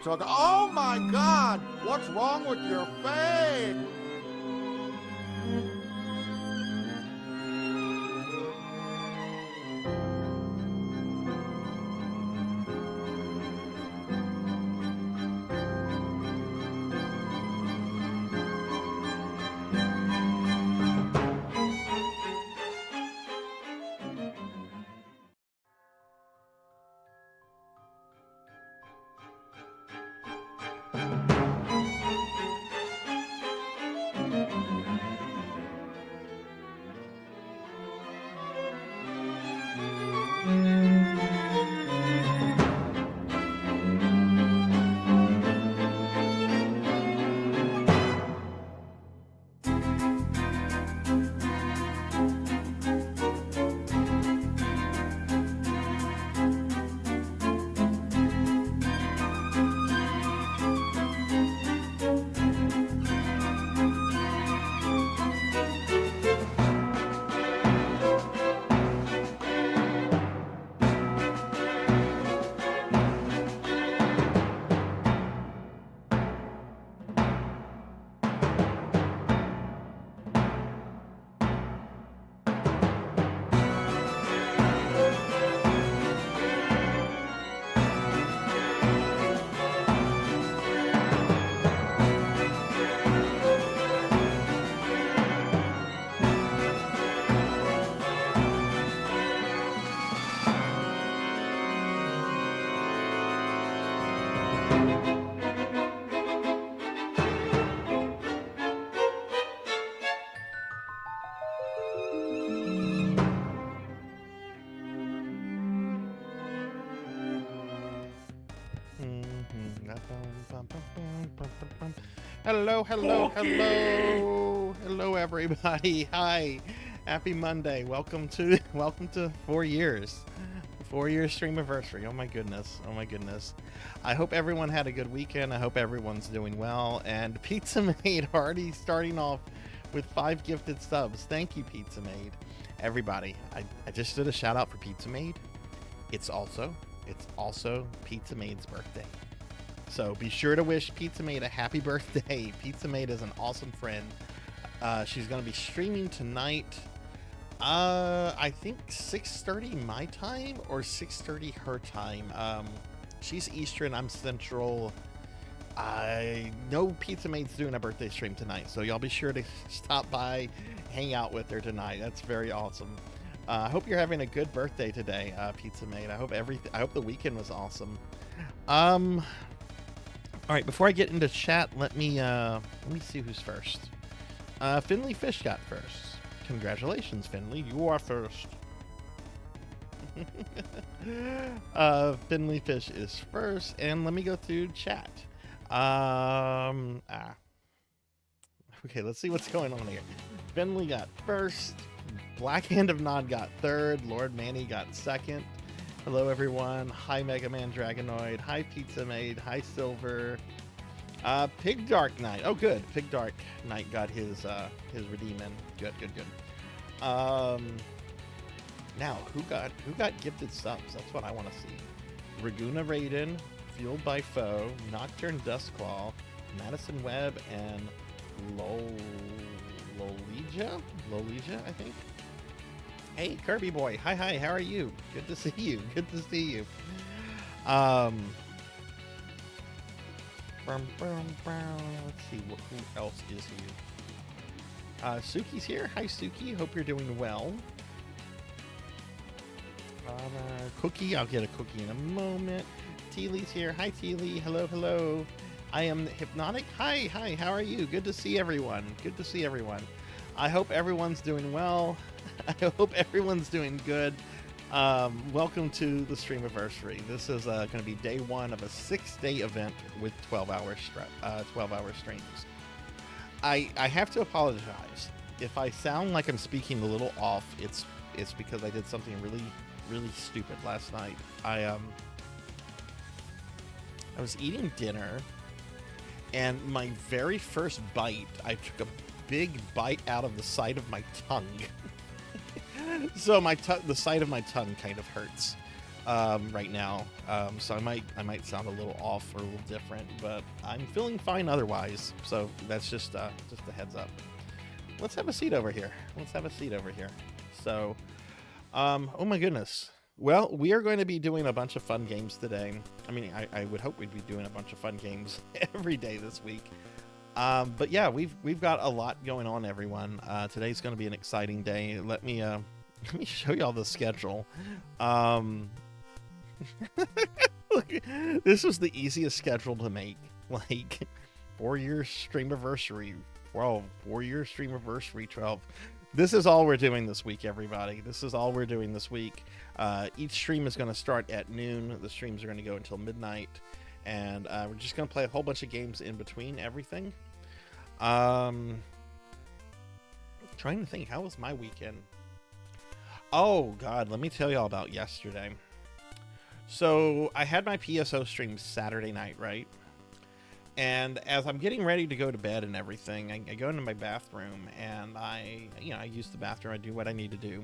talking. Oh my God! What's wrong with your face? Hello, everybody. Hi, happy Monday. Welcome to 4 years. 4 years Streamiversary. Oh my goodness. I hope everyone had a good weekend. I hope everyone's doing well. And Pizza Maid already starting off with 5 gifted subs. Thank you, Pizza Maid. Everybody, I just did a shout out for Pizza Maid. It's also Pizza Maid's birthday. So be sure to wish Pizza Maid a happy birthday. Pizza Maid is an awesome friend. She's going to be streaming tonight. I think 6:30 my time or 6:30 her time. She's Eastern, I'm Central. I know Pizza Maid's doing a birthday stream tonight, so y'all be sure to stop by, hang out with her tonight. That's very awesome. I hope you're having a good birthday today, Pizza Maid. I hope the weekend was awesome. All right, before I get into chat, let me see who's first. Finley Fish got first. Congratulations, Finley. You are first. Finley Fish is first, and let me go through chat. Okay, let's see what's going on here. Finley got first. Black Hand of Nod got third. Lord Manny got second. Hello, everyone. Hi, Mega Man Dragonoid. Hi, Pizza Maid. Hi, Silver. Pig Dark Knight. Oh, good. Pig Dark Knight got his redeeming. Good. Now, who got gifted subs? That's what I want to see. Raguna Raiden, Fueled by Foe, Nocturne Dustclaw, Madison Webb, and Lolija, I think. Hey, Kirby boy. Hi, how are you? Good to see you. Let's see, who else is here? Suki's here. Hi, Suki. Hope you're doing well. Cookie. I'll get a cookie in a moment. Teely's here. Hi, Teely. Hello. I am Hypnotic. Hi. How are you? Good to see everyone. I hope everyone's doing well. I hope everyone's doing good. Welcome to the Streamiversary. This is going to be day one of a 6-day event with 12-hour streams. I have to apologize if I sound like I'm speaking a little off. It's because I did something really stupid last night. I was eating dinner, and my very first bite, I took a big bite out of the side of my tongue. So the side of my tongue kind of hurts. right now, so I might sound a little off or a little different, but I'm feeling fine otherwise. So that's just a heads up. Let's have a seat over here. So, oh my goodness. Well, we are going to be doing a bunch of fun games today. I mean, I would hope we'd be doing a bunch of fun games every day this week. But yeah, we've got a lot going on, everyone. Today's going to be an exciting day. Let me show y'all the schedule. Look, this was the easiest schedule to make. Like 4-year Streamiversary 12, 4-year Streamiversary 12. This is all we're doing this week, everybody. This is all we're doing this week. Each stream is going to start at noon. The streams are going to go until midnight. And we're just going to play a whole bunch of games in between everything. Trying to think, how was my weekend? Oh, God, let me tell y'all about yesterday. So I had my PSO stream Saturday night, right? And as I'm getting ready to go to bed and everything, I go into my bathroom and I use the bathroom. I do what I need to do.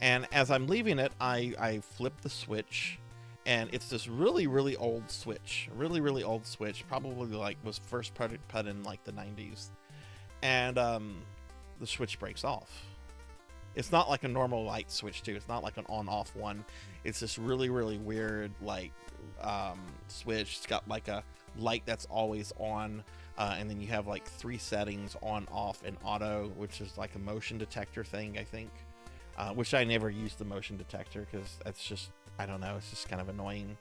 And as I'm leaving it, I flip the switch, and it's this really, really old switch. Really old switch. Probably like was first put in like the 90s. And the switch breaks off. It's not like a normal light switch too. It's not like an on-off one. It's this really, really weird like switch. It's got like a light that's always on, and then you have like 3 settings: on, off, and auto, which is like a motion detector thing, I think. Which I never used the motion detector because that's just, I don't know, it's just kind of annoying.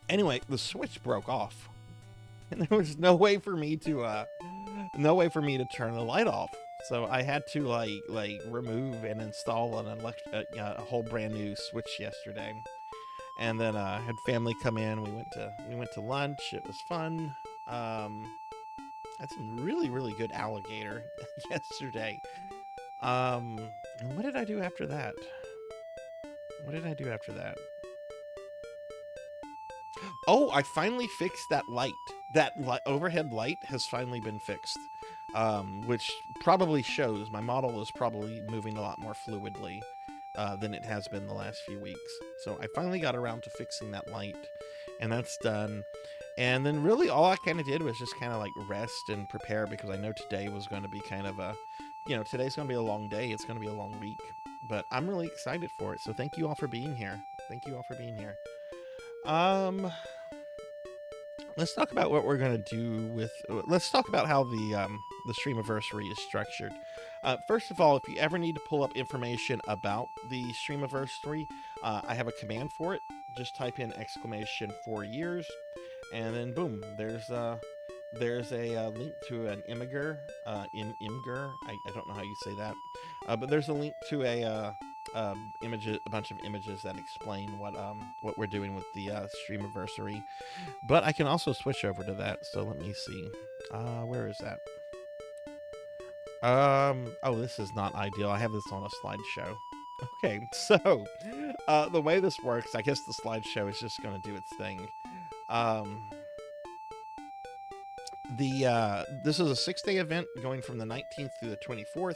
Anyway, the switch broke off, and there was no way for me to turn the light off. So I had to like remove and install a whole brand new switch yesterday. And then had family come in. We went to lunch. It was fun. Had some really, really good alligator yesterday. And what did I do after that? Oh, I finally fixed that light. That overhead light has finally been fixed. Which probably shows my model is probably moving a lot more fluidly than it has been the last few weeks. So I finally got around to fixing that light, and that's done. And then really all I kind of did was just kind of like rest and prepare, because I know today was going to be kind of a, today's going to be a long day. It's going to be a long week, but I'm really excited for it. So thank you all for being here. Let's talk about what we're going to do with... Let's talk about how the Streamiversary is structured. First of all, if you ever need to pull up information about the Streamiversary, I have a command for it. Just type in !4years, and then boom, there's a link to an Imgur. I don't know how you say that, but there's a link to a bunch of images that explain what we're doing with the Streamiversary. But I can also switch over to that. So let me see. Where is that? Oh, this is not ideal. I have this on a slideshow. Okay, so the way this works, I guess the slideshow is just going to do its thing. This is a 6-day event going from the 19th through the 24th.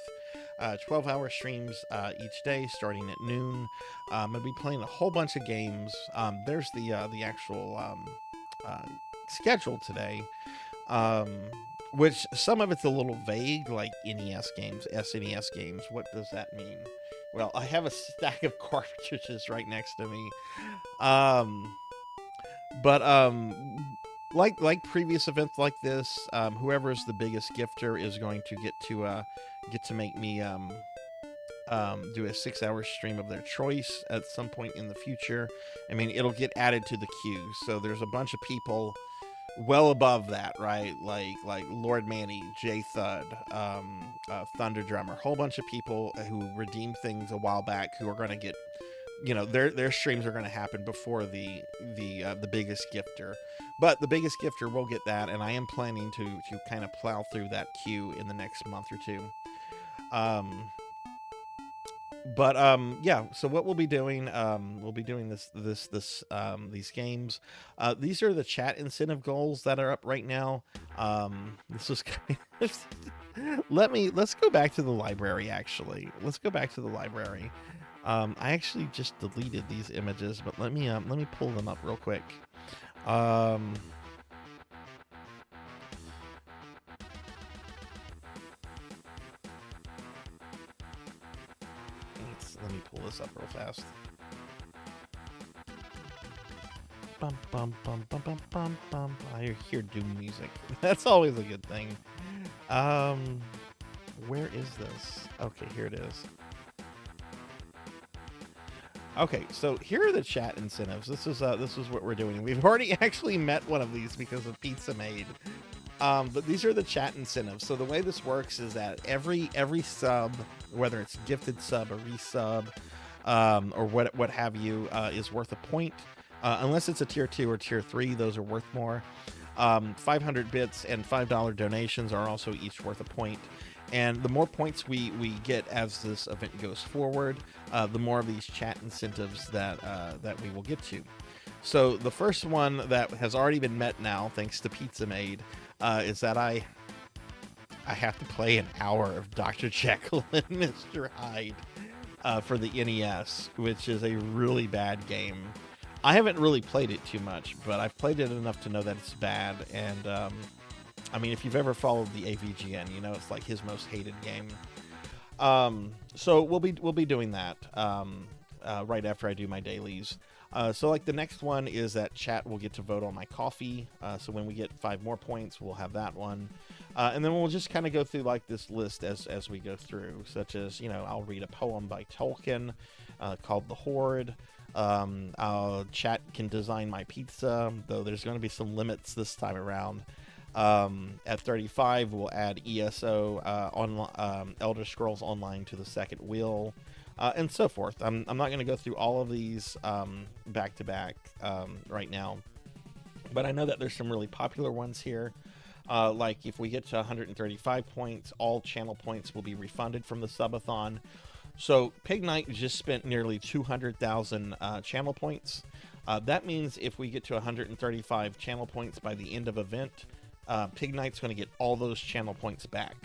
12-hour streams each day, starting at noon. I'm gonna be playing a whole bunch of games. There's the actual schedule today, which some of it's a little vague, like NES games, SNES games. What does that mean? Well, I have a stack of cartridges right next to me, but like previous events like this, whoever is the biggest gifter is going to get to make me do a 6-hour stream of their choice at some point in the future. I mean, it'll get added to the queue. So there's a bunch of people well above that, right? Like Lord Manny, J Thud, Thunder Drummer, whole bunch of people who redeemed things a while back who are going to get, their streams are going to happen before the biggest gifter. But the biggest gifter will get that, and I am planning to kind of plow through that queue in the next month or two. Yeah, so what we'll be doing these games. These are the chat incentive goals that are up right now. This is kind of let's go back to the library, actually. Let's go back to the library. I actually just deleted these images, but let me pull them up real quick. Um, let me pull this up real fast. Bum, bum, bum, bum, bum, bum, bum. I hear doom music. That's always a good thing. Where is this? Okay, here it is. Okay, so here are the chat incentives. This is what we're doing. We've already actually met one of these because of Pizza Made. But these are the chat incentives. So the way this works is that every sub, whether it's gifted sub, a resub, or what have you, is worth a point. Unless it's a tier 2 or tier 3, those are worth more. 500 bits and $5 donations are also each worth a point. And the more points we get as this event goes forward, the more of these chat incentives that we will get to. So the first one that has already been met now, thanks to Pizza Made, is that I have to play an hour of Dr. Jekyll and Mr. Hyde for the NES, which is a really bad game. I haven't really played it too much, but I've played it enough to know that it's bad. And I mean, if you've ever followed the AVGN, you know it's like his most hated game. So we'll be doing that right after I do my dailies. So like the next one is that chat will get to vote on my coffee. So when we get 5 more points, we'll have that one. And then we'll just kind of go through like this list as we go through, such as, you know, I'll read a poem by Tolkien called The Horde. Chat can design my pizza, though there's going to be some limits this time around. At 35, we'll add ESO, Elder Scrolls Online to the second wheel, and so forth. I'm not going to go through all of these back to back right now, but I know that there's some really popular ones here. Like if we get to 135 points, all channel points will be refunded from the subathon. So Pig Knight just spent nearly 200,000 channel points. That means if we get to 135 channel points by the end of event, Pig Knight's going to get all those channel points back,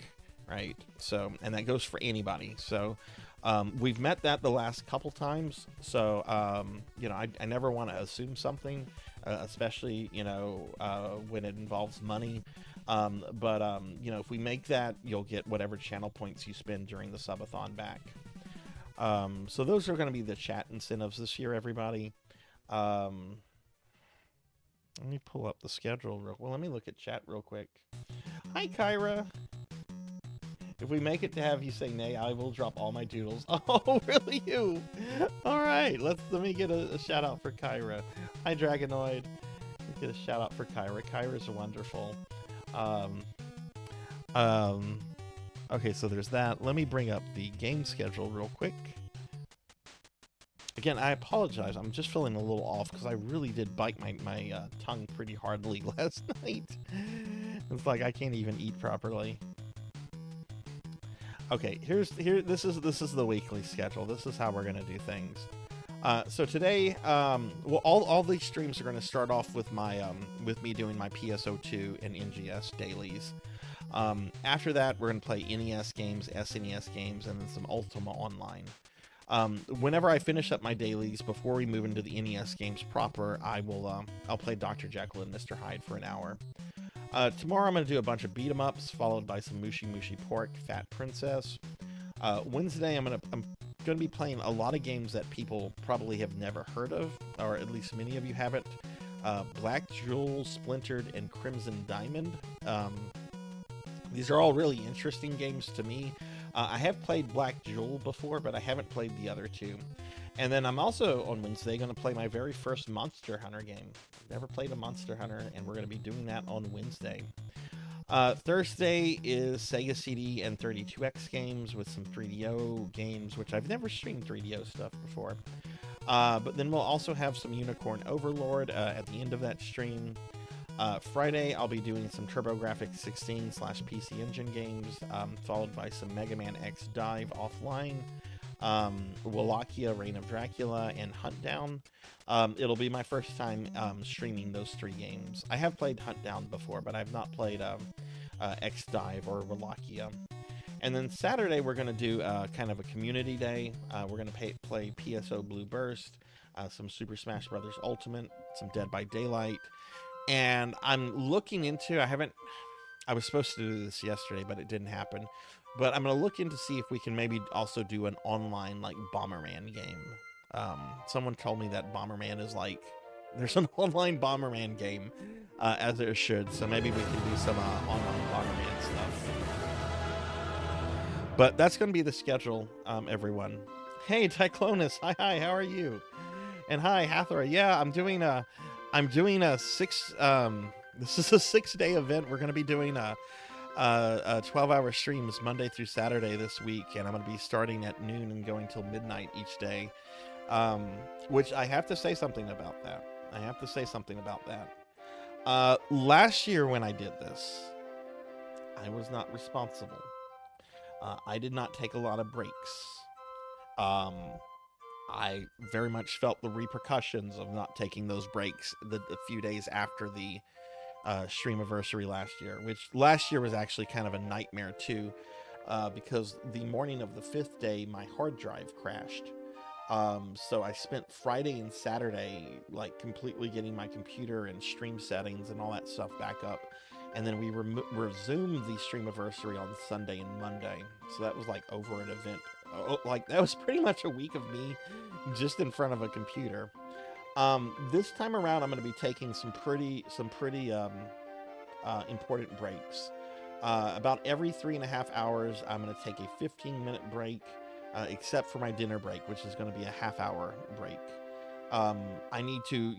right? So, and that goes for anybody. So we've met that the last couple times. So, you know, I never want to assume something, especially, you know, when it involves money. But you know, if we make that, you'll get whatever channel points you spend during the subathon back. So those are going to be the chat incentives this year, everybody. Let me pull up the schedule well. Let me look at chat real quick. Hi, Kyra. If we make it to have you say nay, I will drop all my doodles. Oh, really? You? All right. Let me get a shout out for Kyra. Hi, Dragonoid. Let's get a shout out for Kyra. Kyra's wonderful. Okay, so there's that. Let me bring up the game schedule real quick. Again, I apologize. I'm just feeling a little off because I really did bite my tongue pretty hardly last night. It's like I can't even eat properly. Okay, this is the weekly schedule. This is how we're gonna do things. So today, well, all these streams are gonna start off with my with me doing my PSO2 and NGS dailies. After that, we're gonna play NES games, SNES games, and then some Ultima Online. Whenever I finish up my dailies, before we move into the NES games proper, I'll play Dr. Jekyll and Mr. Hyde for an hour. Tomorrow I'm going to do a bunch of beat 'em ups, followed by some Mushi Mushi Pork, Fat Princess. Wednesday I'm going to be playing a lot of games that people probably have never heard of, or at least many of you haven't. Black Jewel, Splintered, and Crimson Diamond. These are all really interesting games to me. I have played Black Jewel before, but I haven't played the other two. And then I'm also, on Wednesday, going to play my very first Monster Hunter game. I've never played a Monster Hunter, and we're going to be doing that on Wednesday. Thursday is Sega CD and 32X games with some 3DO games, which I've never streamed 3DO stuff before. But then we'll also have some Unicorn Overlord at the end of that stream. Friday, I'll be doing some TurboGrafx 16/PC Engine games, followed by some Mega Man X Dive offline, Wallachia, Reign of Dracula, and Hunt Down. It'll be my first time streaming those 3 games. I have played Hunt Down before, but I've not played X Dive or Wallachia. And then Saturday, we're going to do kind of a community day. We're going to play PSO Blue Burst, some Super Smash Brothers Ultimate, some Dead by Daylight. And I'm looking into, I was supposed to do this yesterday, but it didn't happen. But I'm going to look into see if we can maybe also do an online, like, Bomberman game. Someone told me that Bomberman is like, there's an online Bomberman game, as there should. So maybe we can do some online Bomberman stuff. But that's going to be the schedule, everyone. Hey, Tyclonus. Hi, how are you? And hi, Hathor. Yeah, I'm doing a 6, this is a 6-day event. We're going to be doing 12-hour streams Monday through Saturday this week. And I'm going to be starting at noon and going till midnight each day. Which I have to say something about that. Last year when I did this, I was not responsible. I did not take a lot of breaks. I very much felt the repercussions of not taking those breaks the few days after the Streamiversary last year, which last year was actually kind of a nightmare too, because the morning of the 5th day, my hard drive crashed. So I spent Friday and Saturday like completely getting my computer and stream settings and all that stuff back up. And then we resumed the Streamiversary on Sunday and Monday. So that was like over an event. Like that was pretty much a week of me just in front of a computer. This time around, I'm going to be taking some pretty important breaks. About every 3.5 hours, I'm going to take a 15-minute break, except for my dinner break, which is going to be a half-hour break. I need to,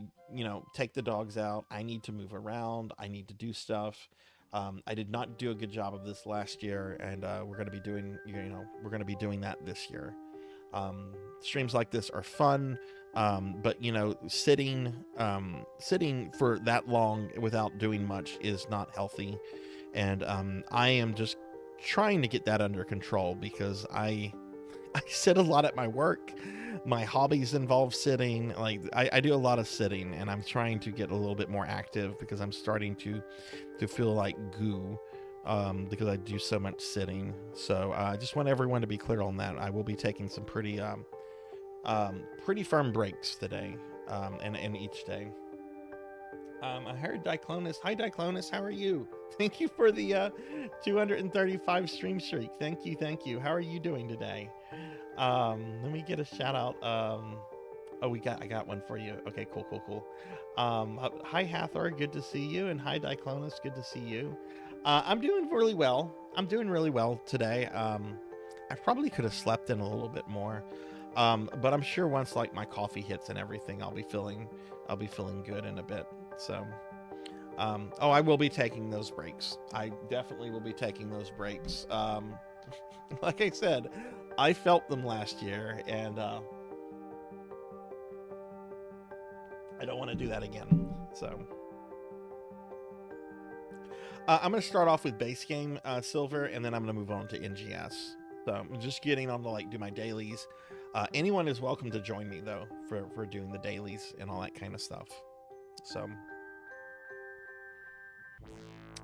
take the dogs out. I need to move around. I need to do stuff. I did not do a good job of this last year, and we're going to be doing, that this year. Streams like this are fun, but sitting for that long without doing much is not healthy, and I am just trying to get that under control because I sit a lot at my work. My hobbies involve sitting. Like I do a lot of sitting, and I'm trying to get a little bit more active because I'm starting to feel like goo, because I do so much sitting. So I just want everyone to be clear on that. I will be taking some pretty firm breaks today, and each day. I heard Diclonus. Hi, Diclonus. How are you? Thank you for the 235 stream streak. Thank you. How are you doing today? Let me get a shout out. I got one for you. Okay, cool. Hi, Hathor. Good to see you. And hi, Diclonus. Good to see you. I'm doing really well. Today. I probably could have slept in a little bit more. But I'm sure once like my coffee hits and everything, I'll be feeling good in a bit. So, I will be taking those breaks. I definitely will be taking those breaks. Like I said, I felt them last year, and I don't want to do that again. So, I'm going to start off with base game silver, and then I'm going to move on to NGS. So I'm just getting on to do my dailies. Anyone is welcome to join me though for doing the dailies and all that kind of stuff. So,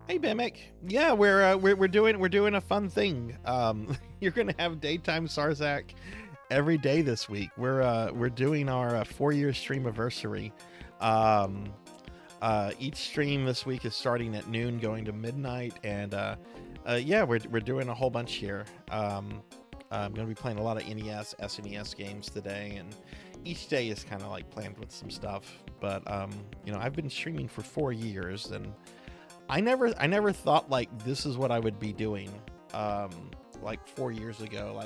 hey Bimic, yeah, we're doing a fun thing. You're gonna have daytime Sarzac every day this week. We're doing our 4-year Streamiversary. Each stream this week is starting at noon, going to midnight, and yeah, we're doing a whole bunch here. I'm going to be playing a lot of NES, SNES games today, and each day is kind of like planned with some stuff. But I've been streaming for 4 years, and I never thought like this is what I would be doing. Like 4 years ago,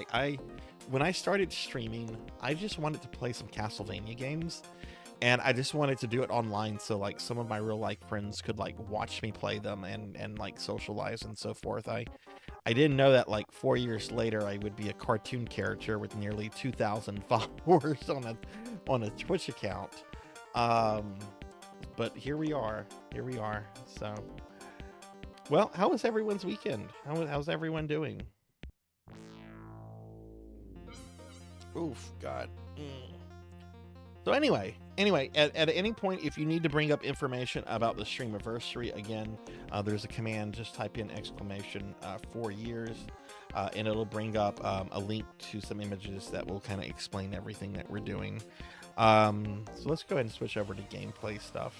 when I started streaming, I just wanted to play some Castlevania games, and I just wanted to do it online so like some of my real life friends could like watch me play them and like socialize and so forth. I didn't know that like 4 years later I would be a cartoon character with nearly 2,000 followers on a Twitch account. But here we are. So, well, how was everyone's weekend? How's everyone doing? Oof, God. So anyway, at any point, if you need to bring up information about the Streamiversary, again, there's a command. Just type in exclamation 4 years, and it'll bring up a link to some images that will kind of explain everything that we're doing. So let's go ahead and switch over to gameplay stuff.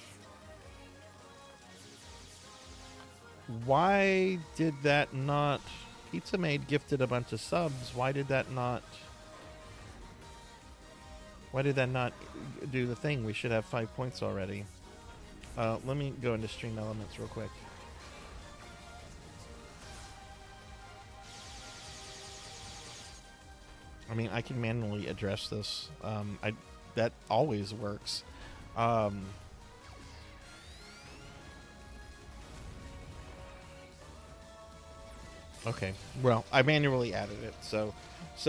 Why did that not... Pizza Maid gifted a bunch of subs. Why did that not do the thing? We should have 5 points already. Let me go into Stream Elements real quick. I mean, I can manually address this. That always works. Okay, well, I manually added it, so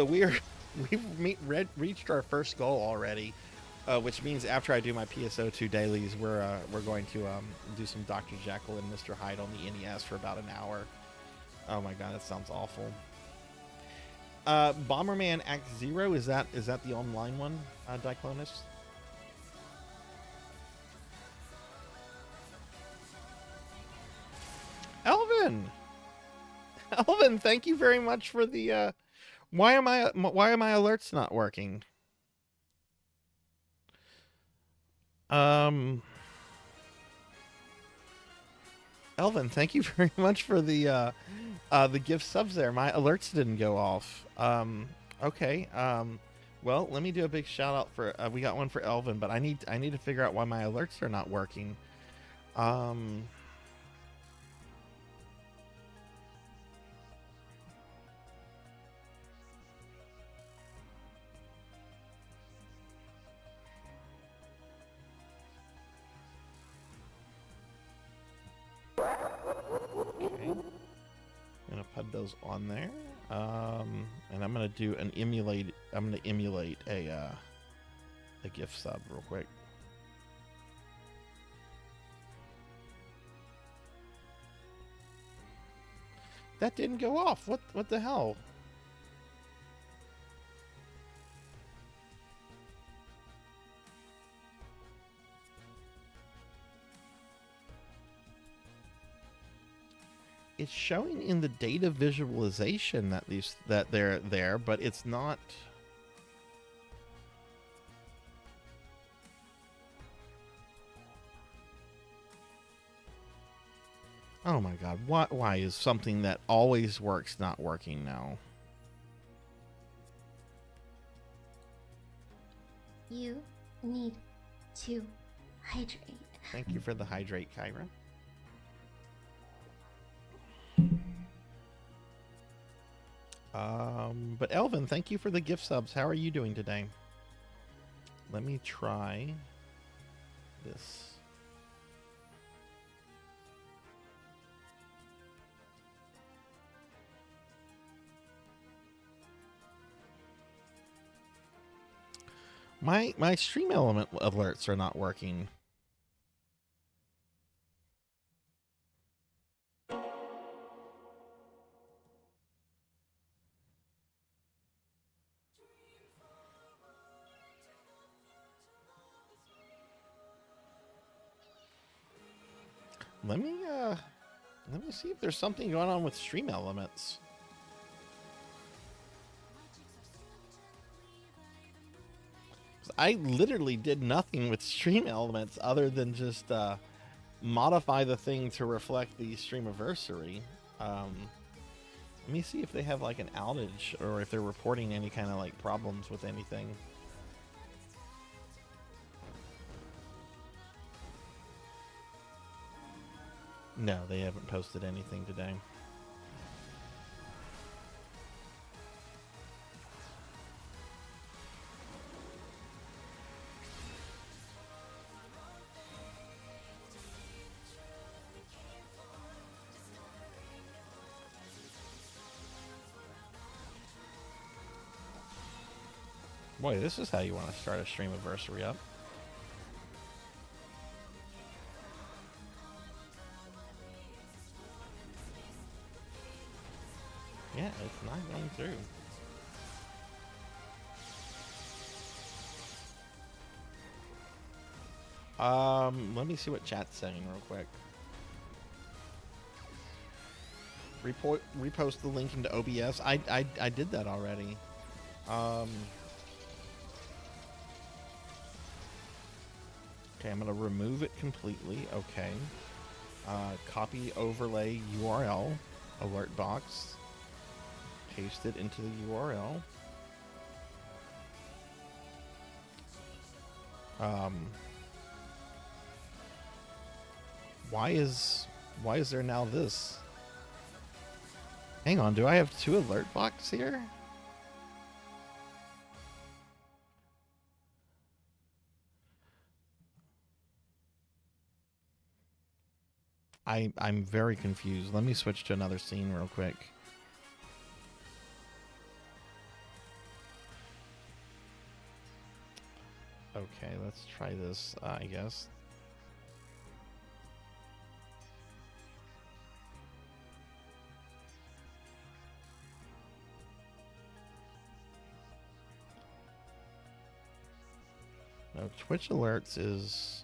we've reached our first goal already, which means after I do my PSO2 dailies, we're going to do some Dr. Jekyll and Mr. Hyde on the NES for about an hour. Oh my god, that sounds awful. Bomberman Act Zero, is that the online one, Diclonus? Elvin, thank you very much for the. Why are my alerts not working? Elvin, thank you very much for the gift subs there. My alerts didn't go off. Okay. Well, let me do a big shout out for. We got one for Elvin, but I need to figure out why my alerts are not working. Put those on there, and I'm gonna do an emulate. I'm gonna emulate a gift sub real quick. That didn't go off. What the hell? It's showing in the data visualization that they're there, but it's not. Oh my god, why is something that always works not working now? You need to hydrate. Thank you for the hydrate, Kyra. But Elvin, thank you for the gift subs. How are you doing today? Let me try this. My stream element alerts are not working. Let me see if there's something going on with stream elements. I literally did nothing with stream elements other than just modify the thing to reflect the Streamiversary. Let me see if they have like an outage or if they're reporting any kind of like problems with anything. No, they haven't posted anything today. Boy, this is how you want to start a Streamiversary up. Yeah, it's not going through. Let me see what chat's saying real quick. Repost the link into OBS. I did that already. Okay, I'm gonna remove it completely. Okay. Copy overlay URL alert box. Paste it into the URL. Why is there now this? Hang on, do I have 2 alert boxes here? I'm very confused. Let me switch to another scene real quick. Okay, let's try this, I guess. No, Twitch alerts is...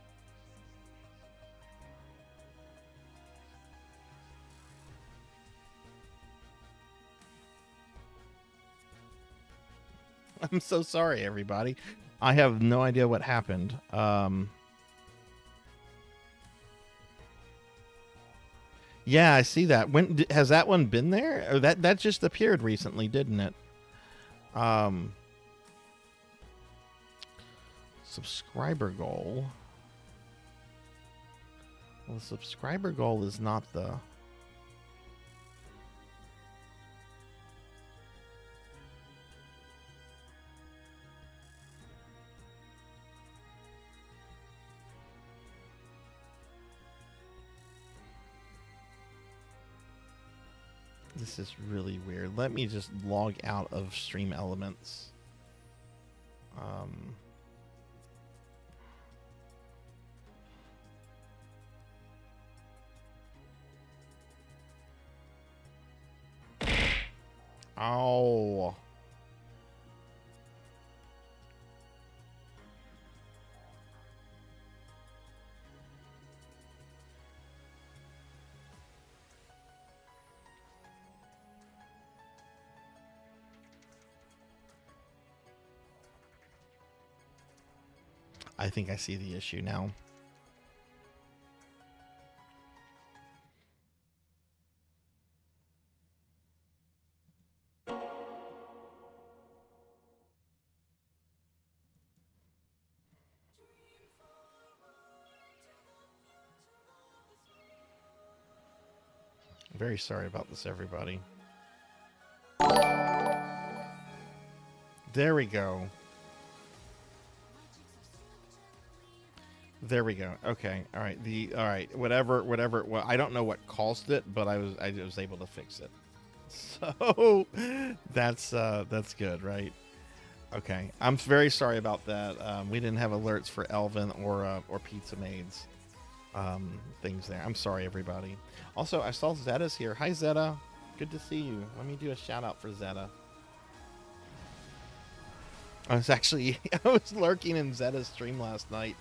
I'm so sorry, everybody. I have no idea what happened. Yeah, I see that. When has that one been there? Or that just appeared recently, didn't it? Subscriber goal. Well, the subscriber goal is not the... This is really weird. Let me just log out of Stream Elements. Oh. I think I see the issue now. Very sorry about this, everybody. There we go. There we go. Okay. All right. All right. Whatever. Well, I don't know what caused it, but I was able to fix it. So that's good, right? Okay. I'm very sorry about that. We didn't have alerts for Elvin or Pizza Maids things there. I'm sorry, everybody. Also, I saw Zeta's here. Hi, Zeta. Good to see you. Let me do a shout out for Zeta. I was lurking in Zeta's stream last night.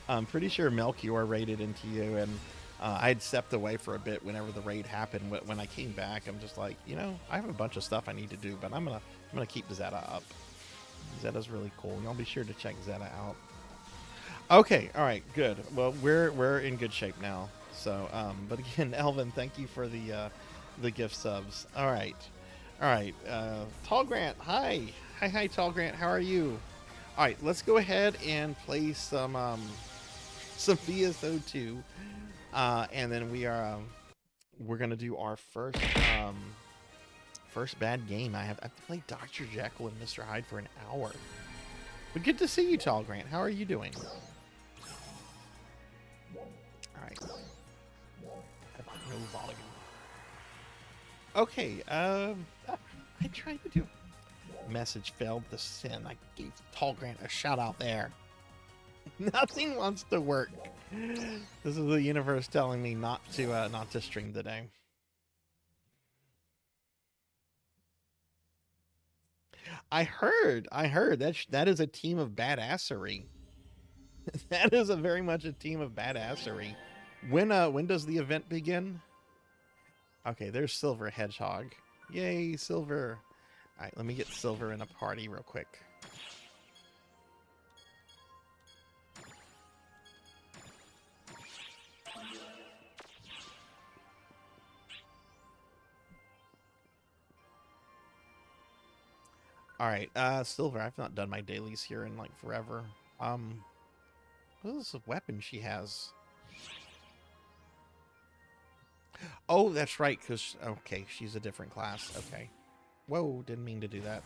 I'm pretty sure Melchior raided into you, and I had stepped away for a bit whenever the raid happened. When I came back, I'm just like, you know, I have a bunch of stuff I need to do, but I'm gonna keep Zeta up. Zeta's really cool. Y'all be sure to check Zeta out. Okay, all right, good. Well, we're in good shape now. So, but again, Elvin, thank you for the gift subs. All right. Tall Grant, hi, Tall Grant. How are you? All right, let's go ahead and play some VSO2, and then we're gonna do our first bad game. I have to play Dr. Jekyll and Mr. Hyde for an hour. But good to see you, Tall Grant. How are you doing? All right. No volume. Okay. I tried to do. Message failed to send. I gave Tall Grant a shout out there. Nothing wants to work. This is the universe telling me not to stream today. I heard that is a team of badassery. That is a very much a team of badassery. When does the event begin? Okay, there's Silver Hedgehog. Yay, Silver. All right, let me get Silver in a party real quick. All right, Silver, I've not done my dailies here in like forever. What is this weapon she has? Oh, that's right, because, okay, she's a different class. Okay. Whoa, didn't mean to do that.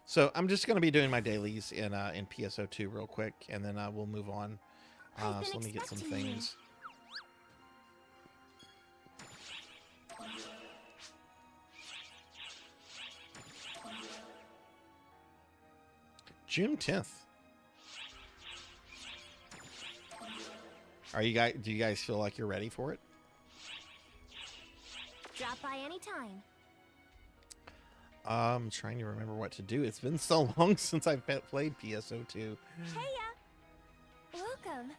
So I'm just going to be doing my dailies in PSO2 real quick, and then we'll move on. So let me get some things. June 10th. Are you guys? Do you guys feel like you're ready for it? Drop by anytime. I'm trying to remember what to do. It's been so long since I've played PSO2. Heya! Welcome.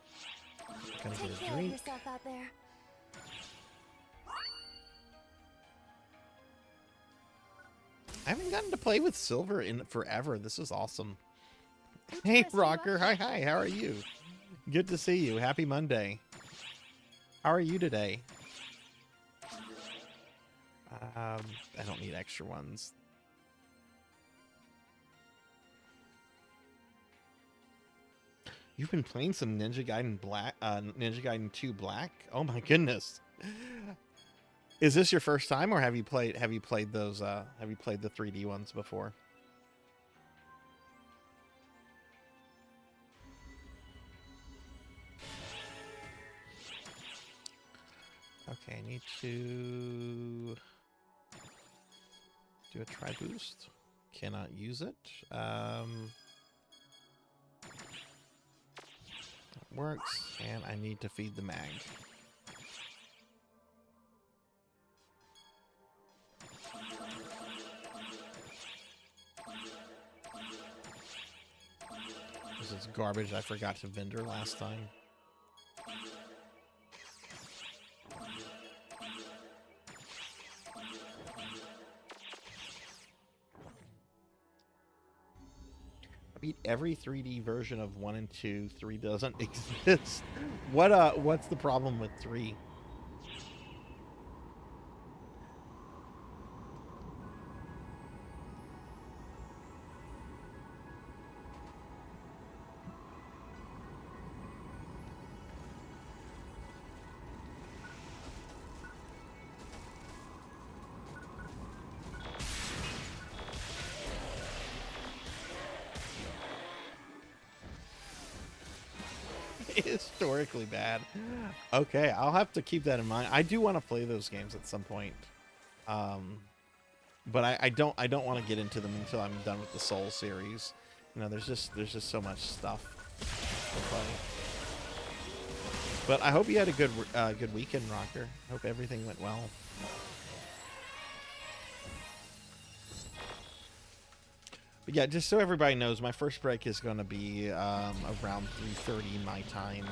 Gonna Take get a care of drink. yourself out there. I haven't gotten to play with Silver in forever. This is awesome. Hey, Rocker. Hi, hi. How are you? Good to see you. Happy Monday. How are you today? I don't need extra ones. You've been playing some Ninja Gaiden Black, Ninja Gaiden 2 Black. Oh my goodness! Is this your first time, or have you played those? Have you played the 3D ones before? Okay, I need to do a try boost. Cannot use it. That works, and I need to feed the mag. This is garbage. I forgot to vendor last time. I beat every 3D version of 1 and 2. 3 doesn't exist. What's the problem with 3? Historically bad. Okay, I'll have to keep that in mind. I do want to play those games at some point, but I don't want to get into them until I'm done with the Soul series. You know, there's just so much stuff to play. But I hope you had a good weekend, Rocker. Hope everything went well. But yeah, just so everybody knows, my first break is going to be around 3:30 my time,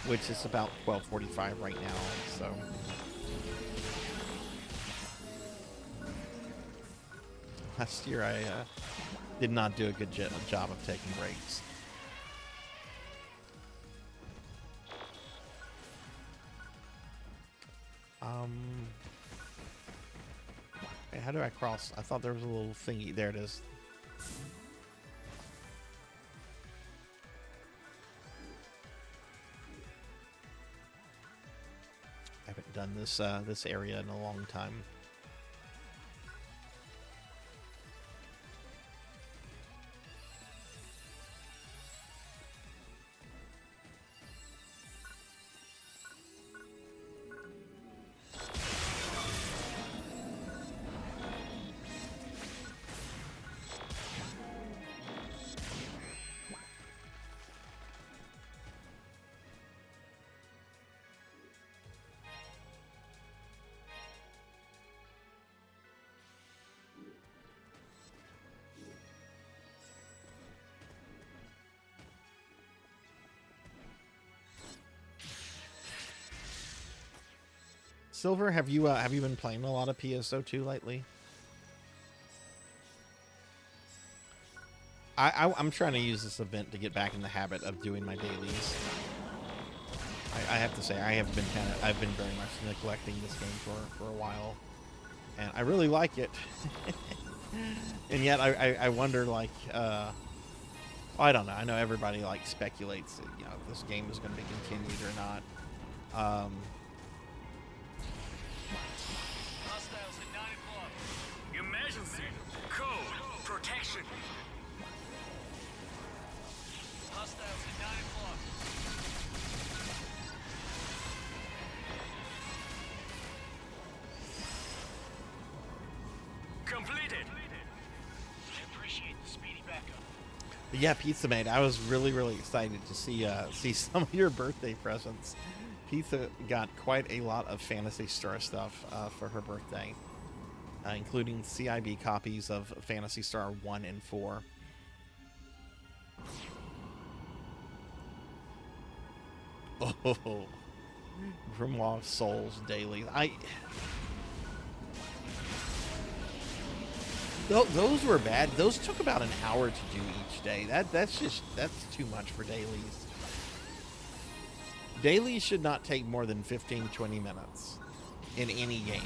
which is about 12:45 right now. So last year I did not do a good job of taking breaks. Hey, how do I cross? I thought there was a little thingy. There it is. I haven't done this area in a long time. Silver, have you been playing a lot of PSO2 lately? I'm trying to use this event to get back in the habit of doing my dailies. I have to say I've been very much neglecting this game for a while, and I really like it. And yet I wonder, like, I don't know. I know everybody like speculates that, you know, if this game is going to be continued or not. Hostiles at 9 o'clock. Emergency. Code. Protection. Hostiles at 9 o'clock. Completed. I appreciate the speedy backup. But yeah, Pizza Mate, I was really excited to see some of your birthday presents. Pizza got quite a lot of Phantasy Star stuff for her birthday, including CIB copies of Phantasy Star 1 and 4. Oh, Grimoire of Souls daily. Those were bad. Those took about an hour to do each day. That's too much for dailies. Dailies should not take more than 15-20 minutes in any game.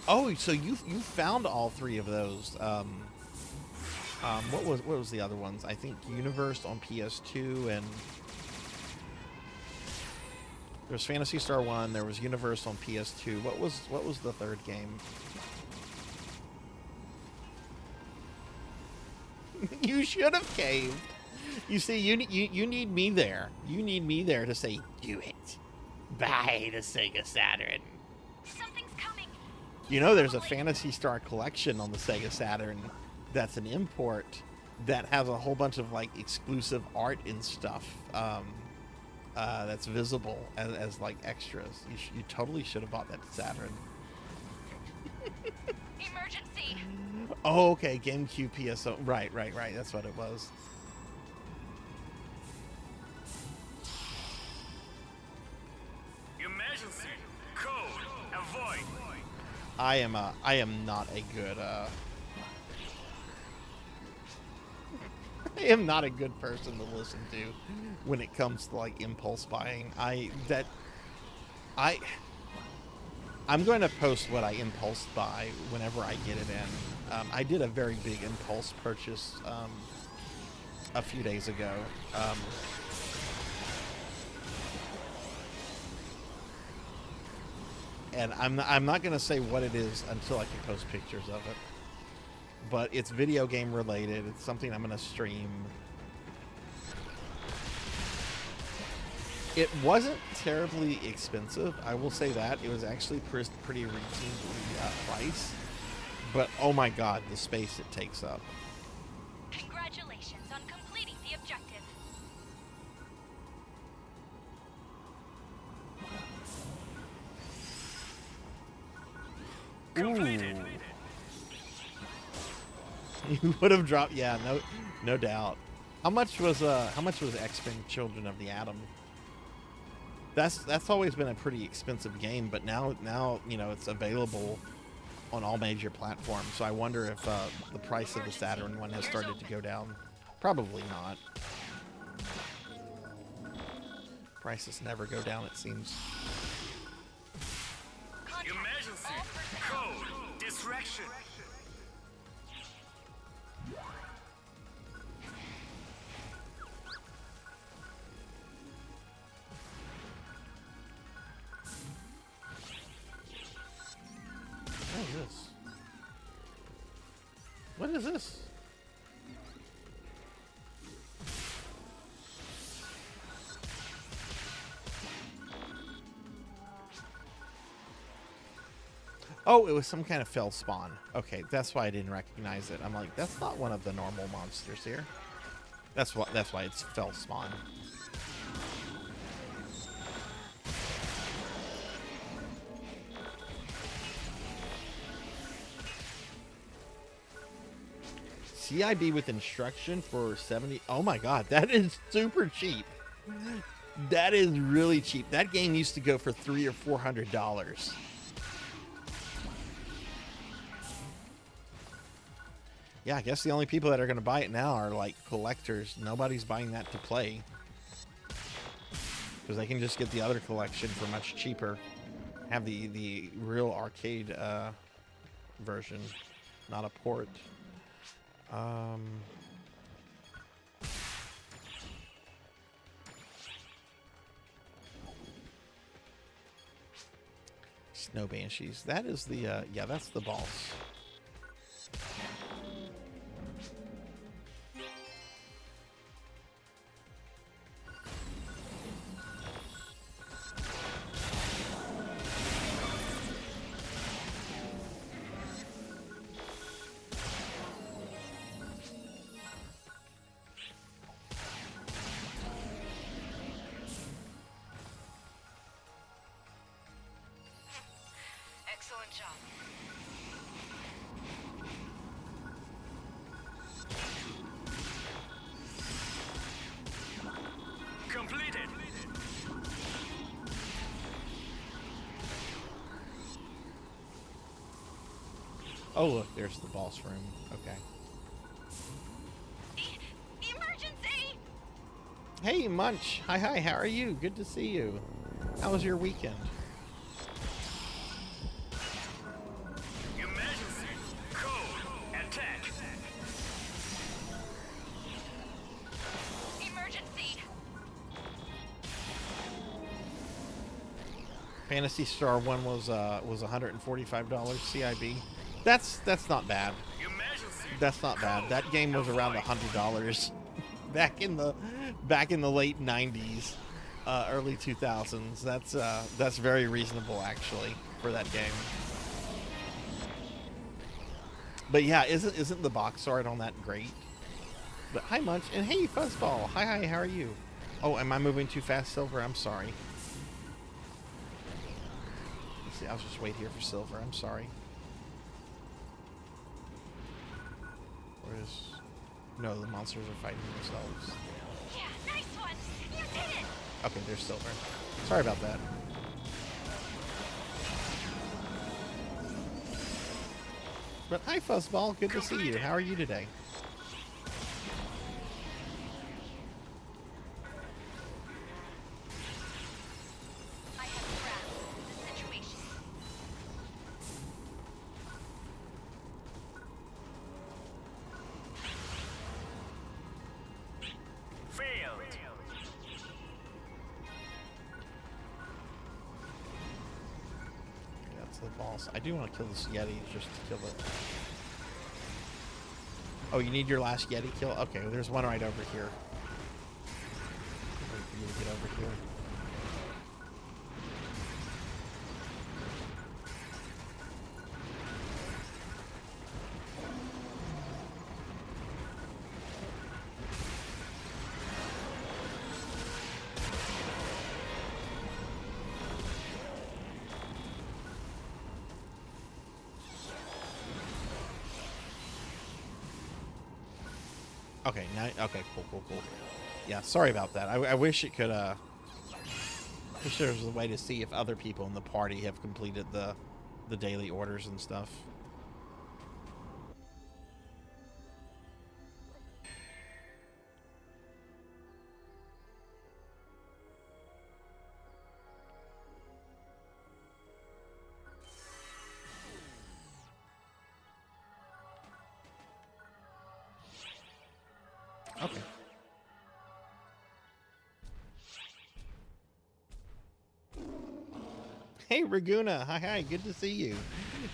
Oh, so you found all three of those. What was the other ones? I think Universe on PS2, and there was Phantasy Star 1. There was Universe on PS2. What was the third game? You should have caved. You see, you need me there. You need me there to say, do it. Buy the Sega Saturn. Something's coming. You know, there's a Phantasy Star collection on the Sega Saturn that's an import that has a whole bunch of like exclusive art and stuff that's visible as like extras. You totally should have bought that Saturn. Emergency. Oh, okay, GameCube PSO. Right. That's what it was. Emergency. Code. Avoid. I am not a good I am not a good person to listen to when it comes to like impulse buying. I'm going to post what I impulse buy whenever I get it in. I did a very big impulse purchase a few days ago. And I'm not going to say what it is until I can post pictures of it. But it's video game related. It's something I'm going to stream. It wasn't terribly expensive, I will say that. It was actually pretty reasonably priced. But oh my god, the space it takes up. Congratulations on completing the objective. Completed. You would have dropped, yeah, no doubt. How much was X-Men Children of the Atom? That's always been a pretty expensive game, but now you know it's available on all major platforms. So I wonder if the price of the Saturn one has started to go down. Probably not. Prices never go down, it seems. Emergency. Code. Distraction. What is this? What is this? Oh, it was some kind of fell spawn. Okay, that's why I didn't recognize it. I'm like, that's not one of the normal monsters here. That's why it's fell spawn. CIB with instruction for 70. Oh my god, that is super cheap. That is really cheap. That game used to go for $300 or $400. Yeah, I guess the only people that are going to buy it now are like collectors. Nobody's buying that to play. Because they can just get the other collection for much cheaper. Have the real arcade version, not a port. Snow Banshees. That is the, yeah, that's the boss. Excellent job. Completed. Oh, look, there's the boss room. Okay. Emergency! Hey, Munch. Hi, how are you? Good to see you. How was your weekend? Emergency. Code. Attack. Emergency! Phantasy Star 1 was $145 CIB. That's not bad. Emergency. That's not bad. That game was around $100 back in the late 90s, early 2000s. That's very reasonable actually for that game. But yeah, isn't the box art on that great? But hi Munch, and hey Fuzzball. Hi, how are you? Oh, am I moving too fast, Silver? I'm sorry. Let's see, I'll just wait here for Silver. I'm sorry. Where's... No, the monsters are fighting themselves. Yeah, nice one! You did it! Okay, there's Silver. Sorry about that. But hi, Fuzzball. Good to see you. How are you today? I have grasped the situation. Failed. That's the boss. I do want to kill this Yeti just to kill it. Oh, you need your last Yeti kill? Okay, well, there's one right over here. Wait for you to get over here. Okay, now, okay, cool. Yeah, sorry about that. I wish it could, wish there was a way to see if other people in the party have completed the daily orders and stuff. Okay. Hey, Raguna. Hi. Good to see you.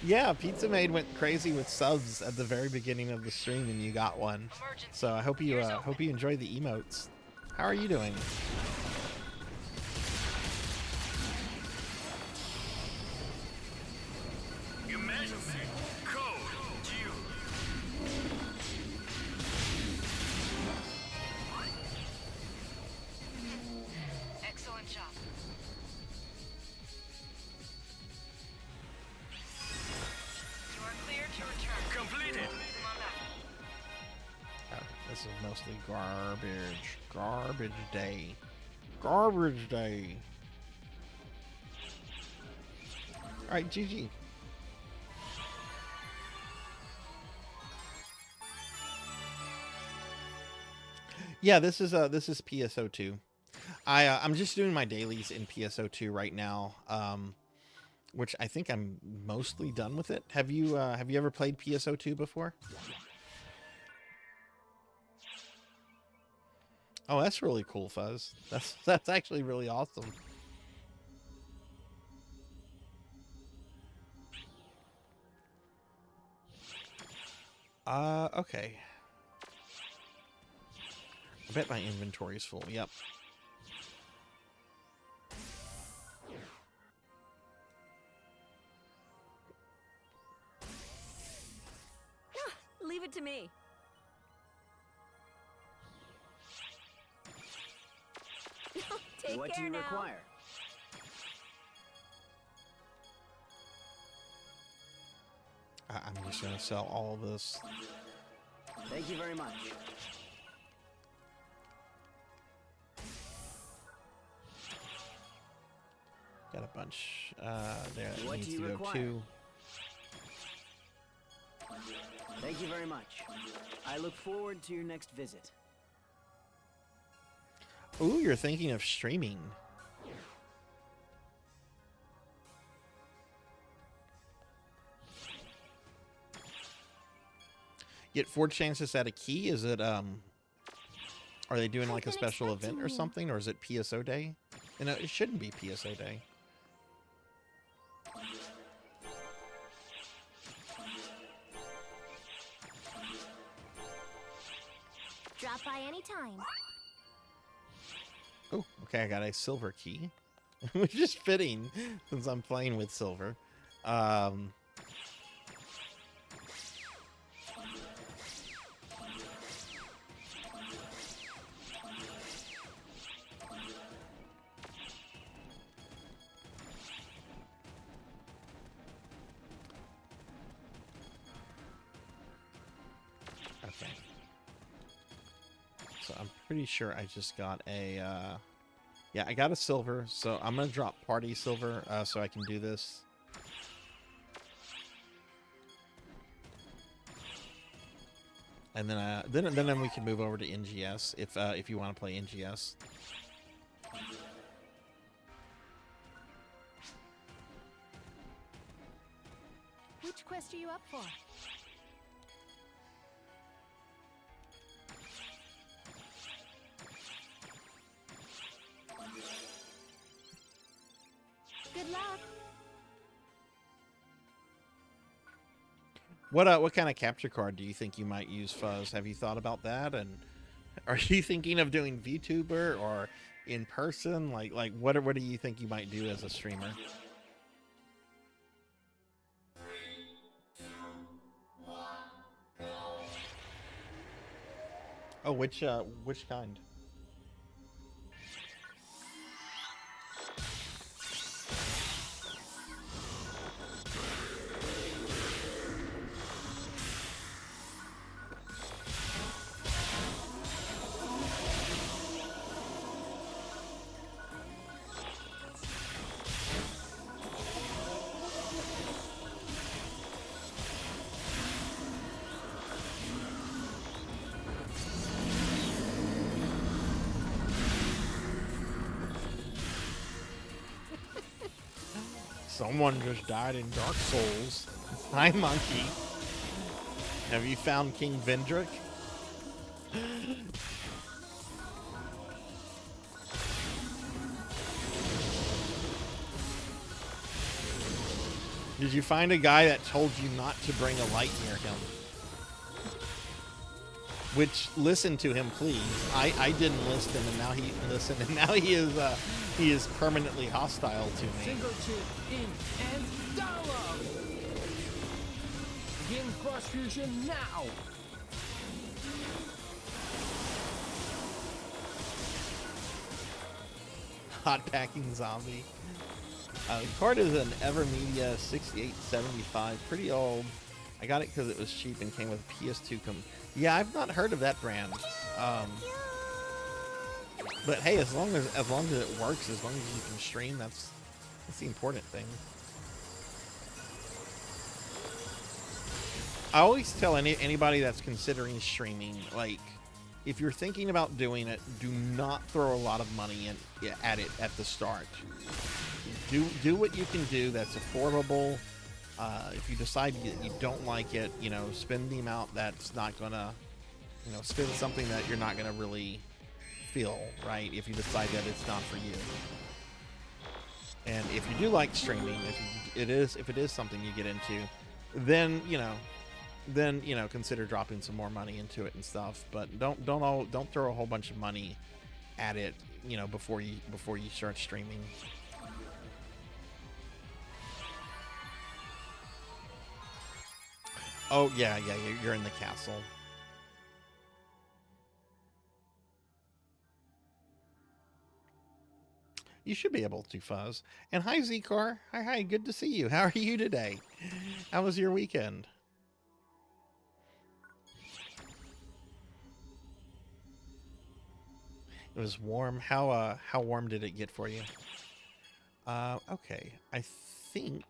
Yeah, Pizza Maid went crazy with subs at the very beginning of the stream, and you got one. So I hope you enjoy the emotes. How are you doing? Emergency. Code. Q. Excellent job. You are clear to return. Completed. Come on back. this is mostly garbage. Garbage day. Garbage day. Alright, GG. Yeah, this is PSO2. I'm just doing my dailies in PSO2 right now, which I think I'm mostly done with it. Have you ever played PSO2 before? Oh, that's really cool, Fuzz. That's actually really awesome. Okay. I bet my inventory is full. Yep. Leave it to me. Take What do care you now. require? I'm just gonna sell all of this. Thank you very much. Got a bunch there that What needs do you to go require? too. Thank you very much. I look forward to your next visit. Ooh, you're thinking of streaming. Get 4 chances at a key. Is it are they doing like a special event or something, or is it PSO day? You know, it shouldn't be PSO day. Drop by anytime. Oh, okay, I got a silver key, which is fitting since I'm playing with silver. Okay. So I'm pretty sure I just got a, yeah, I got a silver, so I'm gonna drop party silver, so I can do this. And then, then we can move over to NGS if you want to play NGS. Which quest are you up for? Good luck. What kind of capture card do you think you might use, Fuzz? Have you thought about that? And are you thinking of doing VTuber or in person? Like what do you think you might do as a streamer? Oh, which kind? Someone just died in Dark Souls. Hi, Monkey. Have you found King Vendrick? Did you find a guy that told you not to bring a light near him? Which, listen to him, please. I didn't listen, and now he listened, and now he is permanently hostile to me. Single chip in and download. Begin cross fusion now. Hot packing zombie. The card is an Evermedia 6875, pretty old. I got it because it was cheap and came with PS2. Yeah, I've not heard of that brand. But hey, as long as it works, as long as you can stream, that's the important thing. I always tell anybody that's considering streaming, like, if you're thinking about doing it, do not throw a lot of money at it at the start. Do what you can do that's affordable. If you decide you don't like it, you know, spend the amount that's not gonna, you know, spend something that you're not gonna really feel right if you decide that it's not for you. And if you do like streaming, if it is something you get into, then you know, consider dropping some more money into it and stuff. But don't throw a whole bunch of money at it, you know, before you start streaming. Oh yeah, you're in the castle. You should be able to, Fuzz. And hi, Zcar. Hi, good to see you. How are you today? How was your weekend? It was warm. How warm did it get for you? Okay. I think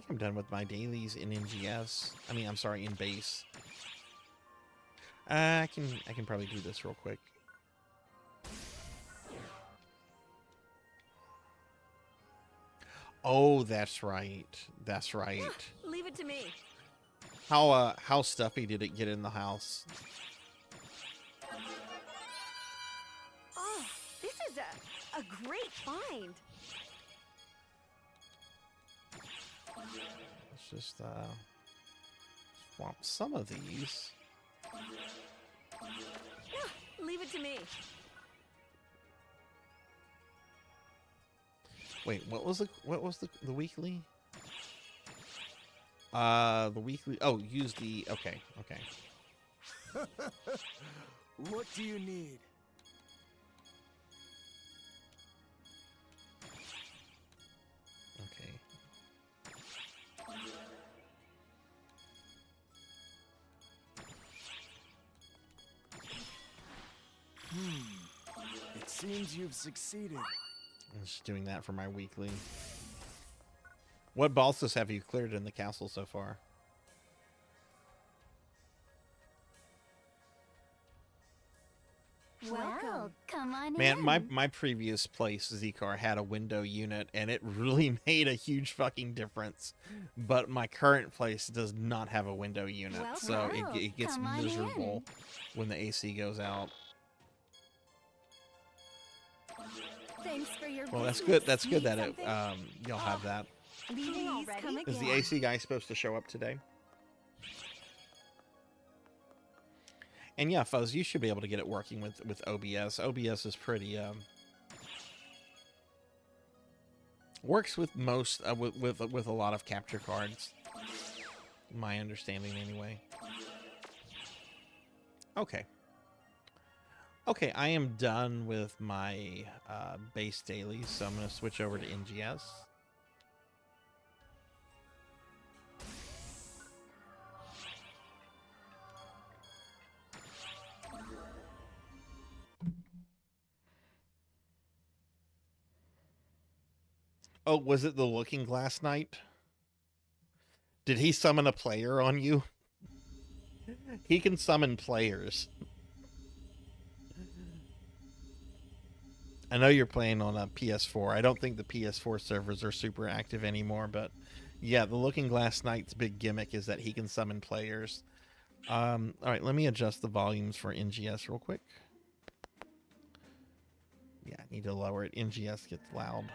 I'm done with my dailies in NGS. I mean, I'm sorry, in base. I can probably do this real quick. Oh, that's right. That's right. Leave it to me. How stuffy did it get in the house? Oh, this is a great find. Let's just swap some of these. Leave it to me. Wait, what was the weekly? The weekly. Oh, use the. Okay. What do you need? Okay. It seems you've succeeded. I'm just doing that for my weekly. What bosses have you cleared in the castle so far? Well, come on Man, in. my previous place, Zcar, had a window unit, and it really made a huge fucking difference. But my current place does not have a window unit, Well, so well, it gets come on miserable when the AC goes out. Thanks for your Well, that's business. good. That's good Need that it something? y'all have that. Leaving Please already? come Is the again. AC guy supposed to show up today? And yeah, Fuzz, you should be able to get it working with OBS. OBS is pretty works with most with a lot of capture cards. My understanding, anyway. Okay. Okay, I am done with my base dailies, so I'm going to switch over to NGS. Oh, was it the Looking Glass Knight? Did he summon a player on you? He can summon players. I know you're playing on a PS4. I don't think the PS4 servers are super active anymore, but yeah, the Looking Glass Knight's big gimmick is that he can summon players. All right, let me adjust the volumes for NGS real quick. Yeah, I need to lower it. NGS gets loud.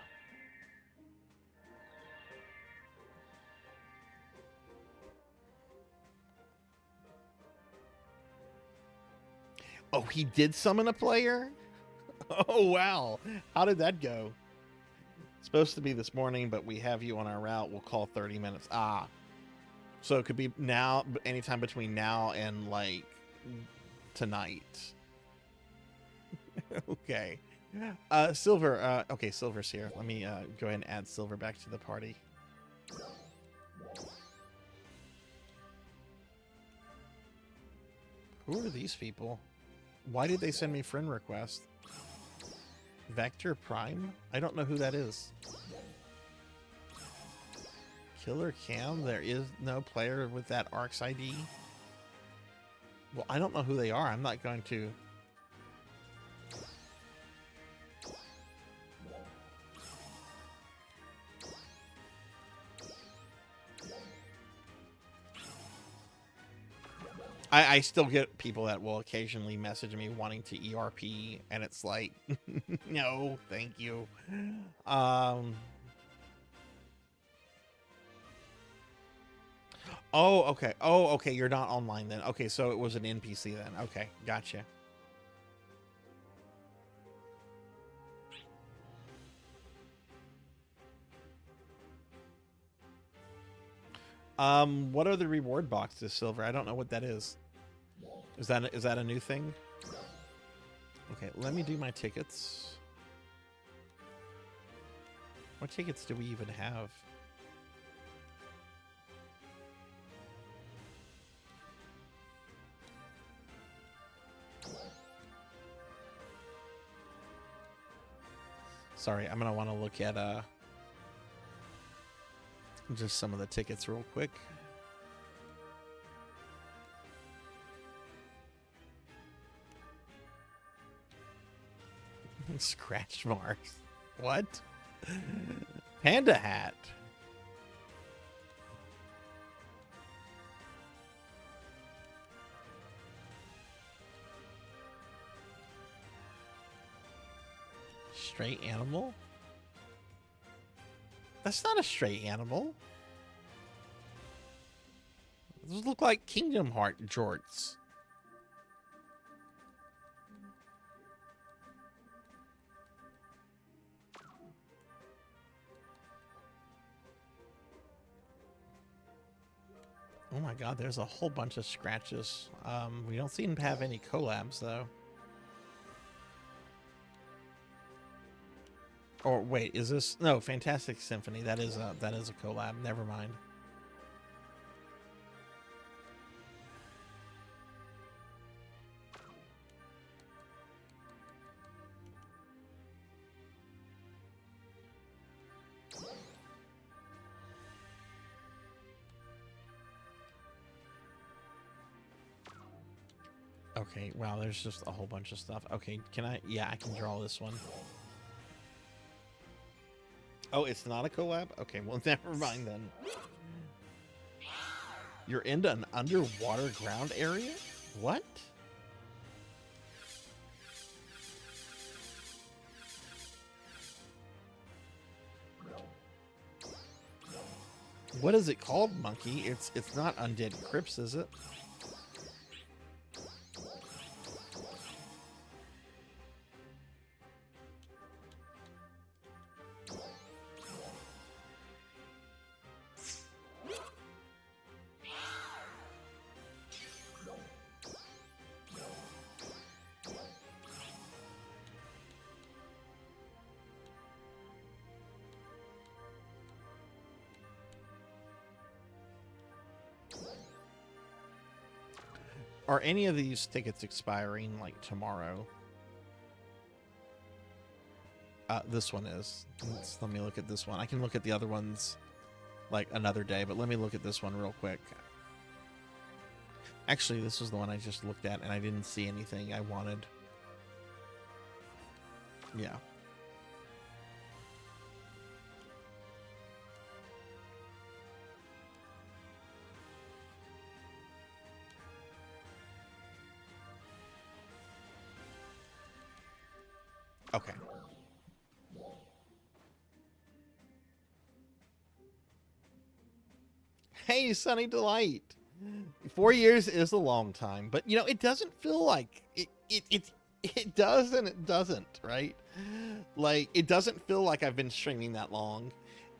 Oh, he did summon a player? Oh, wow. How did that go? It's supposed to be this morning, but we have you on our route. We'll call 30 minutes. Ah. So it could be now, anytime between now and, like, tonight. Okay. Silver, okay, Silver's here. Let me go ahead and add Silver back to the party. Who are these people? Why did they send me friend request? Vector Prime? I don't know who that is. Killer Cam? There is no player with that ARCS ID. Well, I don't know who they are. I'm not going to... I still get people that will occasionally message me wanting to ERP, and it's like, no, thank you. Oh, okay. Oh, okay. You're not online then. Okay, so it was an NPC then. Okay, gotcha. What are the reward boxes, Silver? I don't know what that is. Is that a new thing? Okay, let me do my tickets. What tickets do we even have? Sorry, I'm gonna want to look at just some of the tickets real quick. Scratch marks. What? Panda hat. Stray animal? That's not a stray animal. Those look like Kingdom Heart jorts. Oh my god, there's a whole bunch of scratches. We don't seem to have any collabs though. Or wait, is this no Fantastic Symphony? That is a collab. Never mind. Okay, wow, there's just a whole bunch of stuff. Okay, can I? Yeah, I can draw this one. Oh, it's not a collab? Okay, well, never mind then. You're into an underwater ground area? What? What is it called, Monkey? It's not Undead Crypts, is it? Are any of these tickets expiring like tomorrow? This one is. Let me look at this one. I can look at the other ones like another day, but let me look at this one real quick. Actually, this was the one I just looked at and I didn't see anything I wanted. Yeah. Okay. Hey, Sunny Delight. 4 years is a long time, but you know, it doesn't feel like it does and it doesn't, right? Like, it doesn't feel like I've been streaming that long.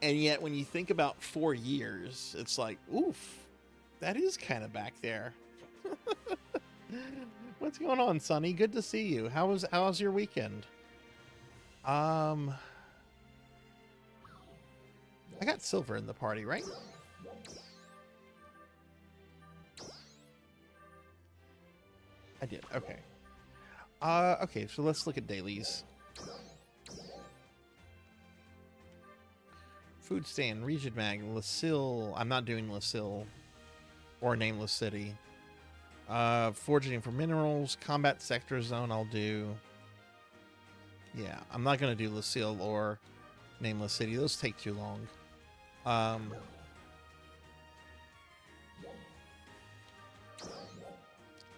And yet when you think about 4 years, it's like, oof, that is kind of back there. What's going on, Sunny? Good to see you. How's your weekend? I got Silver in the party, right? I did. Okay. Okay, so let's look at dailies. Food stand, region mag, Lucille. I'm not doing Lucille or Nameless City. Foraging for minerals, combat sector zone. I'll do. Yeah, I'm not gonna do Lucille or Nameless City. Those take too long.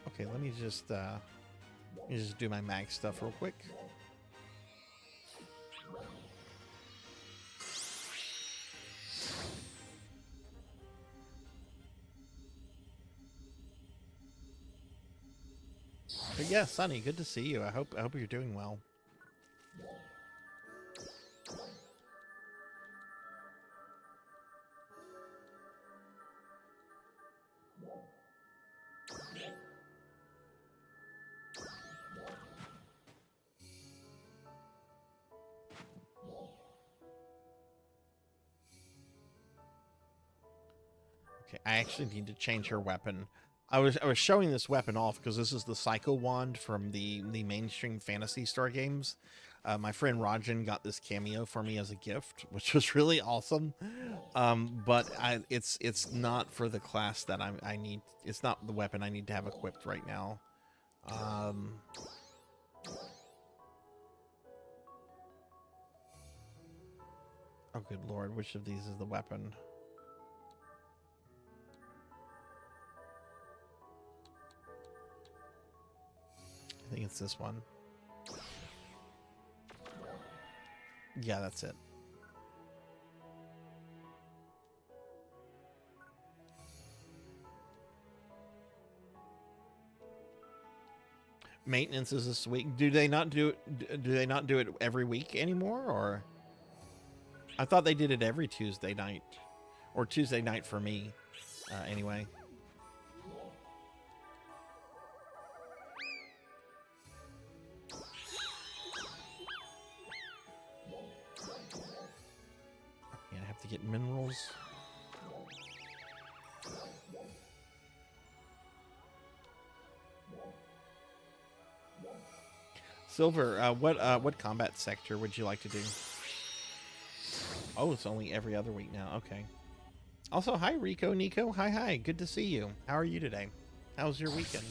Okay, let me just do my mag stuff real quick. But yeah, Sunny, good to see you. I hope you're doing well. Okay, I actually need to change her weapon. I was showing this weapon off because this is the Psycho Wand from the mainstream Phantasy Star games. My friend Rajan got this cameo for me as a gift, which was really awesome. But it's not for the class that I need. It's not the weapon I need to have equipped right now. Oh, good lord, which of these is the weapon? I think it's this one. Yeah, that's it. Maintenance is this week. Do they not do it every week anymore, or? I thought they did it every Tuesday night, or Tuesday night for me, anyway. Yeah, I have to get minerals. Silver, what combat sector would you like to do? Oh, it's only every other week now. Okay. Also, hi, Rico, Nico. Hi. Good to see you. How are you today? How was your weekend?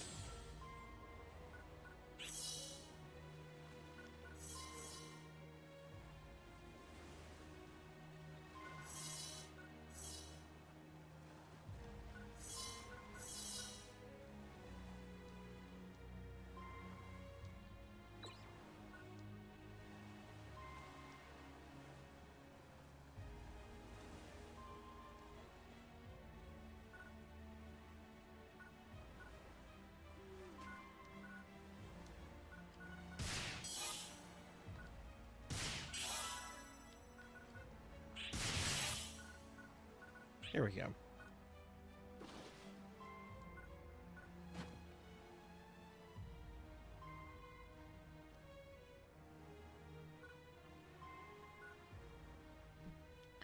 Here we go.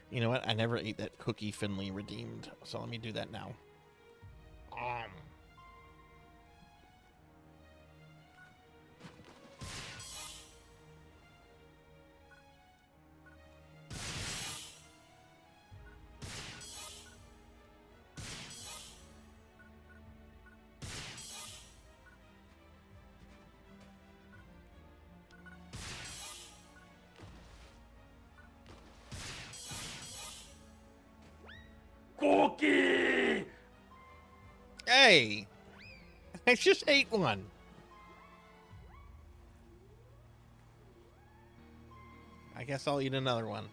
You know what? I never ate that cookie Finley redeemed, so let me do that now. Cookie! Hey! I just ate one. I guess I'll eat another one.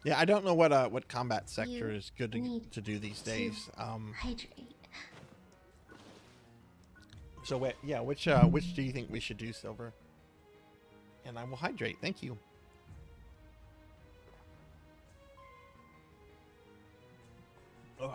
Yeah, I don't know what combat sector is good to do these days. Hydrate. So which do you think we should do, Silver? And I will hydrate. Thank you. Ugh.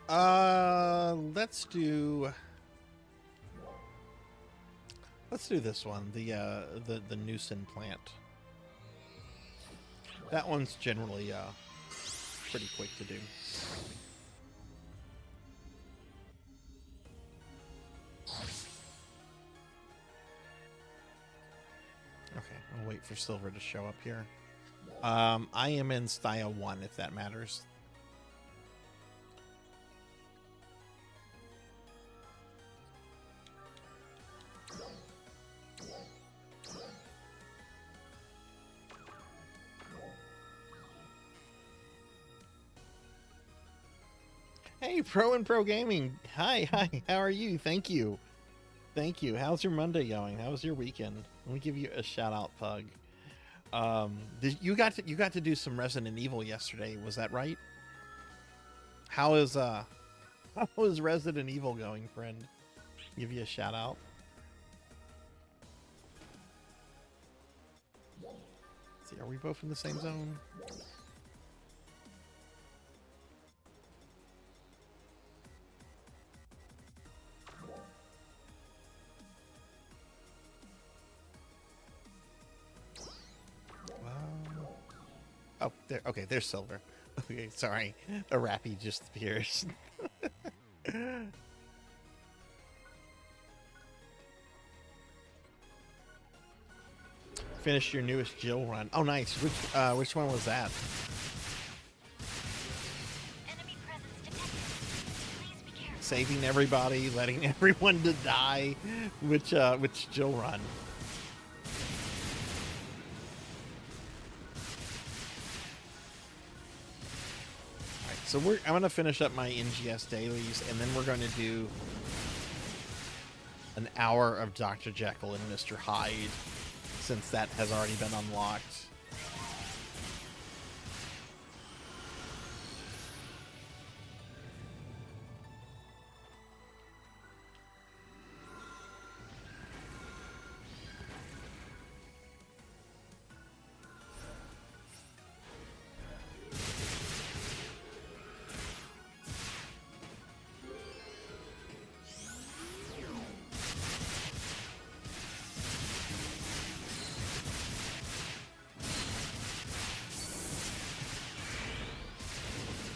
Let's do this one, the Newson plant. That one's generally pretty quick to do. Okay, I'll wait for Silver to show up here. I am in style 1, if that matters. Hey, Pro and Pro Gaming. Hi, how are you? Thank you. How's your Monday going? How was your weekend? Let me give you a shout out, Pug. You got to do some Resident Evil yesterday, was that right? How is Resident Evil going, friend? Give you a shout out. Let's see, are we both in the same zone? Oh, there. Okay, there's Silver. Okay, sorry. A Rappy just appears. Finished your newest Jill run. Oh, nice. Which one was that? Enemy presence detected. Please be careful. Saving everybody, letting everyone to die. Which Jill run? So I'm going to finish up my NGS dailies, and then we're going to do an hour of Dr. Jekyll and Mr. Hyde, since that has already been unlocked.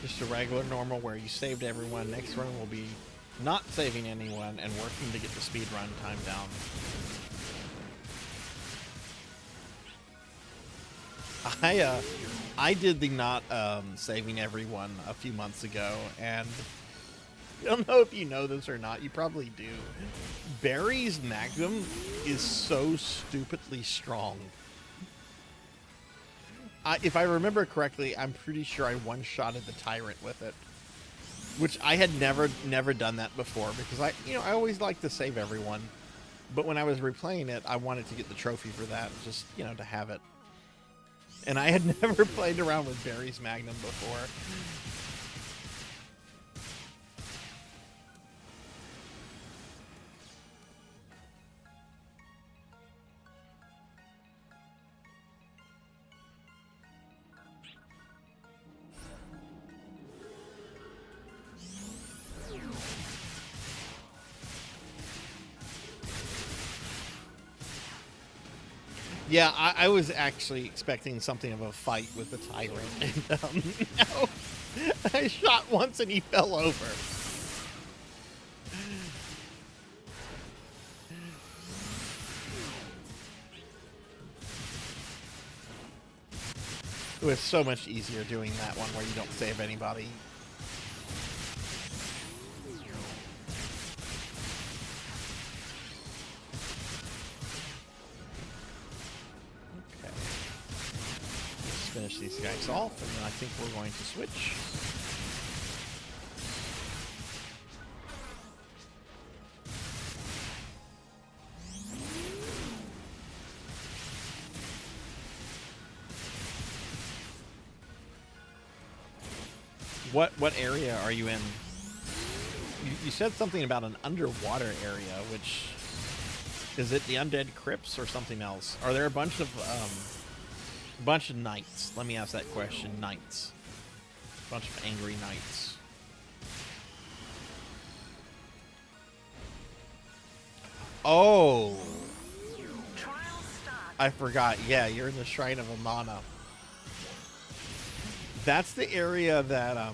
Just a regular normal where you saved everyone. Next run will be not saving anyone and working to get the speed run time down. I did the not saving everyone a few months ago, and I don't know if you know this or not. You probably do. Barry's Magnum is so stupidly strong. If I remember correctly, I'm pretty sure I one-shotted the Tyrant with it, which I had never done that before, because I always like to save everyone, but when I was replaying it, I wanted to get the trophy for that, just to have it. And I had never played around with Barry's Magnum before. Yeah, I was actually expecting something of a fight with the Tyrant, and no, I shot once and he fell over. It was so much easier doing that one where you don't save anybody. Finish these guys off, and then I think we're going to switch. What area are you in? You said something about an underwater area, which is it the Undead Crypts or something else? Are there a bunch of knights? Let me ask that question. Knights. Bunch of angry knights. Oh, Trial start. I forgot. Yeah, you're in the Shrine of Amana. That's the area that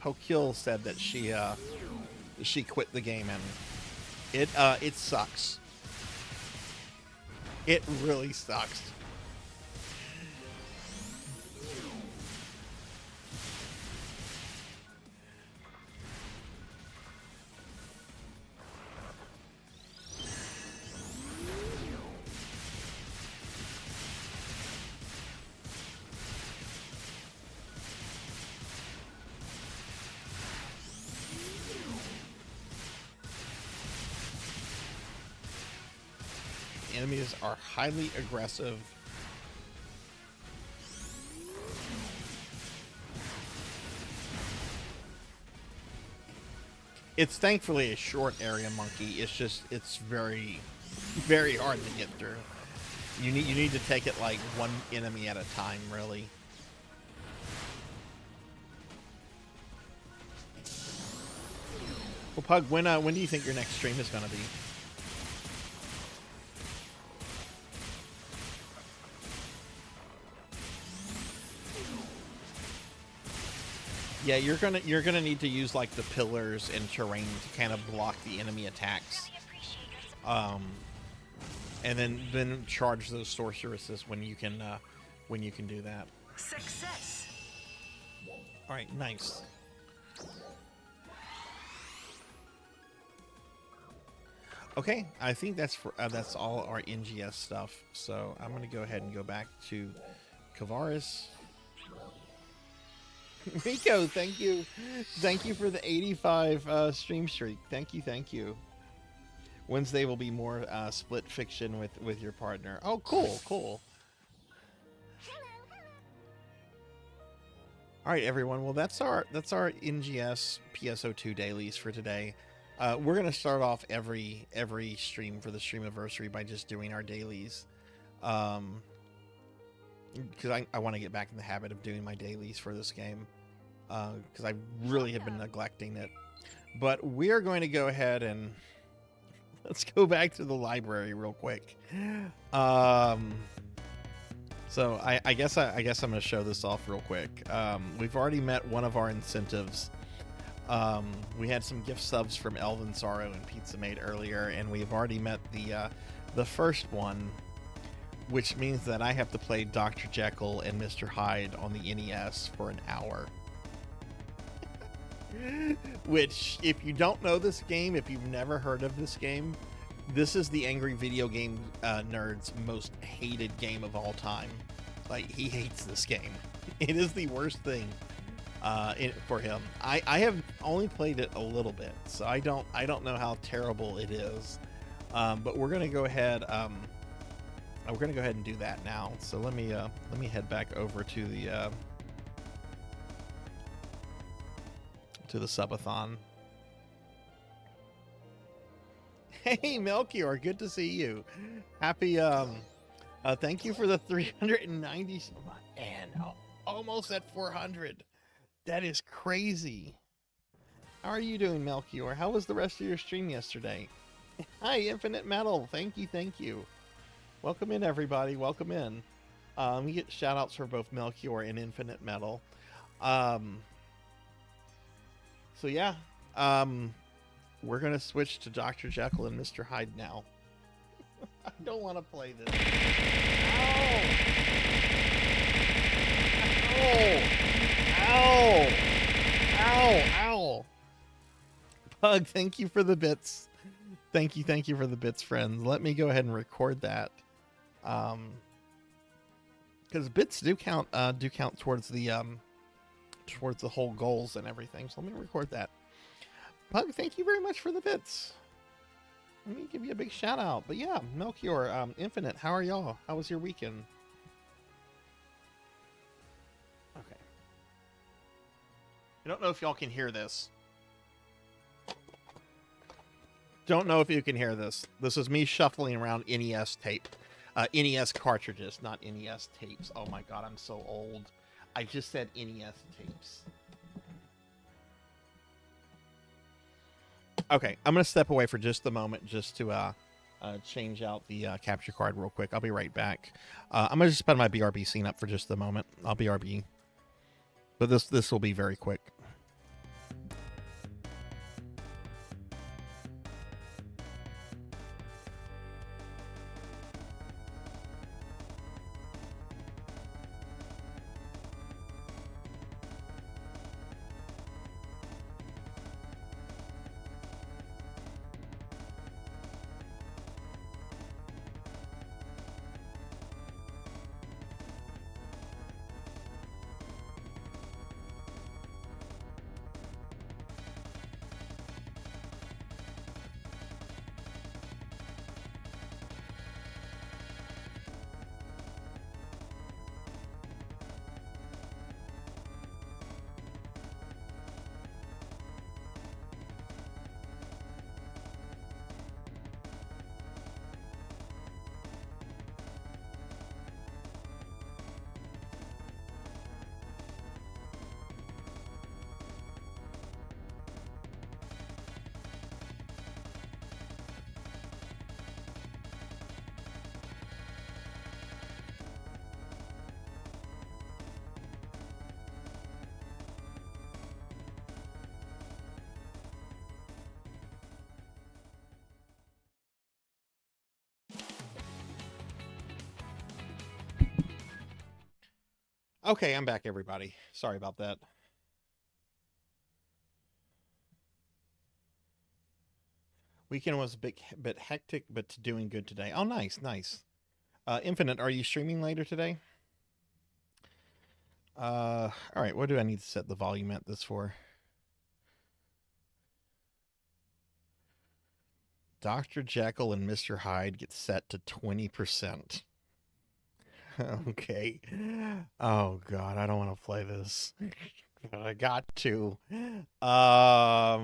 Pokil said that she quit the game in. It sucks. It really sucks. Enemies are highly aggressive. It's thankfully a short area, Monkey. It's just, it's very, very hard to get through. You need to take it like one enemy at a time, really. Well, Pug, when do you think your next stream is gonna be? Yeah, you're gonna need to use like the pillars and terrain to kind of block the enemy attacks. And then charge those sorceresses when you can do that. Success. All right, nice. Okay, I think that's all our NGS stuff. So I'm gonna go ahead and go back to Kavaris. Rico, thank you for the 85 stream streak. Thank you. Wednesday will be more split fiction with your partner. Oh, cool. All right, everyone. Well, that's our NGS PSO2 dailies for today. We're gonna start off every stream for the Streamiversary by just doing our dailies. Because I want to get back in the habit of doing my dailies for this game, because I really have been neglecting it. But we are going to go ahead and let's go back to the library real quick. So I guess I'm going to show this off real quick. We've already met one of our incentives. We had some gift subs from Elven Sorrow and Pizza Made earlier, and we've already met the first one, which means that I have to play Dr. Jekyll and Mr. Hyde on the NES for an hour. Which, if you don't know this game, if you've never heard of this game, this is the Angry Video Game Nerd's most hated game of all time. Like, he hates this game. It is the worst thing for him. I have only played it a little bit, so I don't know how terrible it is. But we're gonna go ahead. We're gonna go ahead and do that now. So let me head back over to the subathon. Hey Melchior, good to see you. Happy thank you for the 390 and almost at 400. That is crazy. How are you doing, Melchior? How was the rest of your stream yesterday? Hi, Infinite Metal. Thank you. Welcome in, everybody. Welcome in. We get shout outs for both Melchior and Infinite Metal. So yeah, we're gonna switch to Dr. Jekyll and Mr. Hyde now. I don't want to play this. Ow! Pug, thank you for the bits. Thank you for the bits, friends. Let me go ahead and record that. Because bits do count towards the whole goals and everything. So let me record that. Pug, thank you very much for the bits. Let me give you a big shout out. But yeah, Melchior, Infinite, how are y'all? How was your weekend? Okay. I don't know if y'all can hear this. Don't know if you can hear this. This is me shuffling around NES tape. NES cartridges, not NES tapes. Oh my god, I'm so old. I just said NES tapes. Okay, I'm going to step away for just a moment just to change out the capture card real quick. I'll be right back. I'm going to just put my BRB scene up for just a moment. I'll BRB. But this will be very quick. Okay, I'm back, everybody. Sorry about that. Weekend was a bit hectic, but doing good today. Oh, nice, nice. Infinite, are you streaming later today? All right, what do I need to set the volume at this for? Dr. Jekyll and Mr. Hyde get set to 20%. Okay. Oh god, I don't want to play this. But I got to. All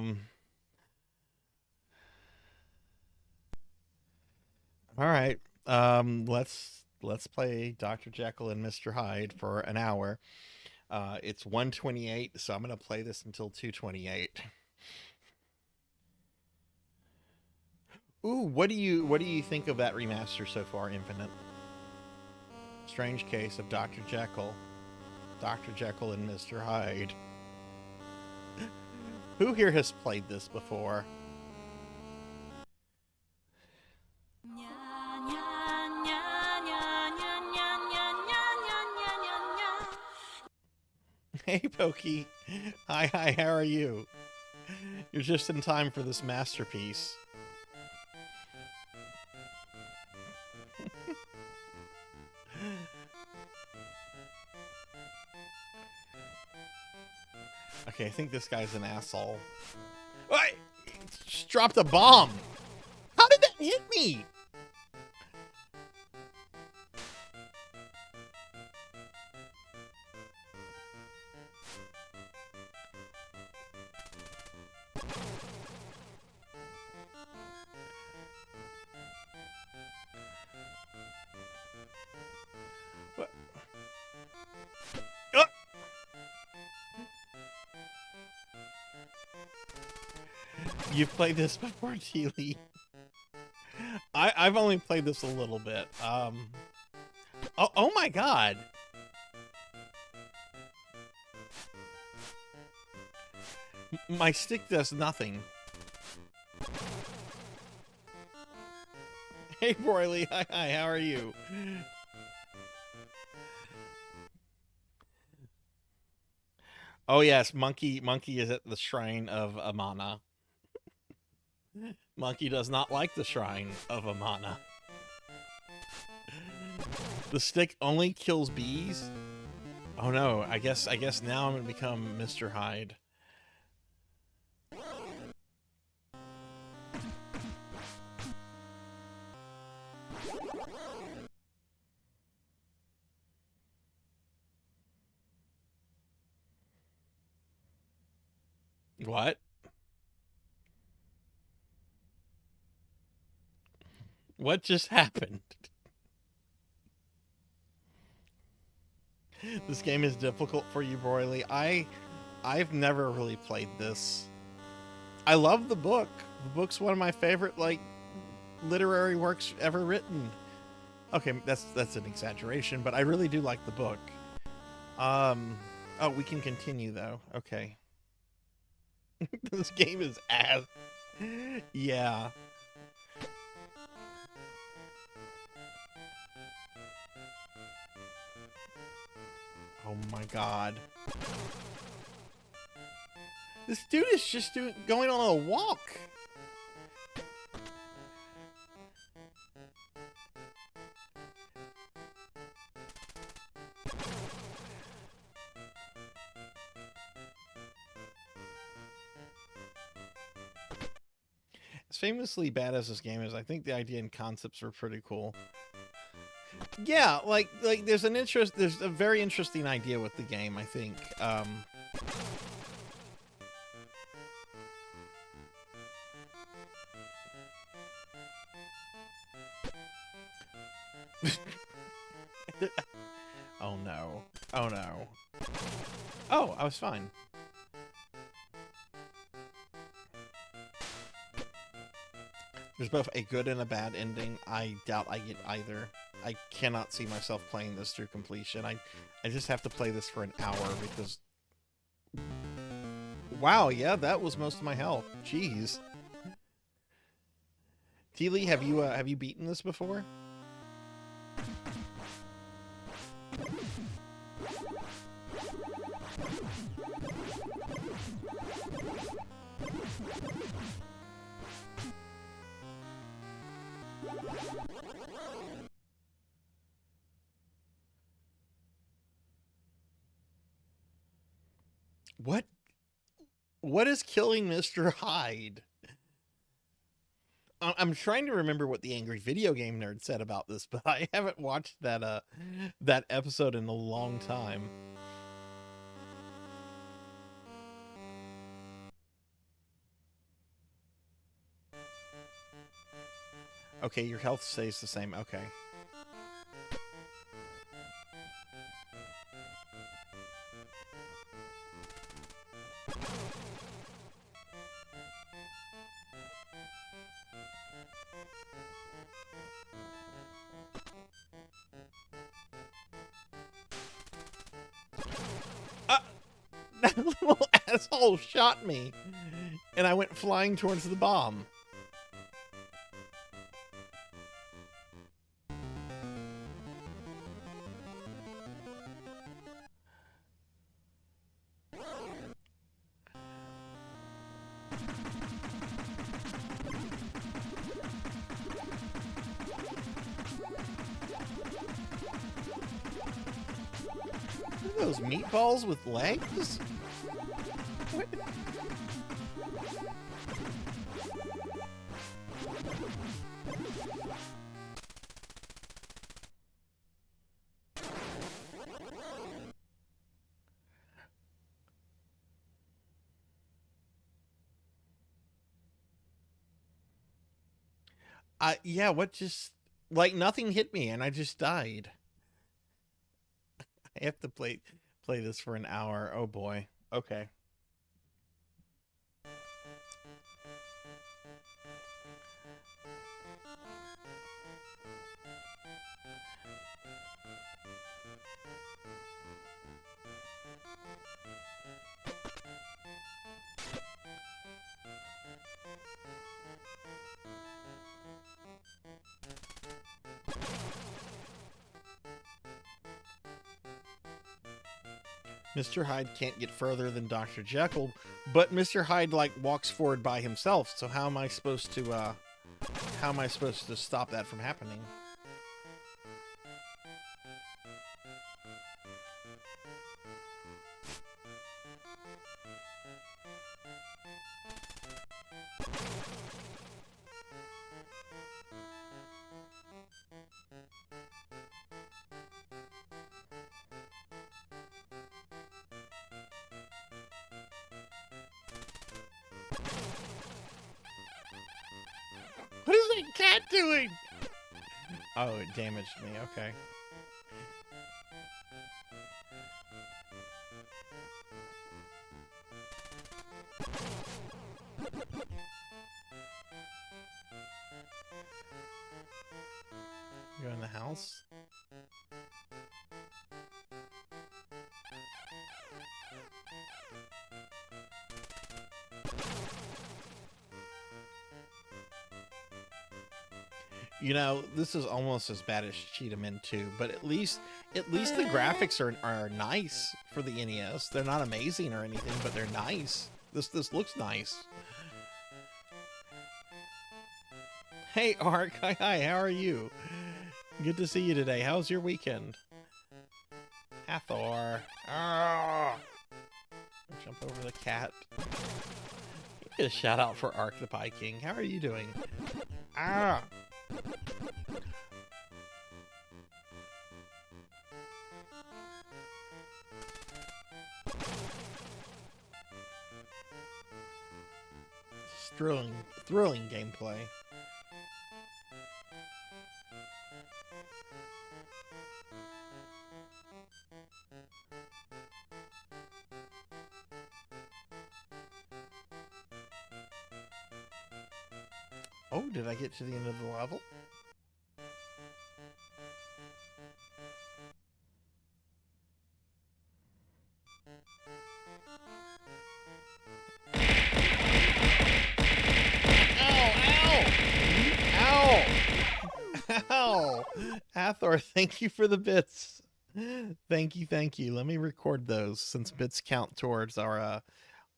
right. Let's play Dr. Jekyll and Mr. Hyde for an hour. It's 1:28, so I'm going to play this until 2:28. Ooh, what do you think of that remaster so far, Infinite? Strange Case of Dr. Jekyll and Mr. Hyde. Who here has played this before? Hey, Pokey. Hi, how are you? You're just in time for this masterpiece. Okay, I think this guy's an asshole. What? Just dropped a bomb. How did that hit me? What? You've played this before, Teely. I've only played this a little bit. Oh my god. My stick does nothing. Hey, Broily. Hi, how are you? Oh yes, Monkey is at the shrine of Amana. Monkey does not like the shrine of Amana. The stick only kills bees? Oh no, I guess now I'm gonna become Mr. Hyde. What? What just happened? This game is difficult for you, Broily. I've never really played this. I love the book. The book's one of my favorite, like, literary works ever written. Okay, that's an exaggeration, but I really do like the book. Oh, we can continue though. Okay. This game is ass. Yeah. Oh my god. This dude is just going on a walk. As famously bad as this game is, I think the idea and concepts are pretty cool. Yeah, like there's a very interesting idea with the game, I think. Oh no. Oh no. Oh, I was fine. There's both a good and a bad ending. I doubt I get either. I cannot see myself playing this through completion. I just have to play this for an hour because... Wow, yeah, that was most of my health. Jeez. T-Lee, have you beaten this before? What is killing Mr. Hyde? I'm trying to remember what the Angry Video Game Nerd said about this, but I haven't watched that that episode in a long time. Okay, your health stays the same. Okay. That little asshole shot me, and I went flying towards the bomb. What are those meatballs with legs? What? Yeah, what just... Like, nothing hit me, and I just died. I have to play this for an hour. Oh, boy. Okay. Mr. Hyde can't get further than Dr. Jekyll, but Mr. Hyde, like, walks forward by himself, so how am I supposed to stop that from happening? What is that cat doing? Oh, it damaged me. Okay. mouse. You know, this is almost as bad as Cheetahman 2, but at least the graphics are nice for the NES. They're not amazing or anything, but they're nice. This looks nice. Hey Ark, hi, how are you? Good to see you today. How's your weekend? Hathor. Jump over the cat. Get a shout out for Ark the Pie King. How are you doing? Thrilling gameplay. Oh, did I get to the end of the level? Ow! Hathor, thank you for the bits. Thank you. Let me record those since bits count towards our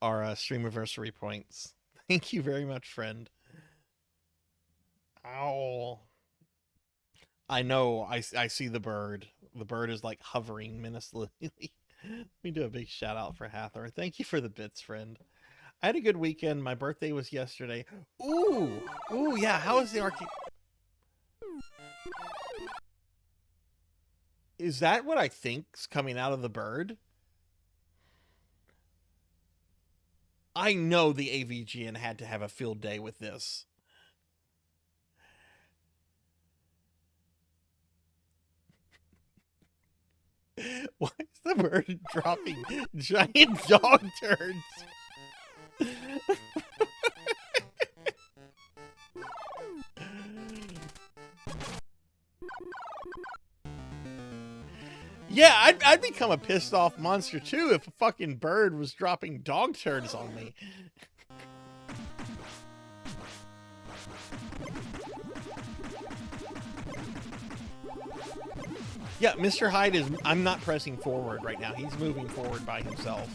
Streamiversary points. Thank you very much, friend. Ow. I know, I see the bird. The bird is like hovering menacingly. Let me do a big shout out for Hathor. Thank you for the bits, friend. I had a good weekend. My birthday was yesterday. Ooh, yeah, how is the arcade? Is that what I think's coming out of the bird? I know the AVGN had to have a field day with this. Why is the bird dropping giant dog turds? Yeah, I'd become a pissed off monster too if a fucking bird was dropping dog turds on me. Yeah, Mr. Hyde is... I'm not pressing forward right now. He's moving forward by himself.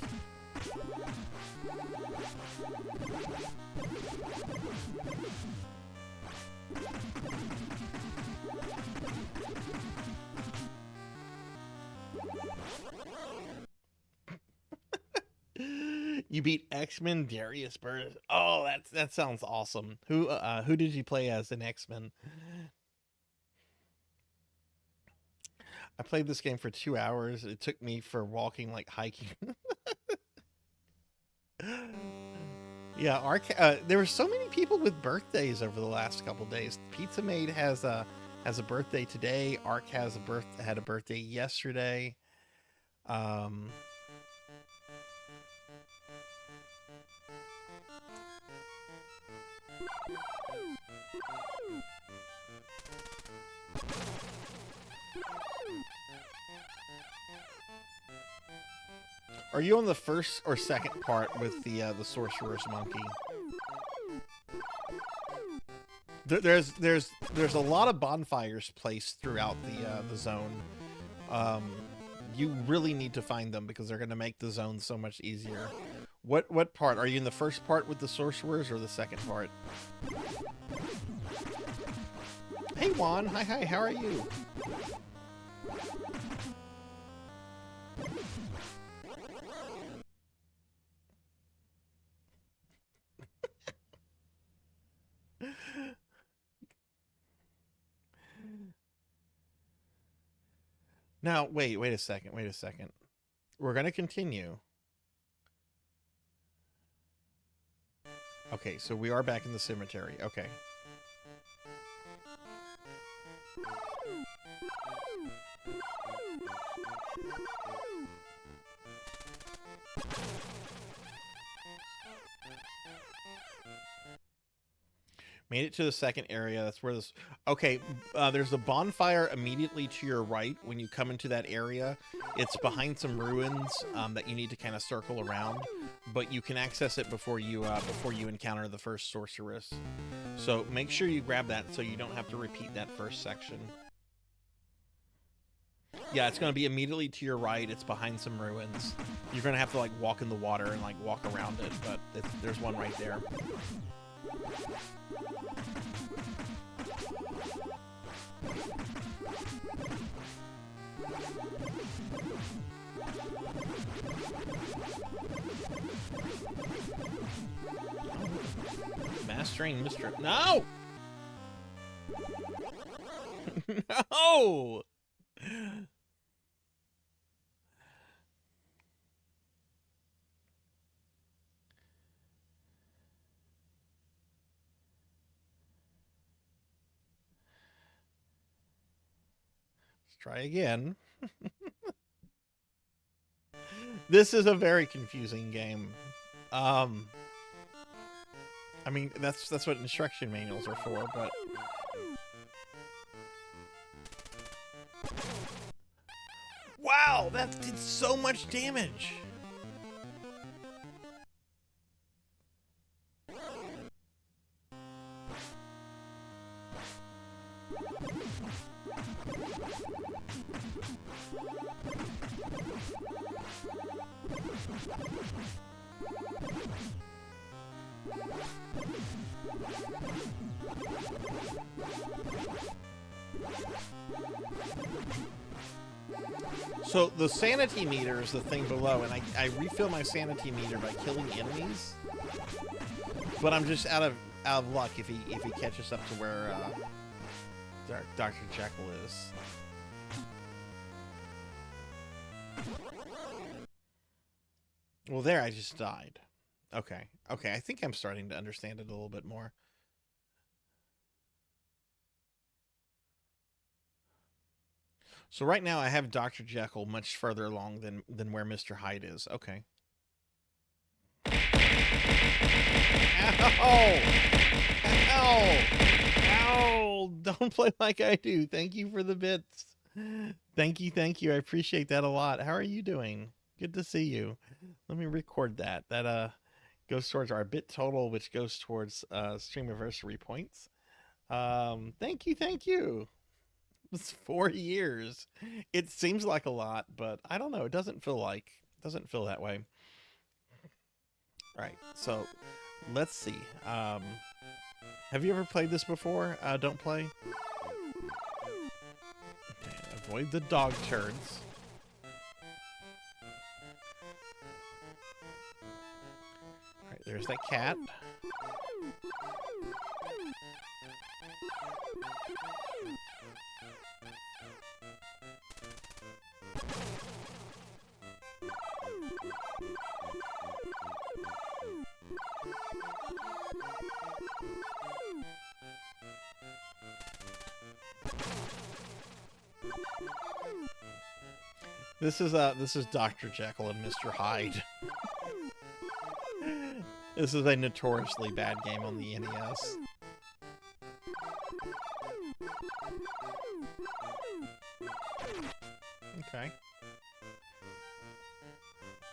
You beat X-Men Darius Burns. Oh, that sounds awesome. Who did you play as in X-Men? I played this game for 2 hours. It took me for walking like hiking. Yeah, there were so many people with birthdays over the last couple days. Pizza Maid has a birthday today. Ark had a birthday yesterday. Are you on the first or second part with the Sorcerer's Monkey? There's a lot of bonfires placed throughout the zone. You really need to find them because they're going to make the zone so much easier. What part? Are you in the first part with the sorcerers or the second part? Hey Juan, hi, how are you? Now, wait a second. We're going to continue. Okay, so we are back in the cemetery. Okay. Made it to the second area. That's where this... Okay, there's a bonfire immediately to your right when you come into that area. It's behind some ruins that you need to kind of circle around, but you can access it before you encounter the first sorceress. So make sure you grab that so you don't have to repeat that first section. Yeah, it's going to be immediately to your right. It's behind some ruins. You're going to have to like walk in the water and like walk around it, but there's one right there. Mastering Mr. No! No! Let's try again. This is a very confusing game. I mean, that's what instruction manuals are for, but... Wow, that did so much damage! So the sanity meter is the thing below, and I refill my sanity meter by killing enemies. But I'm just out of luck if he catches up to where Dr. Jekyll is. Well, there I just died. Okay, I think I'm starting to understand it a little bit more. So right now I have Dr. Jekyll much further along than where Mr. Hyde is. Okay. Ow! Ow! Ow! Don't play like I do. Thank you for the bits. Thank you. I appreciate that a lot. How are you doing? Good to see you. Let me record that. That goes towards our bit total, which goes towards Streamiversary points. Thank you. It's 4 years. It seems like a lot, but I don't know. It doesn't feel that way. All right, so let's see. Have you ever played this before? Don't play. Okay, avoid the dog turds. All right, there's that cat. This is Dr. Jekyll and Mr. Hyde. This is a notoriously bad game on the NES. Okay.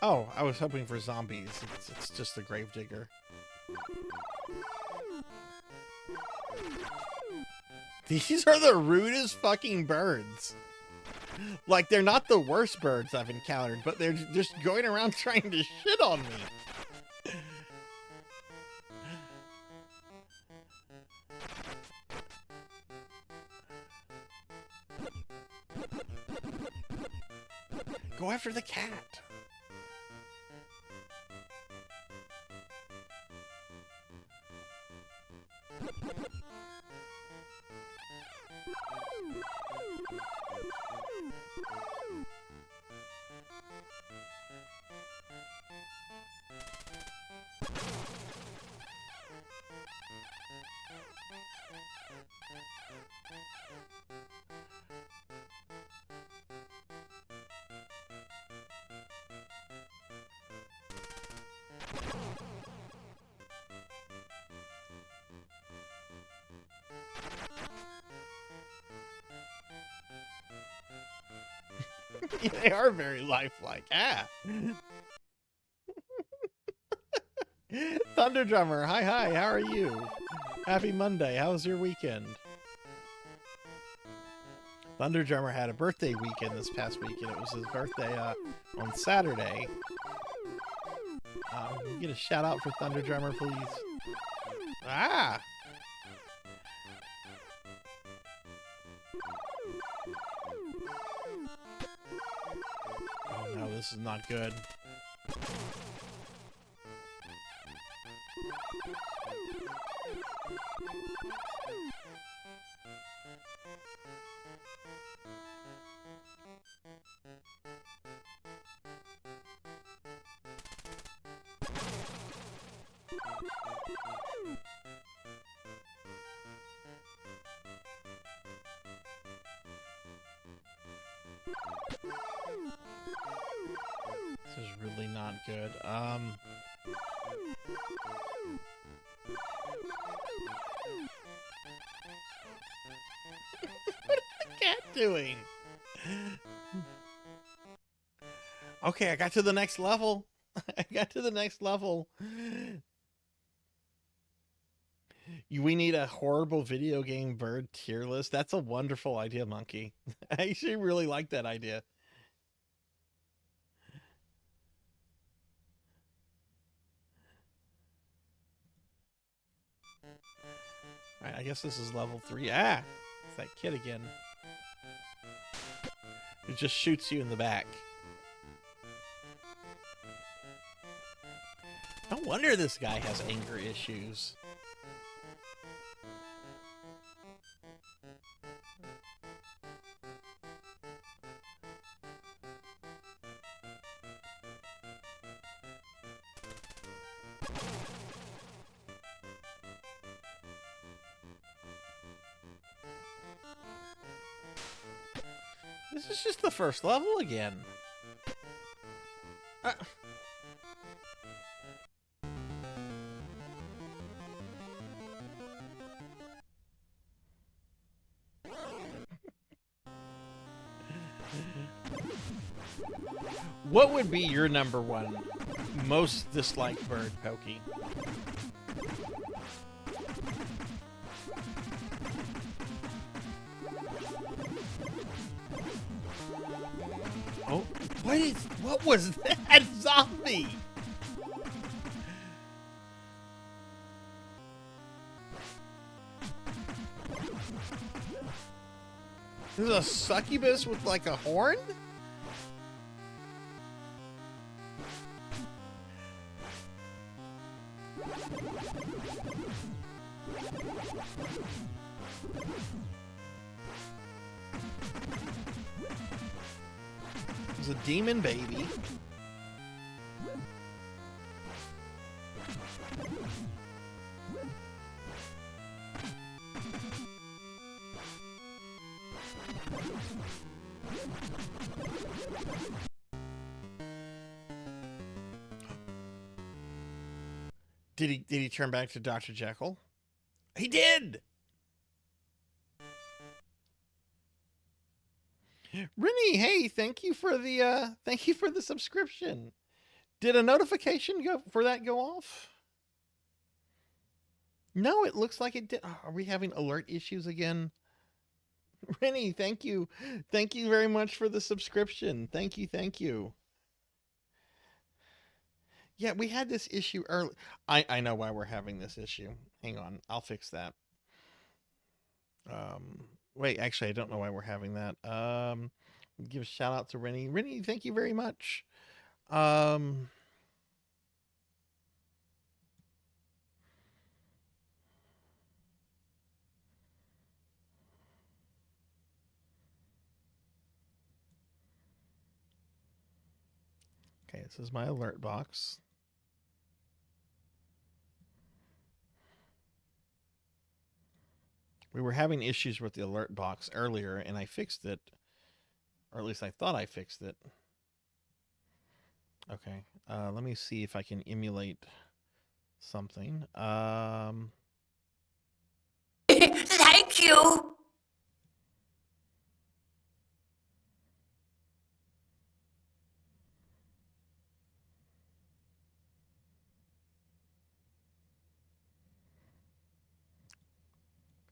Oh, I was hoping for zombies. It's just the Gravedigger. These are the rudest fucking birds. Like, they're not the worst birds I've encountered, but they're just going around trying to shit on me. Go after the cat. They are very lifelike. Ah. Thunder Drummer, hi, how are you? Happy Monday. How was your weekend? Thunder Drummer had a birthday weekend this past weekend. It was his birthday on Saturday. Can you get a shout out for Thunder Drummer, please? Ah! Oh no, this is not good. This is really not good. What is the cat doing? Okay, I got to the next level. I got to the next level. We need a horrible video game bird tier list. That's a wonderful idea, Monkey. I actually really like that idea. Alright, I guess this is level 3. Ah! It's that kid again. It just shoots you in the back. No wonder this guy has anger issues. This is just the first level again. What would be your #1 most disliked bird, Pokey? Oh, what was that zombie? This is a succubus with like a horn? It's a demon baby. Did he turn back to Dr. Jekyll? He did. Rennie, hey, thank you for the subscription. Did a notification go off? No, it looks like it did. Are we having alert issues again? Rennie, thank you. Thank you very much for the subscription. Thank you. Yeah, we had this issue early. I know why we're having this issue. Hang on, I'll fix that. Wait, actually, I don't know why we're having that. Give a shout out to Rennie. Rennie, thank you very much. Okay, this is my alert box. We were having issues with the alert box earlier, and I fixed it. Or at least I thought I fixed it. Okay, let me see if I can emulate something. Thank you.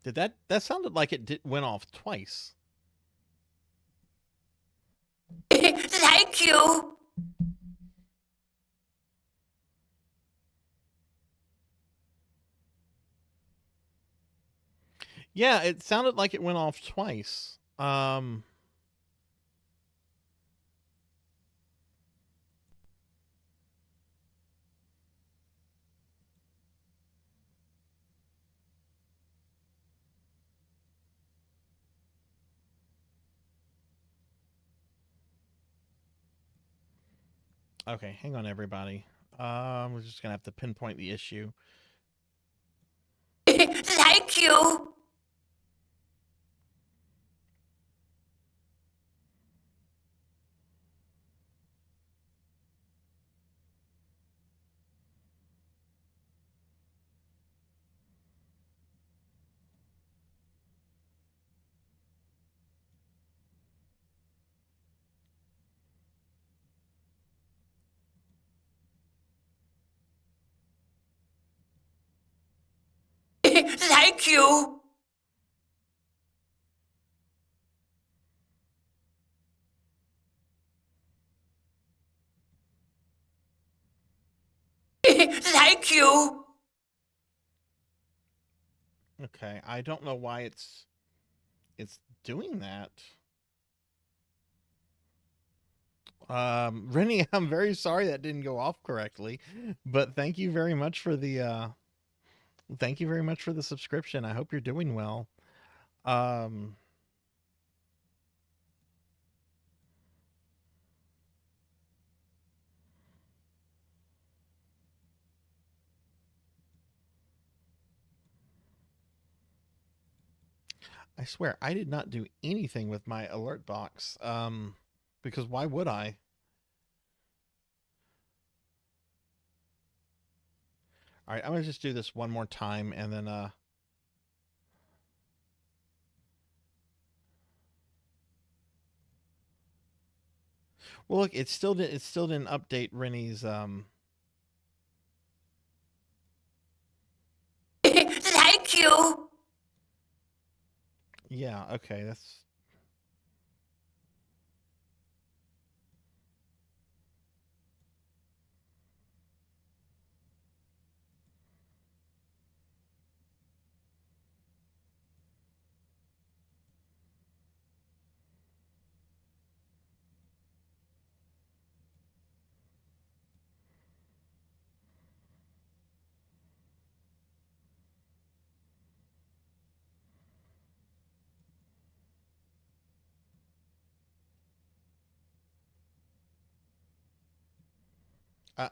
Did that sounded like it went off twice? Thank you. Yeah, it sounded like it went off twice. Okay, hang on, everybody. We're just gonna have to pinpoint the issue. Thank you. Thank you. Thank you. Okay, I don't know why it's doing that. Rennie, I'm very sorry that didn't go off correctly, but thank you very much for the subscription. I hope you're doing well. I swear I did not do anything with my alert box. Because why would I? All right, I'm gonna just do this one more time and then well, look, it still didn't update Rennie's Thank you. Yeah, okay, that's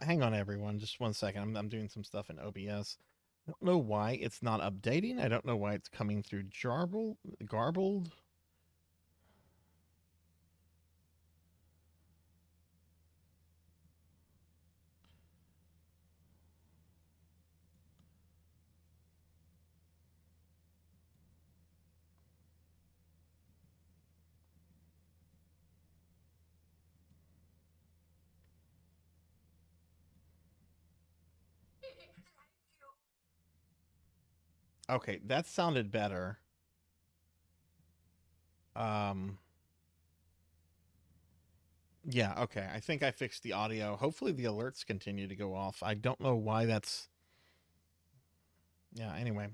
hang on, everyone. Just one second. I'm doing some stuff in OBS. I don't know why it's not updating. I don't know why it's coming through garbled. Okay, that sounded better. Yeah, okay. I think I fixed the audio. Hopefully the alerts continue to go off. I don't know why that's yeah, anyway.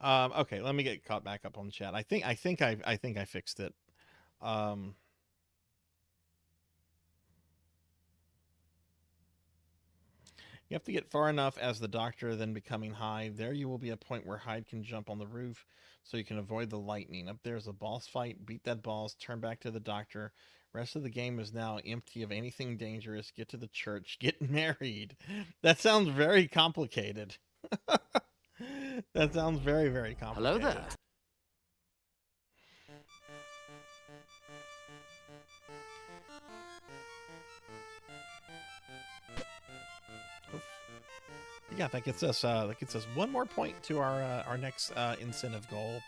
Okay, let me get caught back up on chat. I think I fixed it. You have to get far enough as the Doctor, then becoming Hyde. There you will be a point where Hyde can jump on the roof so you can avoid the lightning. Up there's a boss fight. Beat that boss. Turn back to the Doctor. Rest of the game is now empty of anything dangerous. Get to the church. Get married. That sounds very complicated. That sounds very, very complicated. Hello there. Yeah, that gets us one more point to our next incentive goal.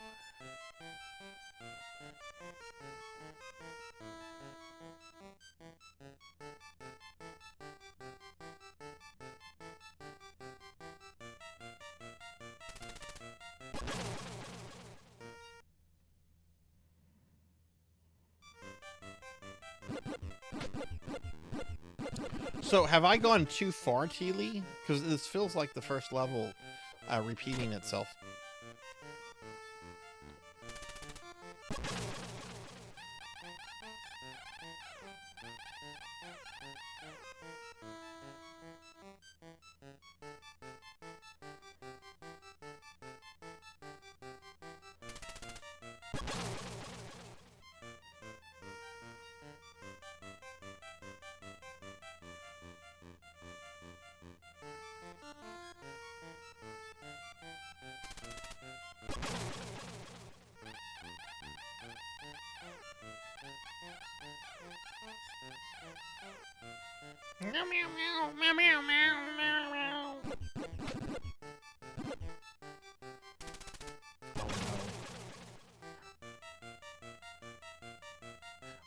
So have I gone too far, Teely? Because this feels like the first level repeating itself.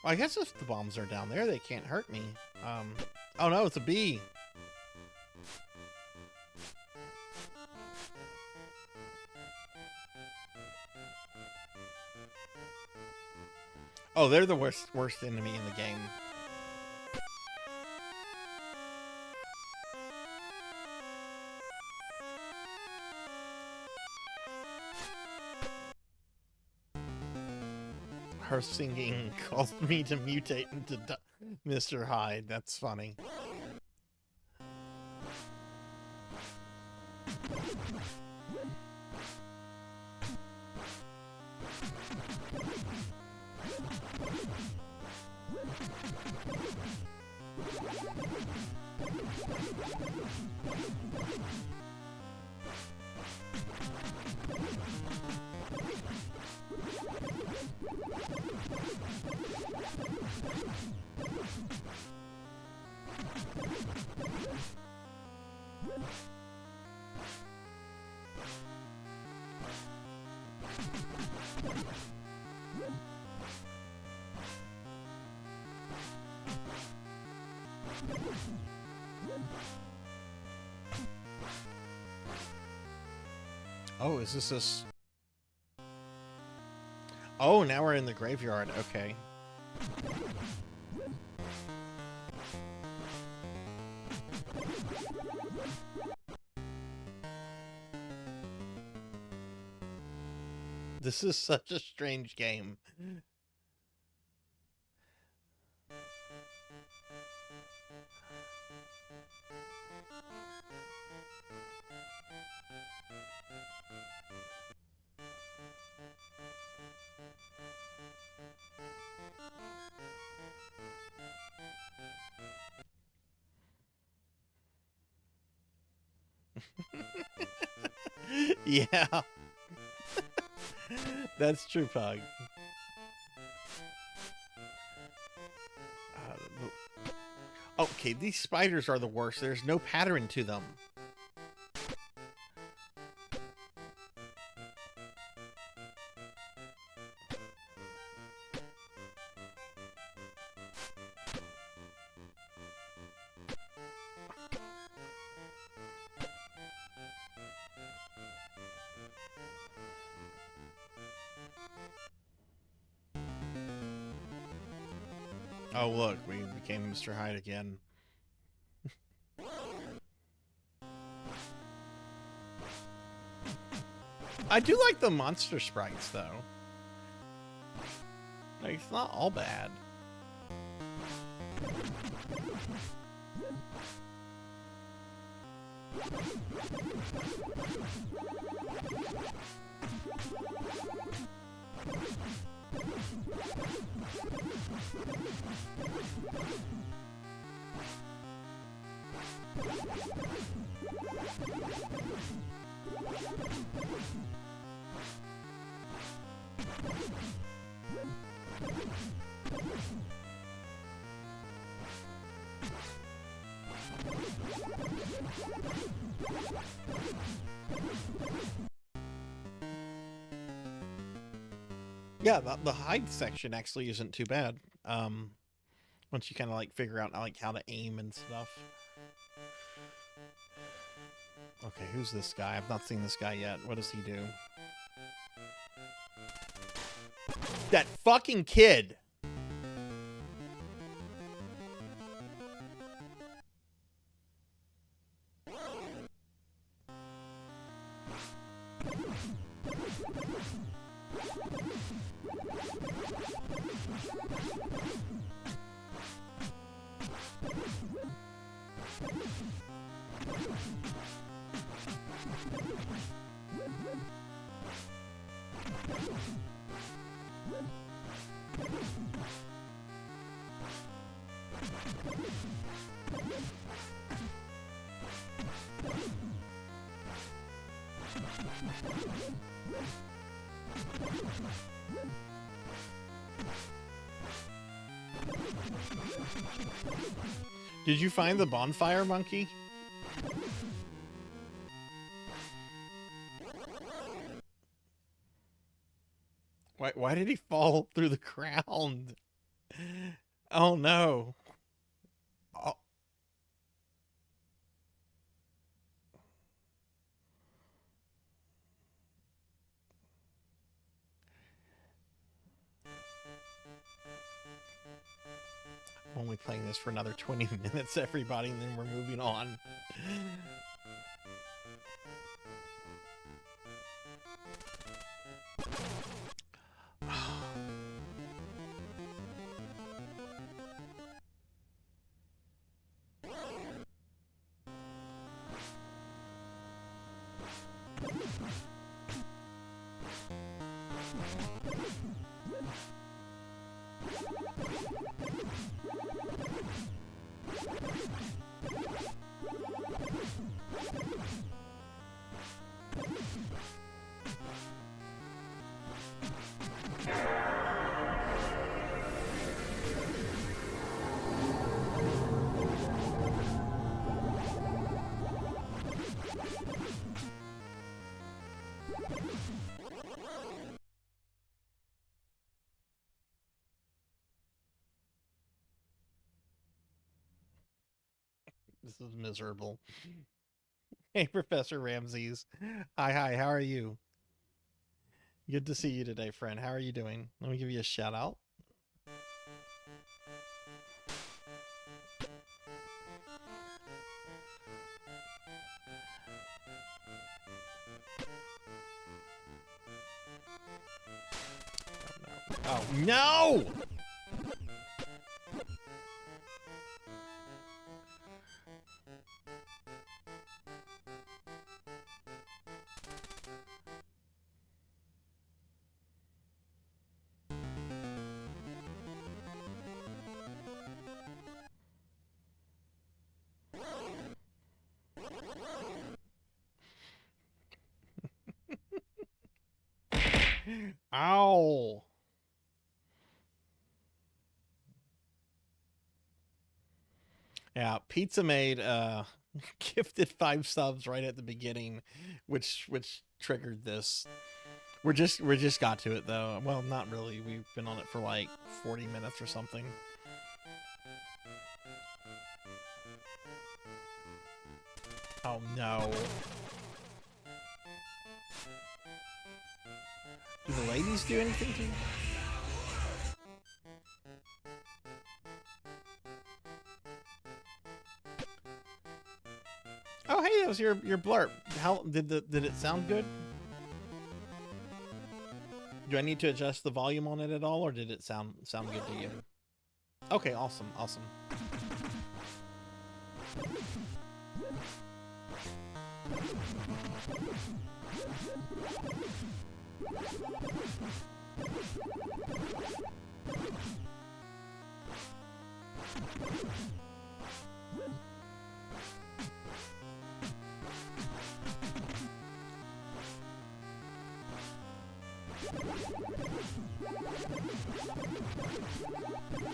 Well, I guess if the bombs are down there, they can't hurt me. Oh no, it's a bee. Oh, they're the worst enemy in the game. Her singing caused me to mutate into Mr. Hyde. That's funny. Oh, is this? Oh, now we're in the graveyard. Okay. This is such a strange game. Yeah. That's true, Pug. Okay, these spiders are the worst. There's no pattern to them. Oh, look, we became Mr. Hyde again. I do like the monster sprites, though. Like, it's not all bad. Yeah, the Hyde section actually isn't too bad. Once you kind of like figure out like how to aim and stuff. Okay, who's this guy? I've not seen this guy yet. What does he do? That fucking kid! Did you find the bonfire monkey? Why did he fall through the ground? Oh no. Oh. I'm only playing this for another 20 minutes, everybody, and then we're moving on. This is miserable. Hey, Professor Ramses. Hi, how are you? Good to see you today, friend. How are you doing? Let me give you a shout out. Oh, no! Ow! Yeah, Pizza Made gifted 5 subs right at the beginning, which triggered this. We're just got to it though. Well, not really. We've been on it for like 40 minutes or something. Oh no. Do the ladies do anything to you? Oh hey, that was your blurb. How did it sound good? Do I need to adjust the volume on it at all, or did it sound good to you? Okay, awesome.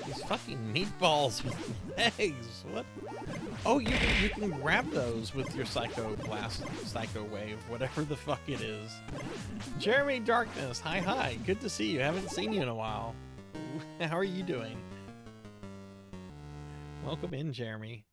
These fucking meatballs with legs. What? Oh, you can grab those with your Psycho Blast, Psycho Wave, whatever the fuck it is. Jeremy Darkness, hi. Good to see you. Haven't seen you in a while. How are you doing? Welcome in, Jeremy.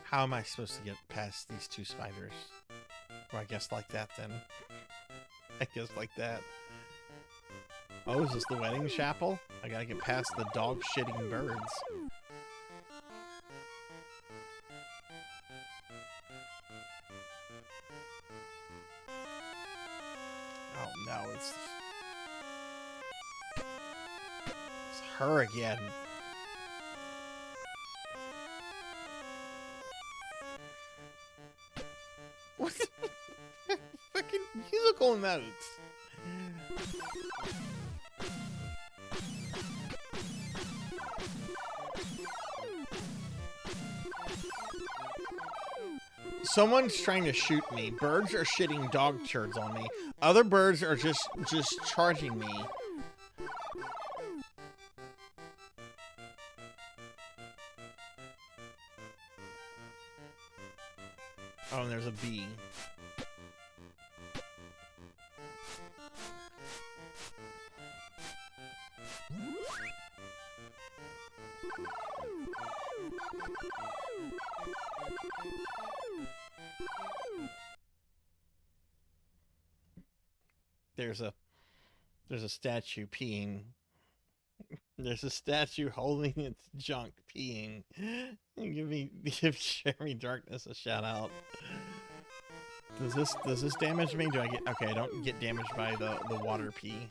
How am I supposed to get past these 2 spiders? Or I guess like that then. I guess like that. Oh, is this the wedding chapel? I gotta get past the dog shitting birds. Oh no, it's her again. What the fucking musical notes? Someone's trying to shoot me. Birds are shitting dog turds on me. Other birds are just charging me. Oh, and there's a bee. There's a statue peeing. There's a statue holding its junk peeing. Give Sherry Darkness a shout out. Does this damage me? Do I get okay? I don't get damaged by the water pee.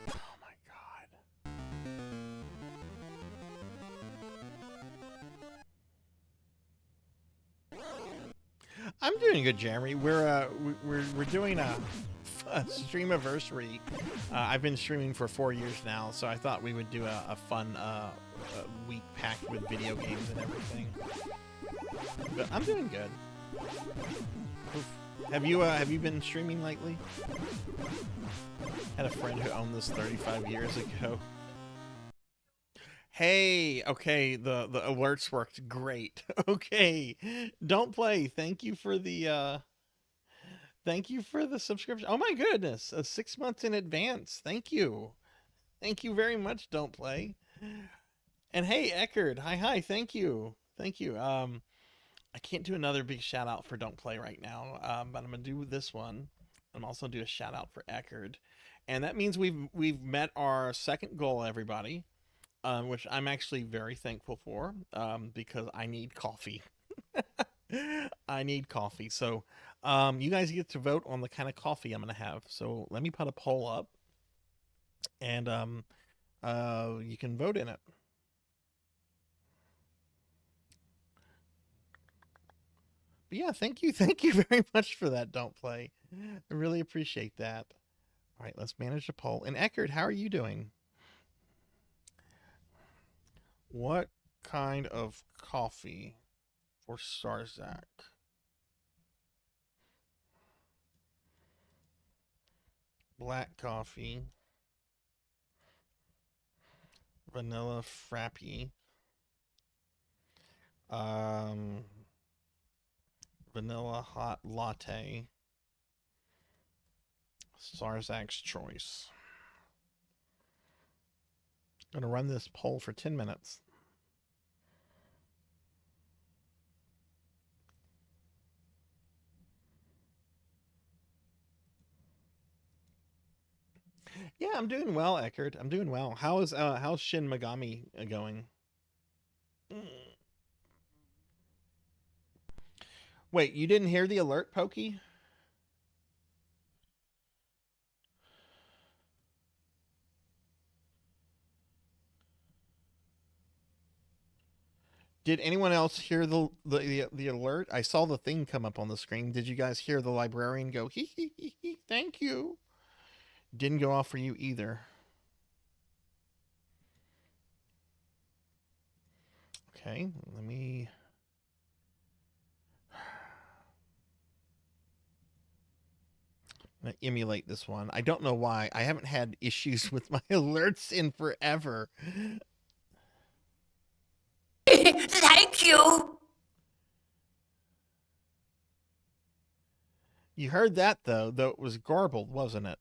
Oh my god. I'm doing good, Jeremy. We're doing a Streamiversary. I've been streaming for 4 years now, so I thought we would do a fun week packed with video games and everything. But I'm doing good. Oof. Have you been streaming lately? Had a friend who owned this 35 years ago. Hey, okay, the alerts worked great. Okay, don't play. Thank you for the subscription. Oh my goodness, 6 months in advance. Thank you very much. Don't play. And hey, Eckerd, hi. Thank you. I can't do another big shout out for Don't Play right now, but I'm gonna do this one. I'm also do a shout out for Eckerd, and that means we've met our second goal, everybody. Which I'm actually very thankful for, because I need coffee. I need coffee. So you guys get to vote on the kind of coffee I'm going to have. So let me put a poll up, and you can vote in it. But yeah, thank you very much for that, Don't Play. I really appreciate that. All right, let's manage the poll. And Eckerd, how are you doing? What kind of coffee for Sarzac? Black coffee. Vanilla frappy. Vanilla hot latte. Sarzac's choice. I'm going to run this poll for 10 minutes. Yeah, I'm doing well, Eckerd. I'm doing well. How's Shin Megami going? Wait, you didn't hear the alert, Pokey? Did anyone else hear the alert? I saw the thing come up on the screen. Did you guys hear the librarian go, hee hee hee hee, thank you? Didn't go off for you either. Okay, let me... I'm going to emulate this one. I don't know why. I haven't had issues with my alerts in forever. Thank you. You heard that, though it was garbled, wasn't it?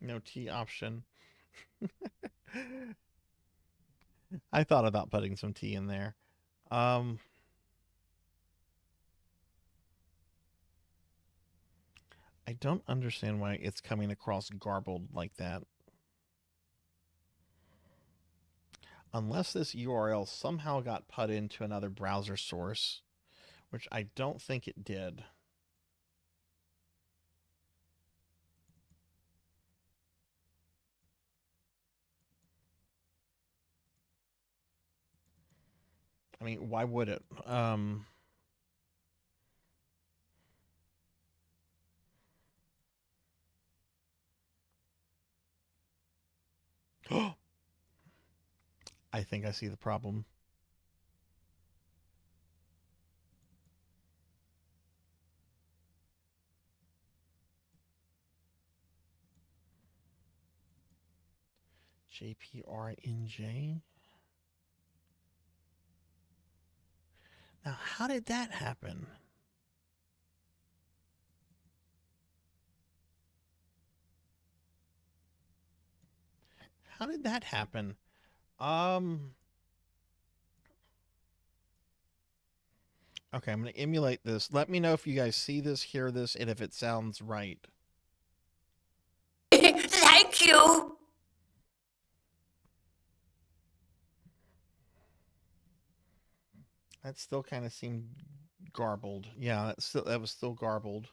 No T option. I thought about putting some T in there. I don't understand why it's coming across garbled like that. Unless this URL somehow got put into another browser source, which I don't think it did. I mean, why would it? I think I see the problem. JPRNJ. Now, how did that happen? How did that happen? Okay, I'm going to emulate this. Let me know if you guys see this, hear this, and if it sounds right. Thank you. That still kind of seemed garbled. Yeah, that was still garbled.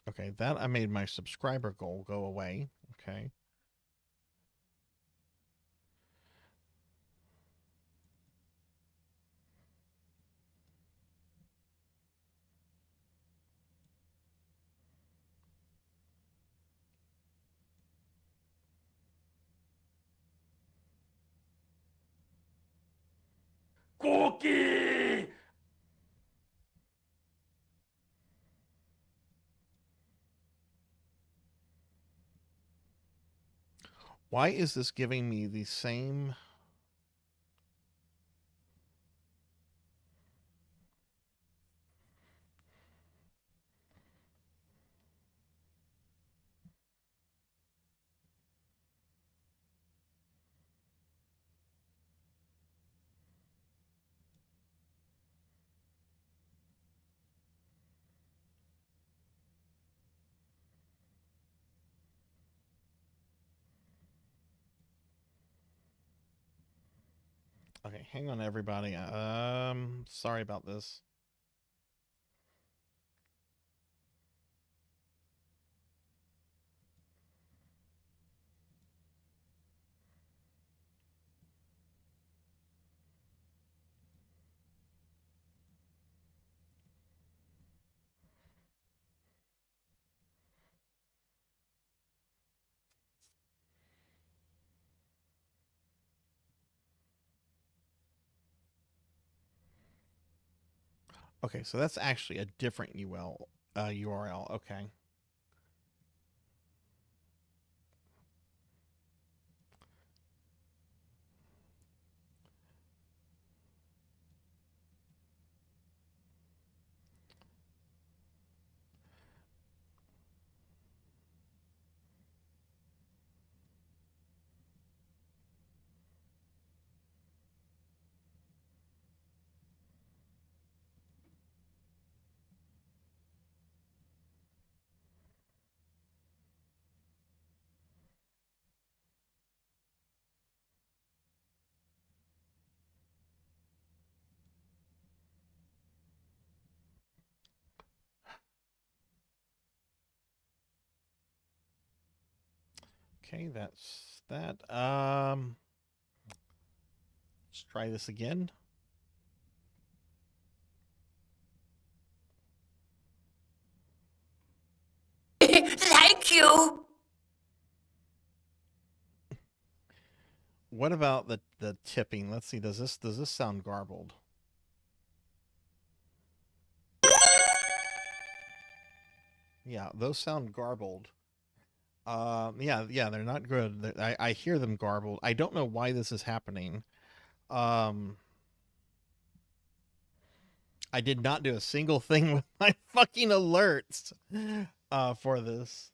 Okay, that I made my subscriber goal go away. Okay. Cookie! Why is this giving me the same? Okay, hang on, everybody. Sorry about this. Okay, so that's actually a different URL. Okay. Okay, that's that. Let's try this again. Thank you. What about the tipping? Let's see. Does this sound garbled? Yeah, those sound garbled. Yeah, they're not good. I hear them garbled. I don't know why this is happening. I did not do a single thing with my fucking alerts for this.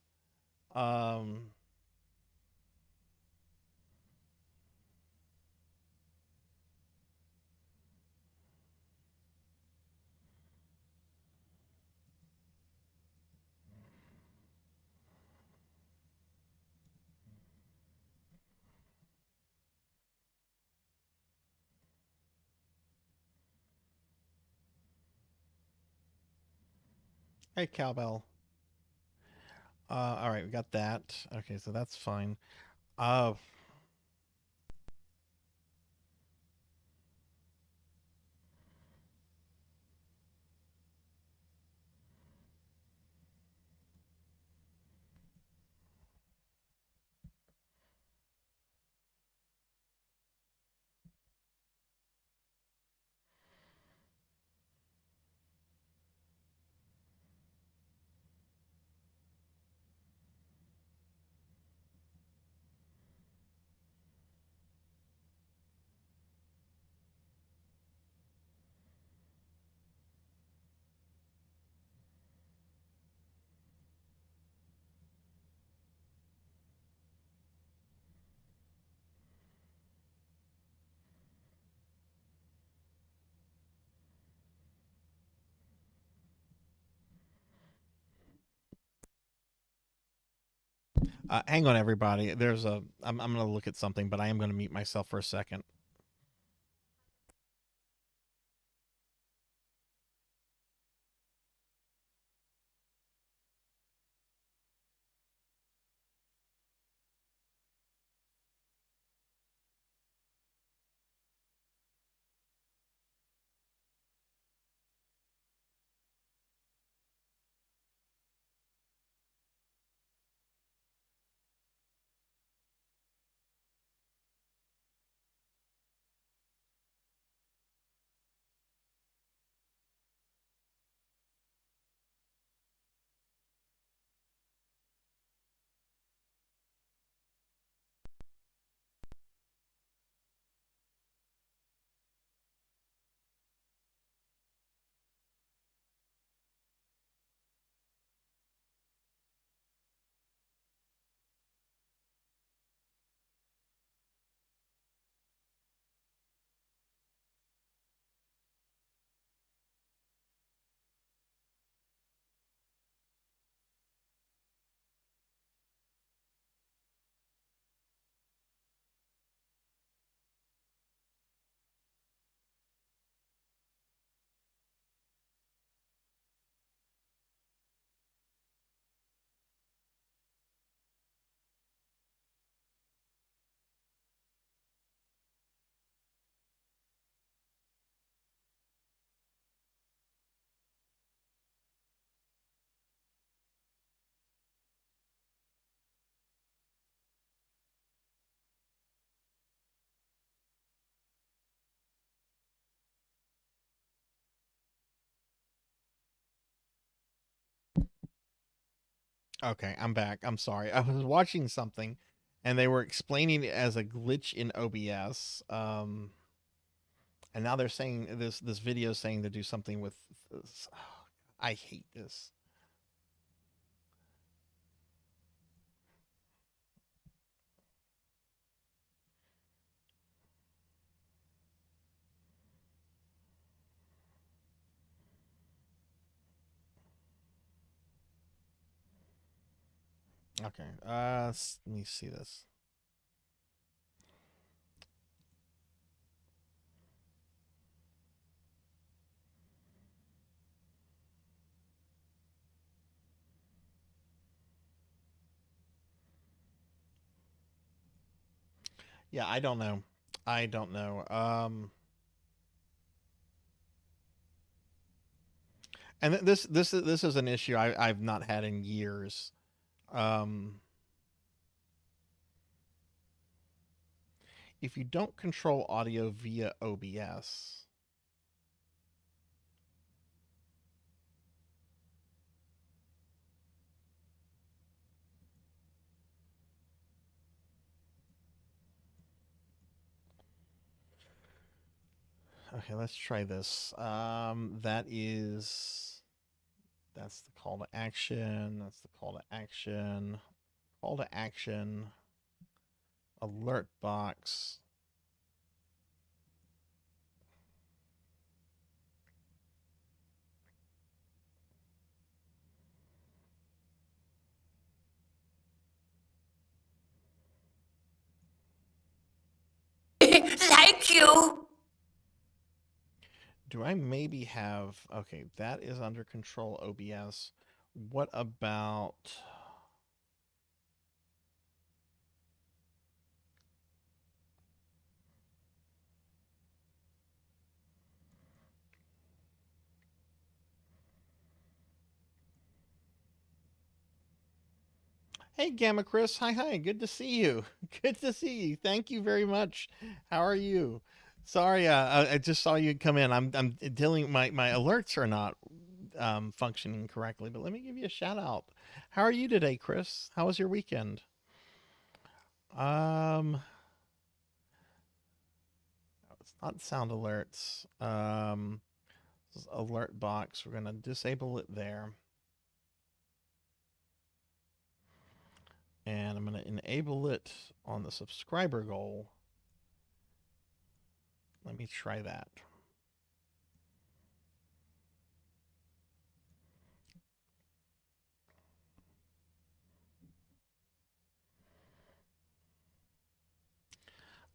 Hey, cowbell. All right, we got that. Okay, so that's fine. Uh, hang on, everybody. I'm gonna look at something, but I am gonna mute myself for a second. Okay, I'm back. I'm sorry. I was watching something, and they were explaining it as a glitch in OBS. And now they're saying this video is saying to do something with this. Oh, I hate this. Okay. Let me see this. Yeah, I don't know. I don't know. And this is an issue I've not had in years. If you don't control audio via OBS, okay, let's try this. That's the call to action. That's the call to action. Call to action. Alert box. Thank you. Do I maybe have... Okay, that is under control OBS. What about... Hey, Gamma Chris. Hi. Good to see you. Good to see you. Thank you very much. How are you? Sorry, I just saw you come in. I'm dealing... My alerts are not functioning correctly, but let me give you a shout out. How are you today, Chris? How was your weekend? It's not sound alerts. This is alert box. We're gonna disable it there. And I'm going to enable it on the subscriber goal. Let me try that.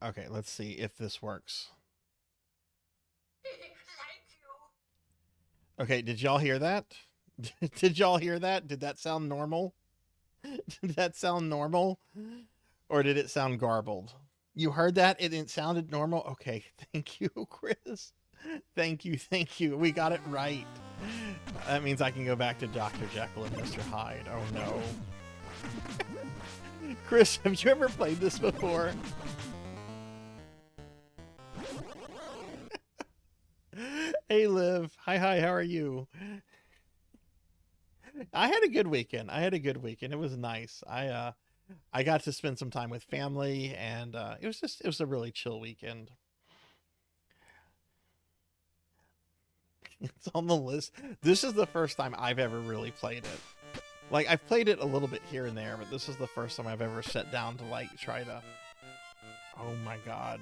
Okay, let's see if this works. Okay, did y'all hear that? Did y'all hear that? Did that sound normal? Did that sound normal? Or did it sound garbled? You heard that? It sounded normal? Okay, thank you, Chris. Thank you. We got it right. That means I can go back to Dr. Jekyll and Mr. Hyde. Oh, no. Chris, have you ever played this before? Hey, Liv. Hi, how are you? I had a good weekend. It was nice. I got to spend some time with family, and it was a really chill weekend. It's on the list. This is the first time I've ever really played it. Like, I've played it a little bit here and there, but this is the first time I've ever sat down to, like, try to... Oh my god.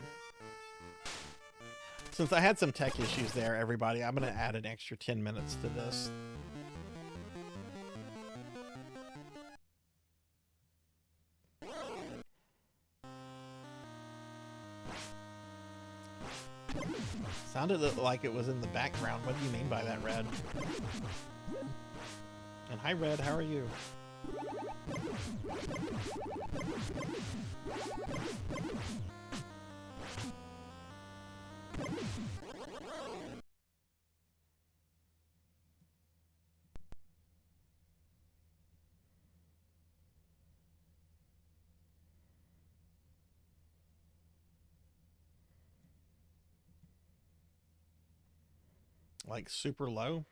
Since I had some tech issues there, everybody, I'm going to add an extra 10 minutes to this. Sounded like it was in the background. What do you mean by that, Red? And hi, Red. How are you? Like super low?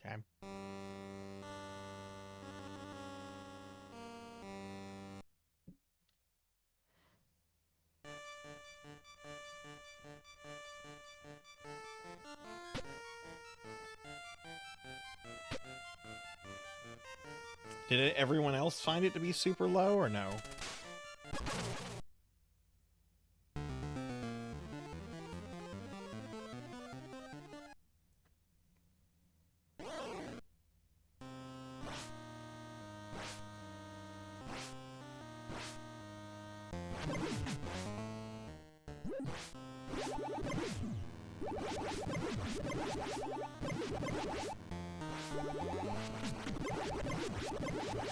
Okay. Did everyone else find it to be super low or no?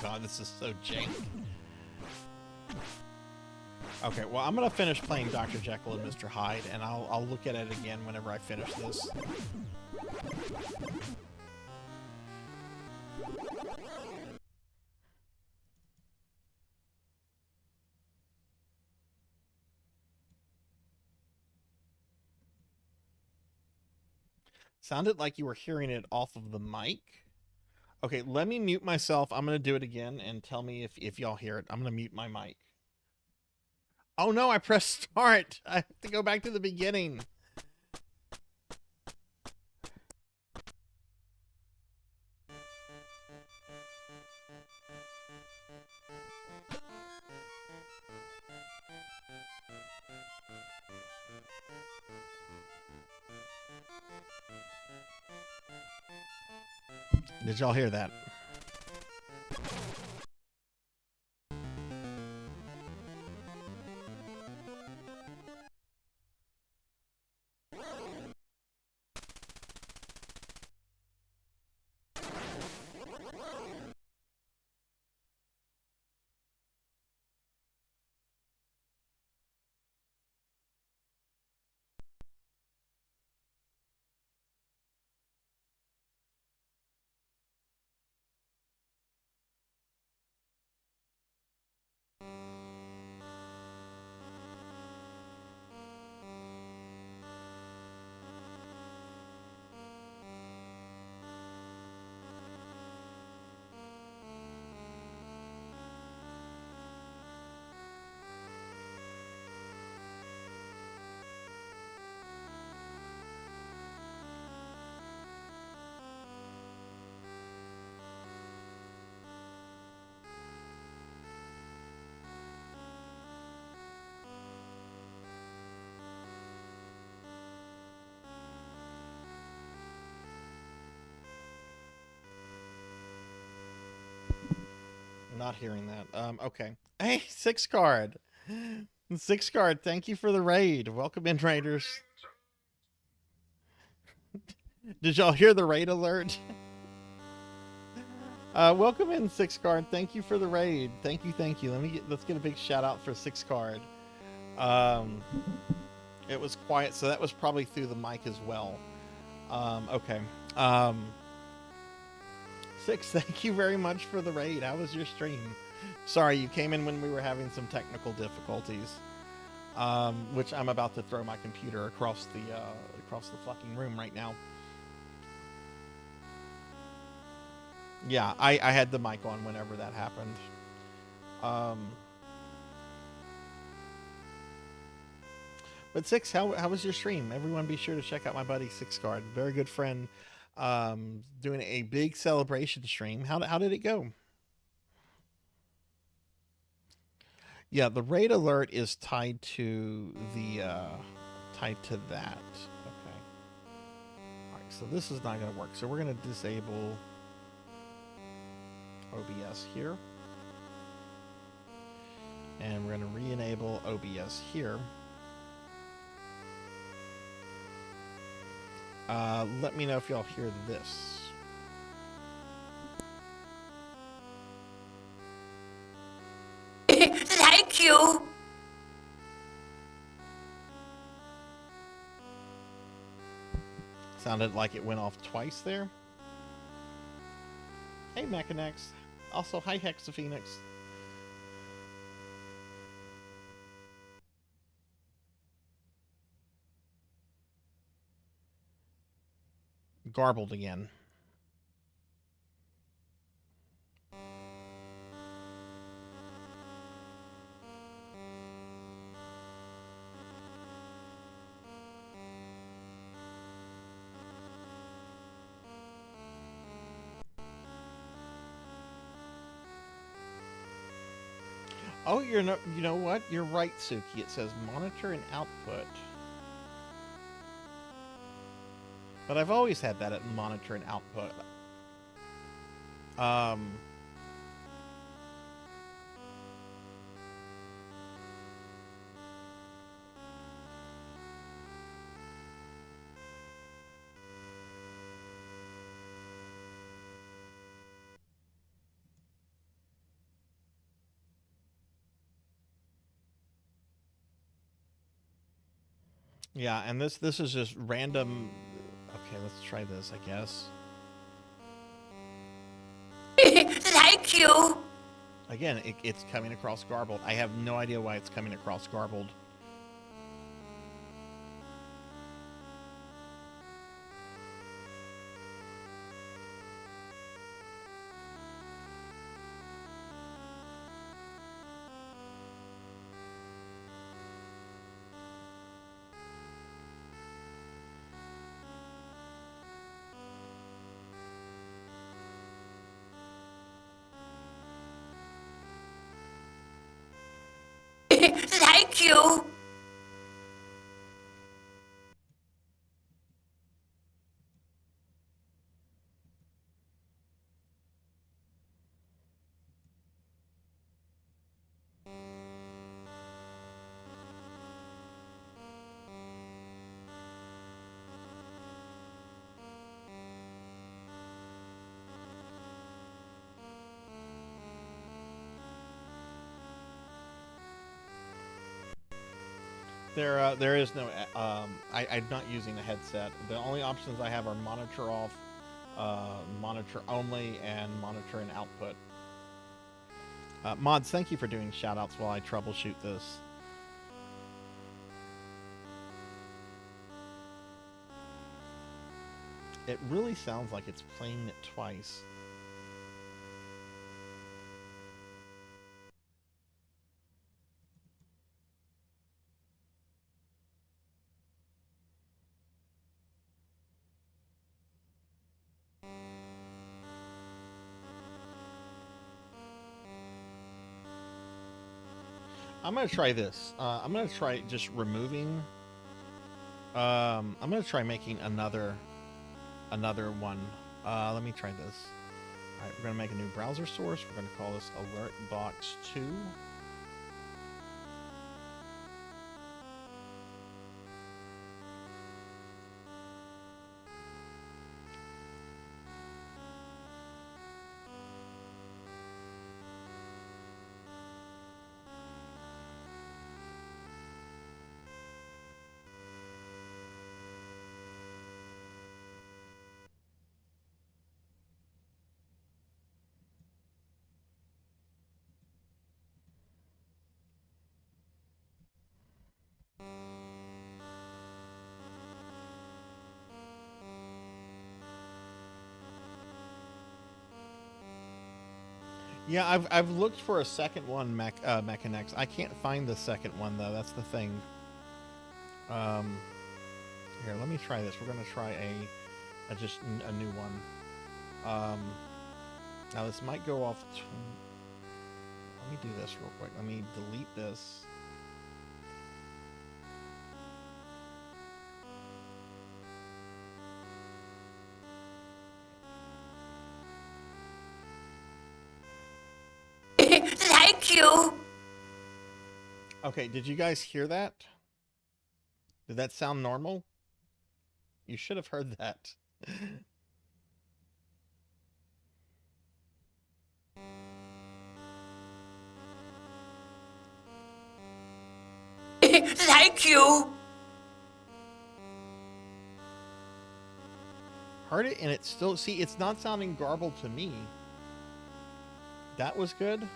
God, this is so jank. Okay, well, I'm gonna finish playing Dr. Jekyll and Mr. Hyde, and I'll look at it again whenever I finish this. Sounded like you were hearing it off of the mic. Okay, let me mute myself. I'm gonna do it again and tell me if y'all hear it. I'm gonna mute my mic. Oh no, I pressed start. I have to go back to the beginning. Did y'all hear that? Not hearing that. Okay. Hey, 6card. 6card, thank you for the raid. Welcome in, raiders. Did y'all hear the raid alert? Welcome in, 6card. Thank you for the raid. Thank you, thank you. Let's get a big shout out for 6card. It was quiet, so that was probably through the mic as well. Okay. 6, thank you very much for the raid. How was your stream? Sorry, you came in when we were having some technical difficulties, which I'm about to throw my computer across the fucking room right now. Yeah, I had the mic on whenever that happened. But 6, how was your stream? Everyone be sure to check out my buddy 6card, very good friend. Doing a big celebration stream. How did it go? Yeah, the raid alert is tied to the that. Okay. All right, so this is not going to work. So we're going to disable OBS here, and we're going to re-enable OBS here. Let me know if y'all hear this. Thank you. Sounded like it went off twice there. Hey, Mechanex. Also, hi, Hexaphoenix. Garbled again. Oh, you know what? You're right, Suki. It says monitor and output. But I've always had that at monitor and output. Yeah, and this is just random. Okay, let's try this, I guess. Thank you. Again, it's coming across garbled. I have no idea why it's coming across garbled. Thank you. There is no. I'm not using a headset. The only options I have are monitor off, monitor only, and monitor and output. Mods, thank you for doing shoutouts while I troubleshoot this. It really sounds like it's playing it twice. I'm gonna try this. I'm gonna try just removing. I'm gonna try making another one. Let me try this. All right, we're gonna make a new browser source. We're gonna call this Alert Box 2. Yeah, I've looked for a second one, Mechanex. I can't find the second one though. That's the thing. Here, let me try this. We're gonna try just a new one. Now this might go off. Let me do this real quick. Let me delete this. Thank you. Okay, did you guys hear that? Did that sound normal? You should have heard that. Thank you. Heard it, and it's still... See, it's not sounding garbled to me. That was good.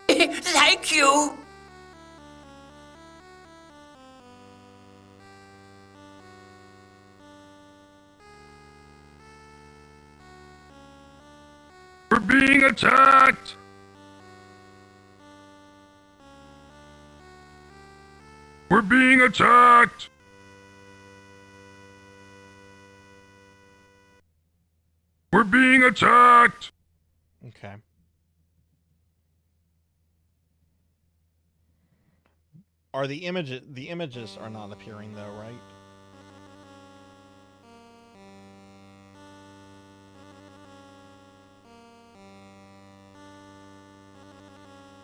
Thank you. We're being attacked! We're being attacked! We're being attacked! Okay. Are the images are not appearing though, right?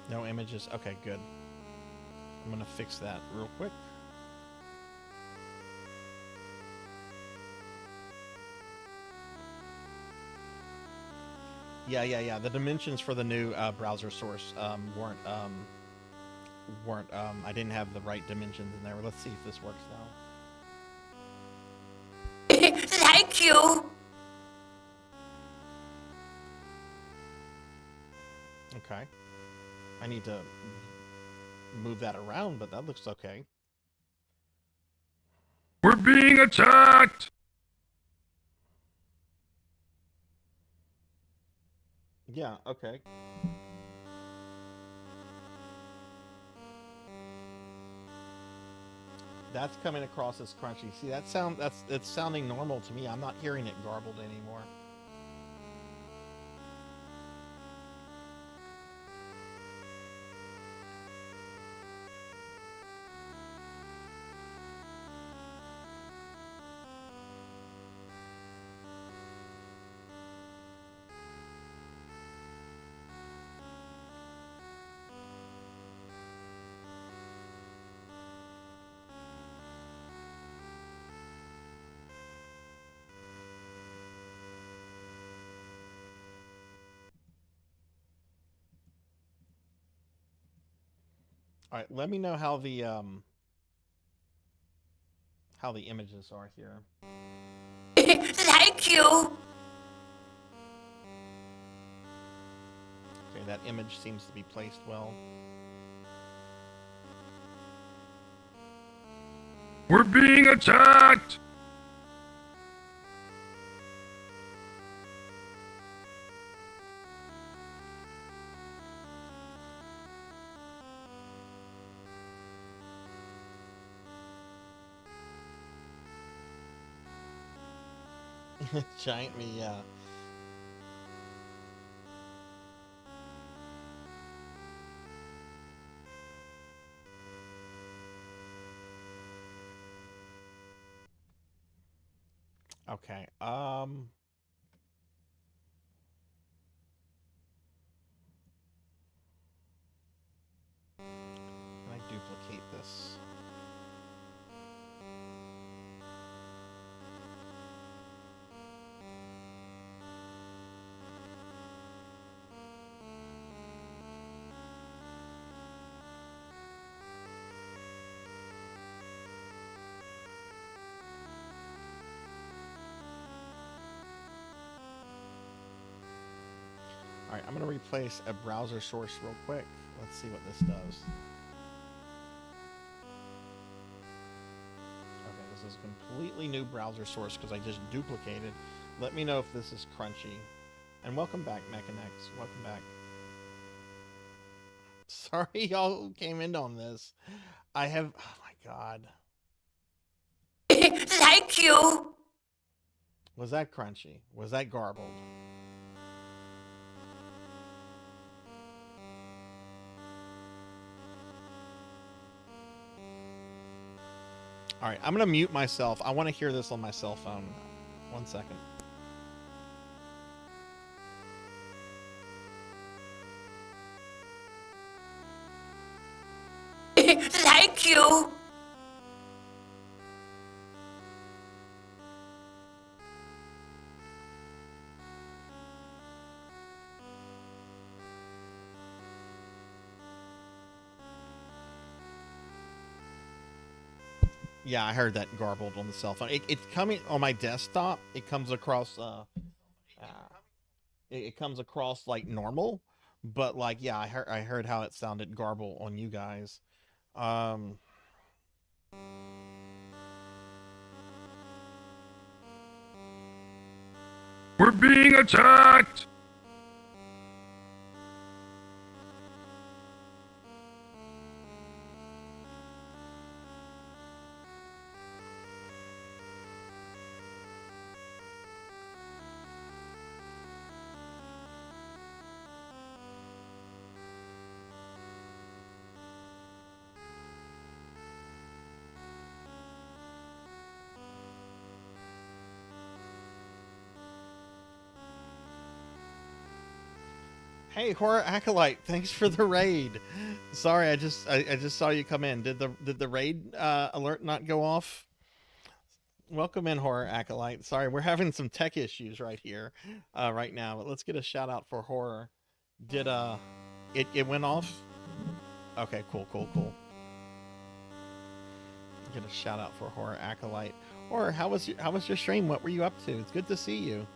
No images. Okay, good. I'm gonna fix that real quick. Yeah. The dimensions for the new browser source weren't weren't. I didn't have the right dimensions in there. Let's see if this works now. Thank you. Okay. I need to move that around, but that looks okay. We're being attacked! Yeah, okay. That's coming across as crunchy. See, it's sounding normal to me. I'm not hearing it garbled anymore. All right, let me know how the images are here. Thank you. Okay, that image seems to be placed well. We're being attacked! Giant me, yeah. Okay, can I duplicate this? All right, I'm going to replace a browser source real quick. Let's see what this does. Okay, this is a completely new browser source because I just duplicated. Let me know if this is crunchy. And welcome back, Mechanex. Welcome back. Sorry y'all came in on this. I have... Oh my god. Thank you. Was that crunchy? Was that garbled? All right, I'm going to mute myself. I want to hear this on my cell phone. 1 second. Thank you. Yeah, I heard that garbled on the cell phone. It's coming on my desktop. It comes across it comes across like normal, but like yeah, I heard how it sounded garble on you guys. We're being attacked! Hey, Horror Acolyte, thanks for the raid. Sorry, I just saw you come in. Did the raid alert not go off? Welcome in, Horror Acolyte. Sorry, we're having some tech issues right here, right now. But let's get a shout out for Horror. Did it went off? Okay, cool, cool, cool. Get a shout out for Horror Acolyte. Or how was your stream? What were you up to? It's good to see you.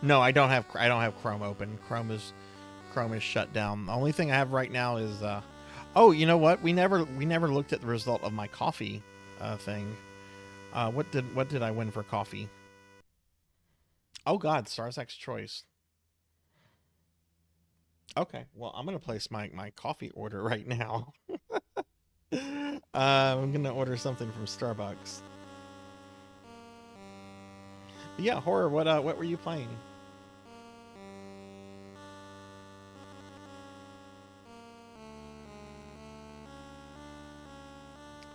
No, I don't have Chrome open. Chrome is shut down. The only thing I have right now is oh, you know what? We never looked at the result of my coffee thing. What did I win for coffee? Oh God, Sarzac's choice. Okay, well I'm gonna place my coffee order right now. I'm gonna order something from Starbucks. But yeah, Horror. What were you playing?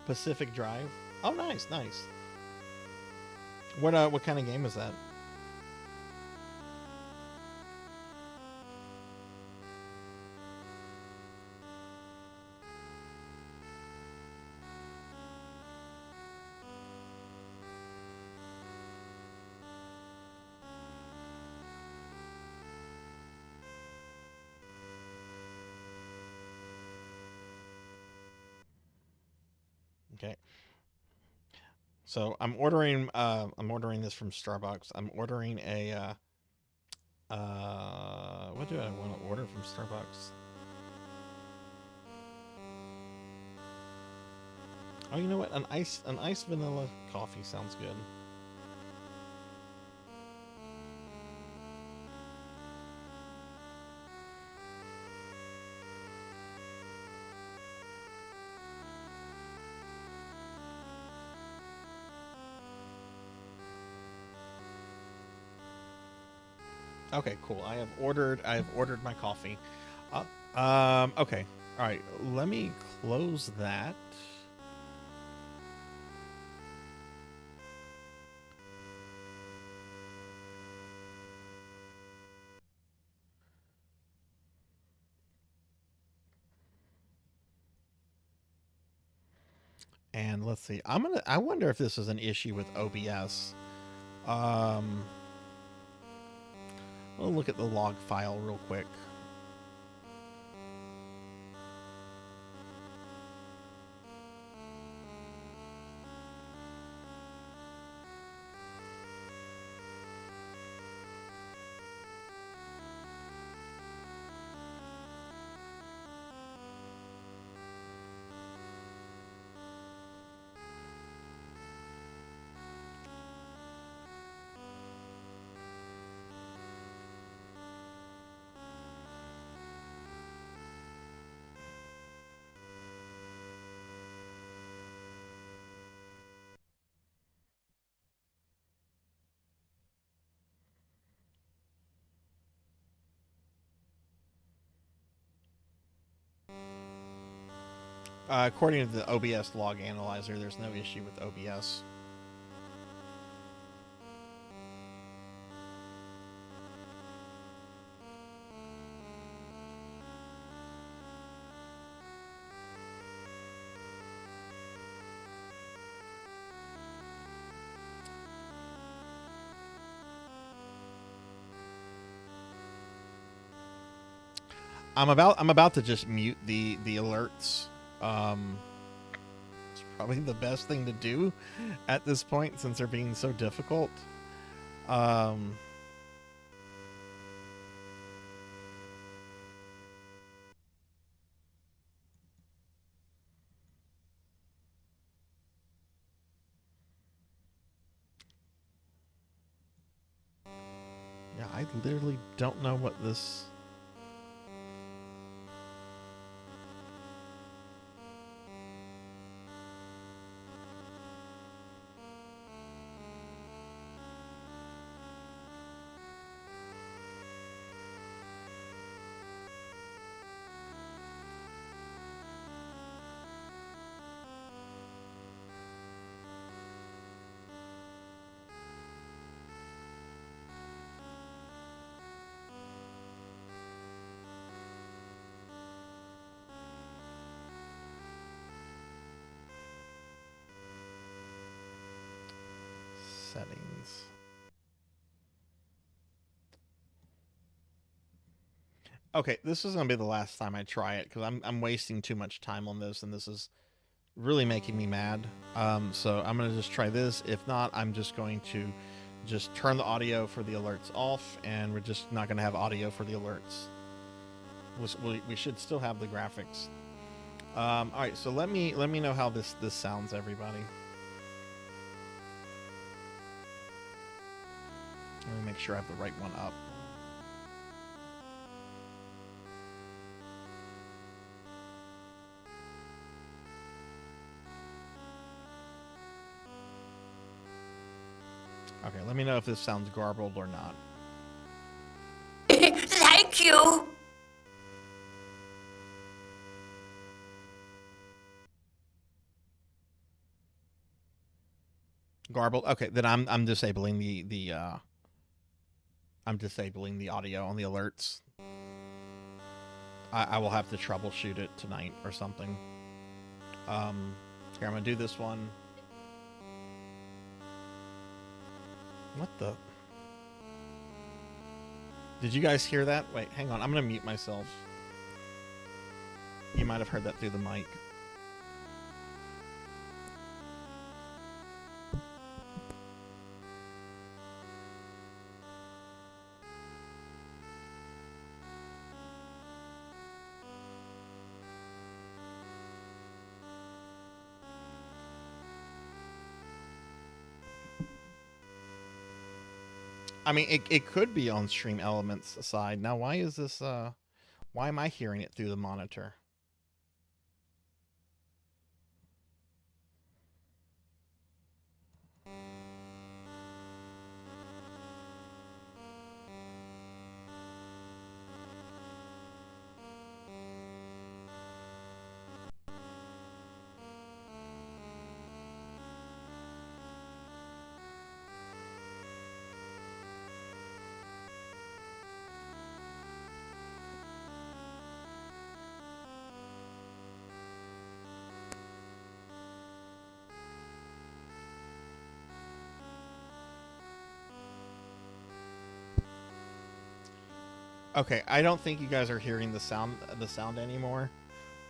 Pacific Drive. Oh, nice, nice. What kind of game is that? Okay. So I'm ordering this from Starbucks. I'm ordering a what do I want to order from Starbucks? Oh, you know what? An iced vanilla coffee sounds good. Okay, cool. I have ordered my coffee. Okay. All right. Let me close that. And let's see. I wonder if this is an issue with OBS. We'll look at the log file real quick. According to the OBS log analyzer, there's no issue with OBS. I'm about to just mute the alerts. It's probably the best thing to do at this point since they're being so difficult. Yeah, I literally don't know what this... Okay, this is gonna be the last time I try it because I'm wasting too much time on this, and this is really making me mad. So I'm gonna just try this. If not, I'm just going to just turn the audio for the alerts off, and we're just not gonna have audio for the alerts. We should still have the graphics. All right, so let me know how this sounds, everybody. Let me make sure I have the right one up. Okay, let me know if this sounds garbled or not. Thank you. Garbled. Okay, then I'm disabling the I'm disabling the audio on the alerts. I will have to troubleshoot it tonight or something. Here, I'm gonna do this one. What the? Did you guys hear that? Wait, hang on. I'm gonna mute myself. You might have heard that through the mic. I mean, it could be on Stream Elements side. Now, why is this, why am I hearing it through the monitor? Okay, I don't think you guys are hearing the sound anymore.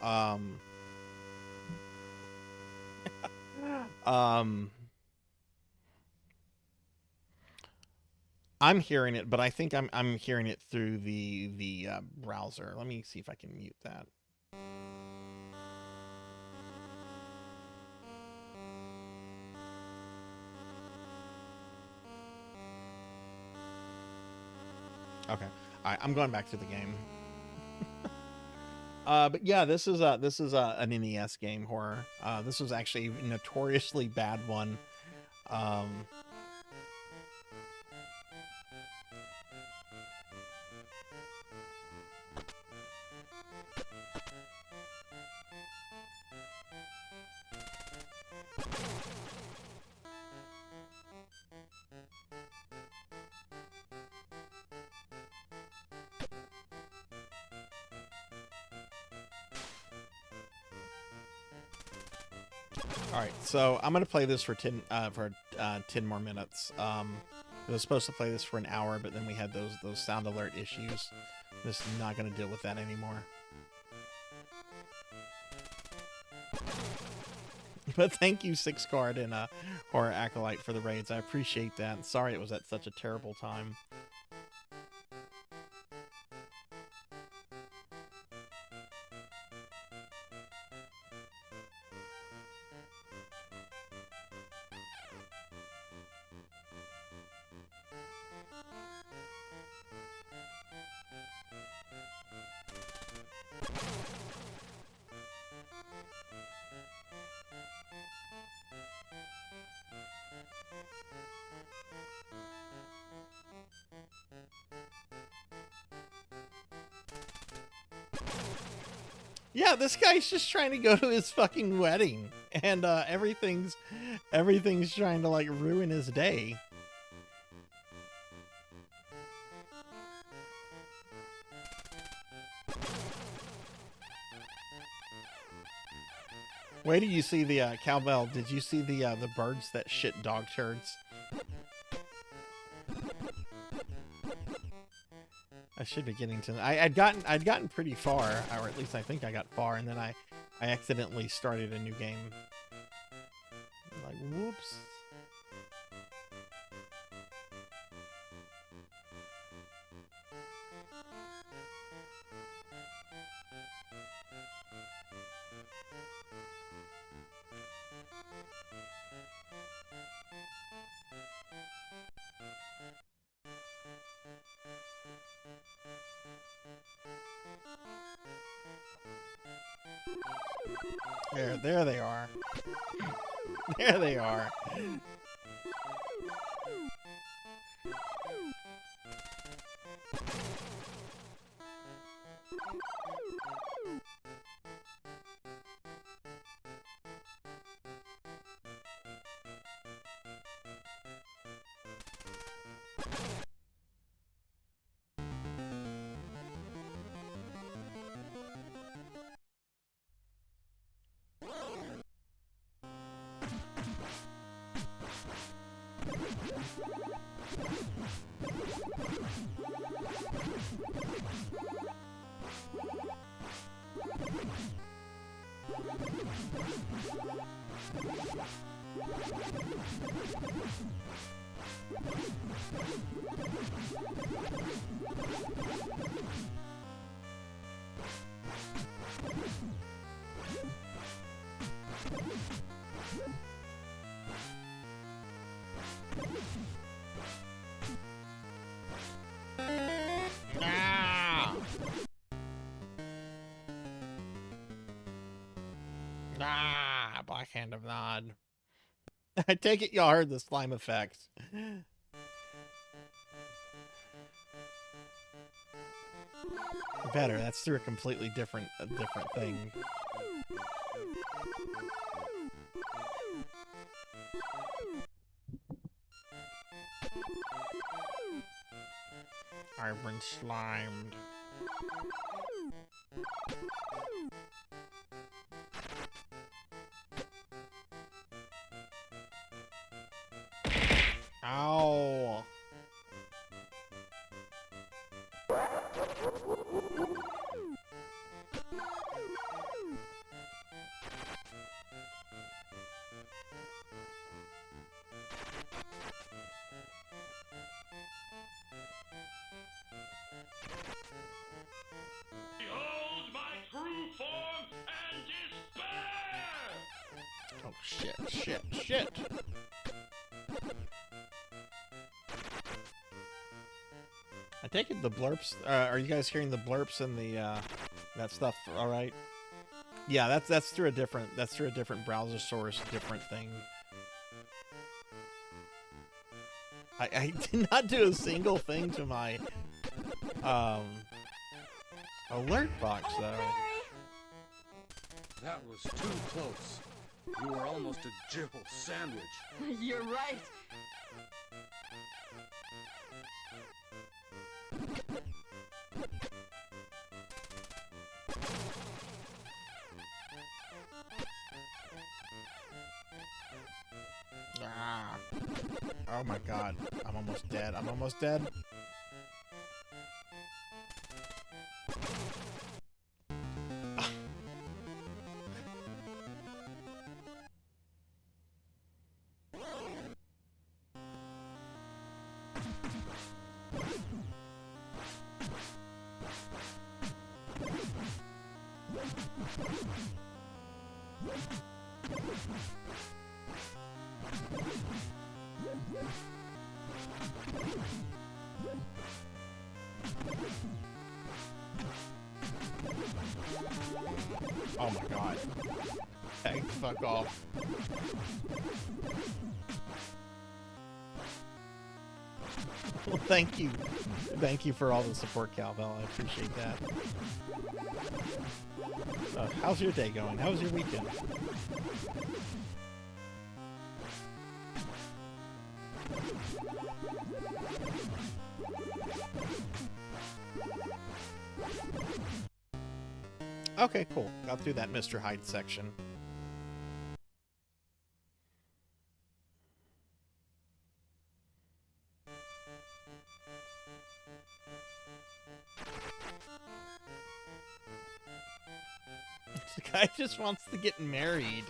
I'm hearing it, but I think I'm hearing it through the browser. Let me see if I can mute that. Okay. All right, I'm going back to the game. But yeah, this is an NES game, horror. This was actually a notoriously bad one. All right, so I'm gonna play this for 10 more minutes. I was supposed to play this for an hour, but then we had those sound alert issues. Just not gonna deal with that anymore. But thank you, Six Card and Horror Acolyte, for the raids. I appreciate that. Sorry it was at such a terrible time. Yeah, this guy's just trying to go to his fucking wedding, and everything's trying to like ruin his day. Wait till you see the cowbell. Did you see the birds that shit dog turds? I should be getting to. I'd gotten pretty far, or at least I think I got far, and then I accidentally started a new game. Like, whoops. There they are. There they are. Black Hand of Nod. I take it y'all heard the slime effects. Better. That's through a completely different thing. I've been slimed. Ow. Behold my true form and despair! Oh shit. I take it the blurps. Are you guys hearing the blurps and the that stuff? All right. Yeah, that's through a different browser source, different thing. I did not do a single thing to my alert box though. That was too close. You were almost a jibble sandwich. You're right. Ah. Oh my god. I'm almost dead. Oh my god. Hey, fuck off. Well, thank you. Thank you for all the support, Calvel. I appreciate that. How's your day going? How was your weekend? Okay, cool. Got through that Mr. Hyde section. Guy just wants to get married.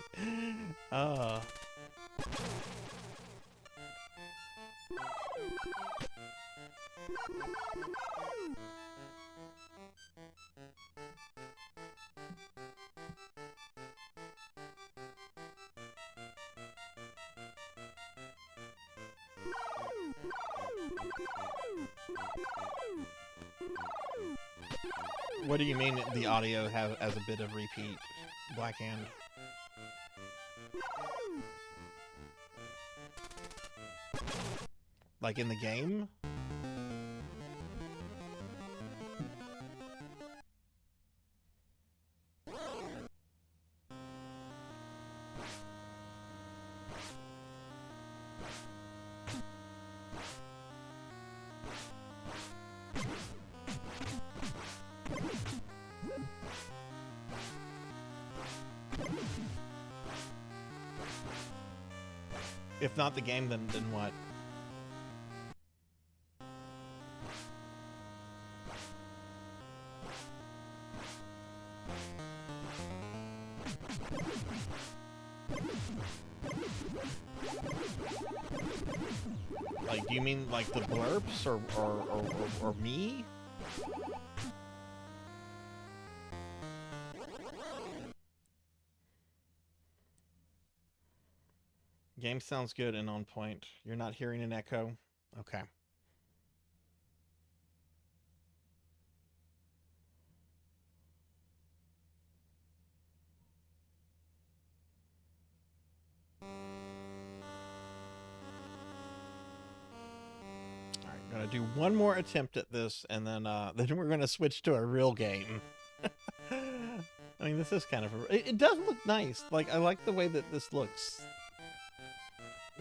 What do you mean the audio has a bit of repeat, Blackhand? Like in the game? If not the game, then what? Like, do you mean like the blurbs or me? Game sounds good and on point. You're not hearing an echo? Okay. Alright, gonna do one more attempt at this, and then we're gonna switch to a real game. I mean, this is kind of it does look nice. Like, I like the way that this looks.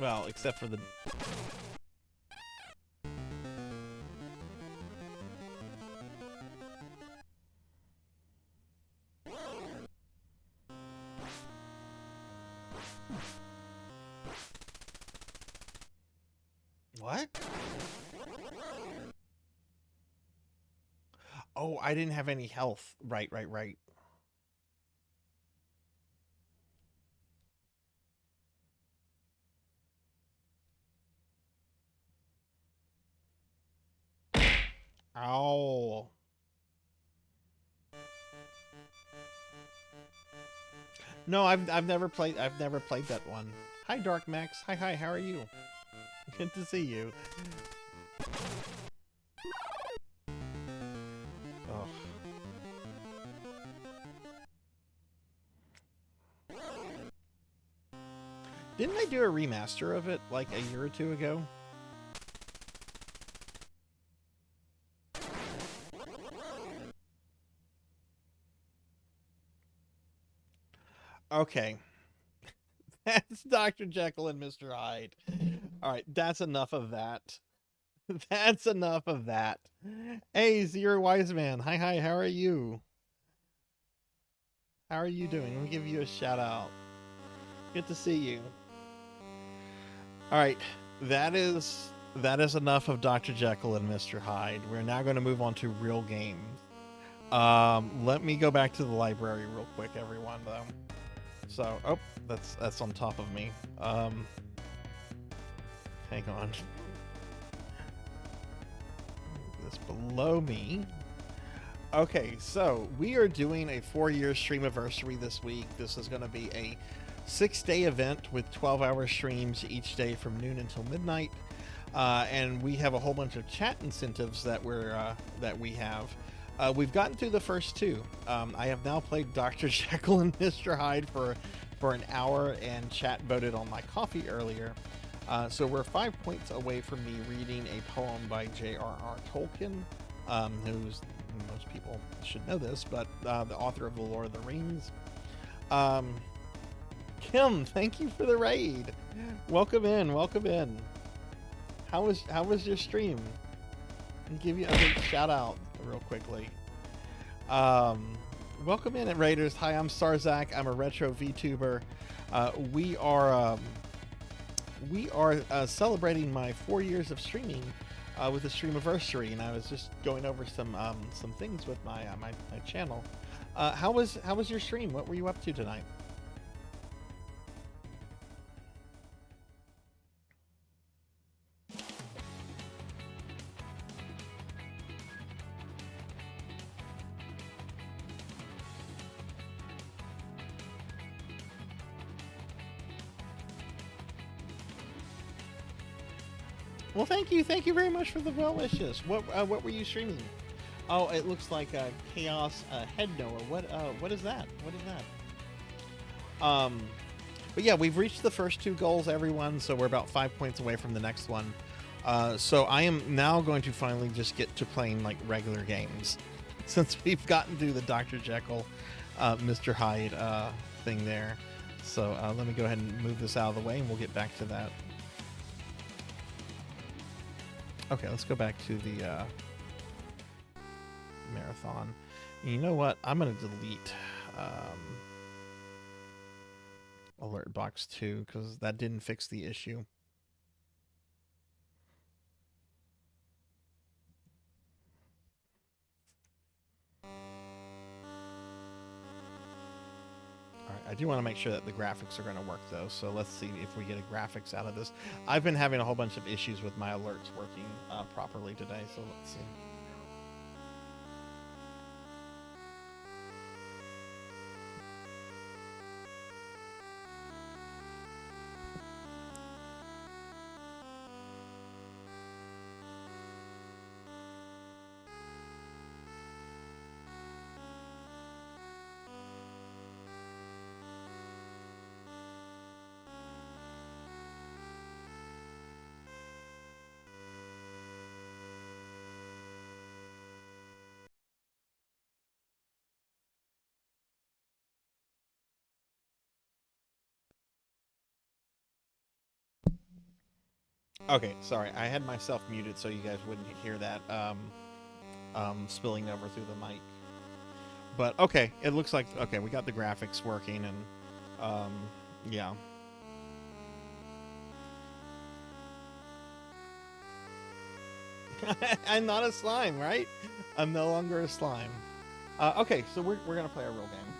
Well, except for the... What? Oh, I didn't have any health. Right. Oh. No, I've never played that one. Hi Dark Max. Hi, how are you? Good to see you. Oh. Didn't they do a remaster of it like a year or two ago? Okay. That's Dr. Jekyll and Mr. Hyde. Alright, that's enough of that. That's enough of that. Hey, Zero Wise Man. Hi, how are you? How are you doing? Let me give you a shout out. Good to see you. Alright, that is enough of Dr. Jekyll and Mr. Hyde. We're now going to move on to real games. Let me go back to the library real quick, everyone, though. So, oh, that's on top of me. Hang on. This below me. Okay, so we are doing a 4-year Streamiversary this week. This is going to be a 6-day event with 12-hour streams each day from noon until midnight. And we have a whole bunch of chat incentives that we have. We've gotten through the first two. I have now played Dr. Jekyll and Mr. Hyde for an hour, and chat voted on my coffee earlier. So we're 5 points away from me reading a poem by J.R.R. Tolkien, who's, most people should know this, but the author of The Lord of the Rings. Kim, thank you for the raid. Welcome in. How was your stream? I'll give you a big shout out real quickly. Welcome in at Raiders. Hi, I'm Sarzac. I'm a retro VTuber. We are celebrating my 4 years of streaming with the Streamiversary, and I was just going over some things with my channel. How was your stream? What were you up to tonight? Well, thank you very much for the well wishes. What were you streaming? Oh, it looks like Chaos Head Knower. What is that? What is that? But yeah, we've reached the first 2 goals, everyone. So we're about 5 points away from the next one. So I am now going to finally just get to playing like regular games, since we've gotten through the Dr. Jekyll, Mr. Hyde thing there. So let me go ahead and move this out of the way, and we'll get back to that. Okay, let's go back to the marathon. You know what? I'm going to delete alert box 2 because that didn't fix the issue. I do want to make sure that the graphics are going to work, though, so let's see if we get a graphics out of this. I've been having a whole bunch of issues with my alerts working properly today, so let's see. Okay, sorry. I had myself muted so you guys wouldn't hear that spilling over through the mic. But okay, it looks like okay, we got the graphics working, and yeah. I'm not a slime, right? I'm no longer a slime. Okay, so we're gonna play a real game.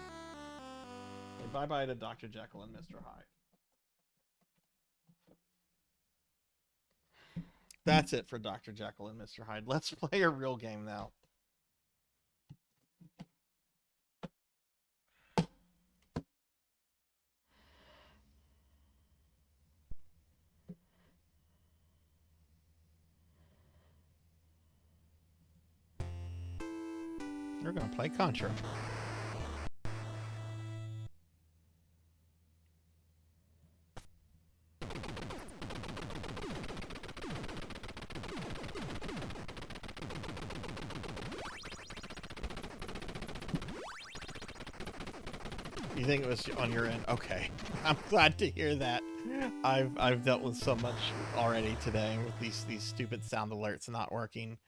Okay, bye bye to Dr. Jekyll and Mr. Hyde. That's it for Dr. Jekyll and Mr. Hyde. Let's play a real game now. We're going to play Contra. You think it was on your end? Okay. I'm glad to hear that. I've dealt with so much already today with these stupid sound alerts not working.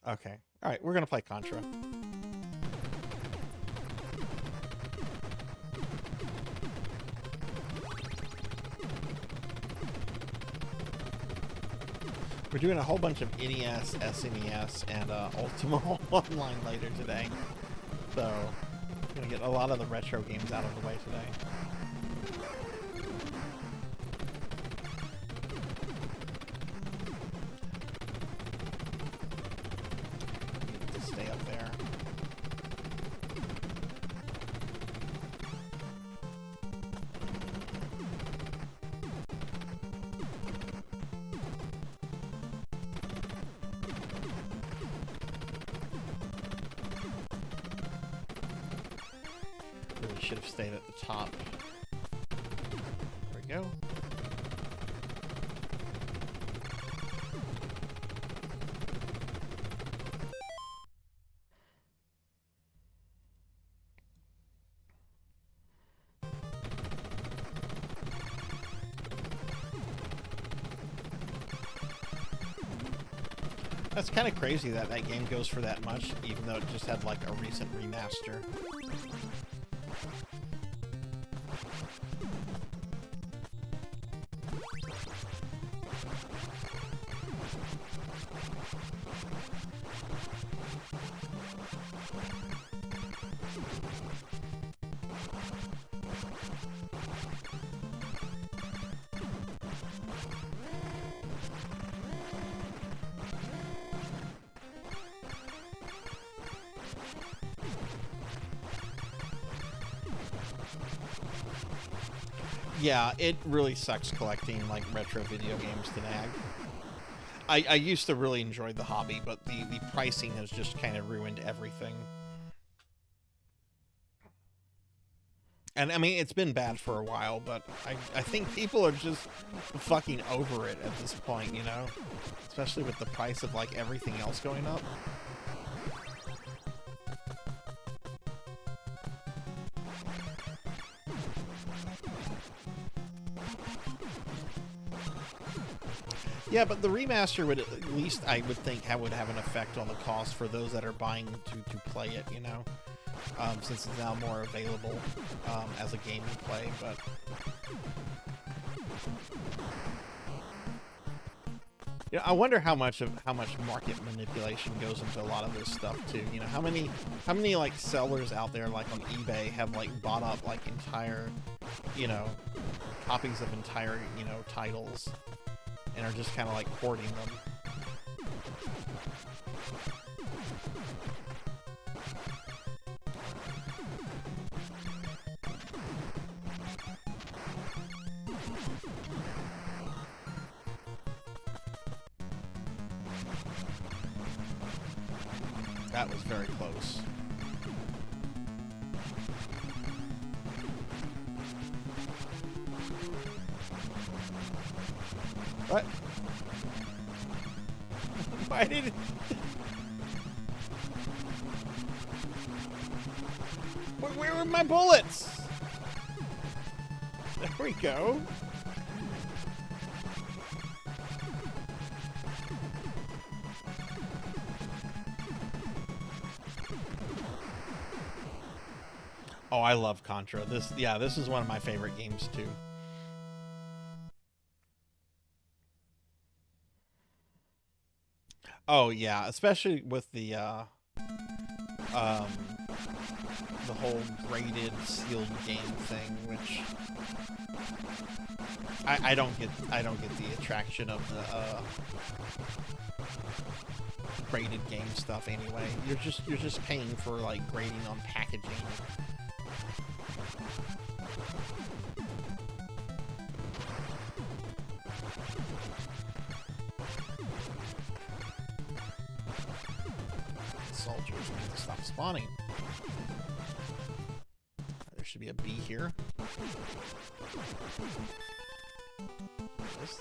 Okay. All right, we're going to play Contra. We're doing a whole bunch of NES, SNES, and Ultima Online later today. So I'm going to get a lot of the retro games out of the way today. Need to stay up there. Really should have stayed at the top. There we go. That's kind of crazy that that game goes for that much, even though it just had like a recent remaster. Yeah, it really sucks collecting like retro video games today. I used to really enjoy the hobby, but the pricing has just kind of ruined everything. And I mean, it's been bad for a while, but I think people are just fucking over it at this point, you know? Especially with the price of like everything else going up. Yeah, but the remaster would at least, I would think, would have an effect on the cost for those that are buying to play it, you know? Since it's now more available as a game to play, but... You know, I wonder how much market manipulation goes into a lot of this stuff too. You know, how many like sellers out there like on eBay have like bought up like entire, you know, copies of entire, you know, titles and are just kind of like hoarding them. That was very close. What? Why did it... Where were my bullets? There we go. Oh, I love Contra. This is one of my favorite games too. Oh yeah, especially with the whole graded sealed game thing, which I don't get the attraction of the graded game stuff anyway. You're just paying for like grading on packaging. Soldiers need to stop spawning. There should be a bee here. This.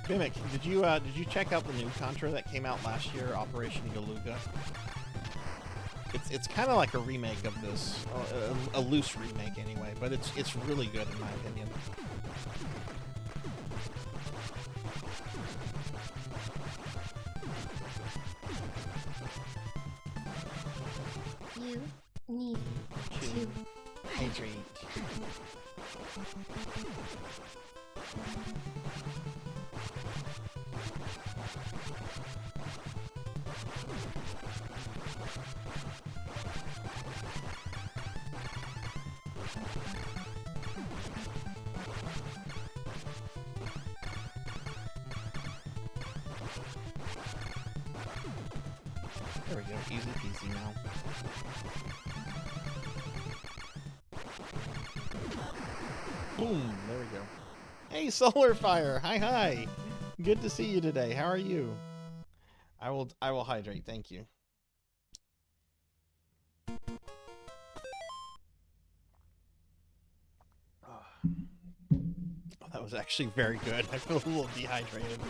Mimic, did you check out the new Contra that came out last year, Operation Galuga? It's kind of like a remake of this, a loose remake anyway, but it's really good in my opinion. You need to hydrate. There we go, easy peasy now. Boom, there we go. Hey, Solar Fire, hi. Good to see you today. How are you? I will hydrate, thank you. Oh, that was actually very good. I feel a little dehydrated.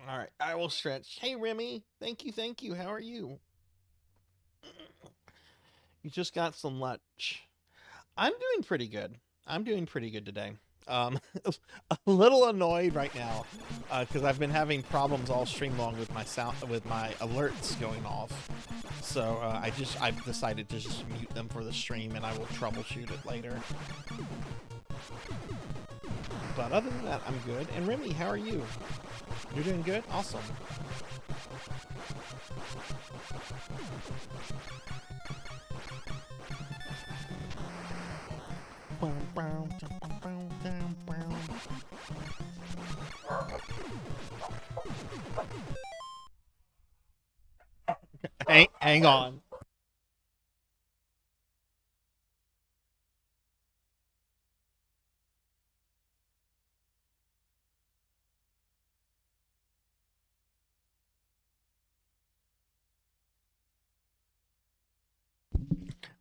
All right, I will stretch. Hey, Remy. Thank you, thank you. How are you? You just got some lunch. I'm doing pretty good. I'm doing pretty good today. A little annoyed right now because I've been having problems all stream long with my alerts going off. So I've decided to just mute them for the stream, and I will troubleshoot it later. But other than that, I'm good. And Remy, how are you? You're doing good? Awesome. Hang on.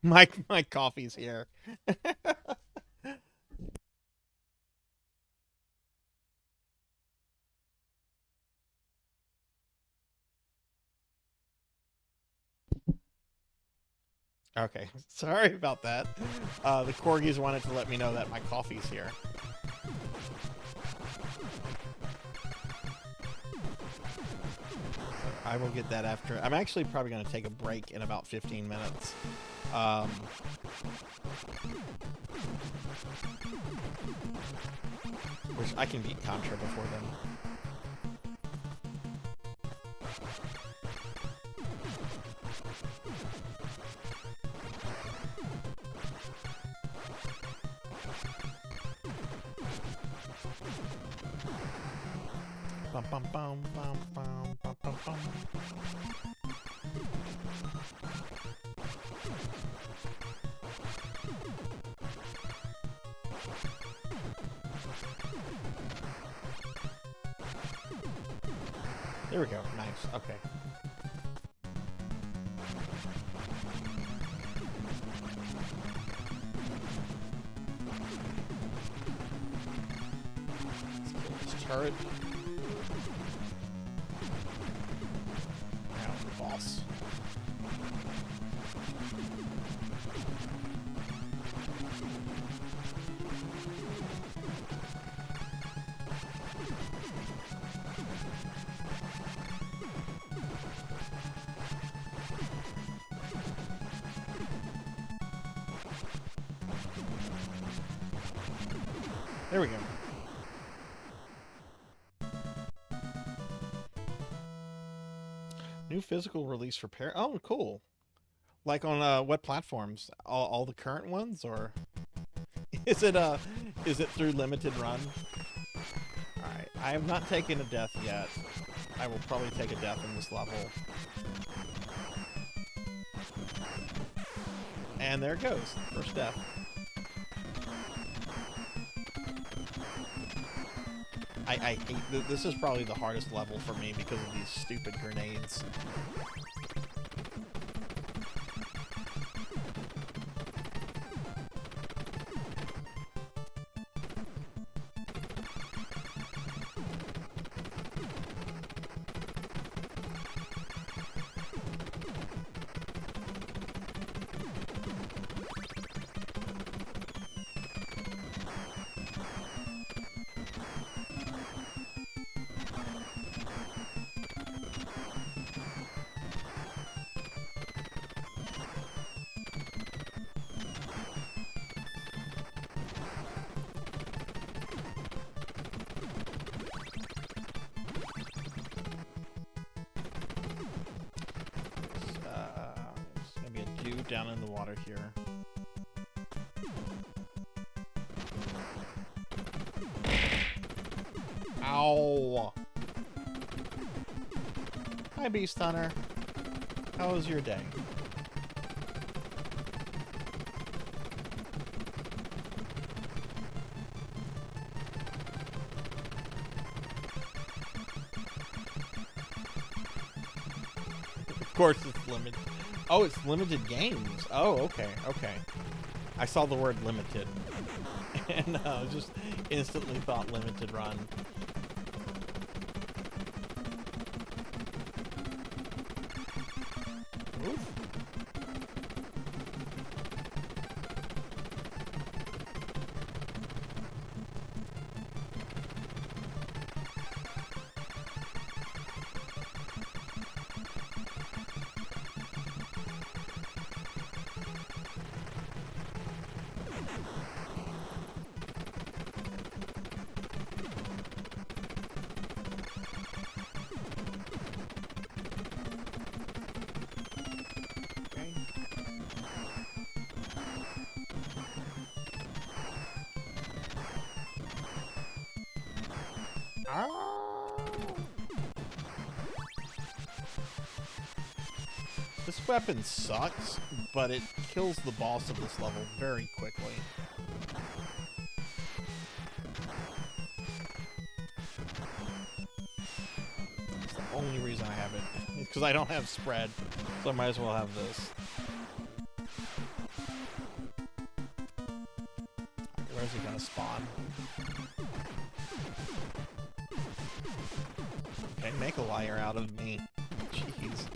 My coffee's here. Okay, sorry about that. The corgis wanted to let me know that my coffee's here. I will get that after. I'm actually probably going to take a break in about 15 minutes. Which I can beat Contra before then. Bum, bum, bum, bum, bum, bum, bum, bum. There we go. Nice. Okay. Let's kill this turret. Now the boss. There we go. New physical release for pair. Oh, cool. Like on what platforms? All the current ones, or is it through limited run? All right. I have not taken a death yet. I will probably take a death in this level. And there it goes. First death. I hate this. Is probably the hardest level for me because of these stupid grenades. Down in the water here. Ow! Hi, Beast Hunter. How was your day? Of course, it's limited. Oh, it's limited games. Oh, okay, okay. I saw the word limited. No, just instantly thought limited run. Oof. This weapon sucks, but it kills the boss of this level very quickly. That's the only reason I have it. It's because I don't have spread, so I might as well have this. Where's he gonna spawn? Okay, make a liar out of me. Jeez.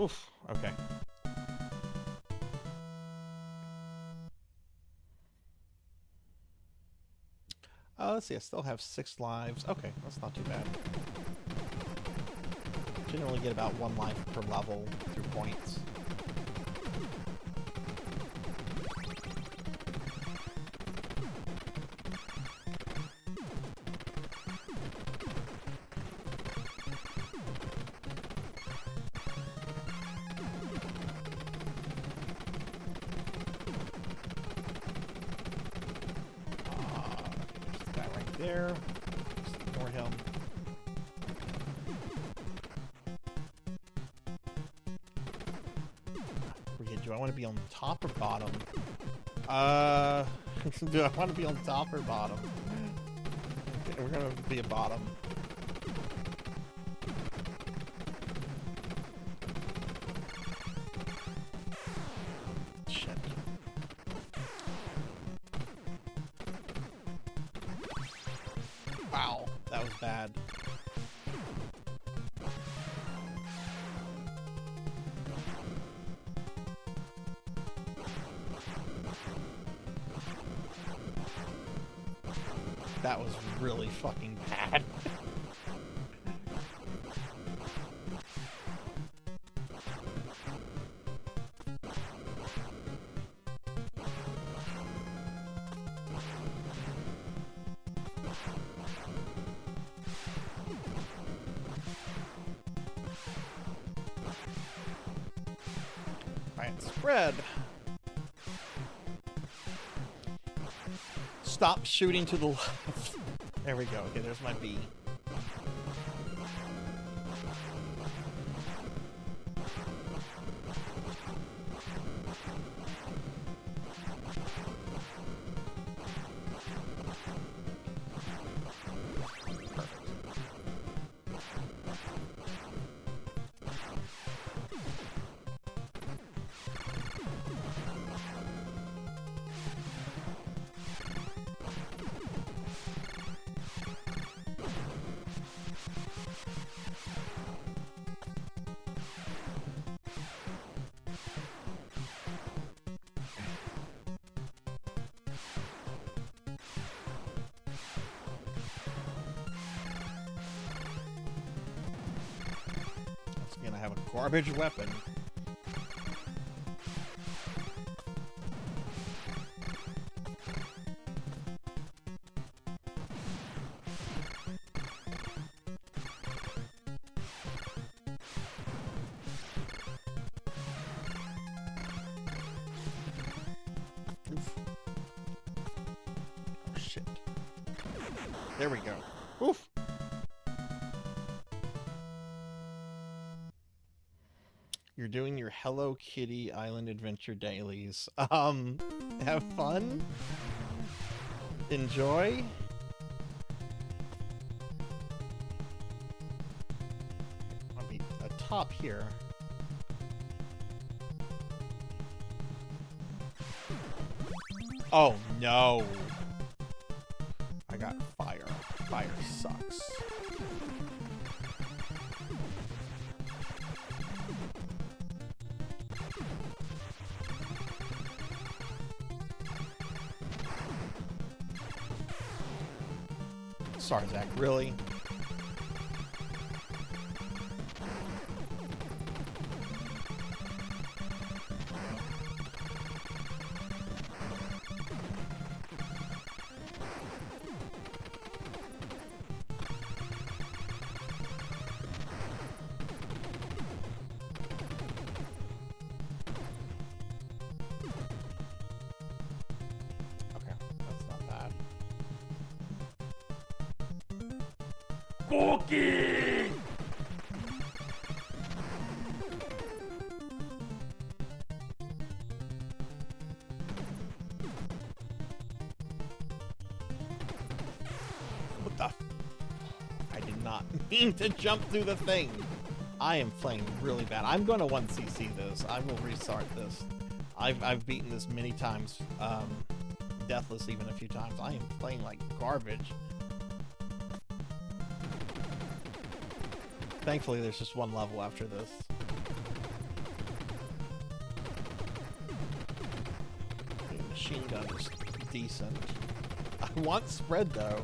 Oof, okay. Let's see, I still have 6 lives. Okay, that's not too bad. Generally get about 1 life per level through points. There. Just ignore him. Do I want to be on top or bottom? Do I want to be on top or bottom? Okay, we're gonna be a bottom. Shit. Wow, that was bad. That was really fucking bad. Alright, spread. Stop shooting to the left. There we go. Okay, there's my B. Gonna have a garbage weapon. Oof. Oh shit. There we go. Oof. You're doing your Hello Kitty Island Adventure dailies. Have fun. Enjoy. I'll be atop here. Oh no. I got fire. Fire sucks. Sarzac, really? Okay, that's not bad. Cookie! What the? I did not mean to jump through the thing. I am playing really bad. I'm going to 1cc this. I will restart this. I've beaten this many times. Deathless even a few times. I am playing like garbage. Thankfully, there's just one level after this. The machine gun is decent. I want spread though.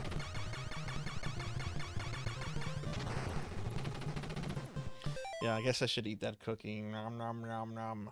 Yeah, I guess I should eat that cookie. Nom nom nom nom.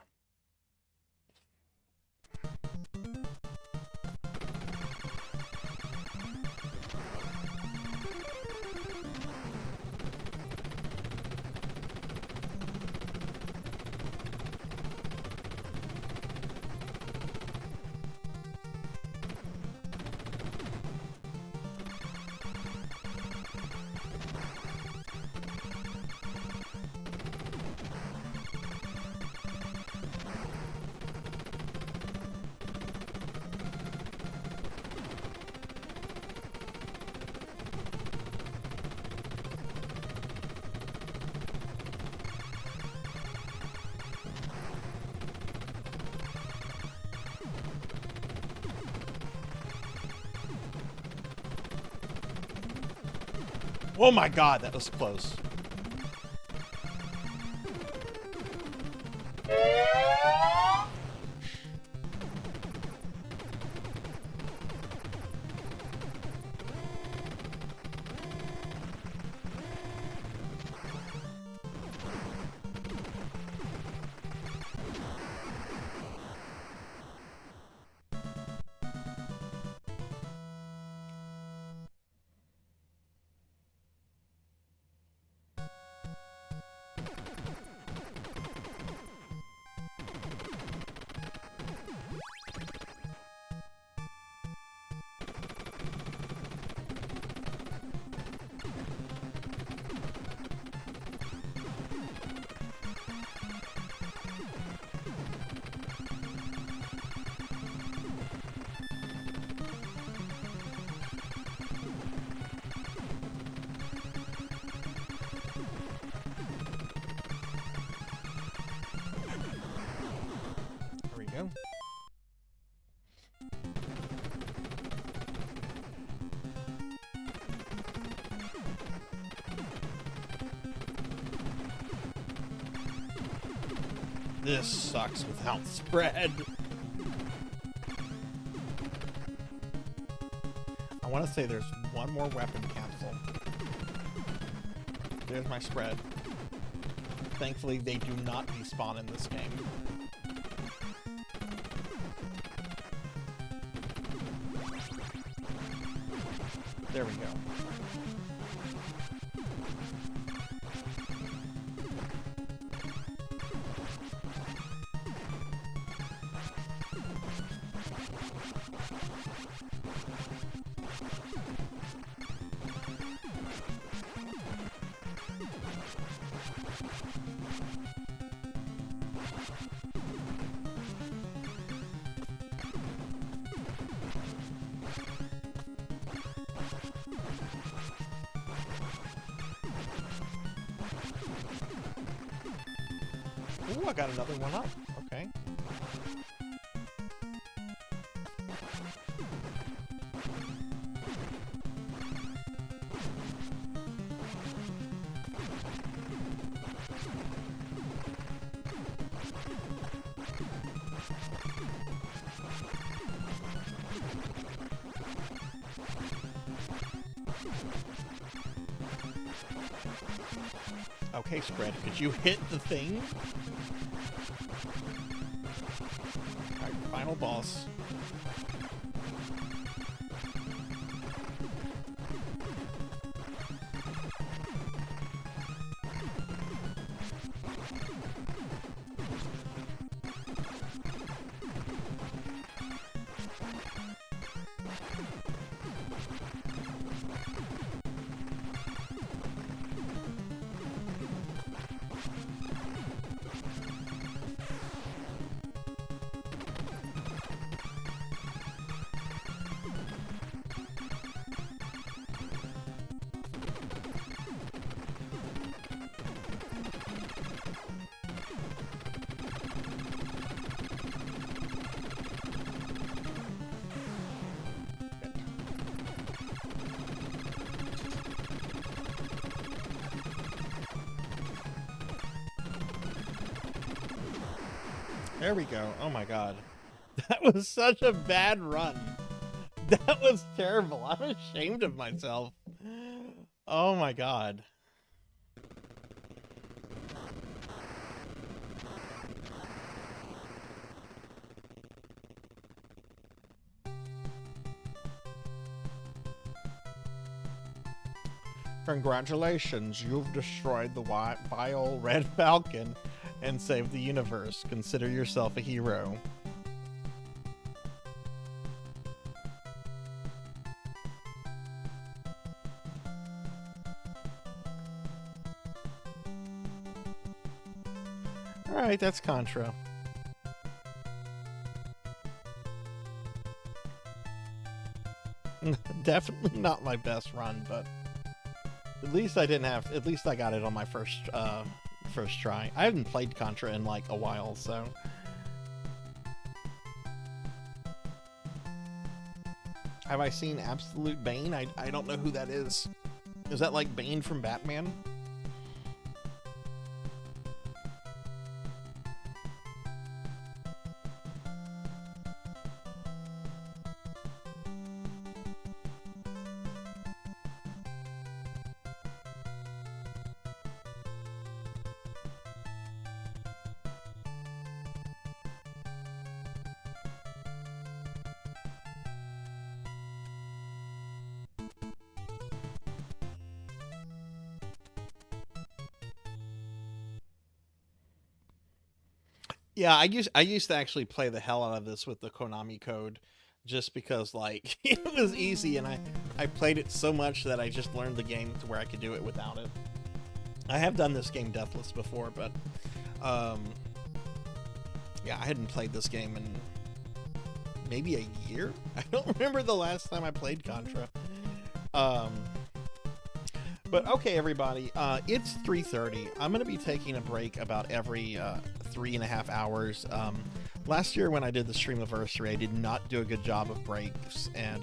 Oh my god, that was close. Go. This sucks without spread. I want to say there's one more weapon capsule. There's my spread. Thankfully, they do not despawn in this game. There we go. Ooh, I got another one up. Okay. Okay, Spread, could you hit the thing? Alright, final boss. There we go. Oh my god. That was such a bad run. That was terrible. I'm ashamed of myself. Oh my god. Congratulations, you've destroyed the vile Red Falcon and saved the universe. Consider yourself a hero. Alright, that's Contra. Definitely not my best run, but at least I didn't have. At least I got it on my first try. I haven't played Contra in like a while, so. Have I seen Absolute Bane? I don't know who that is. Is that like Bane from Batman? Yeah, I used to actually play the hell out of this with the Konami code, just because like it was easy, and I played it so much that I just learned the game to where I could do it without it. I have done this game deathless before, but yeah, I hadn't played this game in maybe a year. I don't remember the last time I played Contra. But okay, everybody, it's 3:30. I'm going to be taking a break about every 3.5 hours. Last year when I did the Streamiversary, I did not do a good job of breaks, and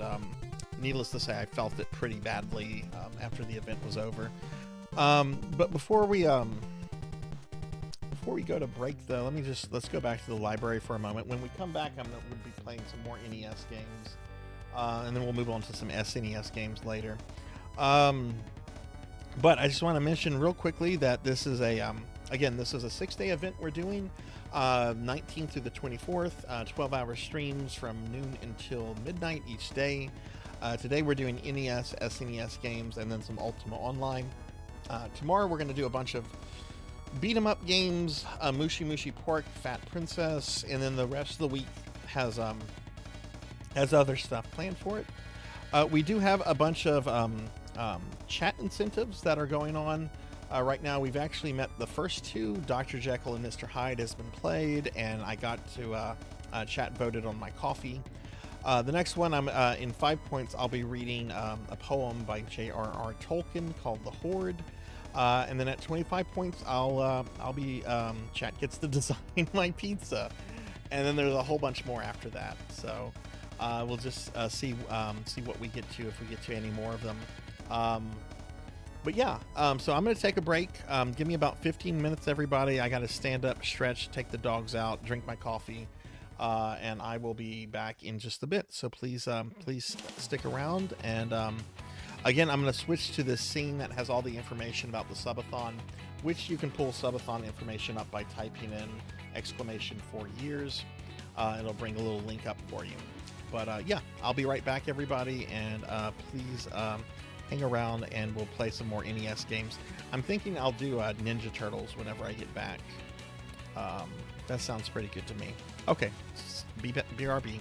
needless to say, I felt it pretty badly after the event was over. But before we go to break, though, let's go back to the library for a moment. When we come back, we'll be playing some more NES games, and then we'll move on to some SNES games later. But I just want to mention real quickly that this is a again, this is a 6-day event we're doing, 19th through the 24th, 12-hour streams from noon until midnight each day. Today we're doing NES, SNES games, and then some Ultima Online. Tomorrow we're going to do a bunch of beat-em-up games, Mushi Mushi Pork, Fat Princess, and then the rest of the week has other stuff planned for it. We do have a bunch of chat incentives that are going on right now. We've actually met the first two. Dr. Jekyll and Mr. Hyde has been played, and I got to chat voted on my coffee. The next one, I'm in 5 points, I'll be reading a poem by J.R.R. Tolkien called The Horde. And then at 25 points, I'll be chat gets to design my pizza. And then there's a whole bunch more after that. So we'll just see what we get to, if we get to any more of them. But yeah, so I'm going to take a break. Give me about 15 minutes, everybody. I got to stand up, stretch, take the dogs out, drink my coffee, and I will be back in just a bit. So please stick around. And again, I'm going to switch to this scene that has all the information about the subathon which you can pull subathon information up by typing in !4years. It'll bring a little link up for you. But yeah, I'll be right back, everybody, and please hang around and we'll play some more NES games. I'm thinking I'll do Ninja Turtles whenever I get back. That sounds pretty good to me. Okay, BRB.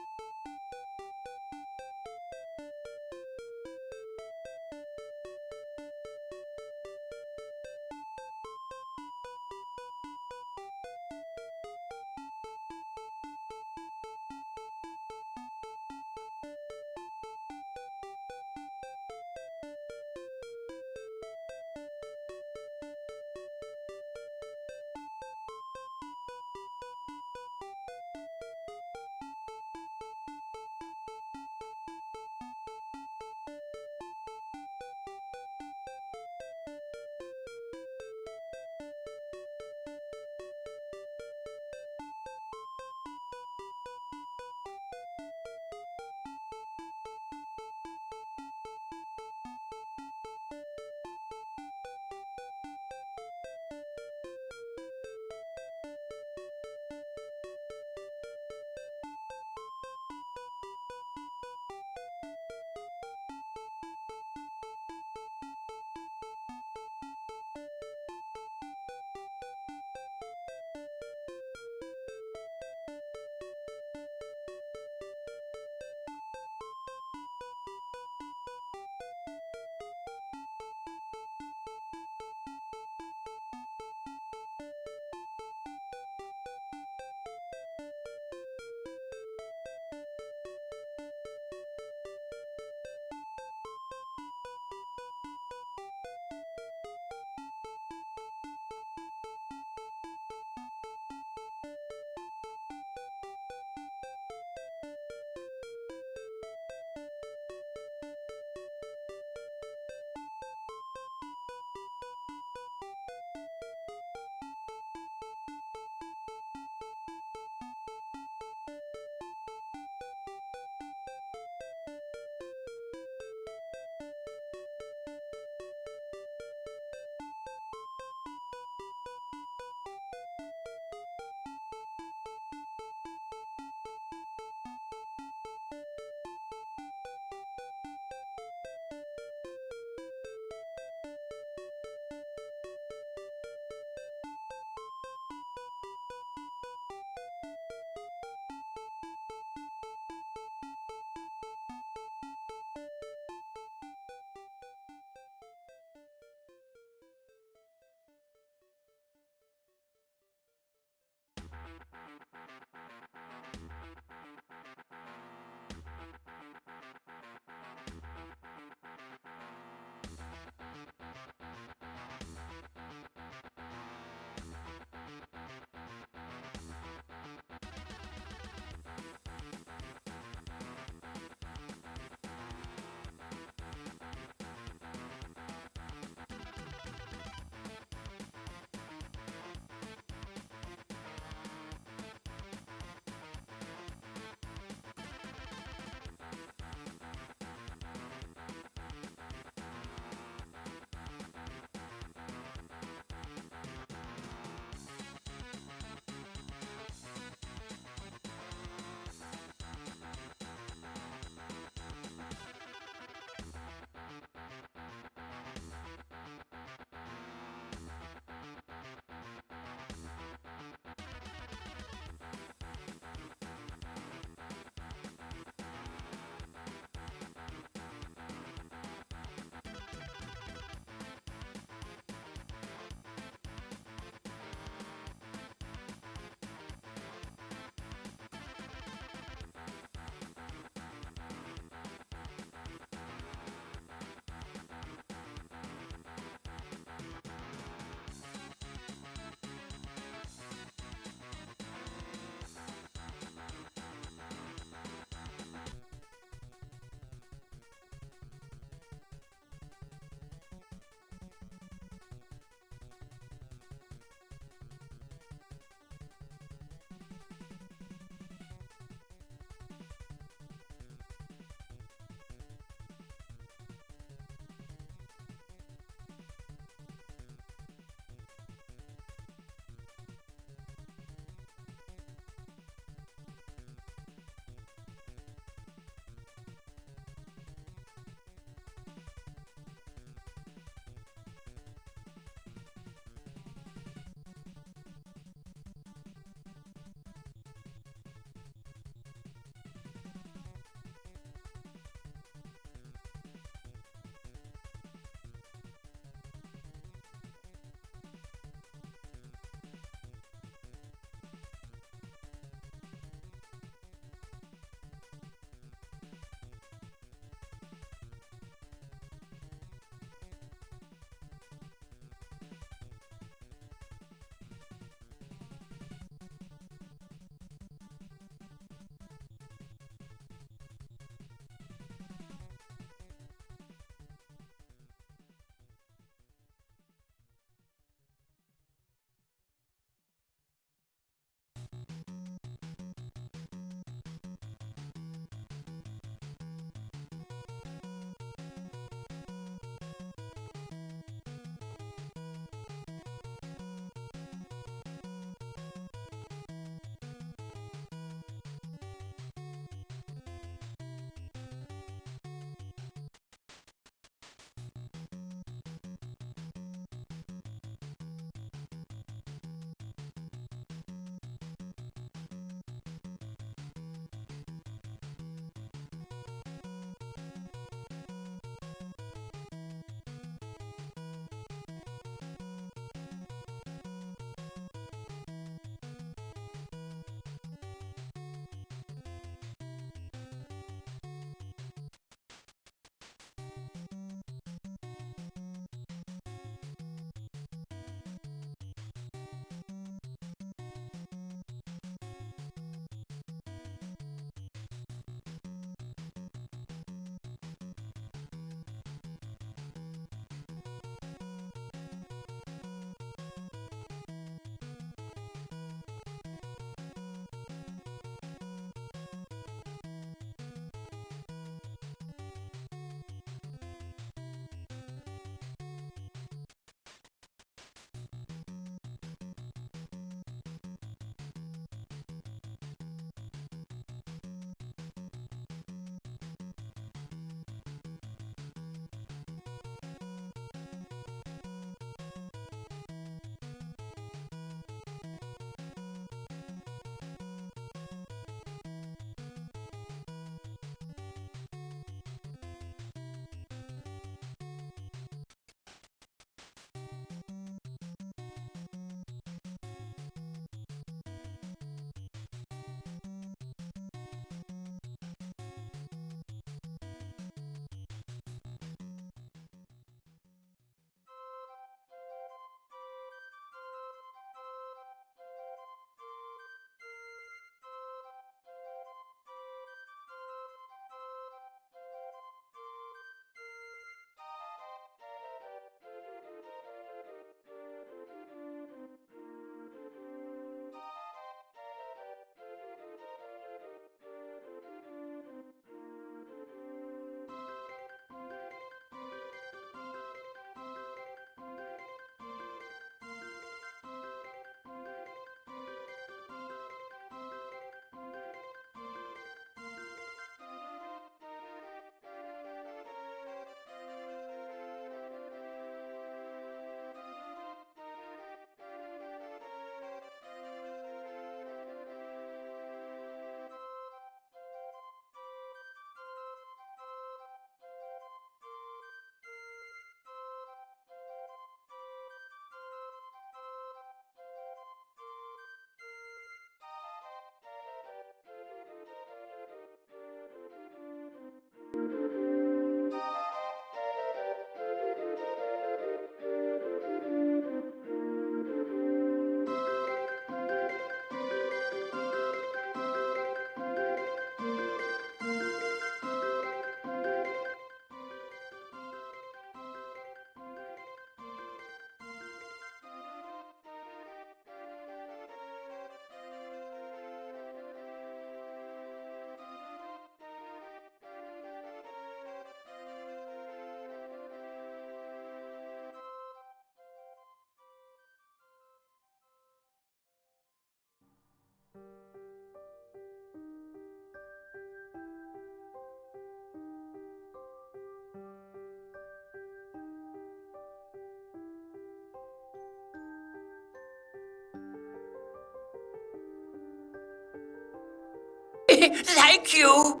Thank you.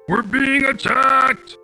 We're being attacked!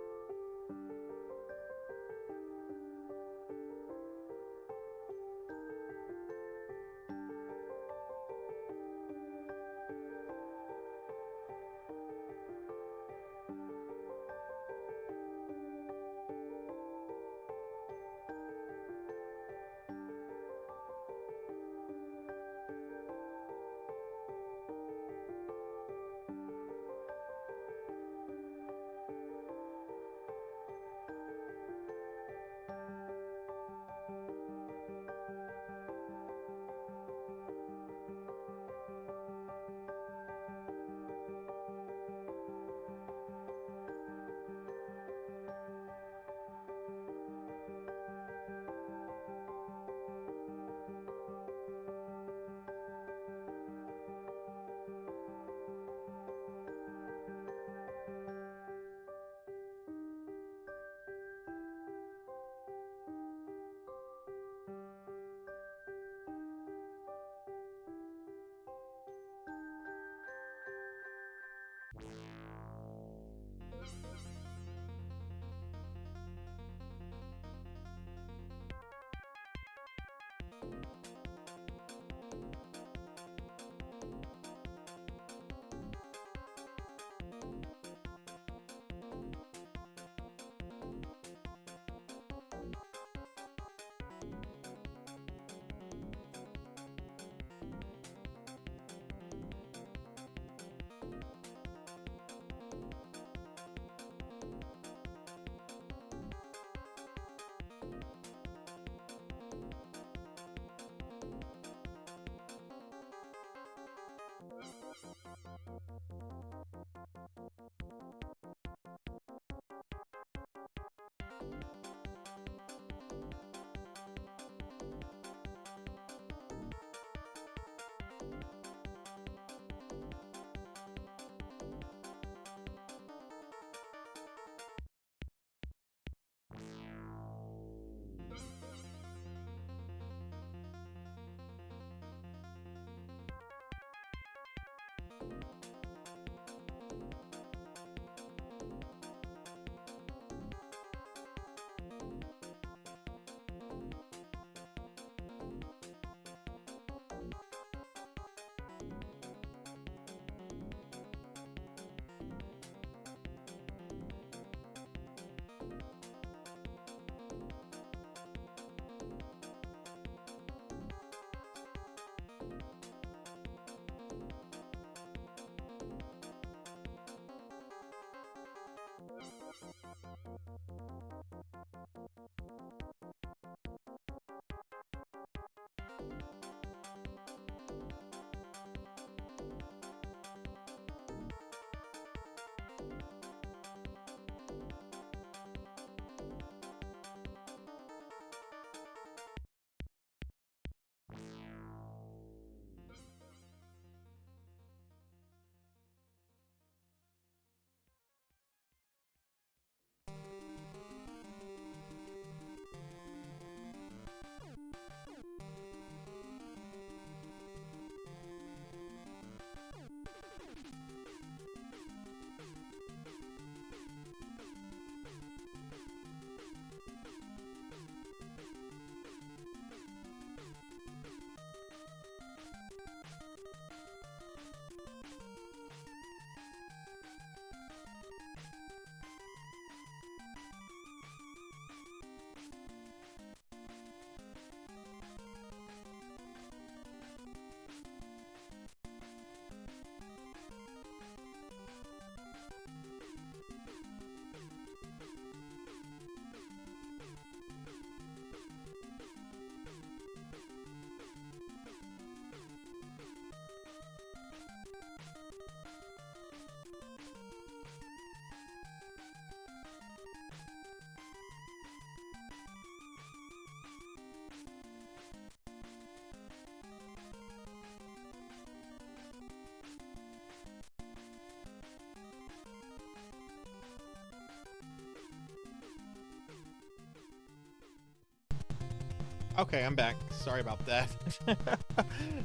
Okay, I'm back. Sorry about that.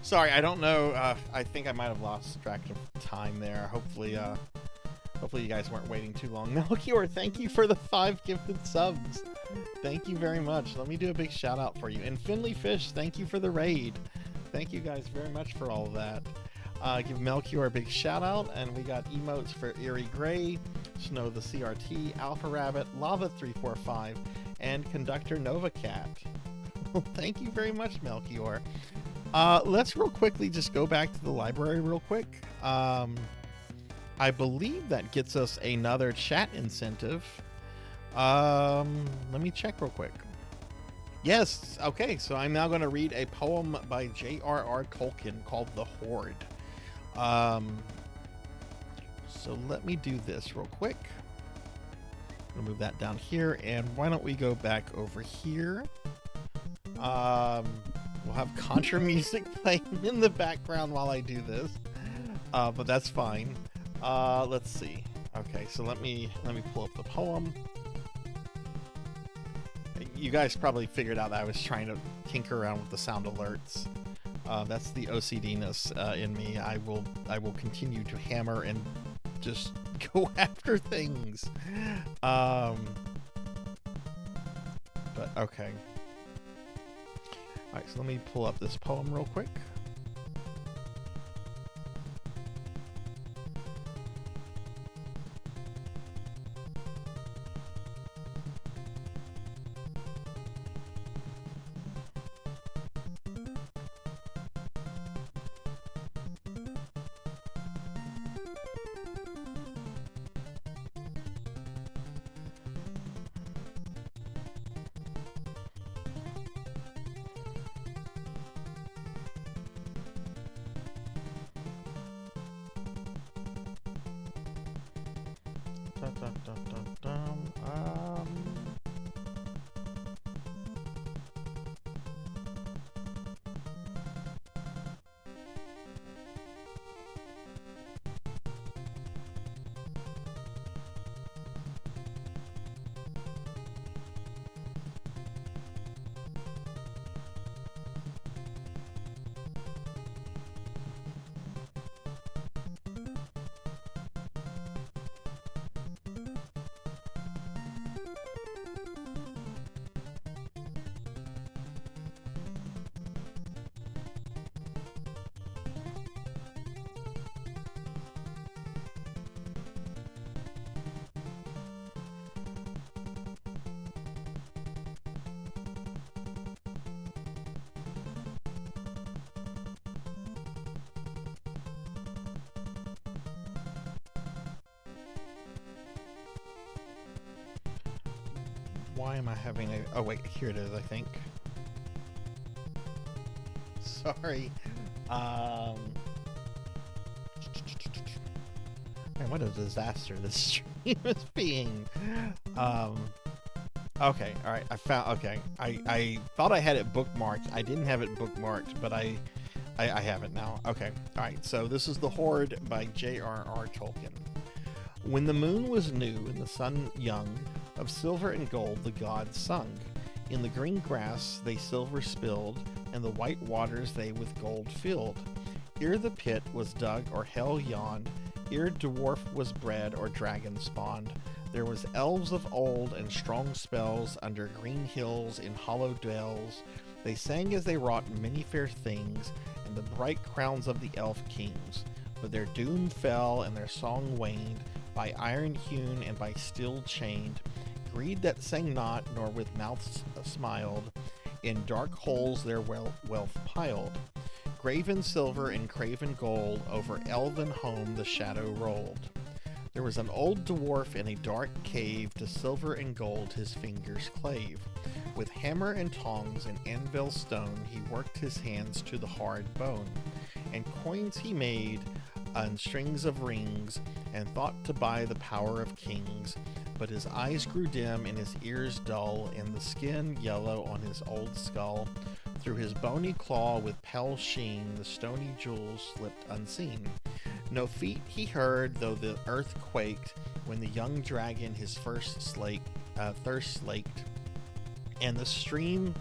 Sorry, I don't know. I think I might have lost track of time there. Hopefully you guys weren't waiting too long. Melchior, thank you for the 5 gifted subs. Thank you very much. Let me do a big shout out for you. And Finley Fish, thank you for the raid. Thank you guys very much for all of that. Give Melchior a big shout out, and we got emotes for Eerie Gray, Snow the CRT, Alpha Rabbit, Lava 345, and Conductor Nova Cat. Well, thank you very much, Melchior. Let's real quickly just go back to the library real quick. I believe that gets us another chat incentive. Let me check real quick. Yes, okay, so I'm now going to read a poem by J.R.R. Tolkien called The Horde. So let me do this real quick. I'm going to move that down here, and why don't we go back over here? We'll have Contra music playing in the background while I do this, but that's fine. Let's see. Okay, so let me pull up the poem. You guys probably figured out that I was trying to tinker around with the sound alerts. That's the OCD-ness in me. I will continue to hammer and just go after things. But okay. Alright, so let me pull up this poem real quick. Why am I having a... Oh, wait, here it is, I think. Sorry. Man, what a disaster this stream is being. Okay, alright, I found... Okay, I thought I had it bookmarked. I didn't have it bookmarked, but I have it now. Okay, alright, so this is The Horde by J.R.R. Tolkien. When the moon was new and the sun young, of silver and gold the gods sung. In the green grass they silver spilled, and the white waters they with gold filled. Ere the pit was dug or hell yawned, ere dwarf was bred or dragon spawned, there was elves of old and strong spells under green hills in hollow dells. They sang as they wrought many fair things, and the bright crowns of the elf kings. But their doom fell and their song waned, by iron hewn and by steel chained. Greed that sang not, nor with mouths smiled, in dark holes their wealth piled. Graven silver and craven gold, over elven home the shadow rolled. There was an old dwarf in a dark cave, to silver and gold his fingers clave. With hammer and tongs and anvil stone, he worked his hands to the hard bone. And coins he made, and strings of rings, and thought to buy the power of kings. But his eyes grew dim and his ears dull, and the skin yellow on his old skull. Through his bony claw with pale sheen, the stony jewels slipped unseen. No feet he heard, though the earth quaked, when the young dragon his first thirst slaked. And the stream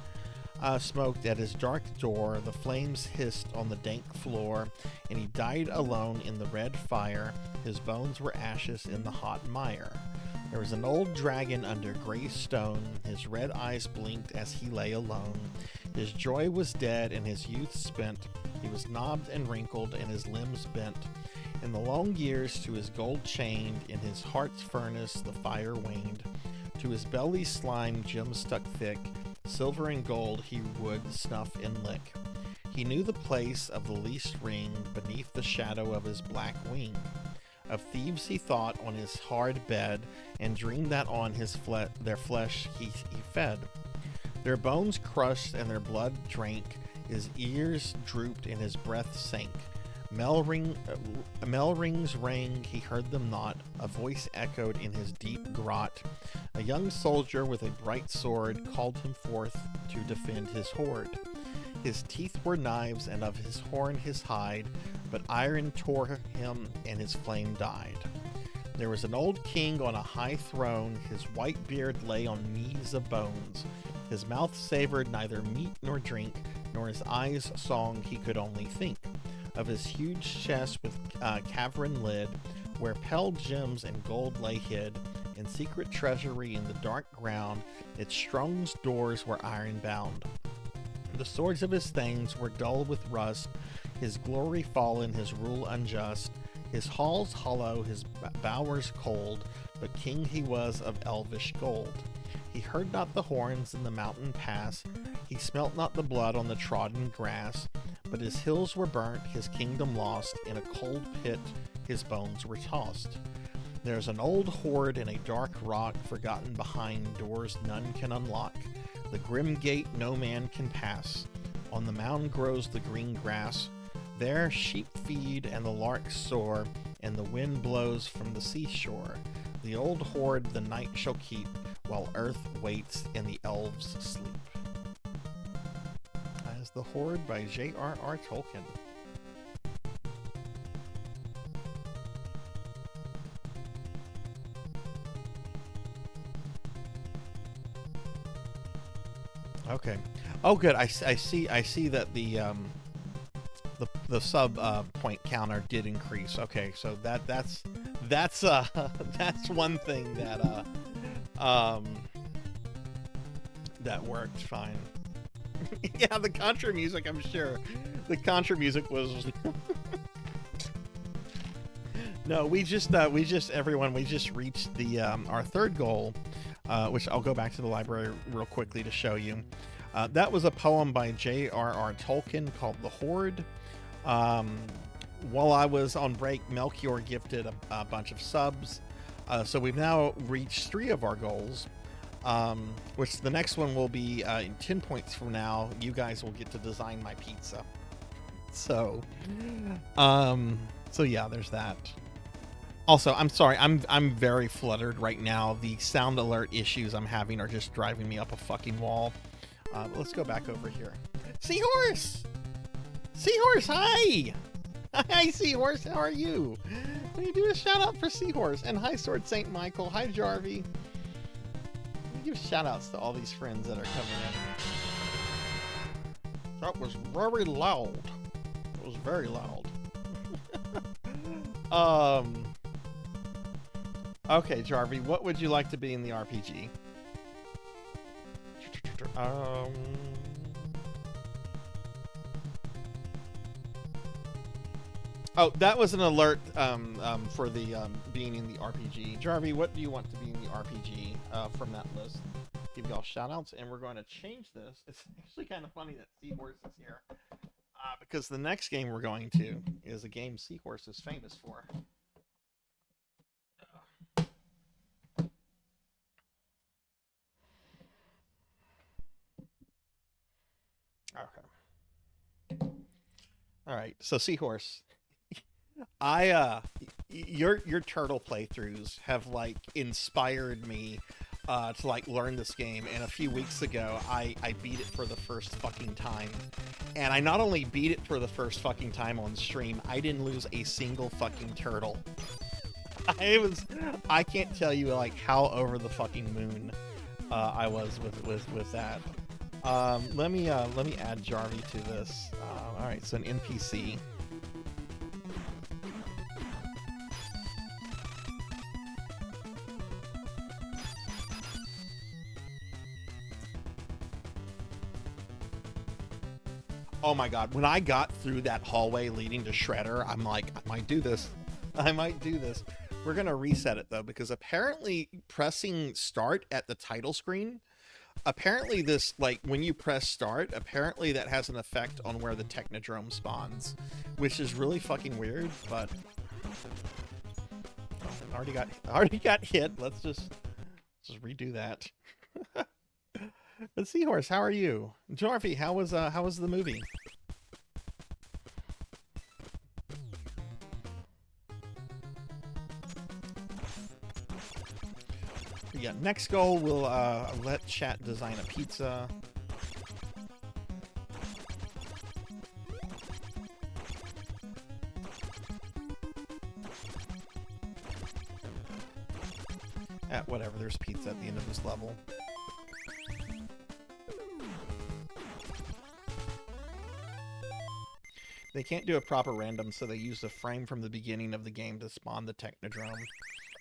smoked at his dark door, the flames hissed on the dank floor, and he died alone in the red fire. His bones were ashes in the hot mire. There was an old dragon under gray stone. His red eyes blinked as he lay alone. His joy was dead and his youth spent. He was knobbed and wrinkled and his limbs bent. In the long years to his gold chained, in his heart's furnace the fire waned. To his belly slime gems stuck thick, silver and gold he would snuff and lick. He knew the place of the least ring beneath the shadow of his black wing. Of thieves he thought on his hard bed, and dreamed that on his their flesh he fed. Their bones crushed and their blood drank, his ears drooped and his breath sank. Bell rings rang, he heard them not, a voice echoed in his deep grot. A young soldier with a bright sword called him forth to defend his hoard. His teeth were knives, and of his horn his hide, but iron tore him, and his flame died. There was an old king on a high throne, his white beard lay on knees of bones. His mouth savored neither meat nor drink, nor his eyes song he could only think. Of his huge chest with cavern lid, where pale gems and gold lay hid, in secret treasury in the dark ground, its strong doors were iron bound. The swords of his thanes were dull with rust, his glory fallen, his rule unjust, his halls hollow, his bowers cold, but king he was of elvish gold. He heard not the horns in the mountain pass, he smelt not the blood on the trodden grass, but his hills were burnt, his kingdom lost, in a cold pit his bones were tossed. There's an old hoard in a dark rock, forgotten behind doors none can unlock. The grim gate no man can pass. On the mound grows the green grass. There sheep feed and the larks soar, and the wind blows from the seashore. The old hoard the night shall keep, while earth waits and the elves sleep. That is The Hoard by J.R.R. Tolkien. Okay. Oh, good. I see that the sub point counter did increase. Okay, so that's one thing that that worked fine. Yeah, the Contra music, I'm sure. The Contra music was No, we just reached the our third goal, which I'll go back to the library real quickly to show you. That was a poem by J.R.R. Tolkien called The Hoard. While I was on break, Melchior gifted a bunch of subs. So we've now reached 3 of our goals, which the next one will be in 10 points from now. You guys will get to design my pizza. So yeah, there's that. Also, I'm sorry, I'm very fluttered right now. The sound alert issues I'm having are just driving me up a fucking wall. But let's go back over here. Seahorse! Seahorse, hi! Hi, Seahorse, how are you? Let me do a shout out for Seahorse. And hi, Sword Saint Michael. Hi, Jarvie. Let me give shout outs to all these friends that are coming in. That was very loud. It was very loud. Okay, Jarvie, what would you like to be in the RPG? Oh, that was an alert for the being in the RPG. Jarvie, what do you want to be in the RPG from that list? Give y'all shoutouts, and we're going to change this. It's actually kind of funny that Seahorse is here, because the next game we're going to is a game Seahorse is famous for. Okay. All right. So Seahorse, your turtle playthroughs have like inspired me to like learn this game, and a few weeks ago I beat it for the first fucking time. And I not only beat it for the first fucking time on stream, I didn't lose a single fucking turtle. I can't tell you like how over the fucking moon I was with that. Let me add Jarvie to this. All right, so an NPC. Oh my god, when I got through that hallway leading to Shredder, I'm like, I might do this. I might do this. We're gonna reset it though, because apparently pressing start at the title screen, apparently this, like, when you press start, apparently that has an effect on where the Technodrome spawns, which is really fucking weird, but already got hit. Let's just redo that. But Seahorse, how are you? Jarvie, how was the movie? Yeah, next goal, we'll let chat design a pizza. Whatever, there's pizza at the end of this level. They can't do a proper random, so they use a frame from the beginning of the game to spawn the Technodrome.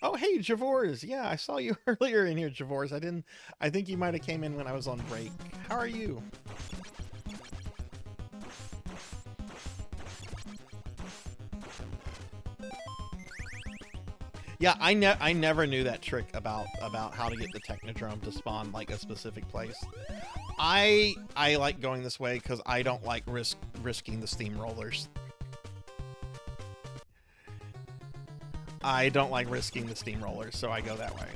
Oh, hey, Javors! Yeah, I saw you earlier in here, Javors. I think you might have came in when I was on break. How are you? Yeah, I never knew that trick about how to get the Technodrome to spawn like a specific place. I like going this way because I don't like risking the steamrollers. I don't like risking the steamrollers, so I go that way.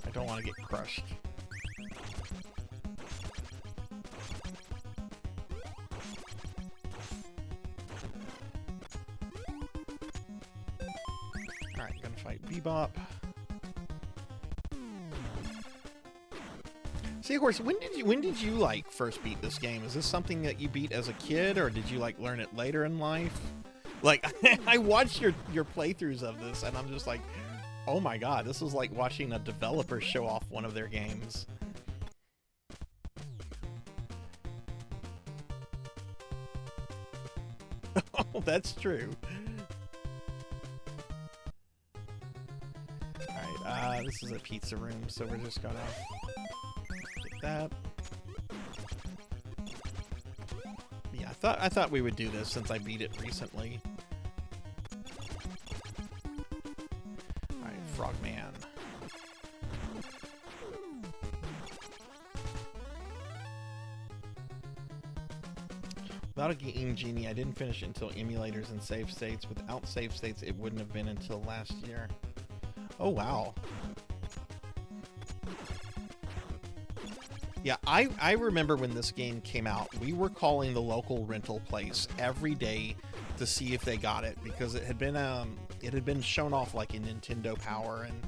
I don't want to get crushed. Alright, gonna fight Bebop. Seahorse, when did you like first beat this game? Is this something that you beat as a kid, or did you like learn it later in life? Like, I watched your playthroughs of this, and I'm just like, oh my god, this is like watching a developer show off one of their games. Oh, that's true. Alright, this is a pizza room, so we're just gonna get that. Yeah, I thought we would do this since I beat it recently. Alright, Frogman. Without a Game Genie, I didn't finish it until emulators and save states. Without save states, it wouldn't have been until last year. Oh, wow. Yeah, I remember when this game came out, we were calling the local rental place every day to see if they got it, because it had been shown off like in Nintendo Power, and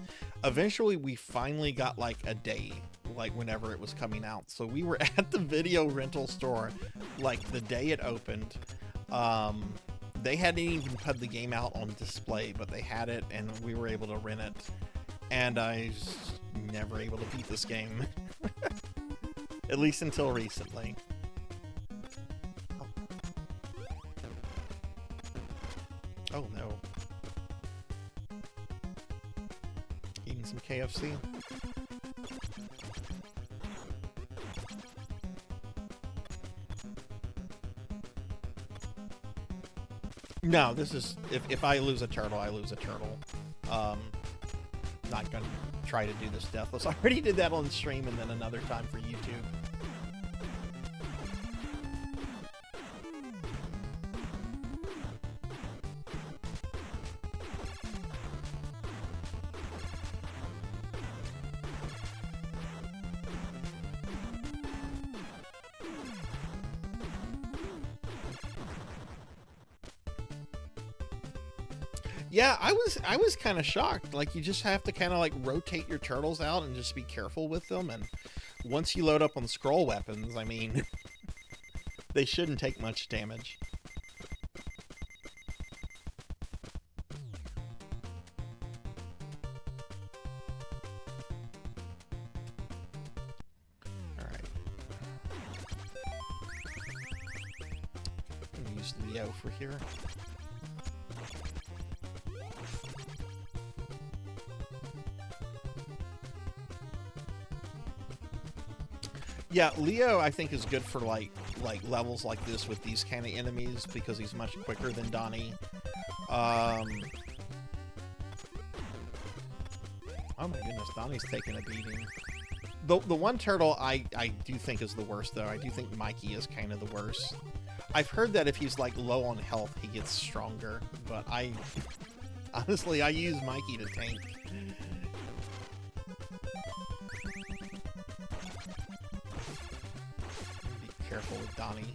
eventually we finally got like a day, like whenever it was coming out. So we were at the video rental store like the day it opened. They hadn't even put the game out on display, but they had it and we were able to rent it, and I was never able to beat this game. At least until recently. Oh no. Eating some KFC. No, this is, if I lose a turtle, I lose a turtle. Not gonna try to do this deathless. I already did that on stream and then another time for YouTube. Yeah, I was kind of shocked. Like, you just have to kind of like rotate your turtles out and just be careful with them. And once you load up on scroll weapons, I mean, they shouldn't take much damage. All right. use Leo for here. Yeah, Leo I think is good for like levels like this with these kind of enemies because he's much quicker than Donnie. Oh my goodness, Donnie's taking a beating. The one turtle I do think is the worst though. I do think Mikey is kind of the worst. I've heard that if he's like low on health, he gets stronger, but honestly I use Mikey to tank. Be careful with Donnie.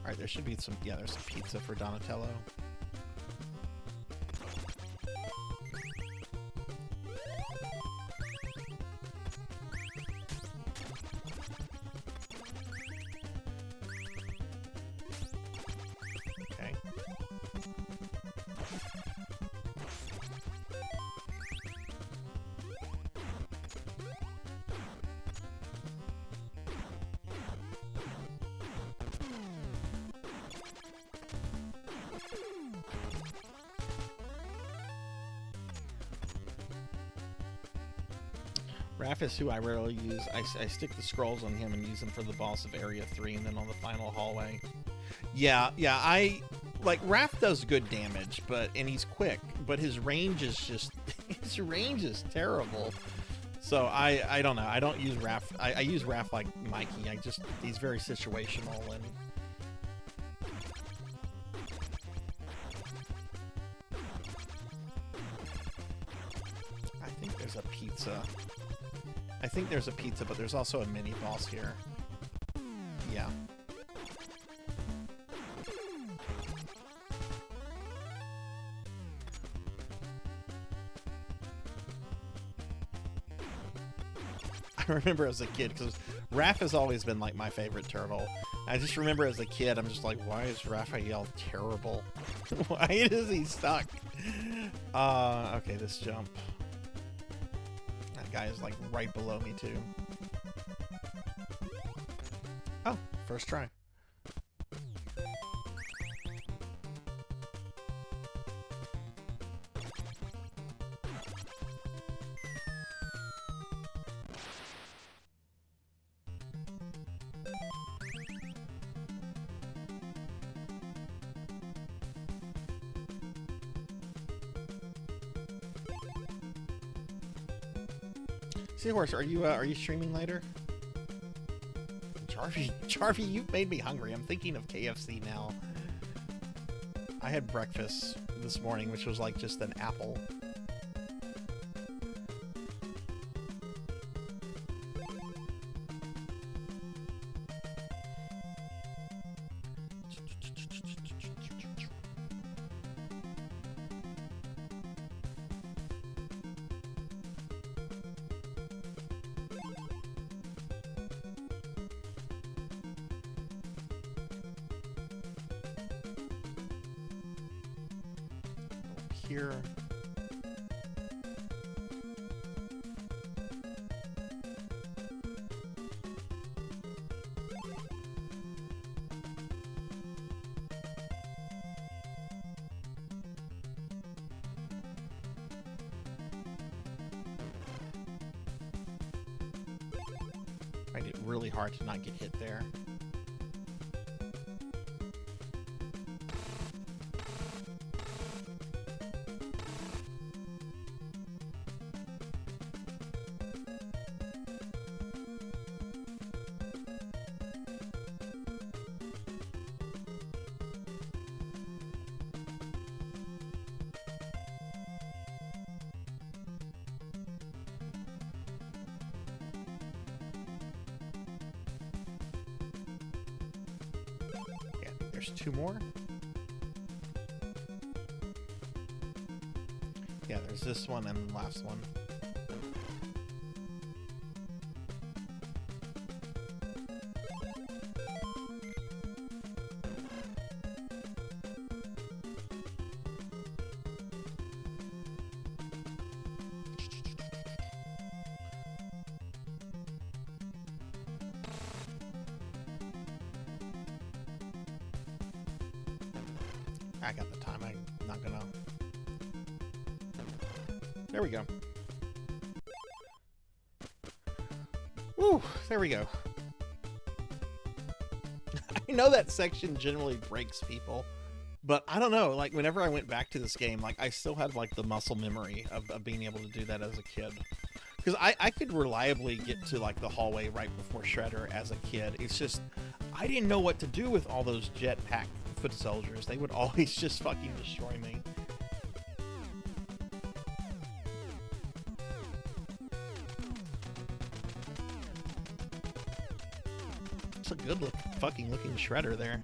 Alright, there should be some, yeah, there's some pizza for Donatello. Okay. Raph is who I rarely use. I stick the scrolls on him and use them for the boss of Area 3 and then on the final hallway. Yeah, like, Raph does good damage, and he's quick, but his range is just, his range is terrible. So I don't know, I don't use Raph, I use Raph like Mikey, he's very situational and... I think there's a pizza. I think there's a pizza, but there's also a mini boss here. Yeah. I remember as a kid, because Raph has always been like my favorite turtle. I just remember as a kid, I'm just like, why is Raphael terrible? Why is he stuck? Okay, this jump. Guy is like right below me too. Oh, first try. Seahorse, are you streaming later? Jarvie, you made me hungry. I'm thinking of KFC now. I had breakfast this morning, which was like just an apple. Here. I find it really hard to not get hit there. There's two more. Yeah, there's this one and the last one. I got the time. I'm not gonna... There we go. Woo! There we go. I know that section generally breaks people, but I don't know, like, whenever I went back to this game, like, I still had, like, the muscle memory of being able to do that as a kid. Because I could reliably get to, like, the hallway right before Shredder as a kid. It's just, I didn't know what to do with all those jetpack foot soldiers. They would always just fucking destroy me. It's a good fucking looking Shredder there.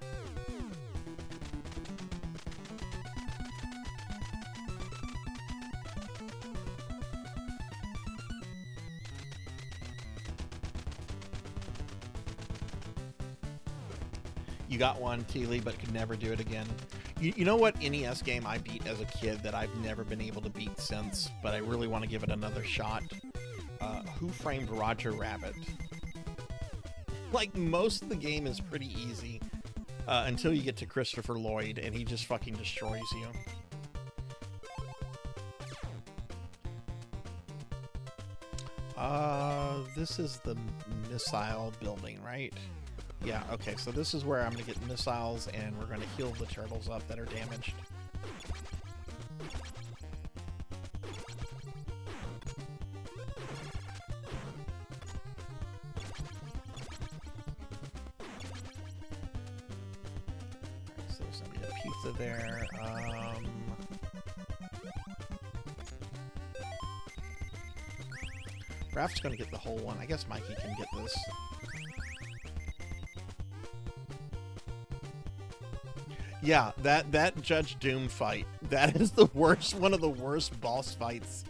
You got one, Keely, but could never do it again. You know what NES game I beat as a kid that I've never been able to beat since, but I really want to give it another shot? Who Framed Roger Rabbit? Like, most of the game is pretty easy until you get to Christopher Lloyd, and he just fucking destroys you. This is the missile building, right? Yeah, okay, so this is where I'm going to get missiles, and we're going to heal the turtles up that are damaged. Alright, so there's going to be a pizza there. Raph's going to get the whole one. I guess Mikey can get this. Yeah, that Judge Doom fight, that is the worst, one of the worst boss fights.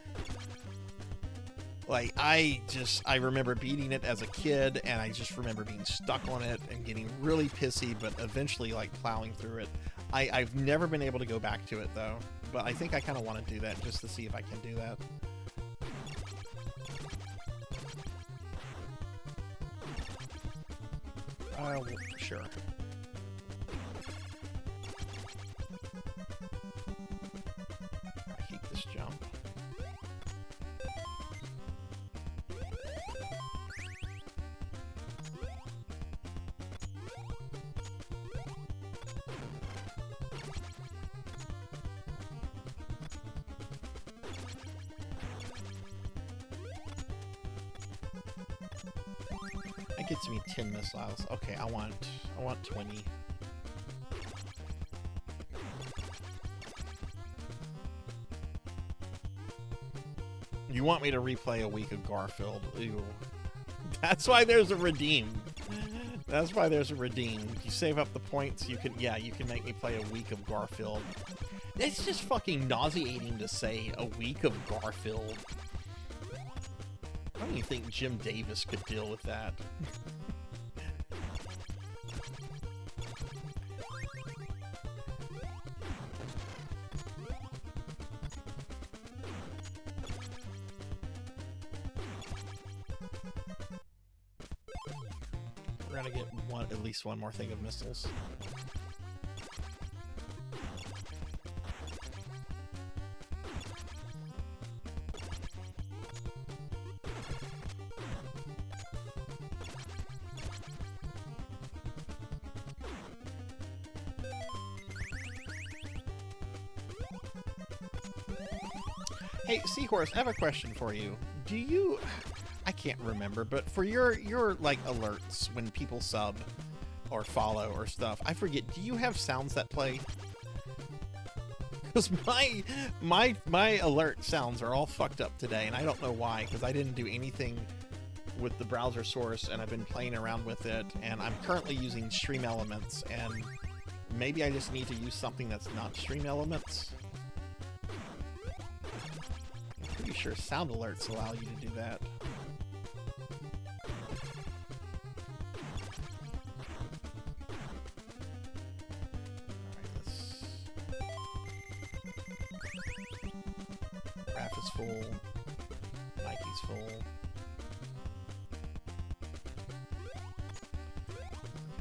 Like, I remember beating it as a kid, and I just remember being stuck on it and getting really pissy, but eventually, like, plowing through it. I've never been able to go back to it, though, but I think I kind of want to do that just to see if I can do that. Sure. I hate this jump. That gets me 10 missiles. Okay, I want 20. You want me to replay a week of Garfield? Ew. That's why there's a redeem. That's why there's a redeem. You save up the points, you can make me play a week of Garfield. It's just fucking nauseating to say a week of Garfield. I don't even think Jim Davis could deal with that. We're gonna get at least one more thing of missiles. Hey, Seahorse, I have a question for you. Do you... I can't remember, but for your like alerts when people sub or follow or stuff, I forget, do you have sounds that play? Because my alert sounds are all fucked up today, and I don't know why, because I didn't do anything with the browser source, and I've been playing around with it, and I'm currently using Stream Elements, and maybe I just need to use something that's not Stream Elements. I'm pretty sure sound alerts allow you to do that. Raph is full. Mikey's full.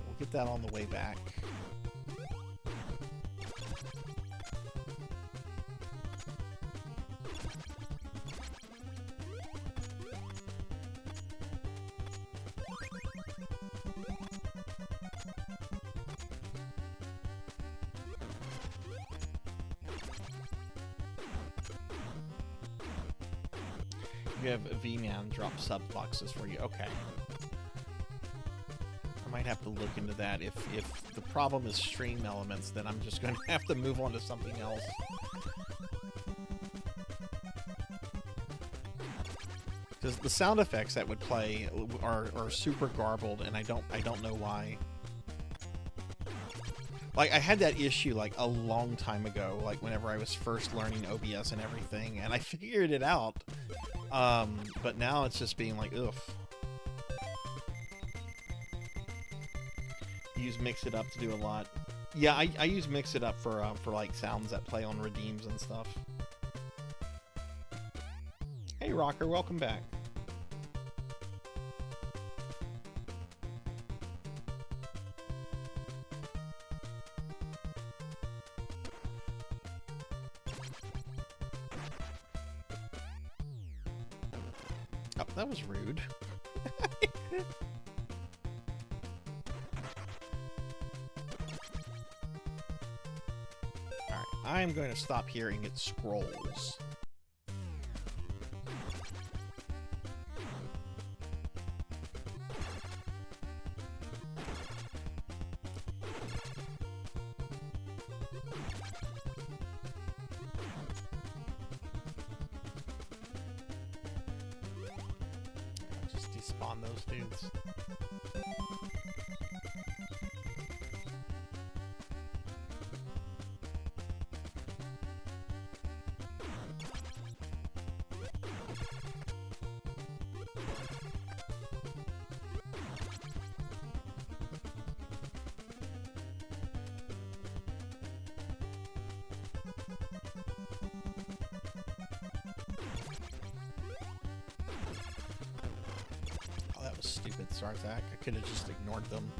We'll get that on the way back. You have V-Man drop sub boxes for you. Okay. I might have to look into that. If the problem is stream elements, then I'm just going to have to move on to something else. Because the sound effects that would play are super garbled, and I don't know why. Like, I had that issue, like, a long time ago, like, whenever I was first learning OBS and everything, and I figured it out. But now it's just being like, ugh. Use Mix It Up to do a lot. Yeah, I use Mix It Up for like, sounds that play on redeems and stuff. Hey, Rocker, welcome back. Oh, that was rude. Alright, I'm going to stop here and get scrolls. Just despawn those dudes. Oh, that was stupid, Sarzac. I could have just ignored them.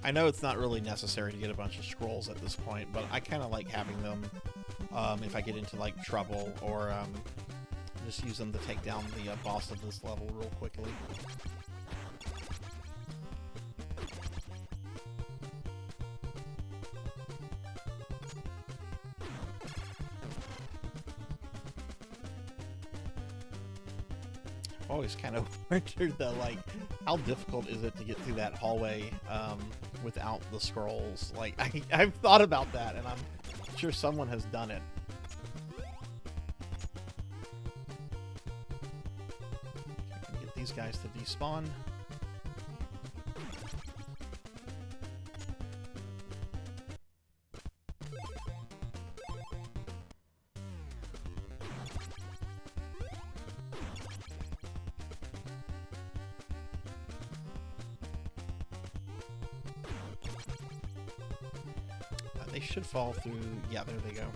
I know it's not really necessary to get a bunch of scrolls at this point, but I kind of like having them if I get into like trouble, or just use them to take down the boss of this level real quickly. Always kind of wondered though, like, how difficult is it to get through that hallway without the scrolls? Like, I've thought about that, and I'm sure someone has done it. Get these guys to despawn. They should fall through. Yeah, there they go.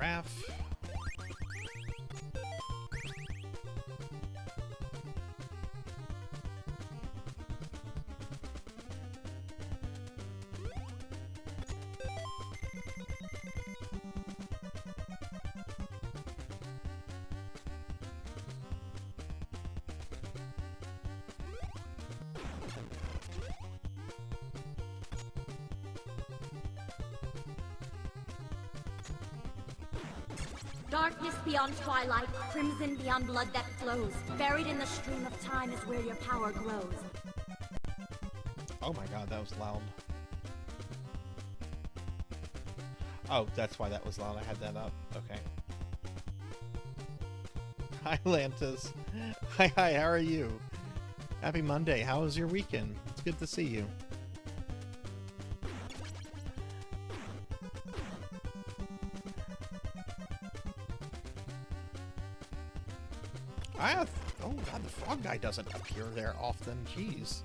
Raph. Darkness beyond twilight, crimson beyond blood that flows. Buried in the stream of time is where your power grows. Oh my god, that was loud. Oh, that's why that was loud. I had that up. Okay. Hi, Lantis. Hi, how are you? Happy Monday. How was your weekend? It's good to see you. Oh god, the frog guy doesn't appear there often. Jeez.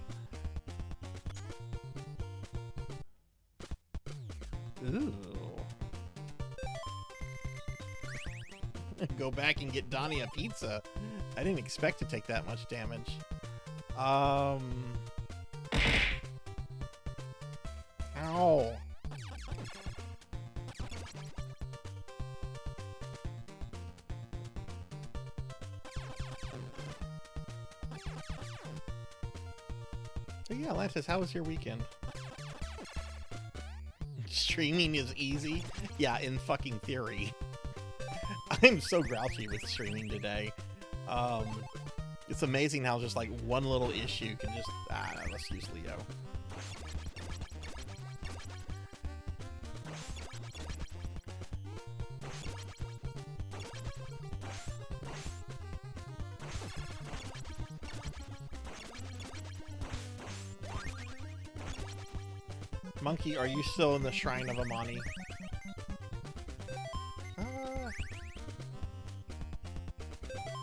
Ooh. Go back and get Donnie a pizza. I didn't expect to take that much damage. Ow. So yeah, Lantis, how was your weekend? Streaming is easy? Yeah, in fucking theory. I'm so grouchy with streaming today. It's amazing how just like one little issue can just... let's use Leo. Monkey, are you still in the Shrine of Amani?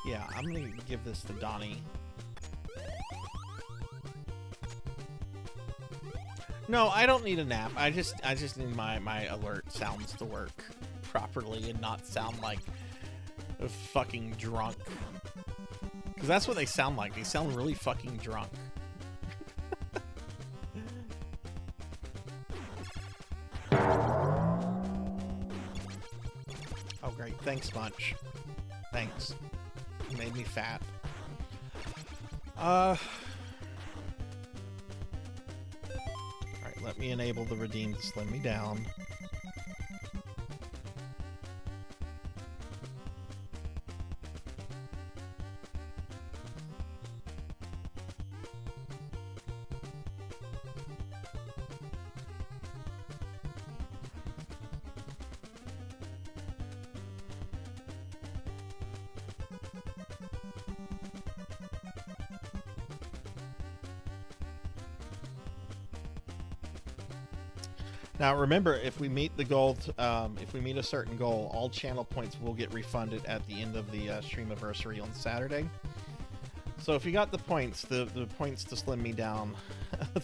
Yeah, I'm gonna give this to Donnie. No, I don't need a nap. I just need my alert sounds to work properly and not sound like a fucking drunk. Because that's what they sound like. They sound really fucking drunk. Oh great, thanks much. Thanks. You made me fat. Alright, let me enable the redeem to slim me down. Now remember, if we meet the goal, if we meet a certain goal, all channel points will get refunded at the end of the Streamiversary on Saturday. So if you got the points, the points to slim me down,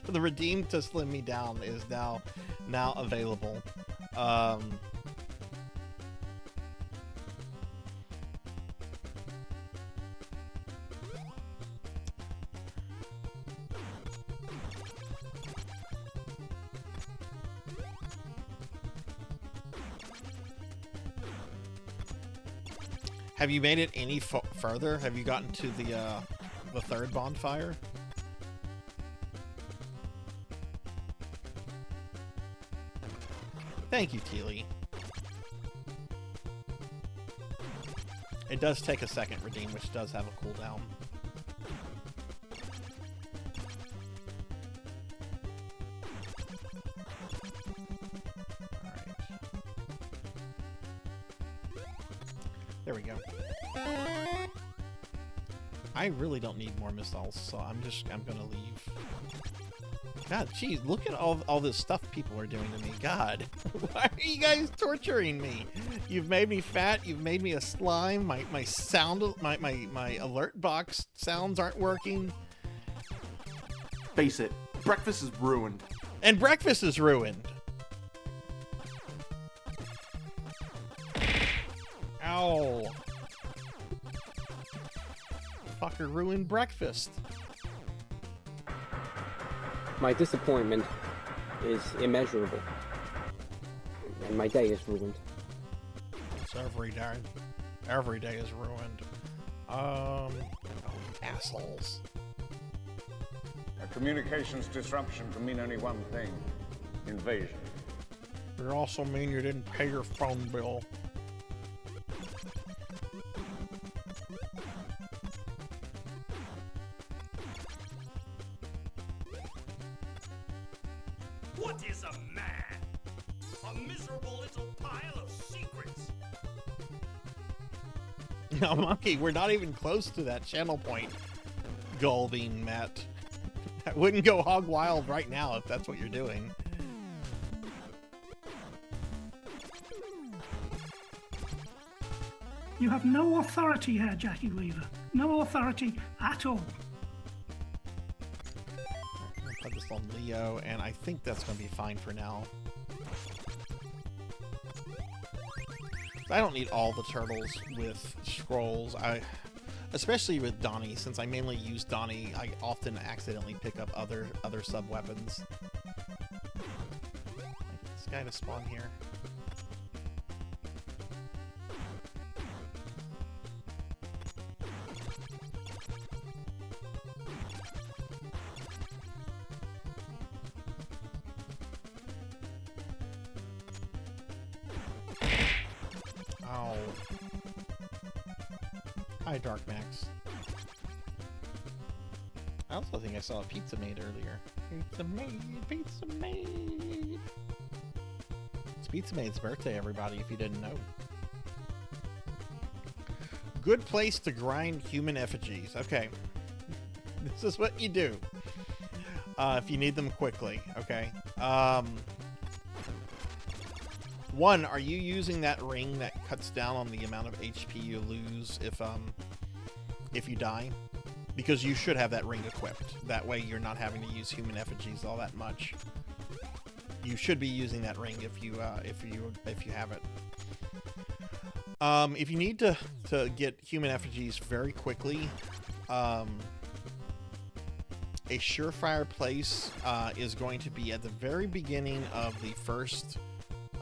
the redeem to slim me down is now available. Have you made it any further? Have you gotten to the third bonfire? Thank you, Teely. It does take a second redeem, which does have a cooldown. There we go. I really don't need more missiles, so I'm gonna leave. God, jeez, look at all this stuff people are doing to me. God, why are you guys torturing me? You've made me fat. You've made me a slime. My sound, my alert box sounds aren't working. Face it, breakfast is ruined. And breakfast is ruined. Ow. Fucker ruined breakfast. My disappointment is immeasurable. And my day is ruined. It's every day. Every day is ruined. Assholes. A communications disruption can mean only one thing. Invasion. It also mean you didn't pay your phone bill. What is a man? A miserable little pile of secrets. No, Monkey, we're not even close to that channel point. Golding, Matt. I wouldn't go hog wild right now if that's what you're doing. You have no authority here, Jackie Weaver. No authority at all. I'm gonna put this on Leo, and I think that's gonna be fine for now. I don't need all the turtles with scrolls. Especially with Donnie, since I mainly use Donnie, I often accidentally pick up other sub-weapons. Get this guy to spawn here. Ow. Hi, Dark Max. I also think I saw a pizza made earlier. Pizza made, pizza made. It's Pizza Made's birthday, everybody, if you didn't know. Good place to grind human effigies. Okay. This is what you do. If you need them quickly, okay? One, are you using that ring that cuts down on the amount of HP you lose if you die? Because you should have that ring equipped. That way you're not having to use human effigies all that much. You should be using that ring if you have it. If you need to get human effigies very quickly, a surefire place is going to be at the very beginning of the first.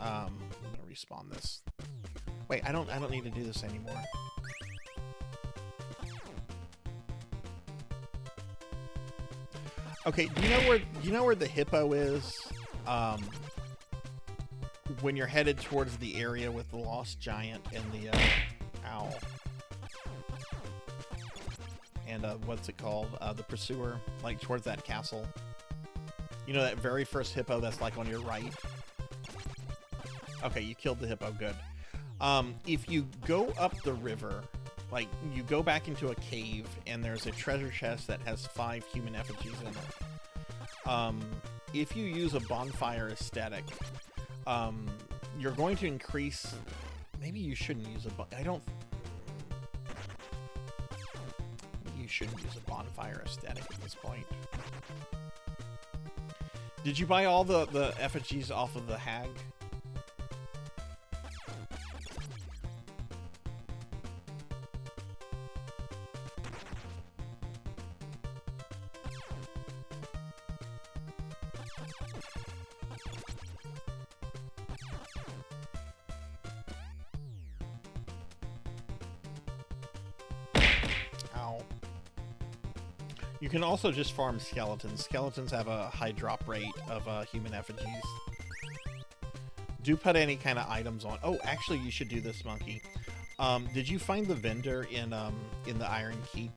I'm gonna respawn this. Wait, I don't need to do this anymore. Okay, do you know where the hippo is? When you're headed towards the area with the lost giant and the owl. And what's it called? The pursuer, like towards that castle. You know that very first hippo that's like on your right? Okay, you killed the hippo, good. If you go up the river, like you go back into a cave and there's a treasure chest that has 5 human effigies in it. If you use a bonfire aesthetic, you're going to increase... Maybe you shouldn't use a... You shouldn't use a bonfire aesthetic at this point. Did you buy all the effigies off of the hag? You can also just farm skeletons. Skeletons have a high drop rate of human effigies. Do put any kind of items on. Oh, actually, you should do this, Monkey. Did you find the vendor in the Iron Keep?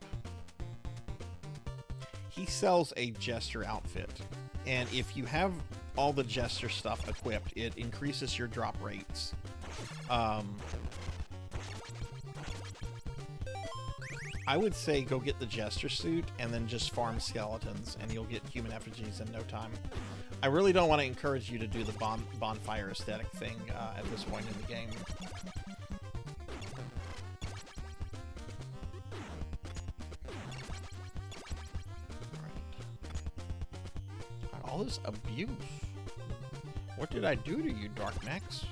He sells a Jester outfit, and if you have all the Jester stuff equipped, it increases your drop rates. I would say go get the Jester suit and then just farm skeletons and you'll get human effigies in no time. I really don't want to encourage you to do the bonfire aesthetic thing at this point in the game. Alright. All this abuse. What did I do to you, Dark Max?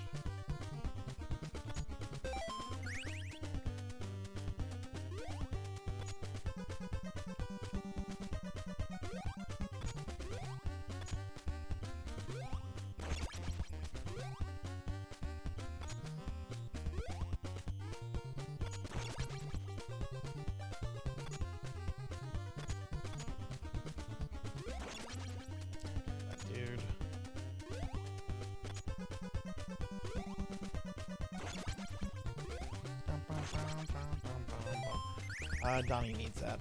Donnie needs that.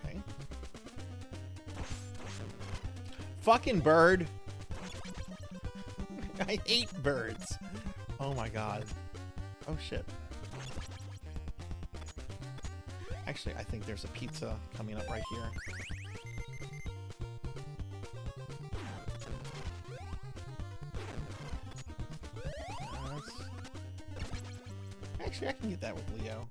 Okay. Fucking bird. I hate birds. Oh my god. Oh shit. Actually, I think there's a pizza coming up right here. Actually, I can get that with Leo.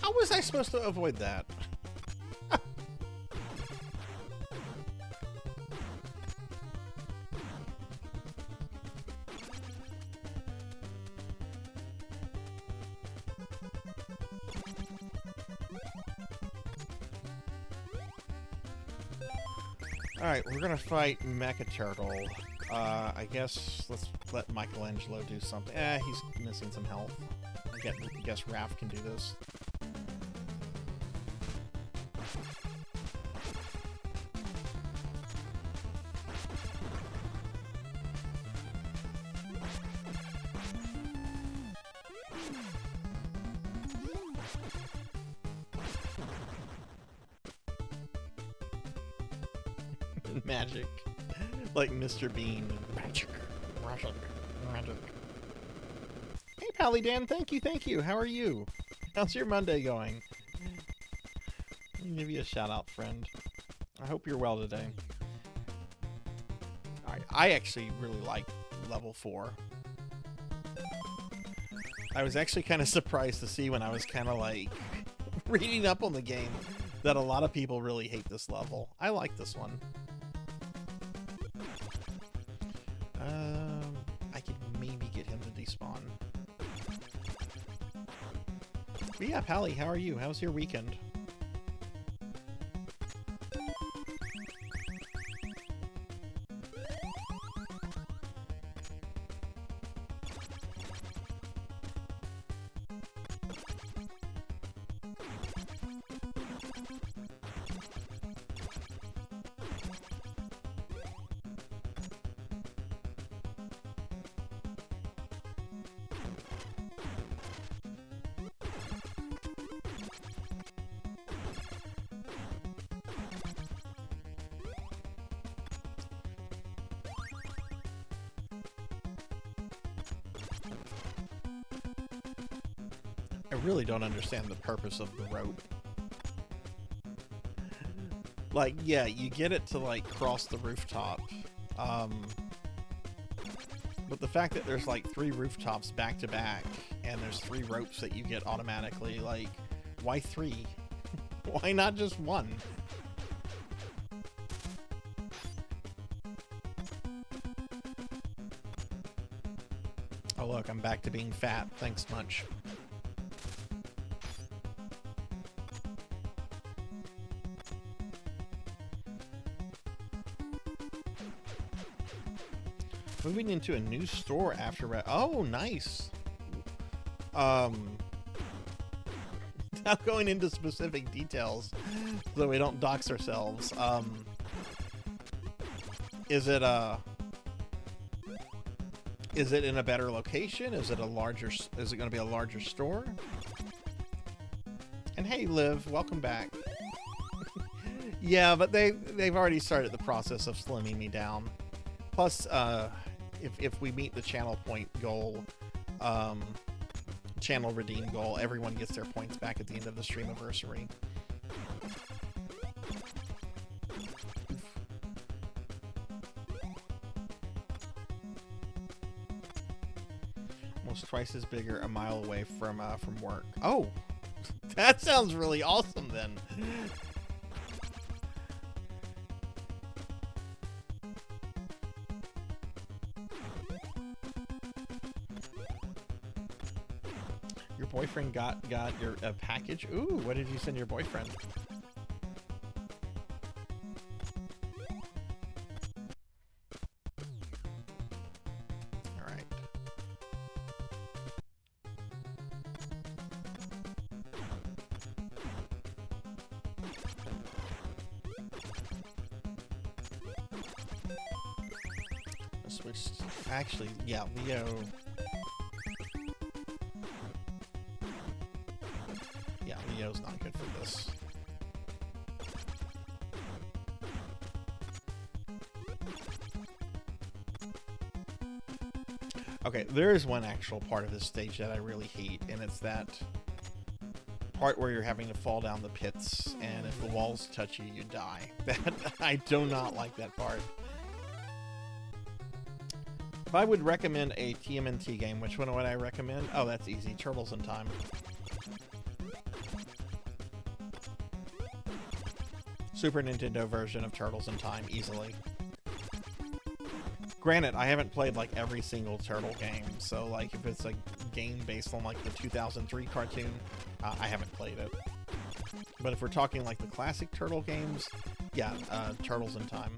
How was I supposed to avoid that? Alright, we're gonna fight Mecha Turtle. I guess let's let Michelangelo do something. He's missing some health. I guess Raph can do this. Magic. Like Mr. Bean. Magic. Magic. Magic. Hey, Pally Dan, thank you. How are you? How's your Monday going? Let me give you a shout out, friend. I hope you're well today. Alright, I actually really like level 4. I was actually kind of surprised to see when I was kind of like reading up on the game that a lot of people really hate this level. I like this one. I could maybe get him to despawn. But yeah, Pally, how are you? How's your weekend? I really don't understand the purpose of the rope. Like, yeah, you get it to, like, cross the rooftop. But the fact that there's, like, 3 rooftops back to back, and there's 3 ropes that you get automatically, like, why 3? Why not just 1? Oh, look, I'm back to being fat. Thanks much. Moving into a new store after... Oh, nice! Without going into specific details, so we don't dox ourselves, is it in a better location? Is it going to be a larger store? And hey, Liv, welcome back. Yeah, but they've already started the process of slimming me down. Plus, if we meet the channel point goal, channel redeem goal, everyone gets their points back at the end of the Streamiversary. Almost twice as bigger, a mile away from work. Oh, that sounds really awesome then. Your boyfriend got your package. Ooh, what did you send your boyfriend? Actually, yeah, Leo. Yeah, Leo's not good for this. Okay, there is one actual part of this stage that I really hate, and it's that part where you're having to fall down the pits, and if the walls touch you, you die. That I do not like that part. If I would recommend a TMNT game, which one would I recommend? Oh, that's easy. Turtles in Time. Super Nintendo version of Turtles in Time, easily. Granted, I haven't played like every single Turtle game, so like if it's a game based on like the 2003 cartoon, I haven't played it. But if we're talking like the classic Turtle games, yeah, Turtles in Time.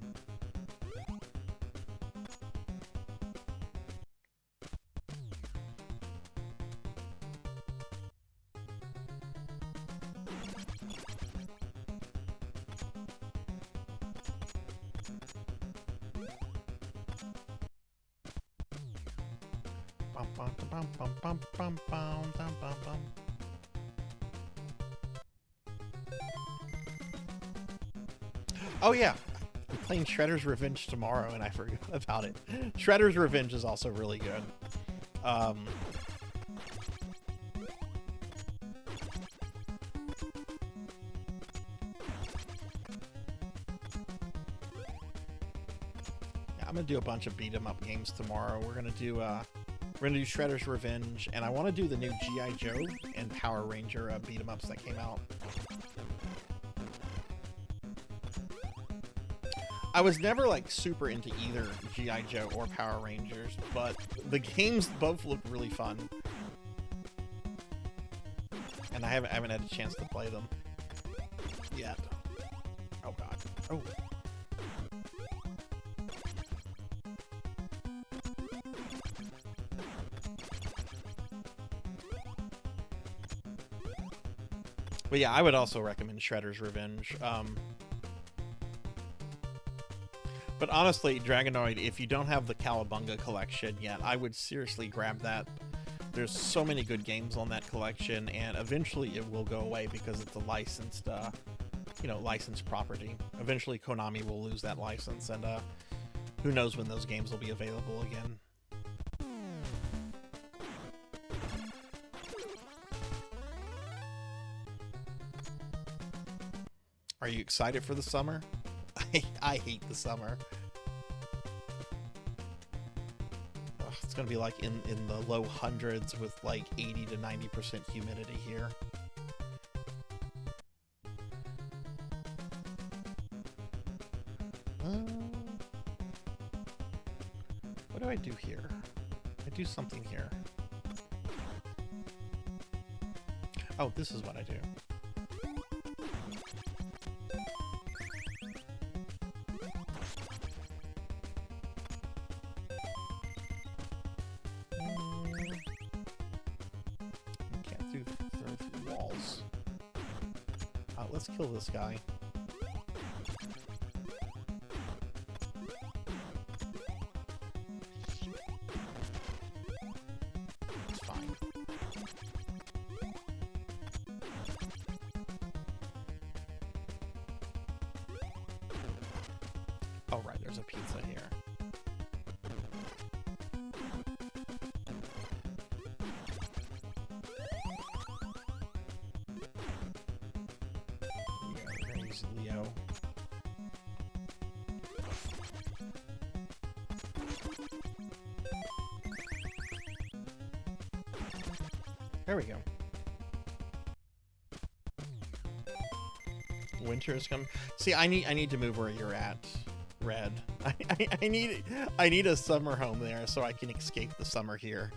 Oh yeah, I'm playing Shredder's Revenge tomorrow and I forgot about it. Shredder's Revenge is also really good. Yeah, I'm gonna do a bunch of beat 'em up games tomorrow. We're gonna do Shredder's Revenge, and I want to do the new G.I. Joe and Power Ranger beat 'em ups that came out. I was never like super into either G.I. Joe or Power Rangers, but the games both look really fun, and I haven't had a chance to play them yet. Oh god. Oh. But yeah, I would also recommend Shredder's Revenge. But honestly, Dragonoid, if you don't have the Cowabunga collection yet, I would seriously grab that. There's so many good games on that collection, and eventually it will go away because it's a licensed, licensed property. Eventually Konami will lose that license, and who knows when those games will be available again. Are you excited for the summer? I hate the summer. Ugh, it's gonna be like in the low hundreds with like 80 to 90% humidity here. What do I do here? I do something here. Oh, this is what I do. Let's kill this guy. It's fine. Oh, right, there's a pizza here. Leo. There we go. Winter is coming. See, I need to move where you're at, Red. I need a summer home there so I can escape the summer here.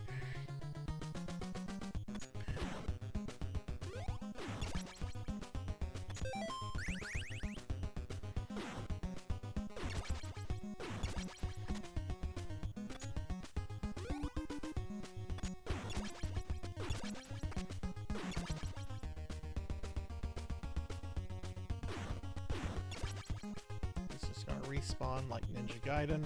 Respawn like Ninja Gaiden.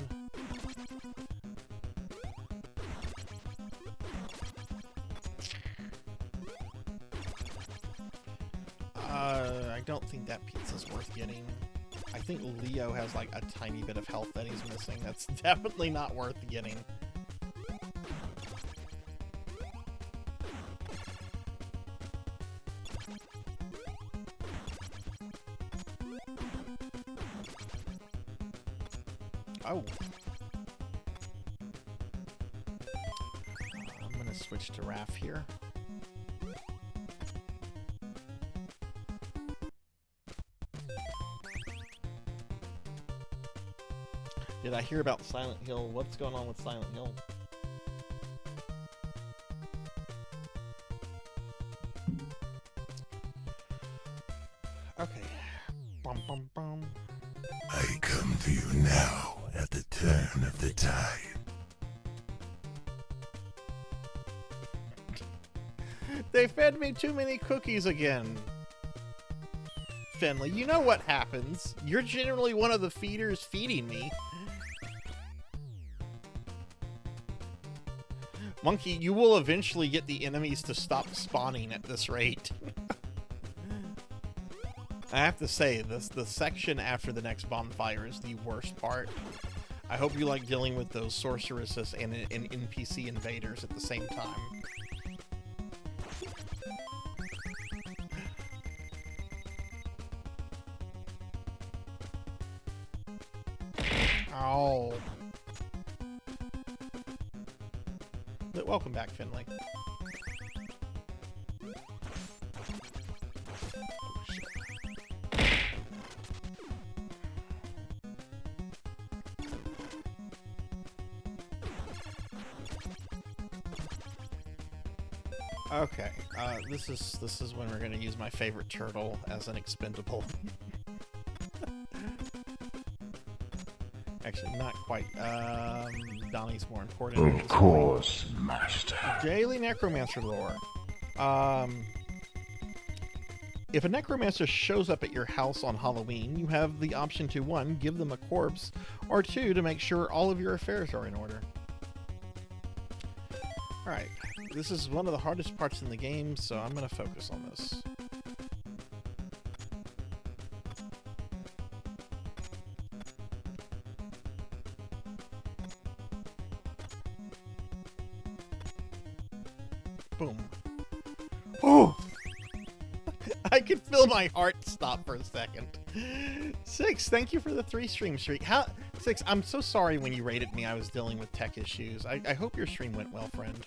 I don't think that pizza's worth getting. I think Leo has like a tiny bit of health that he's missing. That's definitely not worth getting. Oh. I'm gonna switch to Raph here. Did I hear about Silent Hill? What's going on with Silent Hill? Okay. Bum, bum, bum. I come to you now at the turn of the tide. They fed me too many cookies again. Finley, you know what happens. You're generally one of the feeders feeding me. Monkey, you will eventually get the enemies to stop spawning at this rate. I have to say, the section after the next bonfire is the worst part. I hope you like dealing with those sorceresses and NPC invaders at the same time. Oh. But welcome back, Finley. Okay, this is when we're gonna use my favorite turtle as an expendable. Actually, not quite. Donnie's more important. Of course, Master. Daily Necromancer lore. If a Necromancer shows up at your house on Halloween, you have the option to 1, give them a corpse, or 2, to make sure all of your affairs are in order. Alright, this is one of the hardest parts in the game, so I'm going to focus on this. Boom. Oh! I could feel my heart stop for a second. 6, thank you for the 3 stream streak. 6, I'm so sorry when you rated me I was dealing with tech issues. I hope your stream went well, friend.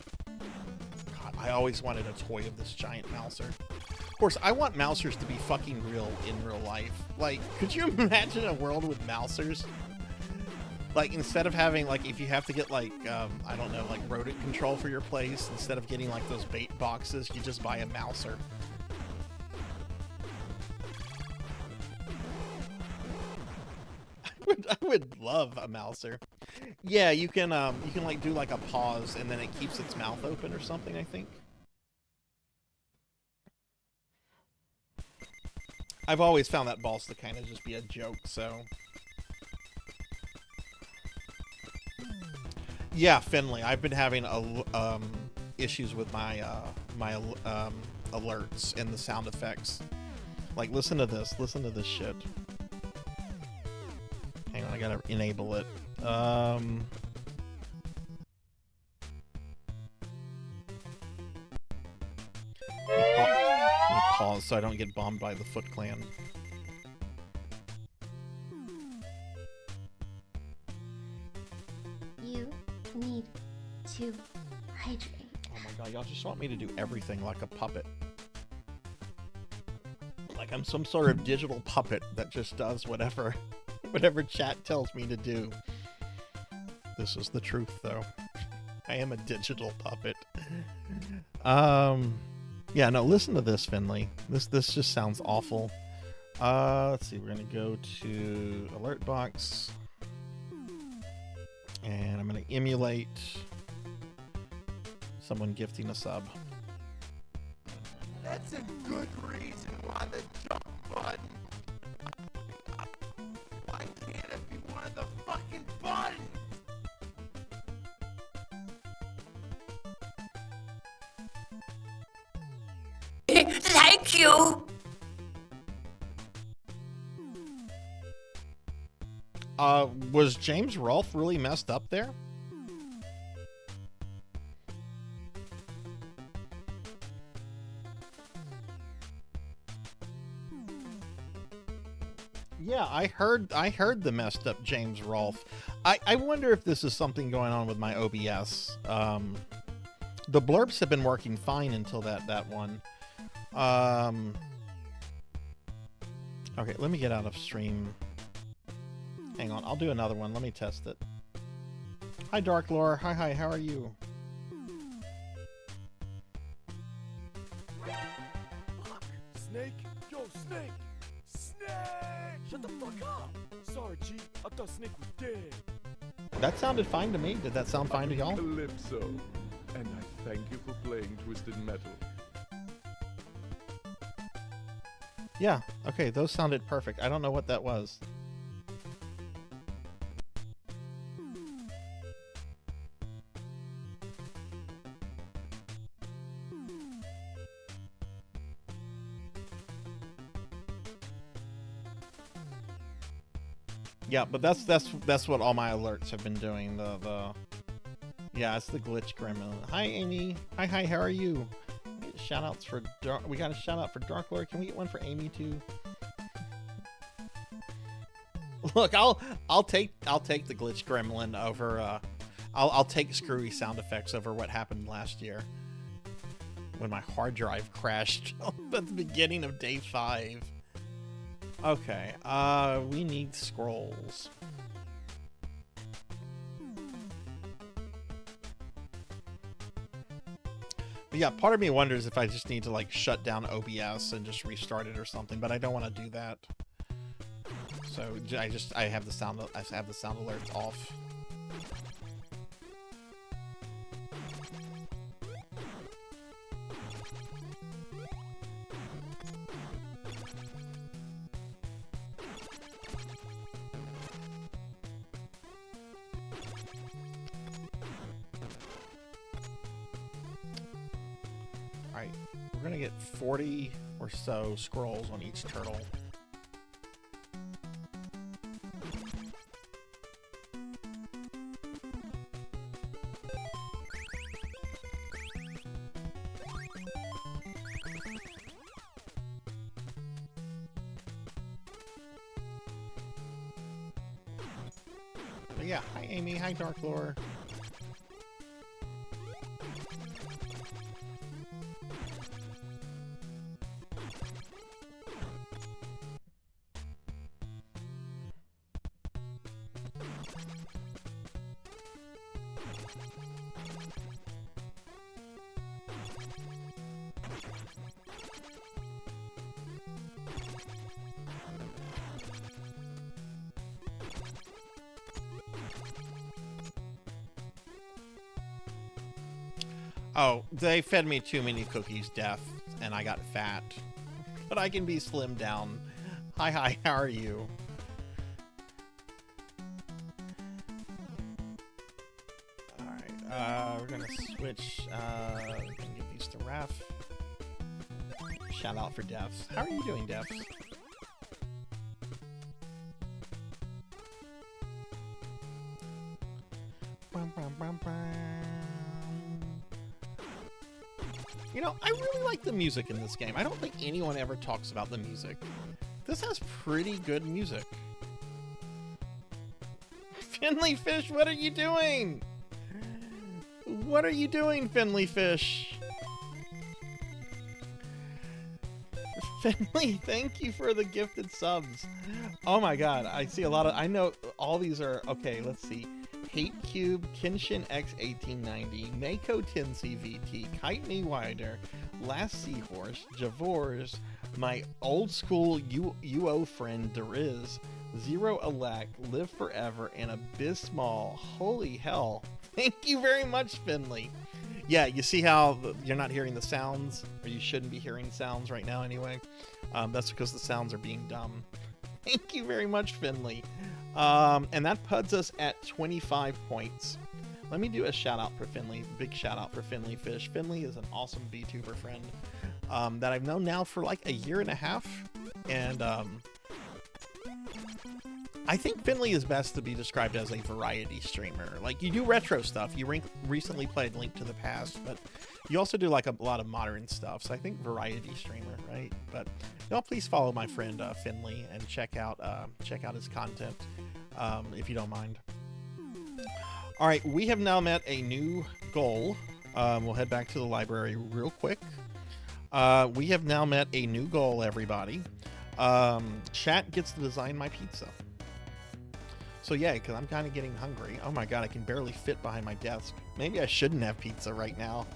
God, I always wanted a toy of this giant mouser. Of course, I want mousers to be fucking real in real life. Like, could you imagine a world with mousers? Like, instead of having, like, if you have to get, like, I don't know, like, rodent control for your place, instead of getting, like, those bait boxes, you just buy a mouser. I would love a mouser. Yeah, you can like do like a pause and then it keeps its mouth open or something, I think. I've always found that boss to kind of just be a joke, so. Yeah, Finley, I've been having issues with my alerts and the sound effects. Like, listen to this shit. Hang on, I gotta enable it. Let me pause so I don't get bombed by the Foot Clan. You need to hydrate. Oh my Y'all just want me to do everything like a puppet. Like I'm some sort of digital puppet that just does whatever chat tells me to do. This is the truth, though. I am a digital puppet. Yeah, no, listen to this, Finley. This just sounds awful. Let's see, we're gonna go to alert box. And I'm gonna emulate someone gifting a sub. That's a good reason why the jump button. Why can't it be one of the fucking buttons? Thank you. Was James Rolfe really messed up there? Yeah, I heard the messed up James Rolfe. I wonder if this is something going on with my OBS. The blurbs have been working fine until that one. Okay, let me get out of stream. Hang on, I'll do another one. Let me test it. Hi, Dark Lore. Hi, how are you? Snake? Yo, Snake! Snake! Shut the fuck up! Sorry, G. I thought Snake was dead. That sounded fine to me. Did that sound fine to y'all? Calypso. And I thank you for playing Twisted Metal. Yeah, okay, those sounded perfect. I don't know what that was. Yeah, but that's what all my alerts have been doing. Yeah, it's the glitch gremlin. Hi, Amy. Hi. How are you? Shout outs for we got a shout out for Dark Lord. Can we get one for Amy too? Look, I'll take the glitch gremlin over. I'll take screwy sound effects over what happened last year when my hard drive crashed at the beginning of day 5. Okay, we need scrolls. But yeah, part of me wonders if I just need to like shut down OBS and just restart it or something, but I don't want to do that. So I have the sound alerts off. Alright, we're gonna get 40 or so scrolls on each turtle. But yeah, hi Amy, hi Dark Lore. Oh, they fed me too many cookies, Death, and I got fat. But I can be slimmed down. Hi, how are you? Alright, we're gonna switch, we're gonna give these to Raph. Shout out for Death. How are you doing, Death? You know, I really like the music in this game. I don't think anyone ever talks about the music. This has pretty good music. Finley Fish, what are you doing? What are you doing, Finley Fish? Finley, thank you for the gifted subs. Oh my god, I see a lot of, I know all these are, okay, let's see. Hate Cube, Kinshin X1890, Mako Tinsy VT, Kite Me Wider, Last Seahorse, Javors, my old school UO friend Deriz, Zero Elect, Live Forever, and Abysmal. Holy hell. Thank you very much, Finley. Yeah, you see how you're not hearing the sounds, or you shouldn't be hearing sounds right now anyway. That's because the sounds are being dumb. Thank you very much, Finley. And that puts us at 25 points. Let me do a shout out for Finley. Big shout out for Finley Fish. Finley is an awesome VTuber friend that I've known now for like a year and a half. And I think Finley is best to be described as a variety streamer. Like, you do retro stuff. You recently played Link to the Past, but you also do like a lot of modern stuff. So I think variety streamer, right? But y'all please follow my friend Finley and check out his content if you don't mind. All right, we have now met a new goal. We'll head back to the library real quick. We have now met a new goal, everybody. Chat gets to design my pizza. So yeah, because I'm kind of getting hungry. Oh my god, I can barely fit behind my desk. Maybe I shouldn't have pizza right now.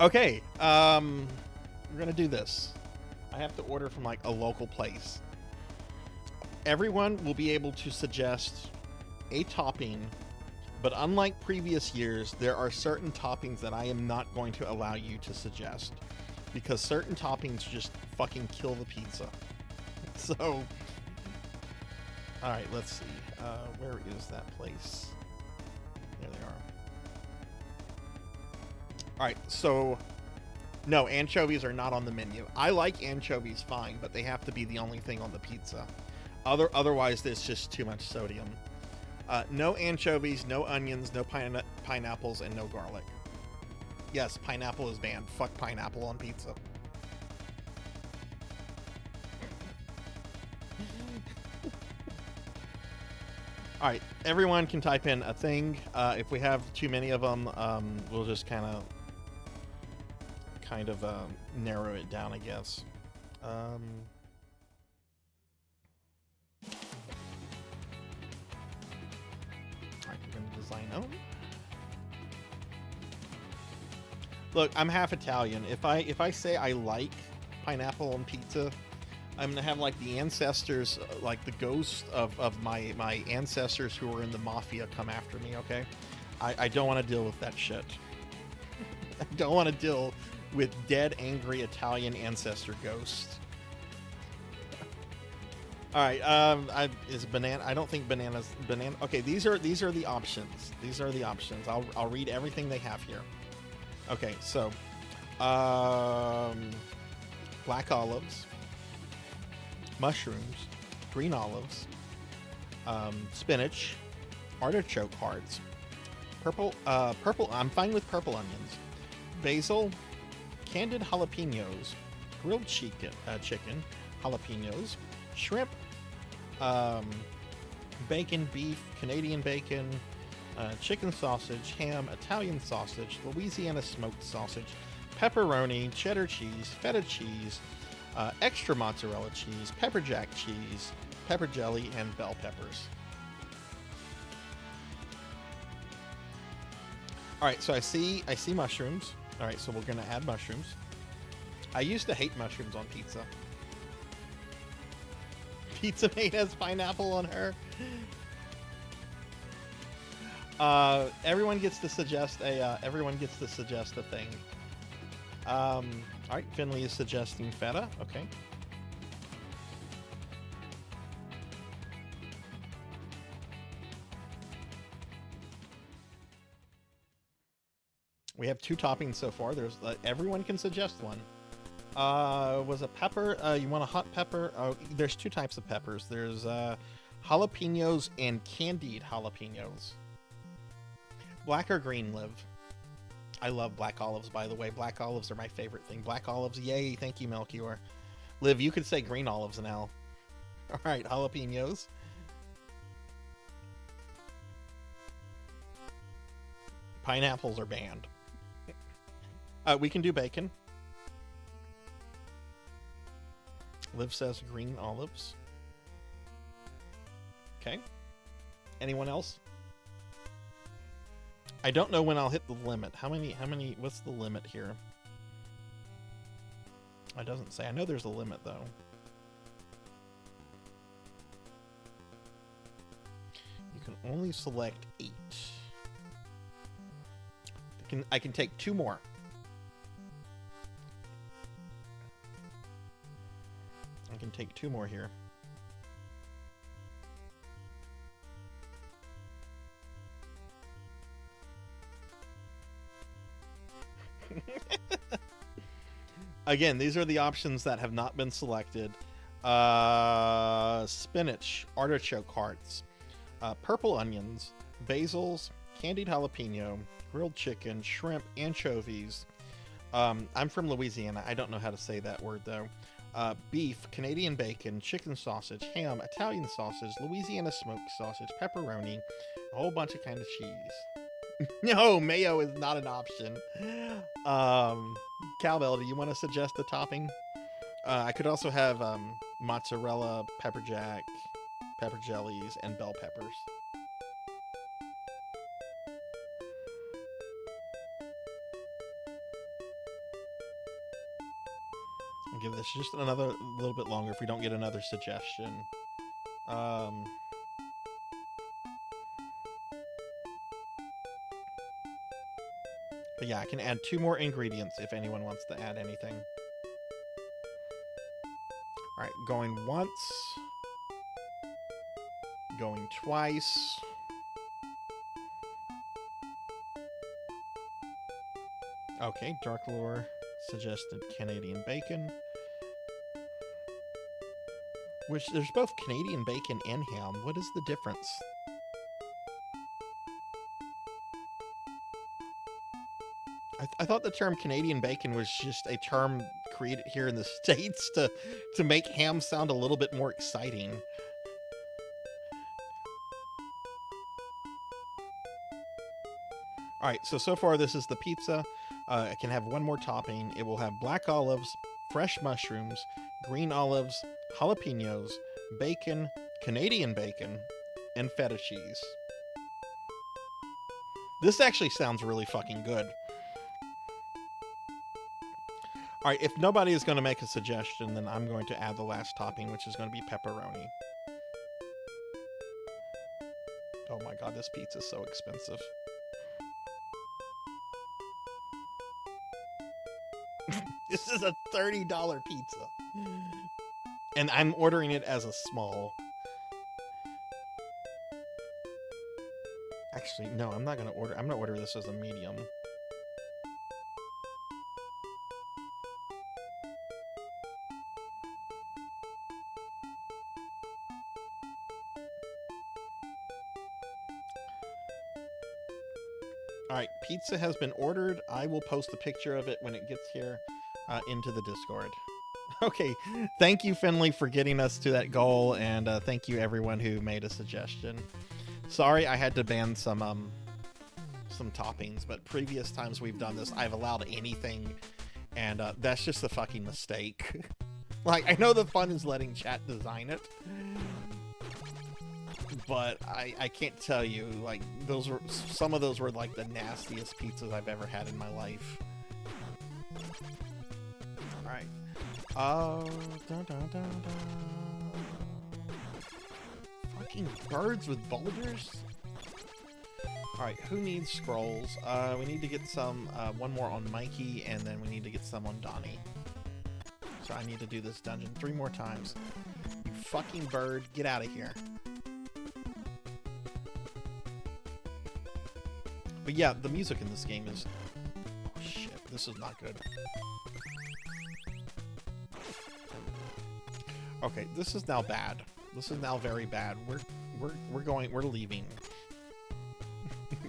Okay, we're gonna do this. I have to order from like a local place. Everyone will be able to suggest a topping, but unlike previous years, there are certain toppings that I am not going to allow you to suggest, because certain toppings just fucking kill the pizza. So, alright, let's see. Where is that place? There they are. Alright, so, no, anchovies are not on the menu. I like anchovies fine, but they have to be the only thing on the pizza. Otherwise, there's just too much sodium. No anchovies, no onions, no pineapples, and no garlic. Yes, pineapple is banned. Fuck pineapple on pizza. Alright, everyone can type in a thing. If we have too many of them, we'll just kind of narrow it down, I guess. Alright, we're going to design out. Look, I'm half Italian. If I say I like pineapple on pizza, I'm gonna have like the ancestors, like the ghost of my ancestors who were in the mafia come after me, okay? I don't want to deal with that shit. I don't want to deal with dead, angry Italian ancestor ghosts. Alright, is banana, I don't think banana. Okay, these are the options. These are the options. I'll read everything they have here. Okay, so, black olives, mushrooms, green olives, spinach, artichoke hearts, purple, I'm fine with purple onions, basil, candied jalapenos, grilled chicken, jalapenos, shrimp, bacon, beef, Canadian bacon, chicken sausage, ham, Italian sausage, Louisiana smoked sausage, pepperoni, cheddar cheese, feta cheese, extra mozzarella cheese, pepper jack cheese, pepper jelly, and bell peppers. Alright, so I see mushrooms. Alright, so we're going to add mushrooms. I used to hate mushrooms on pizza. Pizza made has pineapple on her. Everyone gets to suggest a thing. Alright, Finley is suggesting feta. Okay. We have 2 toppings so far. There's everyone can suggest one. Was a pepper? You want a hot pepper? Oh, there's 2 types of peppers. There's jalapenos and candied jalapenos. Black or green, Liv? I love black olives, by the way. Black olives are my favorite thing. Black olives, yay! Thank you, Melchior. Liv, you could say green olives now. All right, jalapenos. Pineapples are banned. We can do bacon. Liv says green olives. Okay. Anyone else? I don't know when I'll hit the limit. How many, what's the limit here? It doesn't say. I know there's a limit, though. You can only select 8. I can take 2 more. I can take 2 more here. Again, these are the options that have not been selected. Spinach, artichoke hearts, purple onions, basils, candied jalapeno, grilled chicken, shrimp, anchovies. I'm from Louisiana. I don't know how to say that word, though. Beef, Canadian bacon, chicken sausage, ham, Italian sausage, Louisiana smoked sausage, pepperoni, a whole bunch of kind of cheese. No, mayo is not an option. Cowbell, do you want to suggest the topping? I could also have mozzarella, pepper jack, pepper jellies, and bell peppers. I'll give this just another little bit longer if we don't get another suggestion. But yeah, I can add 2 more ingredients if anyone wants to add anything. Alright, going once. Going twice. Okay, Dark Lore suggested Canadian bacon. Which, there's both Canadian bacon and ham. What is the difference? I thought the term Canadian bacon was just a term created here in the States to make ham sound a little bit more exciting. Alright, so far this is the pizza. I can have 1 more topping. It will have black olives, fresh mushrooms, green olives, jalapenos, bacon, Canadian bacon, and feta cheese. This actually sounds really fucking good. Alright, if nobody is going to make a suggestion, then I'm going to add the last topping, which is going to be pepperoni. Oh my god, this pizza is so expensive. This is a $30 pizza. And I'm ordering it as a small. Actually, no, I'm not going to order. I'm going to order this as a medium. Alright, pizza has been ordered. I will post a picture of it when it gets here into the Discord. Okay, thank you, Finley, for getting us to that goal, and thank you, everyone who made a suggestion. Sorry I had to ban some toppings, but previous times we've done this, I've allowed anything, and that's just a fucking mistake. Like, I know the fun is letting chat design it, but I can't tell you, like, some of those were like the nastiest pizzas I've ever had in my life. Alright. Fucking birds with boulders? Alright, who needs scrolls? We need to get some, 1 more on Mikey, and then we need to get some on Donnie. So I need to do this dungeon 3 more times. You fucking bird, get out of here. But yeah, the music in this game is... Oh shit, this is not good. Okay, this is now bad. This is now very bad. We're leaving.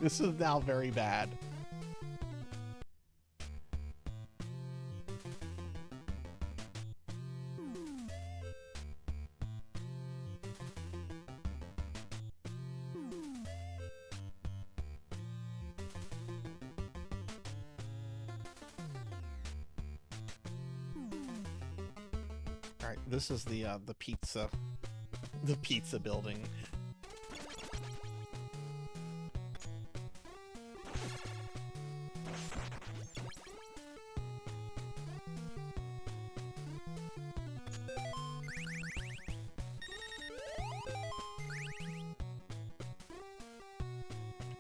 This is now very bad. All right, this is the pizza building.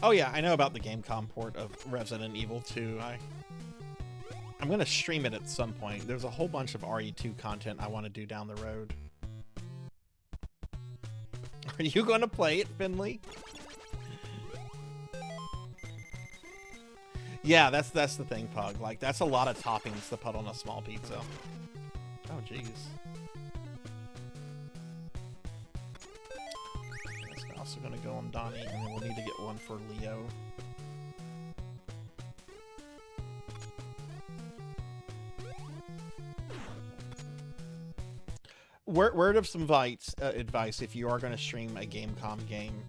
Oh yeah, I know about the Gamecom port of Resident Evil 2. I'm gonna stream it at some point. There's a whole bunch of RE2 content I want to do down the road. Are you gonna play it, Finley? Yeah, that's the thing, Pug. Like, that's a lot of toppings to put on a small pizza. Oh, jeez. It's also gonna go on Donnie, and then we'll need to get one for Leo. Word of some advice if you are going to stream a Gamecom game.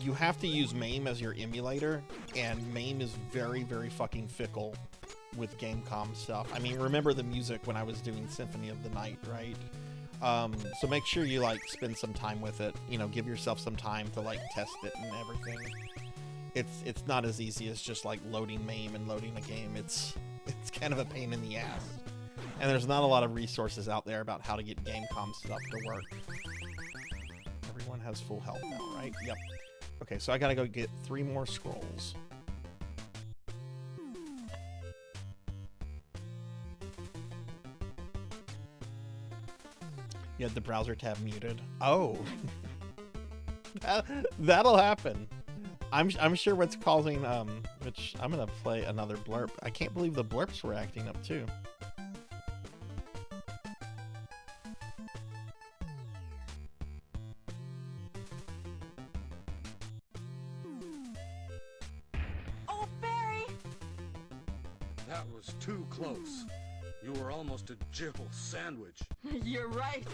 You have to use MAME as your emulator, and MAME is very, very fucking fickle with Gamecom stuff. I mean, remember the music when I was doing Symphony of the Night, right? So make sure you, like, spend some time with it. You know, give yourself some time to, like, test it and everything. It's not as easy as just, like, loading MAME and loading a game. It's kind of a pain in the ass. And there's not a lot of resources out there about how to get Gamecom stuff to work. Everyone has full health now, right? Yep. Okay, so I gotta go get 3 more scrolls. You had the browser tab muted. Oh. That'll happen. I'm sure what's causing, which I'm gonna play another blurb. I can't believe the blurps were acting up too. That was too close. You were almost a Jekyll sandwich. You're right.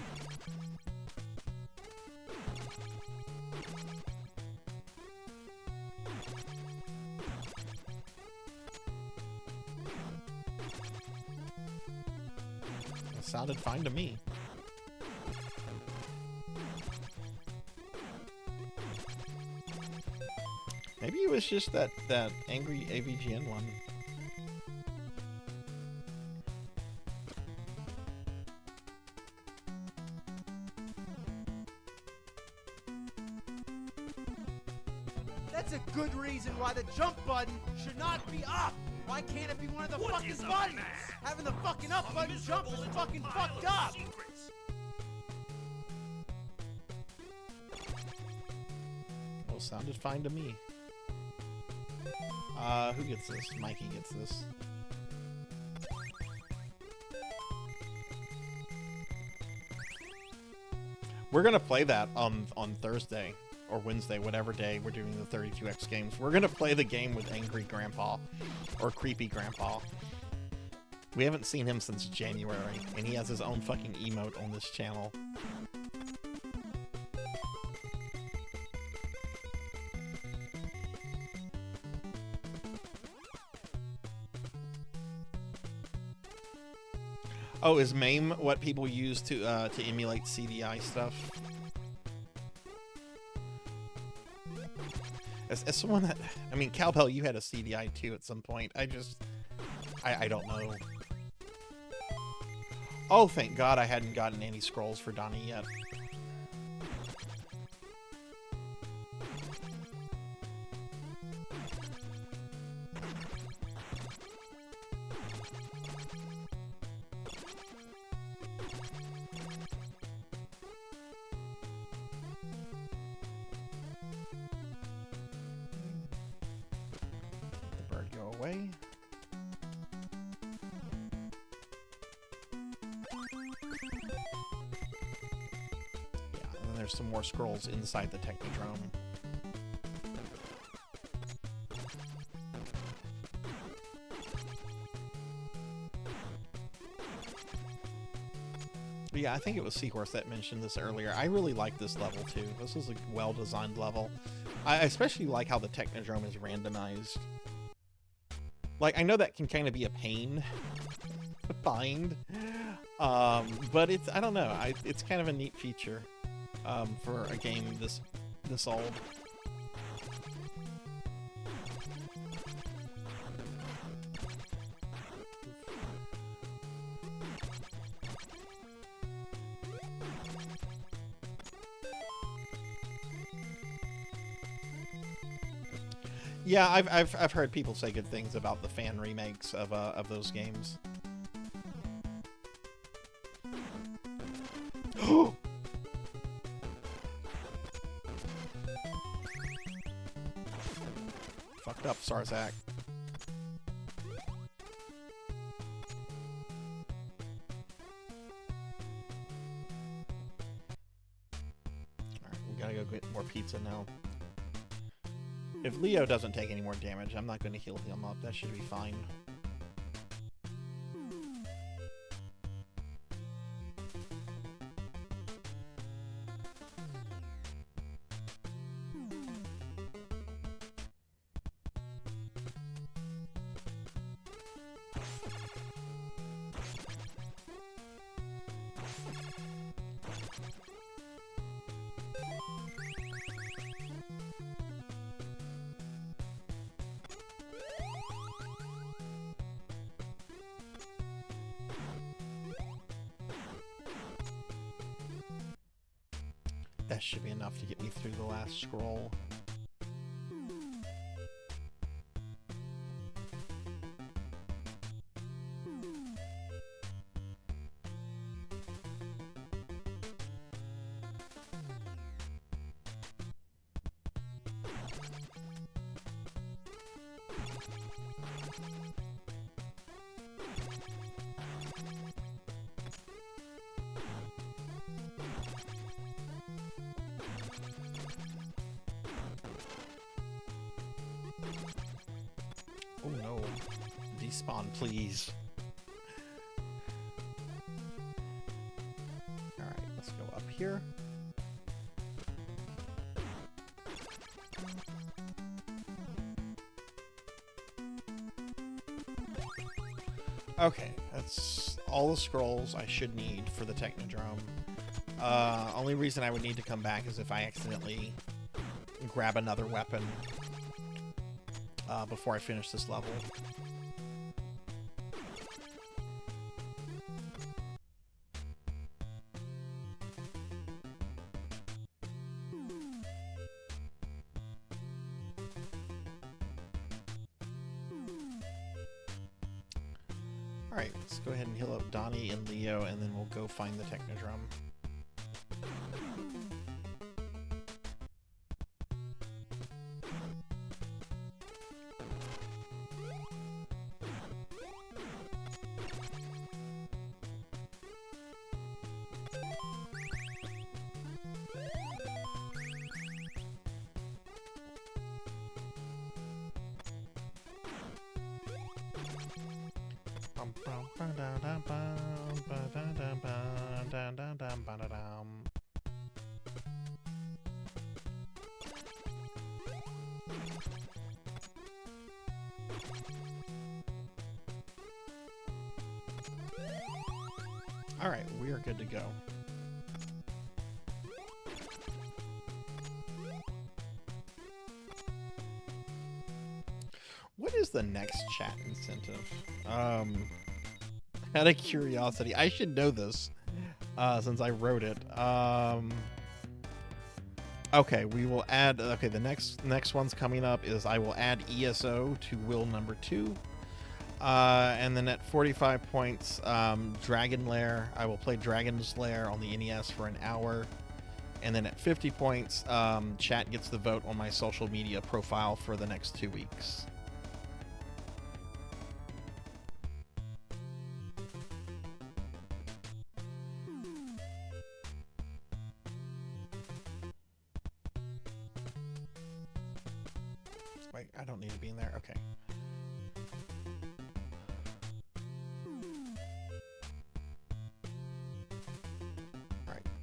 It sounded fine to me. Maybe it was just that angry AVGN one. That's a good reason why the jump button should not be up. Why can't it be one of the fucking buttons? Having the fucking up button jump is fucking fucked up. Well, sounded fine to me. Who gets this? Mikey gets this. We're gonna play that on Thursday or Wednesday, whatever day we're doing the 32X games. We're gonna play the game with Angry Grandpa or Creepy Grandpa. We haven't seen him since January, and he has his own fucking emote on this channel. Oh, is MAME what people use to emulate CDI stuff? As someone that, I mean, Cowbell, you had a CDI too at some point. I don't know. Oh, thank God I hadn't gotten any scrolls for Donnie yet. Some more scrolls inside the Technodrome. But yeah, I think it was Seahorse that mentioned this earlier. I really like this level too. This is a well-designed level. I especially like how the Technodrome is randomized. Like, I know that can kind of be a pain to find. But it's, I don't know, it's kind of a neat feature for a game this old. Yeah, I've heard people say good things about the fan remakes of those games. Fucked up, Sarzac. Alright, we gotta go get more pizza now. If Leo doesn't take any more damage, I'm not going to heal him up. That should be fine. That should be enough to get me through the last scroll. Oh no. Despawn, please. Alright, let's go up here. Okay, that's all the scrolls I should need for the Technodrome. Only reason I would need to come back is if I accidentally grab another weapon before I finish this level. Alright, let's go ahead and heal up Donnie and Leo, and then we'll go find the Technodrome. Alright, we are good to go. What is the next chat incentive? Out of curiosity, I should know this since I wrote it. Okay, we will add. Okay, the next one's coming up is I will add ESO to will number 2. And then at 45 points, Dragon Lair, I will play Dragon's Lair on the NES for an hour. And then at 50 points, chat gets the vote on my social media profile for the next 2 weeks. Wait, I don't need to be in there? Okay.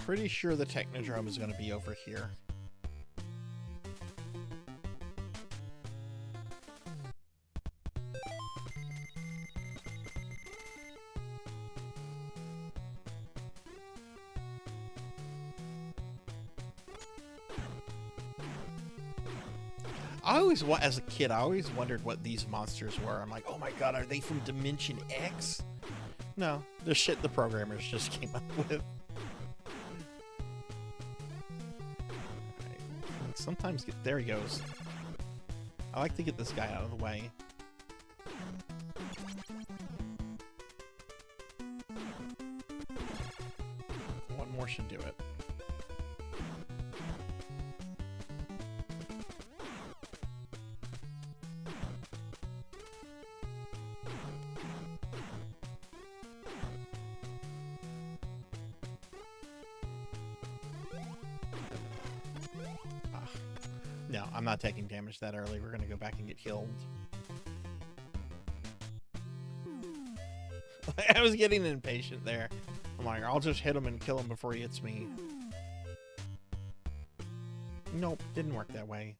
Pretty sure the Technodrome is going to be over here. as a kid, I always wondered what these monsters were. I'm like, oh my god, are they from Dimension X? No, the shit the programmers just came up with. Right. Sometimes there he goes. I like to get this guy out of the way. One more should do it. No, I'm not taking damage that early. We're gonna go back and get healed. I was getting impatient there. I'm like, I'll just hit him and kill him before he hits me. Nope, didn't work that way.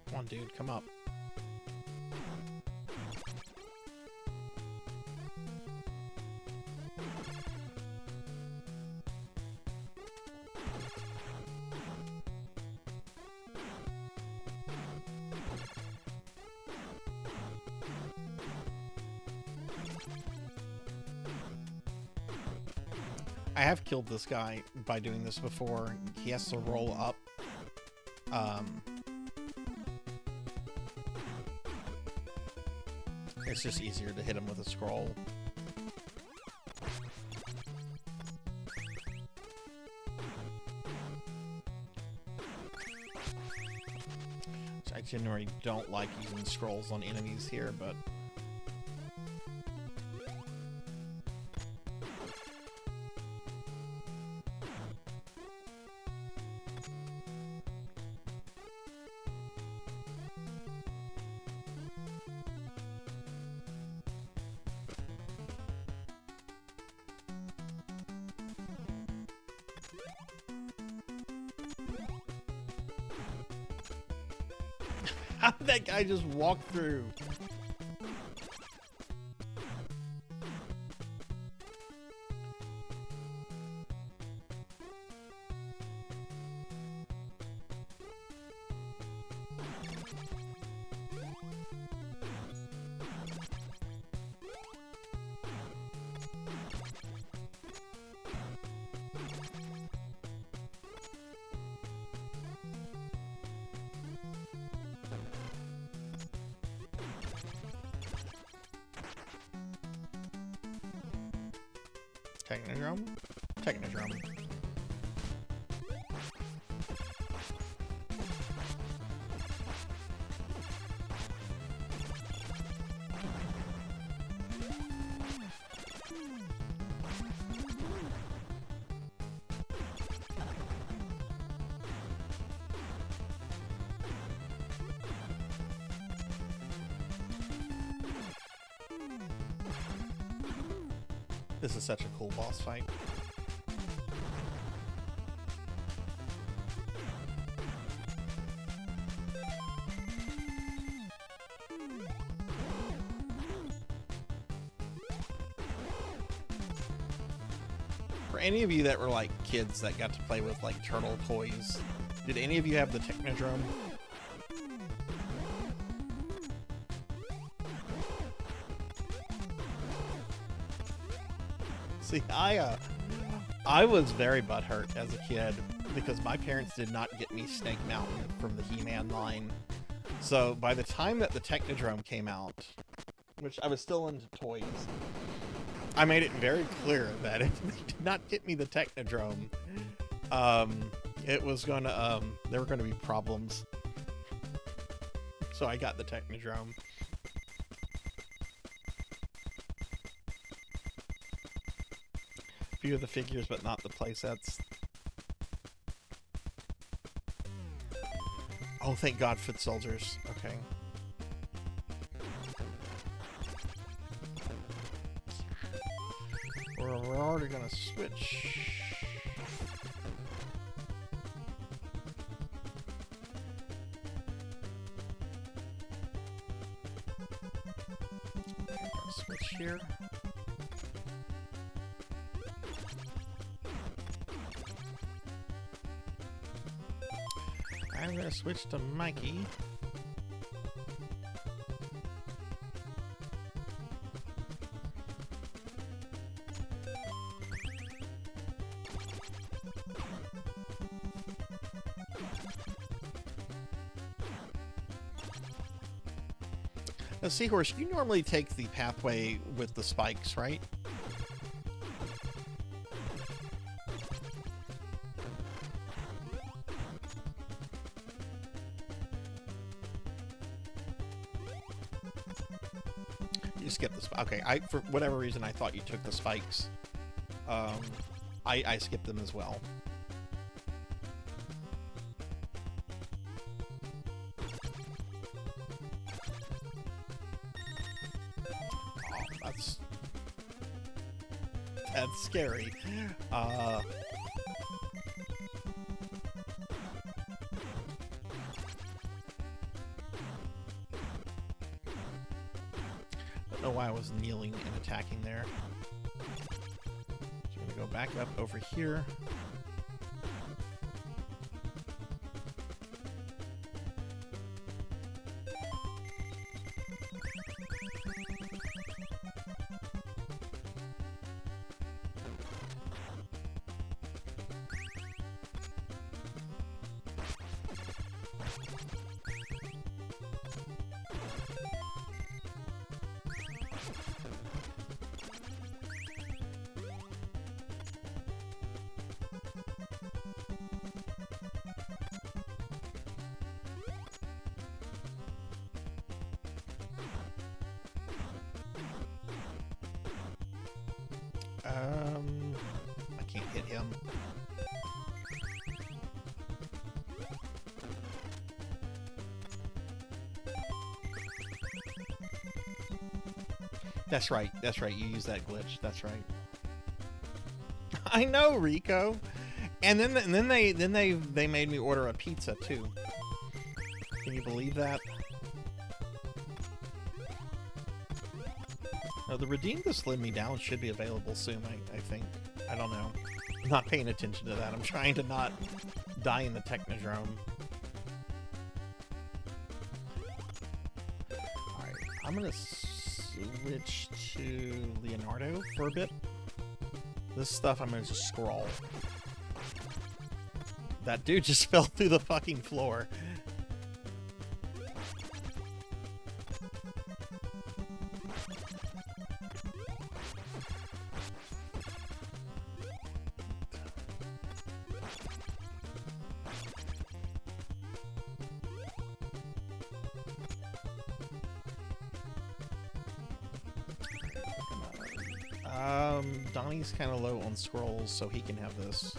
Come on, dude, come up. I have killed this guy by doing this before. He has to roll up. It's just easier to hit him with a scroll. So I generally don't like using scrolls on enemies here, but... How did that guy just walk through? Technodrome? Technodrome. This is such a cool boss fight. For any of you that were like kids that got to play with like turtle toys, did any of you have the Technodrome? See, I was very butthurt as a kid because my parents did not get me Snake Mountain from the He-Man line. So by the time that the Technodrome came out, which I was still into toys, I made it very clear that if they did not get me the Technodrome, it was gonna, there were gonna be problems. So I got the Technodrome. few of the figures, but not the playsets. Oh, thank God, foot soldiers. Okay. We're already gonna switch. Switch here. I'm gonna switch to Mikey. Now, Seahorse, you normally take the pathway with the spikes, right? You skip the spikes. Okay, for whatever reason, I thought you took the spikes. I skipped them as well. That's scary. Don't know why I was kneeling and attacking there. So I'm gonna go back up over here. I can't hit him. That's right. That's right. You use that glitch. That's right. I know, Rico. And then they made me order a pizza too. Can you believe that? No, the Redeem to Slim Me Down should be available soon, I think. I don't know. I'm not paying attention to that. I'm trying to not die in the Technodrome. Alright, I'm gonna switch to Leonardo for a bit. This stuff I'm gonna just scroll. That dude just fell through the fucking floor. Donnie's kind of low on scrolls, so he can have this.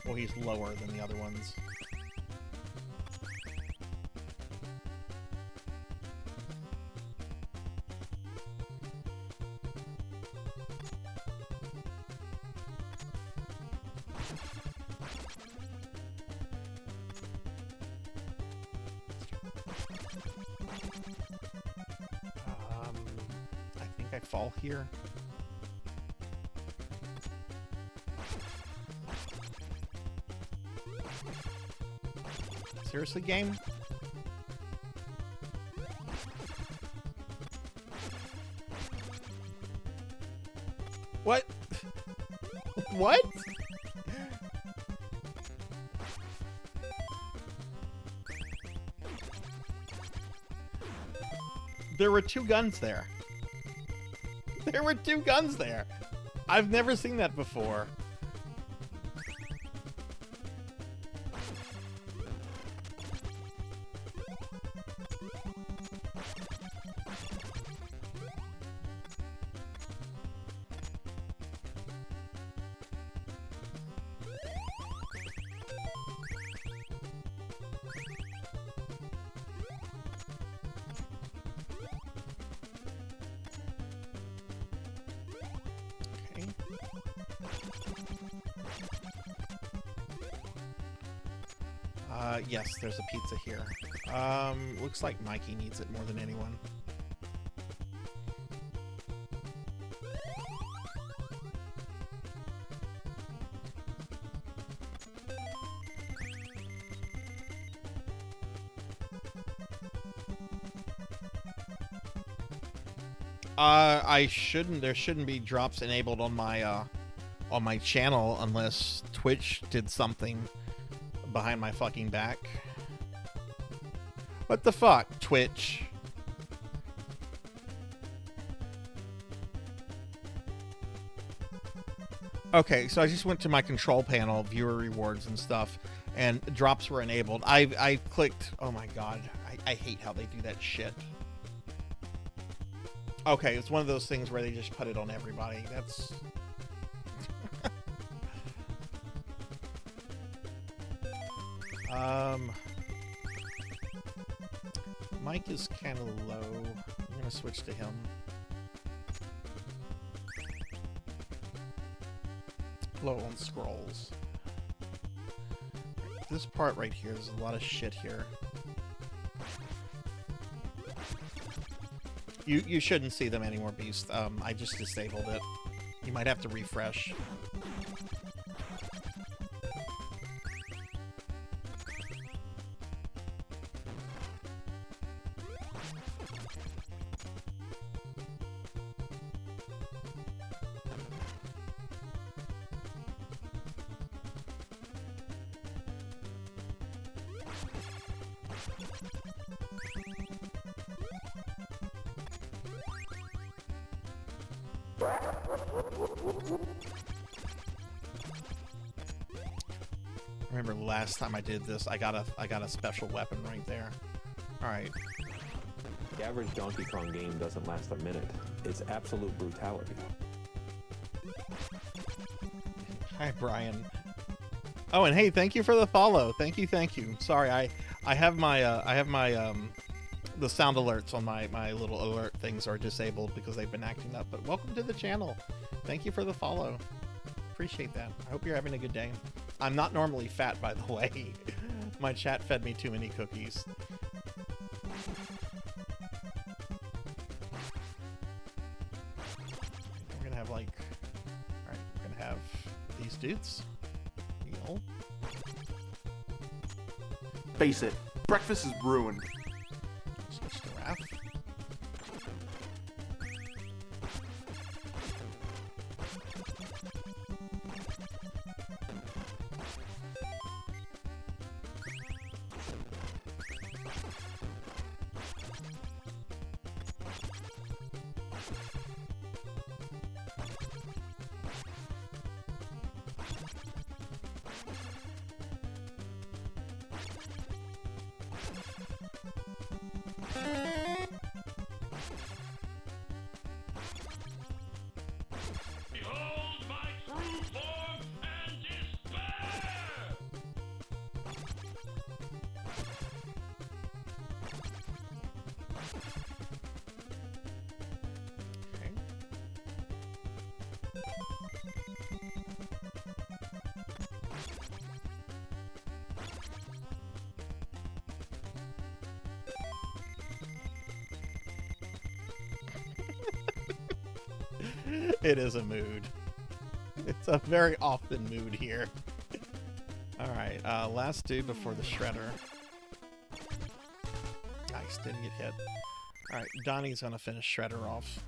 Well, he's lower than the other ones. I fall here. Seriously, game? What? What? There were two guns there. There were two guns there. I've never seen that before. Yes, there's a pizza here. Looks like Mikey needs it more than anyone. There shouldn't be drops enabled on my channel unless Twitch did something behind my fucking back. What the fuck, Twitch? Okay, so I just went to my control panel, viewer rewards and stuff, and drops were enabled. I clicked, oh my god, I hate how they do that shit. Okay, it's one of those things where they just put it on everybody. That's... Mike is kind of low. I'm gonna switch to him. Low on scrolls. This part right here, there's a lot of shit here. You shouldn't see them anymore, Beast. I just disabled it. You might have to refresh. Remember last time I did this, I got a special weapon right there. All right. The average Donkey Kong game doesn't last a minute. It's absolute brutality. Hi, Brian. Oh, and hey, thank you for the follow. Thank you. Sorry, I have my the sound alerts on my little alert things are disabled because they've been acting up. But welcome to the channel. Thank you for the follow. Appreciate that. I hope you're having a good day. I'm not normally fat, by the way. My chat fed me too many cookies. We're gonna have like, all right, we're gonna have these dudes. Neil. Face it, breakfast is ruined. Switch to Raph. It is a mood. It's a very often mood here. Alright, last dude before the shredder. Nice, didn't get hit. Alright, Donnie's gonna finish shredder off.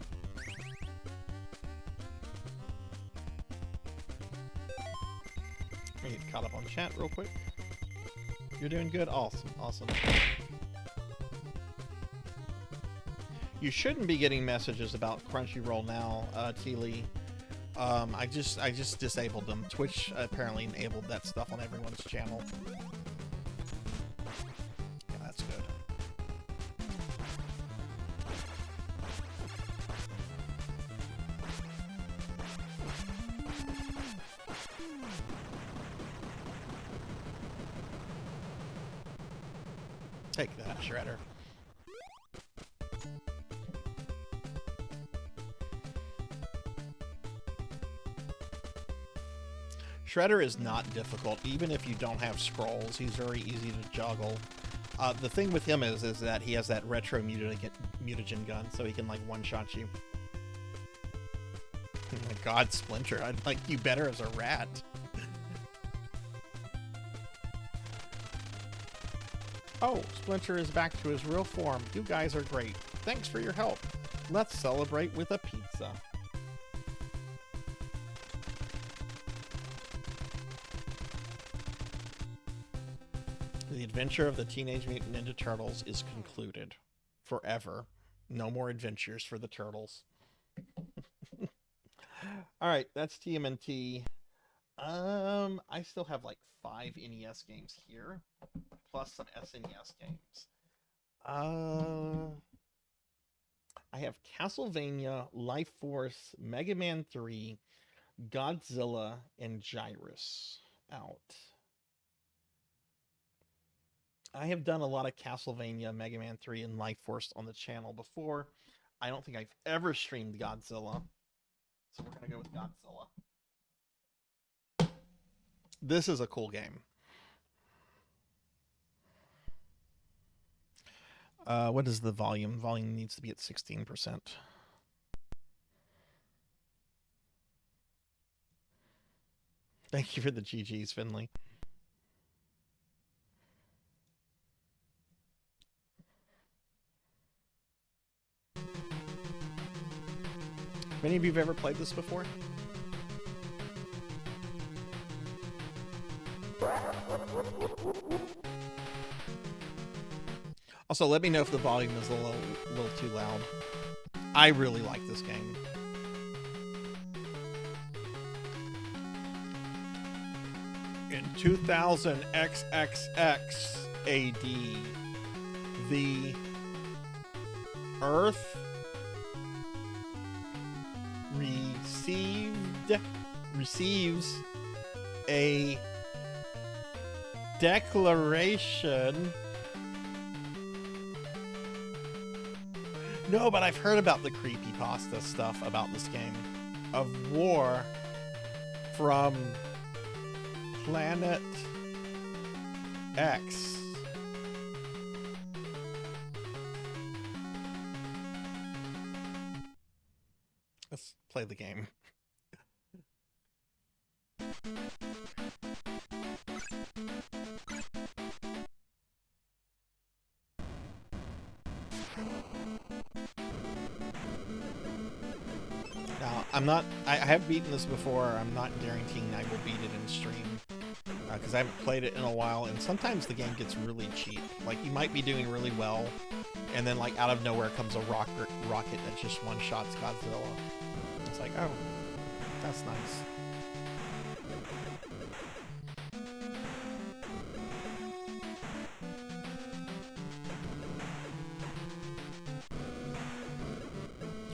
Let me get caught up on chat real quick. You're doing good? Awesome, awesome. You shouldn't be getting messages about Crunchyroll now, T-Lee. I just disabled them. Twitch apparently enabled that stuff on everyone's channel. Yeah, that's good. Take that, Shredder. Shredder is not difficult, even if you don't have scrolls. He's very easy to juggle. The thing with him is that he has that retro mutagen gun, so he can like one-shot you. Oh my god, Splinter, I'd like you better as a rat. Oh, Splinter is back to his real form. You guys are great. Thanks for your help. Let's celebrate with a pizza. The adventure of the Teenage Mutant Ninja Turtles is concluded. Forever. No more adventures for the turtles. Alright, that's TMNT. I still have like 5 NES games here, plus some SNES games. I have Castlevania, Life Force, Mega Man 3, Godzilla, and Gyrus out. I have done a lot of Castlevania, Mega Man 3, and Life Force on the channel before. I don't think I've ever streamed Godzilla, so we're going to go with Godzilla. This is a cool game. What is the volume? Volume needs to be at 16%. Thank you for the GGs, Finley. Have any of you ever played this before? Also, let me know if the volume is a little too loud. I really like this game. In 2000 XXX AD, the Earth receives a declaration. No, but I've heard about the creepypasta stuff about this game. Of war from Planet X. Let's play the game. Now, I have beaten this before. I'm not guaranteeing I will beat it in stream because I haven't played it in a while, and sometimes the game gets really cheap. Like, you might be doing really well, and then like out of nowhere comes a rocket that just one-shots Godzilla. It's like, oh, that's nice.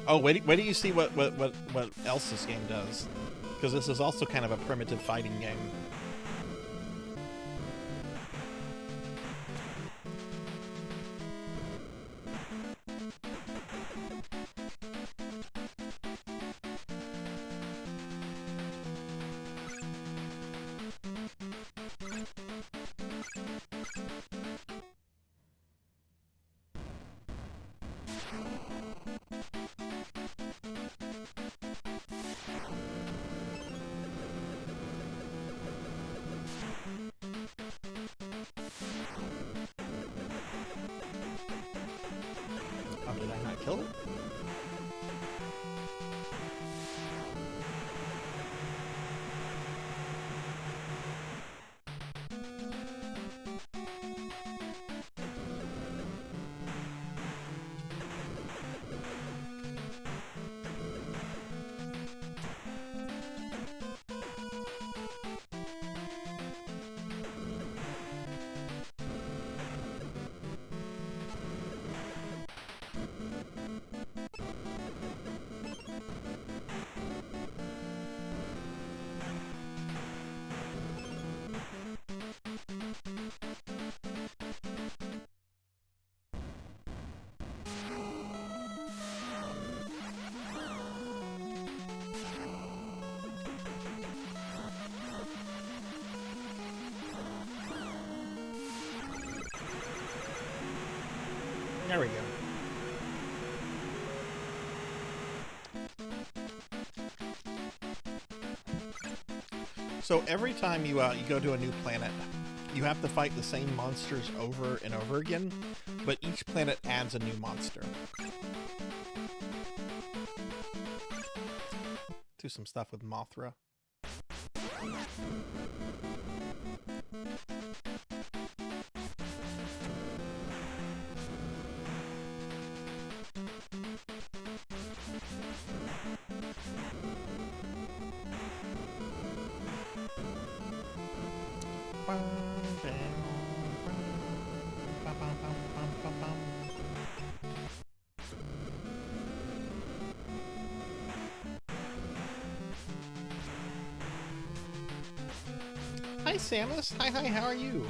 Oh, wait do you see what else this game does? Because this is also kind of a primitive fighting game. There we go. So every time you go to a new planet, you have to fight the same monsters over and over again, but each planet adds a new monster. Do some stuff with Mothra. Hi Samus! Hi, how are you?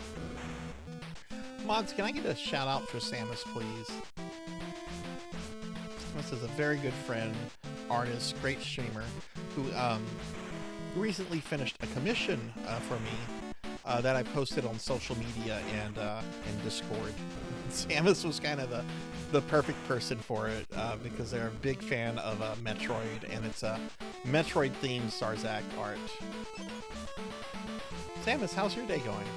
Mods, can I get a shout out for Samus, please? Samus is a very good friend, artist, great streamer, who recently finished a commission for me that I posted on social media and Discord. Samus was kind of the perfect person for it because they're a big fan of Metroid, and it's a Metroid-themed Sarzac art. Samus, how's your day going?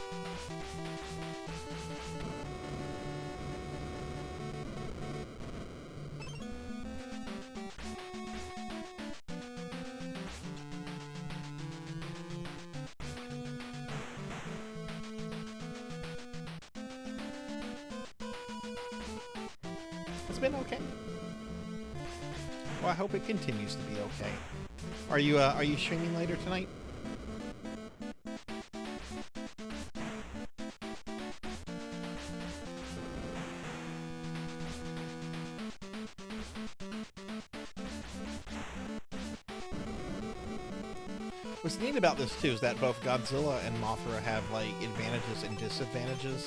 It's been okay. Well, I hope it continues to be okay. Are you streaming later tonight? What's neat about this too is that both Godzilla and Mothra have like advantages and disadvantages.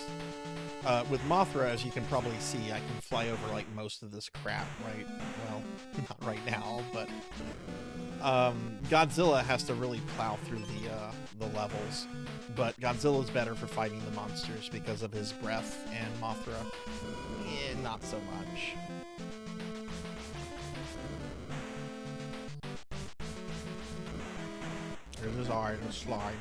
With Mothra, as you can probably see, I can fly over like most of this crap, right? Well, not right now, but Godzilla has to really plow through the levels. But Godzilla's better for fighting the monsters because of his breath, and Mothra, not so much. There's his eye sliding.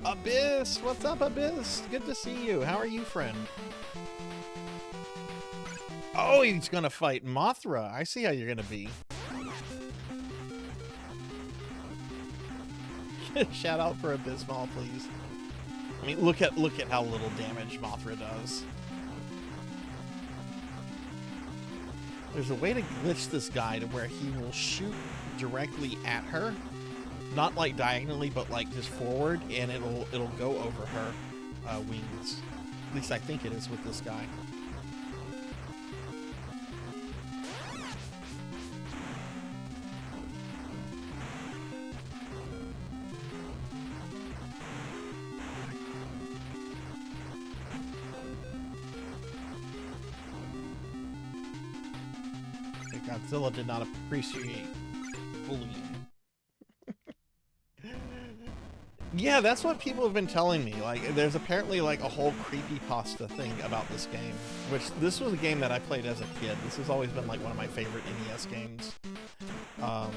Abyss! What's up, Abyss? Good to see you. How are you, friend? Oh, he's gonna fight Mothra. I see how you're gonna be. Shout out for Abysmal, please. I mean, look at how little damage Mothra does. There's a way to glitch this guy to where he will shoot directly at her, not like diagonally, but like just forward, and it'll go over her wings. At least I think it is with this guy. Godzilla did not appreciate bullying. Yeah, that's what people have been telling me. Like, there's apparently like a whole creepypasta thing about this game, which this was a game that I played as a kid. This has always been like one of my favorite NES games. But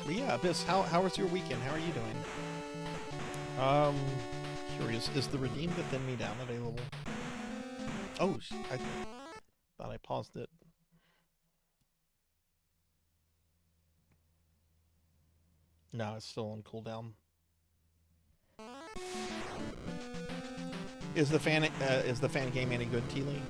yeah, Abyss, how was your weekend? How are you doing? Curious, is the Redeem the Thin Me Down available? Oh, I thought I paused it. No, it's still on cooldown. Is the fan game any good, T-Lee?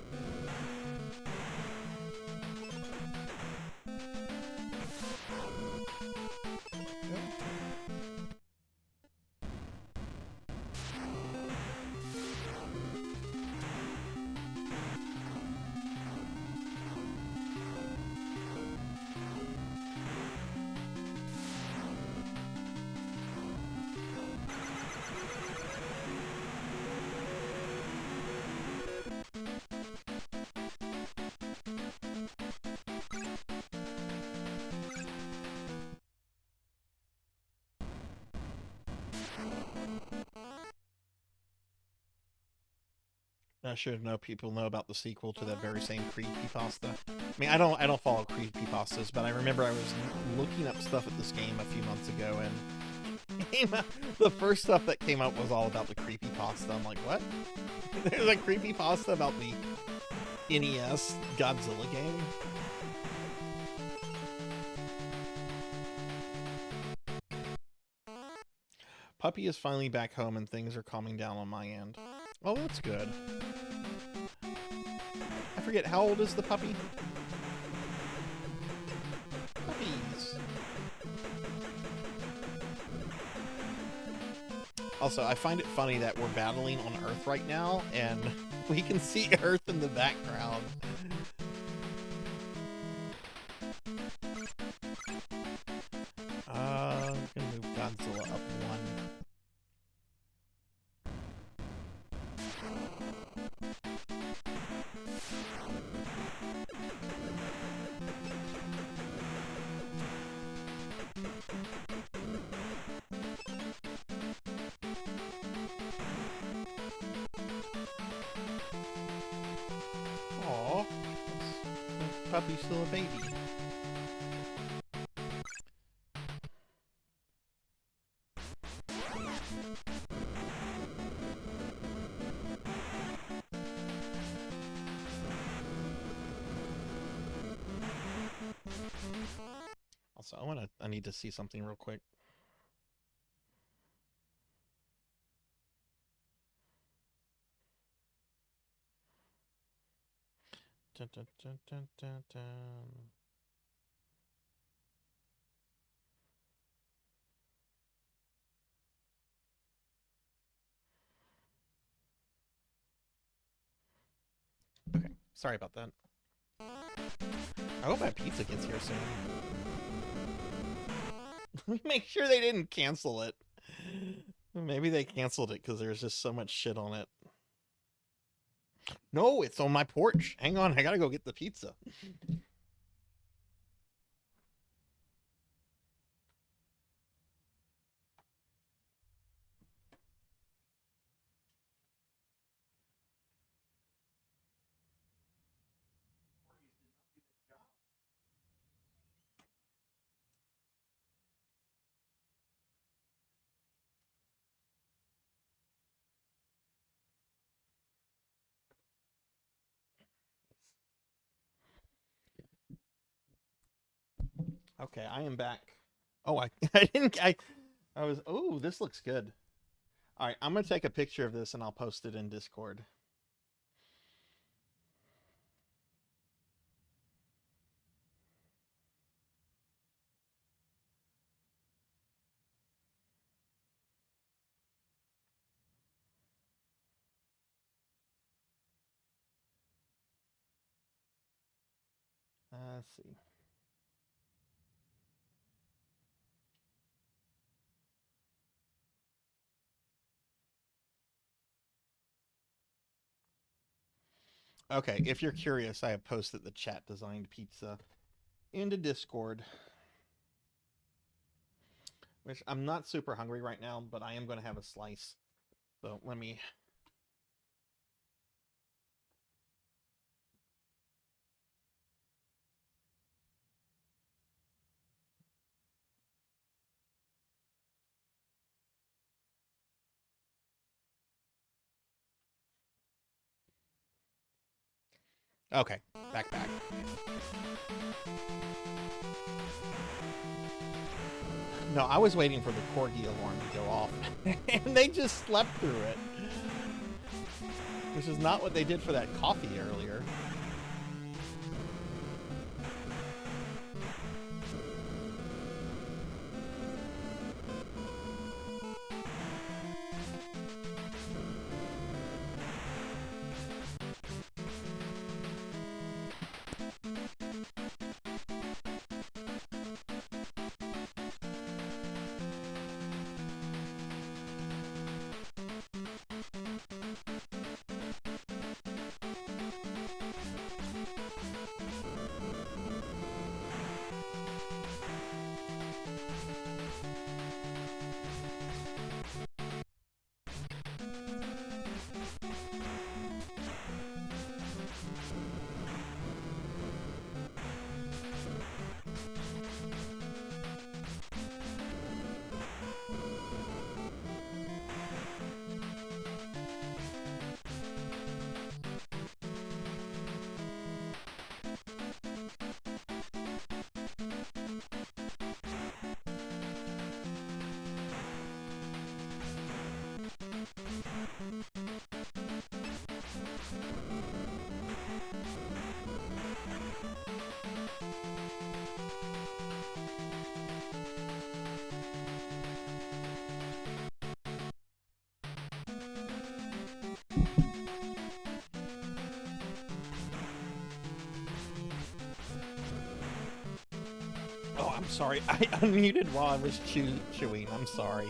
I should know people know about the sequel to that very same creepypasta. I mean, I don't follow creepypastas, but I remember I was looking up stuff at this game a few months ago, and the first stuff that came up was all about the creepypasta. I'm like, what? There's a creepypasta about the NES Godzilla game? Puppy is finally back home and things are calming down on my end. Oh, that's good. I forget, how old is the puppy? Puppies. Also, I find it funny that we're battling on Earth right now, and we can see Earth in the background. I'm gonna move Godzilla up one. Aww, the puppy's still a baby. Also, I need to see something real quick. Dun, dun, dun, dun, dun, dun. Okay, sorry about that. I hope that pizza gets here soon. Make sure they didn't cancel it. Maybe they canceled it because there's just so much shit on it. No, it's on my porch. Hang on, I gotta go get the pizza. Okay, I am back. Oh, I was, oh, this looks good. All right, I'm going to take a picture of this and I'll post it in Discord. Let's see. Okay, if you're curious, I have posted the chat designed pizza into Discord. Which I'm not super hungry right now, but I am going to have a slice. So let me... Okay, back. No, I was waiting for the corgi alarm to go off, and they just slept through it. Which is not what they did for that coffee earlier. Oh, I'm sorry. I unmuted while I was chewing. I'm sorry.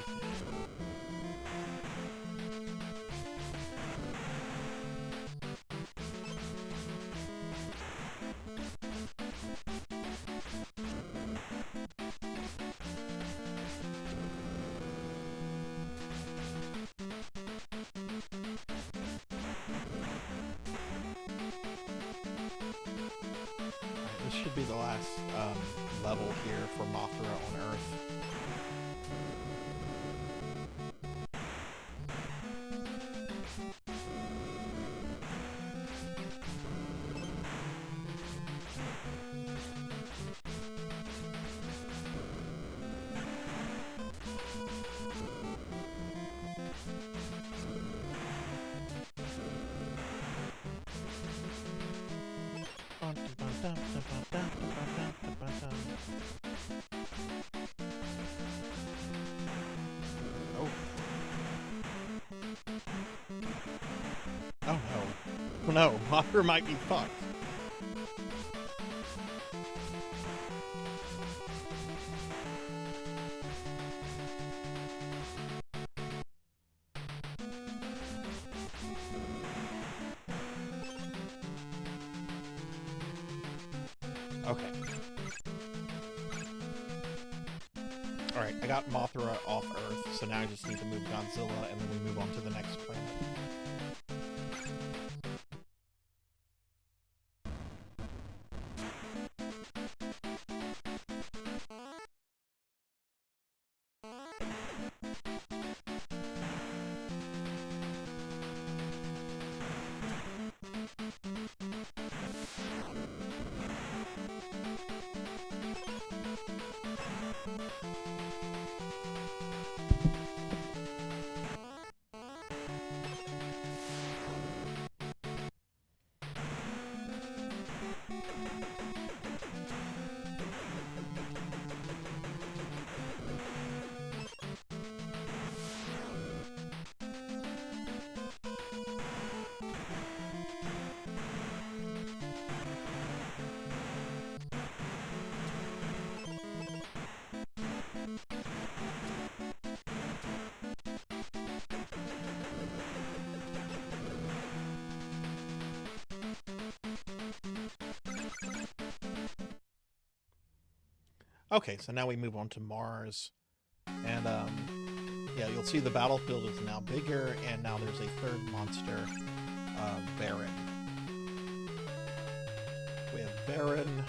This should be the last level here for Mothra on Earth. Oh no. No, Mothra might be fucked. Okay. Alright, I got Mothra off Earth, so now I just need to move Godzilla, and then we move on to the next planet. Okay, so now we move on to Mars, and yeah, you'll see the battlefield is now bigger, and now there's a third monster, Baron. We have Baron,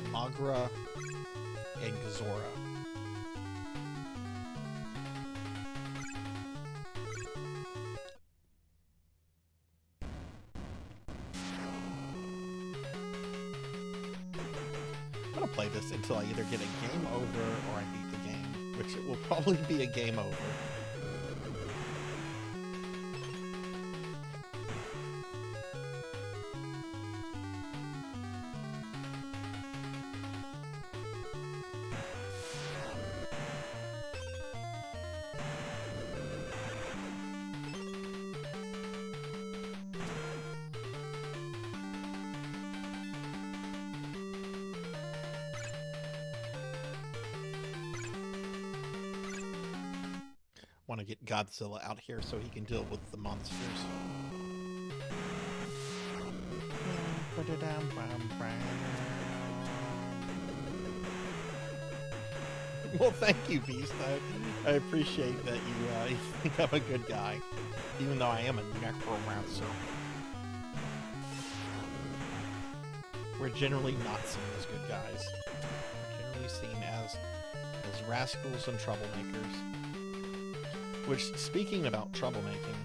Magra, and Gazora. I'm gonna play this until I either get a game over or I beat the game, which it will probably be a game over. Want to get Godzilla out here so he can deal with the monsters. Well, thank you, Beast. I appreciate that you think I'm a good guy, even though I am a necromancer. We're generally not seen as good guys. We're generally seen as rascals and troublemakers. Which, speaking about troublemaking,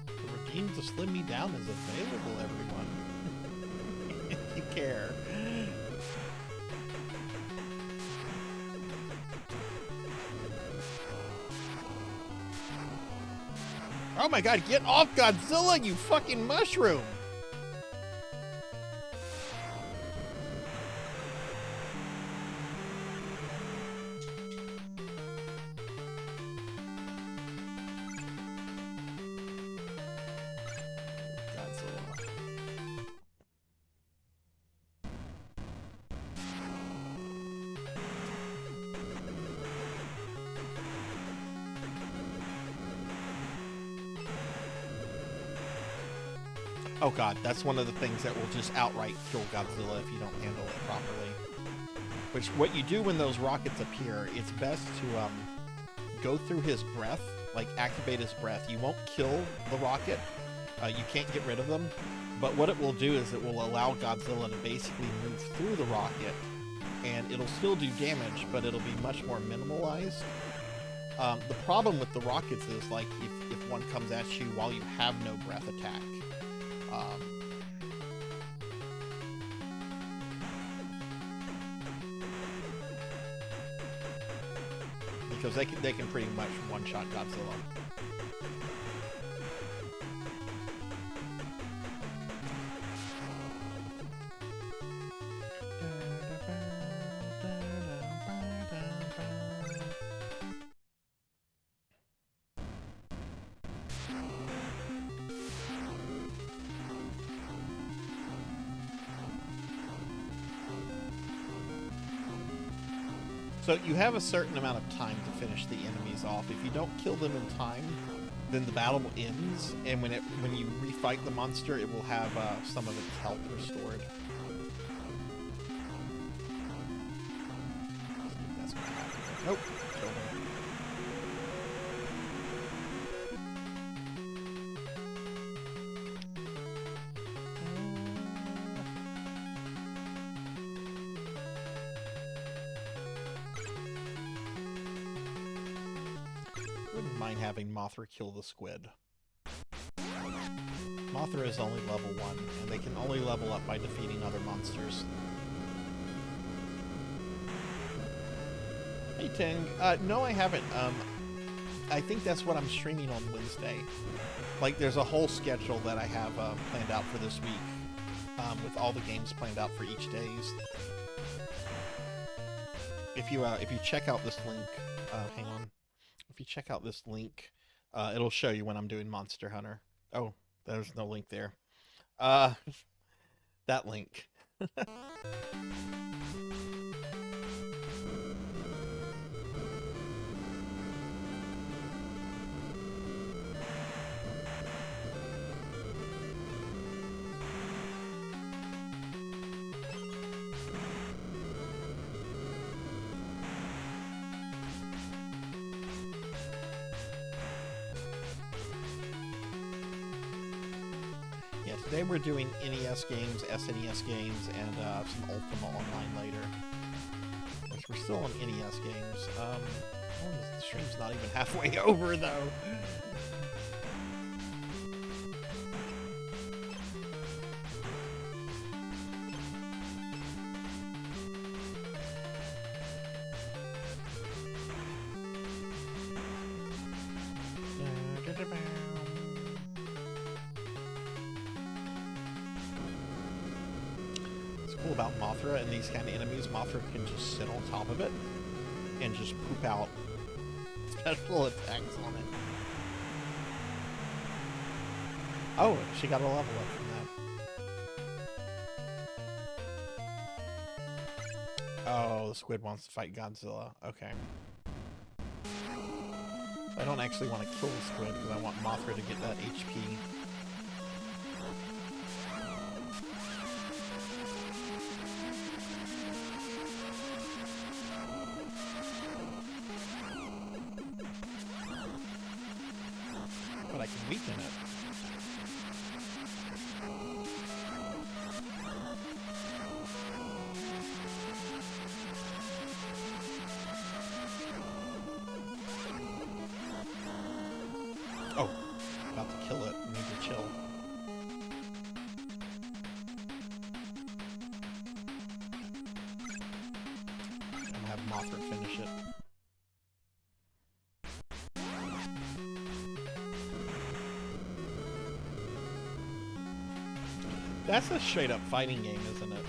the redeem to slim me down is available, everyone. If you care. Oh my god, get off Godzilla, you fucking mushroom! Oh god, that's one of the things that will just outright kill Godzilla if you don't handle it properly. Which, what you do when those rockets appear, it's best to go through his breath, like activate his breath. You won't kill the rocket, you can't get rid of them, but what it will do is it will allow Godzilla to basically move through the rocket, and it'll still do damage, but it'll be much more minimalized. The problem with the rockets is, like, if one comes at you while you have no breath attack, because they can pretty much one-shot Godzilla. So you have a certain amount of time to finish the enemies off. If you don't kill them in time, then the battle ends, and when you refight the monster, it will have some of its health restored. Nope. Having Mothra kill the squid. Mothra is only level 1, and they can only level up by defeating other monsters. Hey Ting, no I haven't. I think that's what I'm streaming on Wednesday. Like, there's a whole schedule that I have planned out for this week, with all the games planned out for each days. If you check out this link, hang on. If you check out this link, it'll show you when I'm doing Monster Hunter. Oh, there's no link there. That link. Today we're doing NES games, SNES games, and some Ultima Online later. Which we're still on NES games. The stream's not even halfway over, though. About Mothra and these kind of enemies, Mothra can just sit on top of it and just poop out special attacks on it. Oh, she got a level up from that. Oh, the squid wants to fight Godzilla. Okay. I don't actually want to kill the squid because I want Mothra to get that HP. But I can weaken it. Oh, about to kill it. I need to chill. I'm gonna have Mothra finish it. That's a straight up fighting game, isn't it?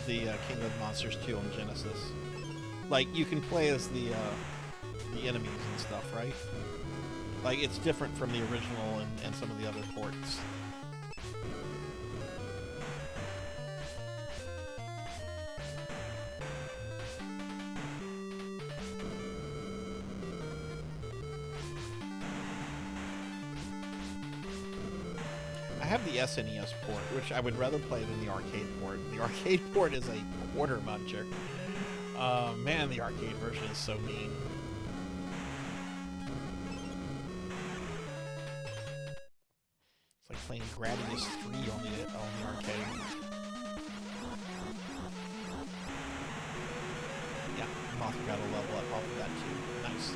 The King of Monsters 2 on Genesis. Like, you can play as the enemies and stuff, right? Like, it's different from the original and some of the other ports. I have the SNES port, which I would rather play than the arcade port. The arcade port is a quarter muncher. Man, the arcade version is so mean. It's like playing Gradius 3 on the arcade. Yeah, Moth got a level up off of that too. Nice.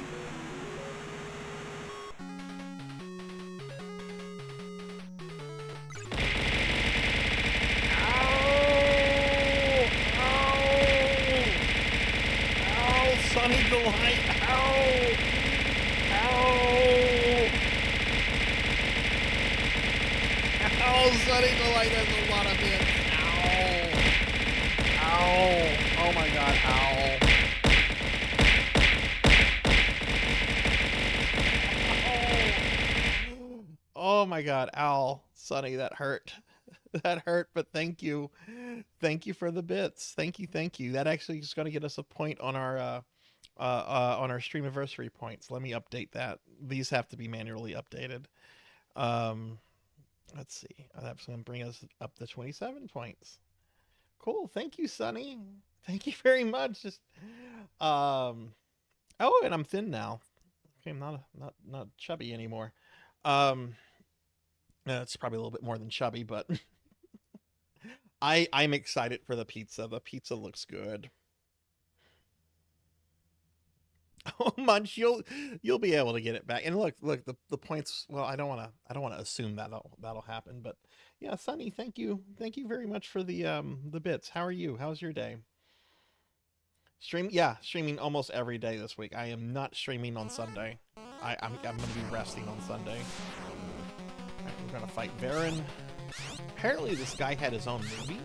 Sunny Delight! Ow! Ow! Ow! Sunny Delight has a lot of hits. Ow! Ow! Oh my god, ow! Oh my god, ow. Sunny, that hurt. That hurt, but thank you. Thank you for the bits. Thank you, thank you. That actually is going to get us a point on our Streamiversary points. Let me update that. These have to be manually updated. Let's see. That's going to bring us up to 27 points. Cool. Thank you, Sunny. Thank you very much. Just oh, and I'm thin now. Okay, I'm not chubby anymore. It's probably a little bit more than chubby, but I'm excited for the pizza. The pizza looks good. Oh, Munch, you'll be able to get it back. And look, the points. Well, I don't want to assume that'll happen, but yeah, Sunny, thank you very much for the bits. How are you? How's your day? Streaming almost every day this week. I am not streaming on Sunday. I'm gonna be resting on Sunday. All right, we're gonna fight Varen. Apparently, this guy had his own movie.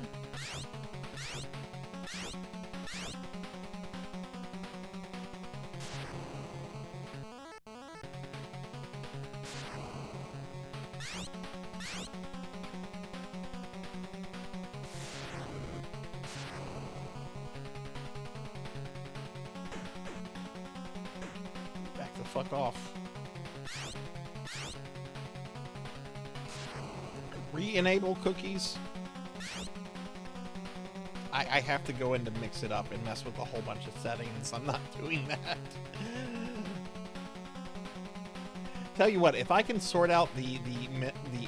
Back the fuck off. Re-enable cookies. I have to go in to mix it up and mess with a whole bunch of settings. I'm not doing that. Tell you what, if I can sort out the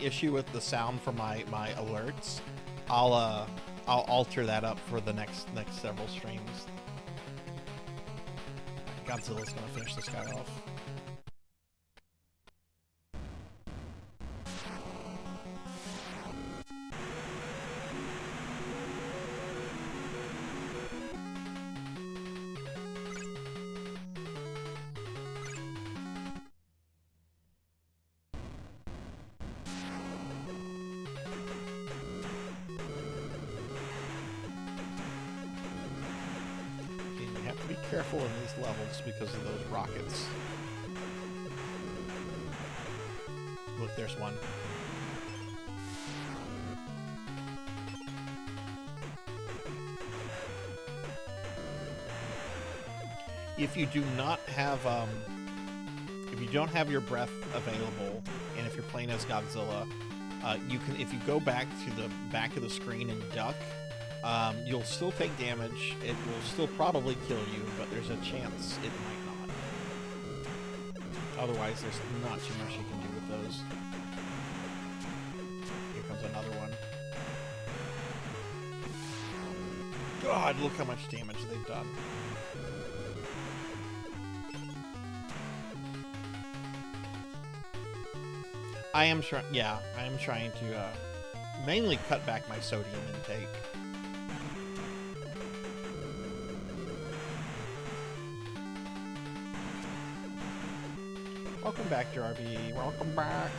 issue with the sound for my alerts, I'll alter that up for the next several streams. Godzilla's gonna finish this guy off. Careful in these levels because of those rockets. Look, there's one. If you do not have, if you don't have your breath available, and if you're playing as Godzilla, you can, if you go back to the back of the screen and duck, you'll still take damage. It will still probably kill you, but there's a chance it might not. Otherwise, there's not too much you can do with those. Here comes another one. God, look how much damage they've done. I am trying to mainly cut back my sodium intake. Welcome back, JRB. Welcome back.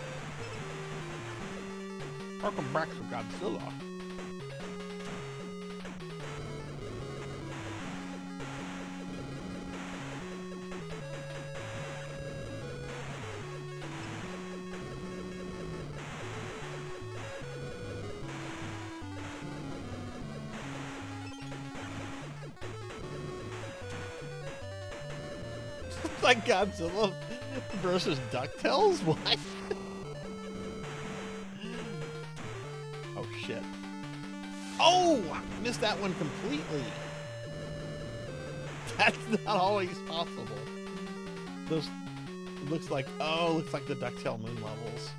Welcome back to Godzilla. like Godzilla versus DuckTales? What? Oh shit. Oh! I missed that one completely. That's not always possible. Those looks like the DuckTale moon levels.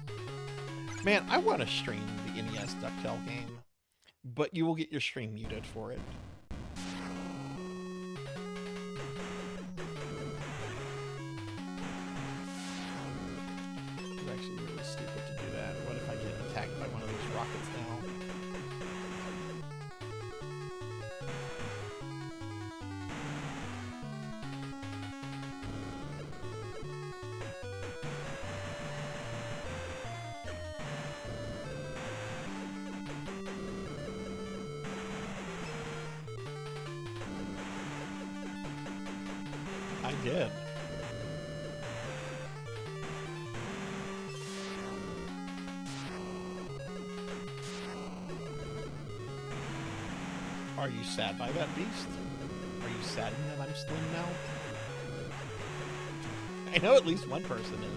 Man, I want to stream the NES DuckTale game, but you will get your stream muted for it. It's actually really stupid to do that. What if I get attacked by one of those rockets now? I did. Are you sad by that beast? Are you saddened that I'm slim now? I know at least one person is.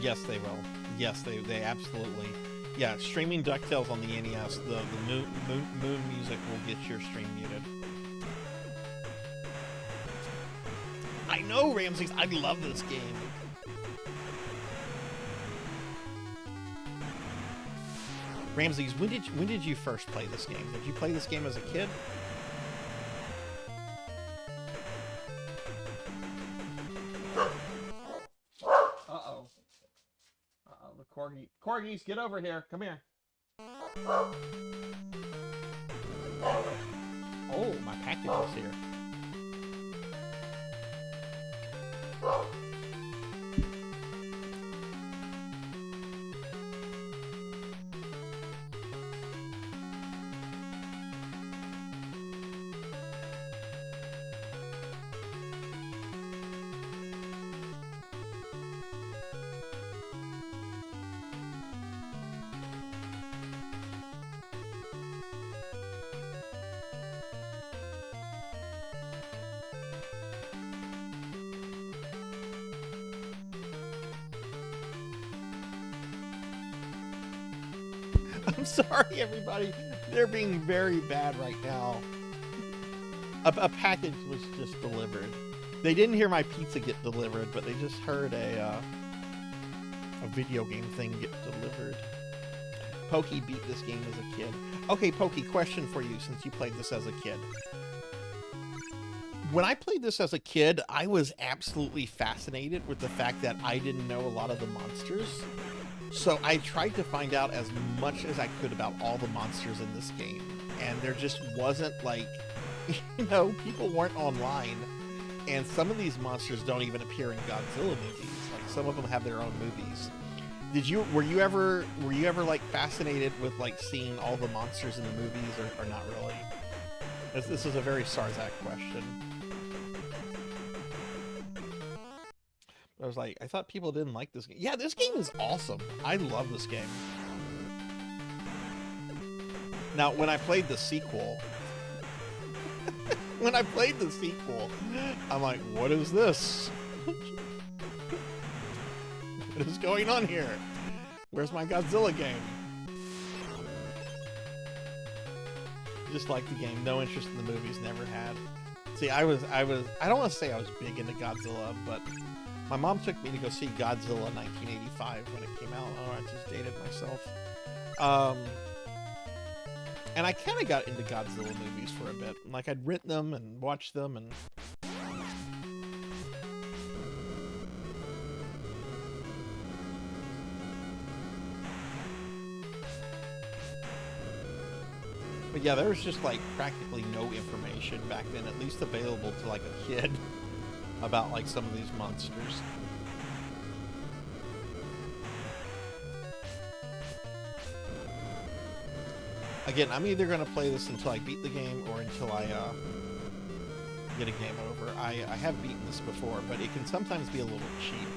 Yes, they will. Yes, they absolutely. Yeah, streaming DuckTales on the NES, the moon music will get your stream muted. I know, Ramses. I love this game. Ramses, when did you first play this game? Did you play this game as a kid? Corgis, get over here. Come here. Oh, my package is here. I'm sorry, everybody. They're being very bad right now. A package was just delivered. They didn't hear my pizza get delivered, but they just heard a video game thing get delivered. Pokey beat this game as a kid. Okay, Pokey, question for you since you played this as a kid. When I played this as a kid, I was absolutely fascinated with the fact that I didn't know a lot of the monsters. So I tried to find out as much as I could about all the monsters in this game. And there just wasn't like, you know, people weren't online. And some of these monsters don't even appear in Godzilla movies. Like some of them have their own movies. Were you ever like fascinated with like seeing all the monsters in the movies or not really? This is a very Sarzac question. I was like, I thought people didn't like this game. Yeah, this game is awesome. I love this game. Now, when I played the sequel, I'm like, what is this? What is going on here? Where's my Godzilla game? Just like the game, no interest in the movies, never had. See, I don't want to say I was big into Godzilla, but my mom took me to go see Godzilla 1985 when it came out. Oh, I just dated myself. And I kind of got into Godzilla movies for a bit. Like, I'd rent them and watch them and... But yeah, there was just like practically no information back then, at least available to like a kid, about like some of these monsters. Again, I'm either going to play this until I beat the game or until I get a game over. I have beaten this before, but it can sometimes be a little cheap.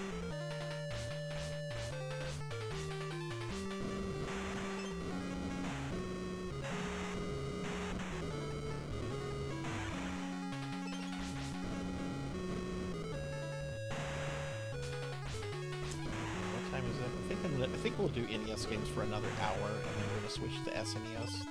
I think we'll do NES games for another hour, and then we're going to switch to SNES.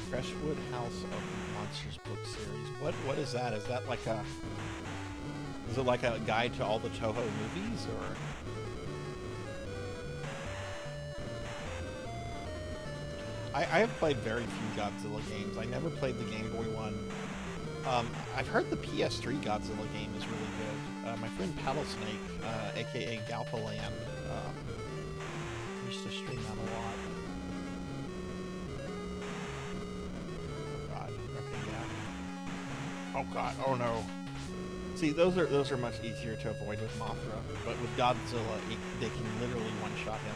Crestwood House of Monsters book series. What is that? Is that like a... Is it like a guide to all the Toho movies, or... I have played very few Godzilla games. I never played the Game Boy one. I've heard the PS3 Godzilla game is really good. My friend Paddlesnake, aka Galpaland, used to stream that a lot. Oh god, oh no. See, those are much easier to avoid with Mothra, but with Godzilla, they can literally one-shot him.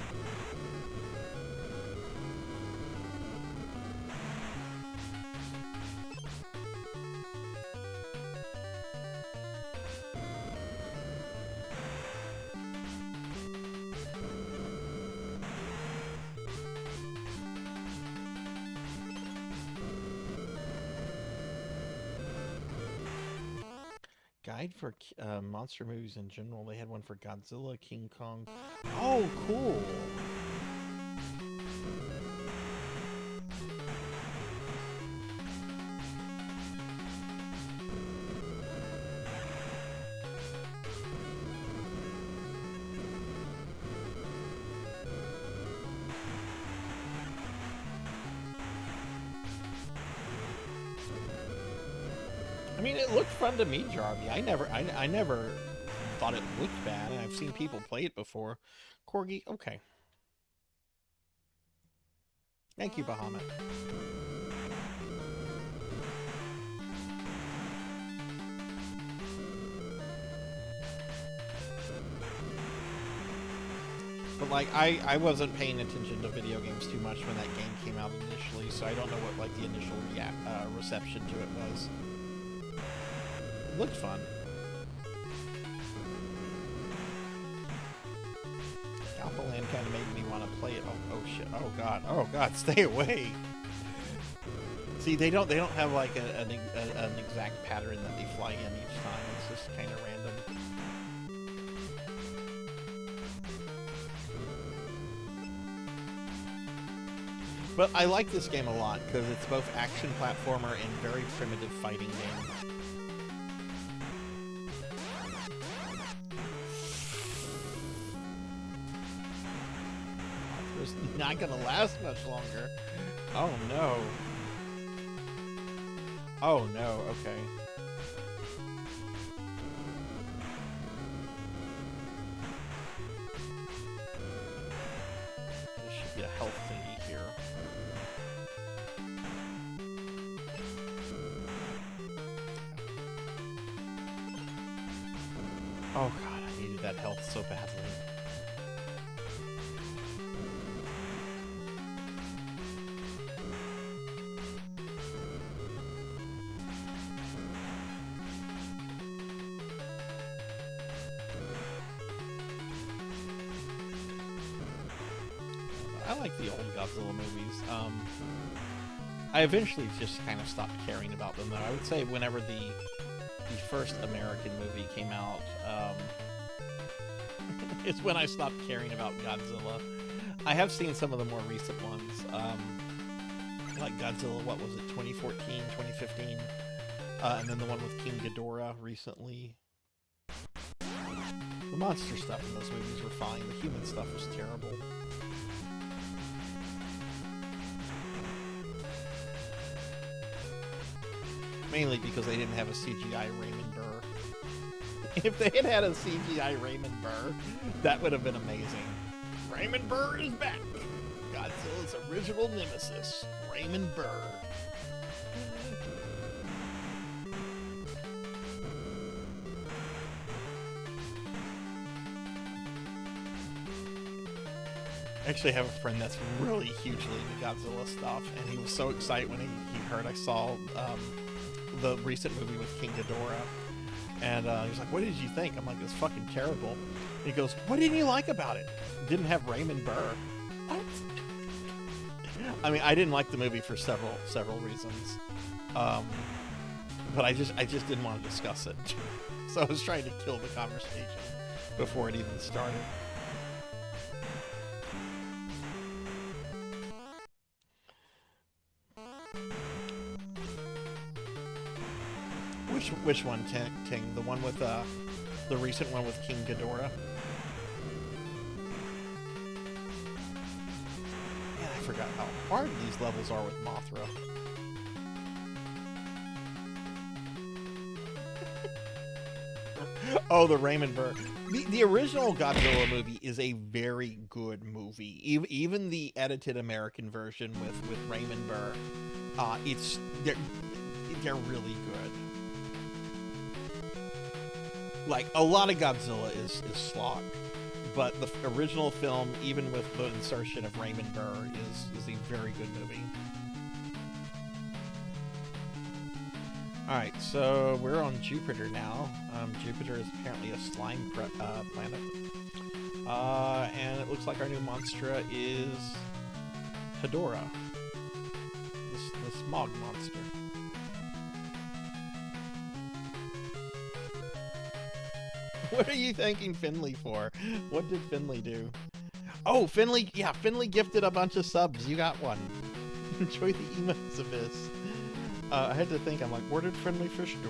Guide for monster movies in general. They had one for Godzilla, King Kong. Oh, cool. I mean, it looked fun to me, Jarvie. I never thought it looked bad, and I've seen people play it before. Corgi, okay. Thank you, Bahamut. But like, I wasn't paying attention to video games too much when that game came out initially, so I don't know what like the initial reception to it was. It looked fun. Galpaland kind of made me want to play it. Oh shit! Oh god! Stay away! See, they don't have like an exact pattern that they fly in each time. It's just kind of random. But I like this game a lot because it's both action platformer and very primitive fighting game. It's not gonna last much longer. Oh no. Oh no, okay. There should be a health thingy here. Oh god, I needed that health so badly. I like the old Godzilla movies. I eventually just kind of stopped caring about them, though. I would say whenever the first American movie came out, is when I stopped caring about Godzilla. I have seen some of the more recent ones, like Godzilla, what was it, 2014, 2015, and then the one with King Ghidorah recently. The monster stuff in those movies were fine. The human stuff was terrible. Mainly because they didn't have a CGI Raymond Burr. If they had had a CGI Raymond Burr, that would have been amazing. Raymond Burr is back! Godzilla's original nemesis, Raymond Burr. I actually have a friend that's really hugely into Godzilla stuff, and he was so excited when he heard I saw the recent movie with King Ghidorah. And he was like, what did you think? I'm like, it's fucking terrible. And he goes, what didn't you like about it? It didn't have Raymond Burr. What? I mean, I didn't like the movie for several reasons. But I just didn't want to discuss it. So I was trying to kill the conversation before it even started. Which one, Ting? The one with the recent one with King Ghidorah? Man, I forgot how hard these levels are with Mothra. Oh, the Raymond Burr. The original Godzilla movie is a very good movie. Even the edited American version with Raymond Burr, they're really good. Like, a lot of Godzilla is slog, but the original film, even with the insertion of Raymond Burr, is a very good movie. Alright, so we're on Jupiter now. Jupiter is apparently a slime planet. And it looks like our new monster is Hedorah, the smog monster. What are you thanking Finley for? What did Finley do? Oh, Finley gifted a bunch of subs. You got one. Enjoy the emotes of this. I had to think, I'm like, where did Friendly Fish go?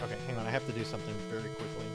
Okay, hang on, I have to do something very quickly.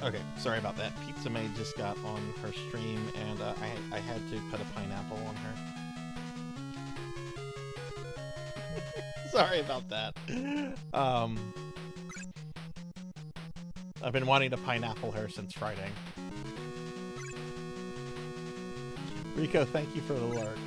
Okay, sorry about that. Pizza Maid just got on her stream, and I had to put a pineapple on her. Sorry about that. I've been wanting to pineapple her since Friday. Rico, thank you for the lurk.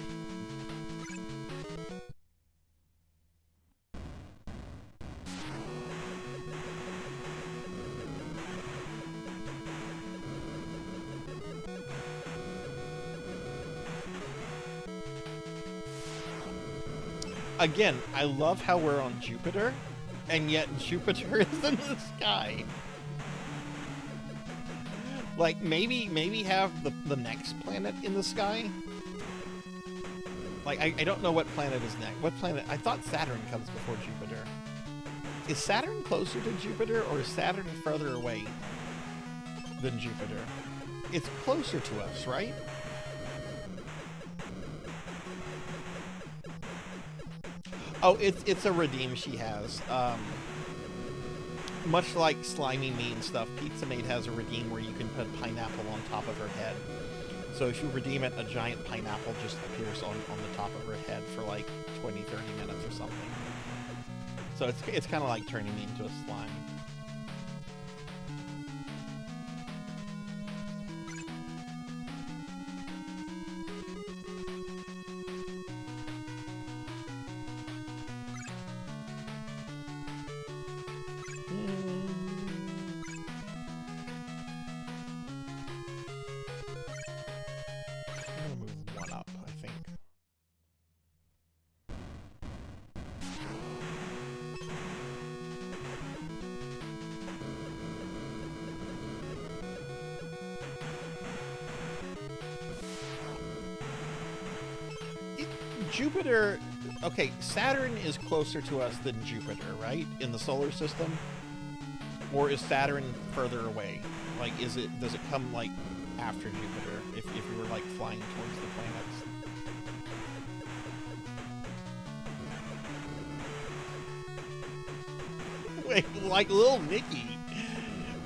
Again, I love how we're on Jupiter, and yet Jupiter is in the sky. Like, maybe have the next planet in the sky? Like, I don't know what planet is next. What planet? I thought Saturn comes before Jupiter. Is Saturn closer to Jupiter, or is Saturn further away than Jupiter? It's closer to us, right? Oh, it's a redeem she has. Much like Slimy Me and stuff, Pizza Maid has a redeem where you can put pineapple on top of her head. So if you redeem it, a giant pineapple just appears on the top of her head for like 20, 30 minutes or something. So it's kind of like turning me into a slime. Jupiter, okay, Saturn is closer to us than Jupiter, right? In the solar system? Or is Saturn further away? Like, does it come, like, after Jupiter, if you were, like, flying towards the planets? Wait, like Little Nicky?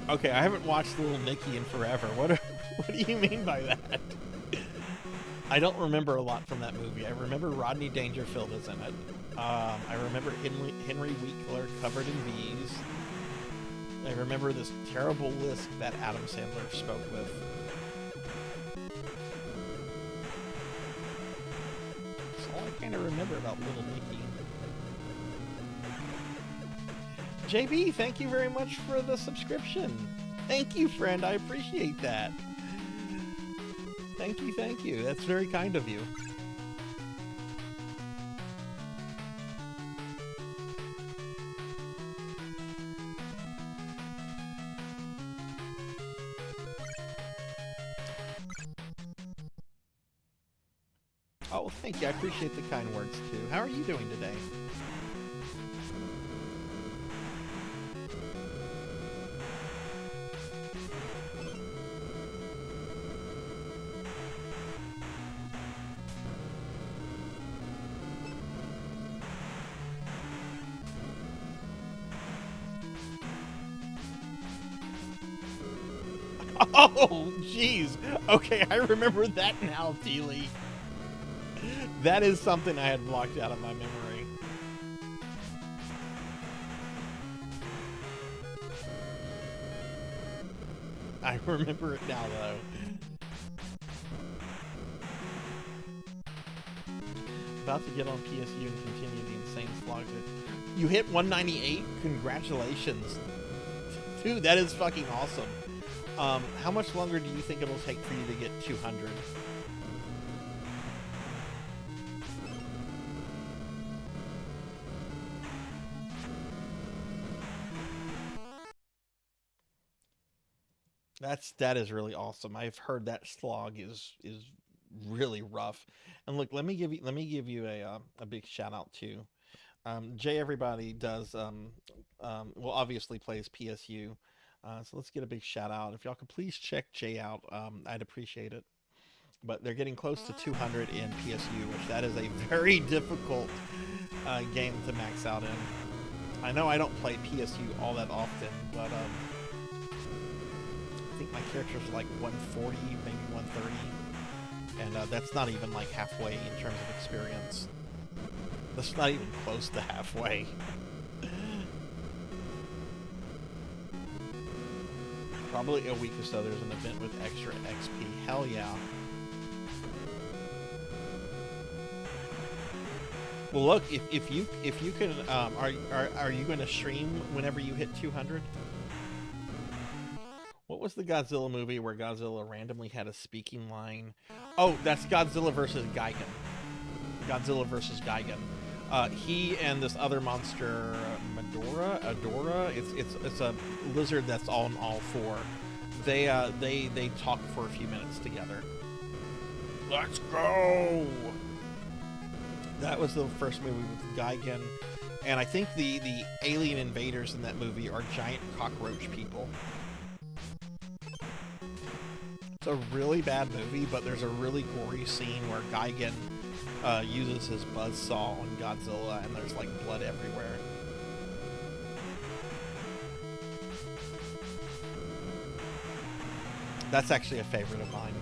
Okay, I haven't watched Little Nicky in forever. What do you mean by that? I don't remember a lot from that movie. I remember Rodney Dangerfield is in it. I remember Henry Winkler covered in bees. I remember this terrible lisp that Adam Sandler spoke with. That's all I kind of remember about Little Nicky. JB, thank you very much for the subscription. Thank you, friend. I appreciate that. Thank you, thank you. That's very kind of you. Oh, thank you. I appreciate the kind words, too. How are you doing today? Oh, jeez. Okay, I remember that now, Dealey. That is something I had blocked out of my memory. I remember it now, though. About to get on PSU and continue the insane slog. You hit 198? Congratulations. Dude, that is fucking awesome. How much longer do you think it'll take for you to get 200? That is really awesome. I've heard that slog is really rough. And look, let me give you a big shout out too. Jay Everybody does well, obviously plays PSU. So let's get a big shout out. If y'all could please check Jay out, I'd appreciate it. But they're getting close to 200 in PSU, which that is a very difficult game to max out in. I know I don't play PSU all that often, but I think my character's like 140, maybe 130. And that's not even like halfway in terms of experience. That's not even close to halfway. Probably a week or so there's an event with extra XP. Hell yeah. Well, look, if you can, are you going to stream whenever you hit 200? What was the Godzilla movie where Godzilla randomly had a speaking line? Oh, that's Godzilla versus Gigan. Godzilla versus Gigan. He and this other monster, Adora. It's a lizard that's on all four. They talk for a few minutes together. Let's go. That was the first movie with Gigan, and I think the alien invaders in that movie are giant cockroach people. It's a really bad movie, but there's a really gory scene where Gigan uses his buzzsaw on Godzilla, and there's like blood everywhere. That's actually a favorite of mine.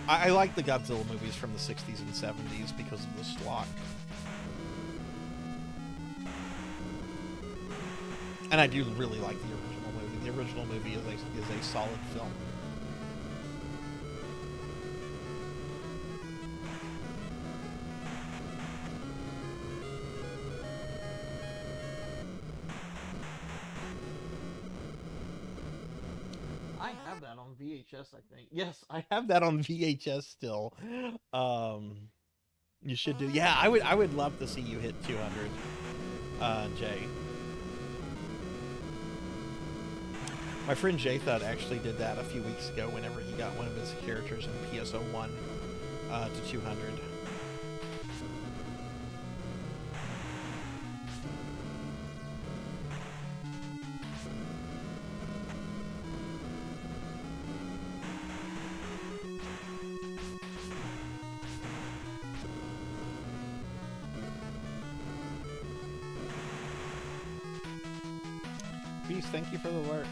I like the Godzilla movies from the 60s and 70s because of the schlock. And I do really like the original movie. The original movie is a solid film. I have that on VHS, I think. Yes, I have that on VHS still. You should do. Yeah, I would love to see you hit 200, Jay. My friend Jathud actually did that a few weeks ago whenever he got one of his characters in PSO1 to 200. Jace, thank you for the lurk.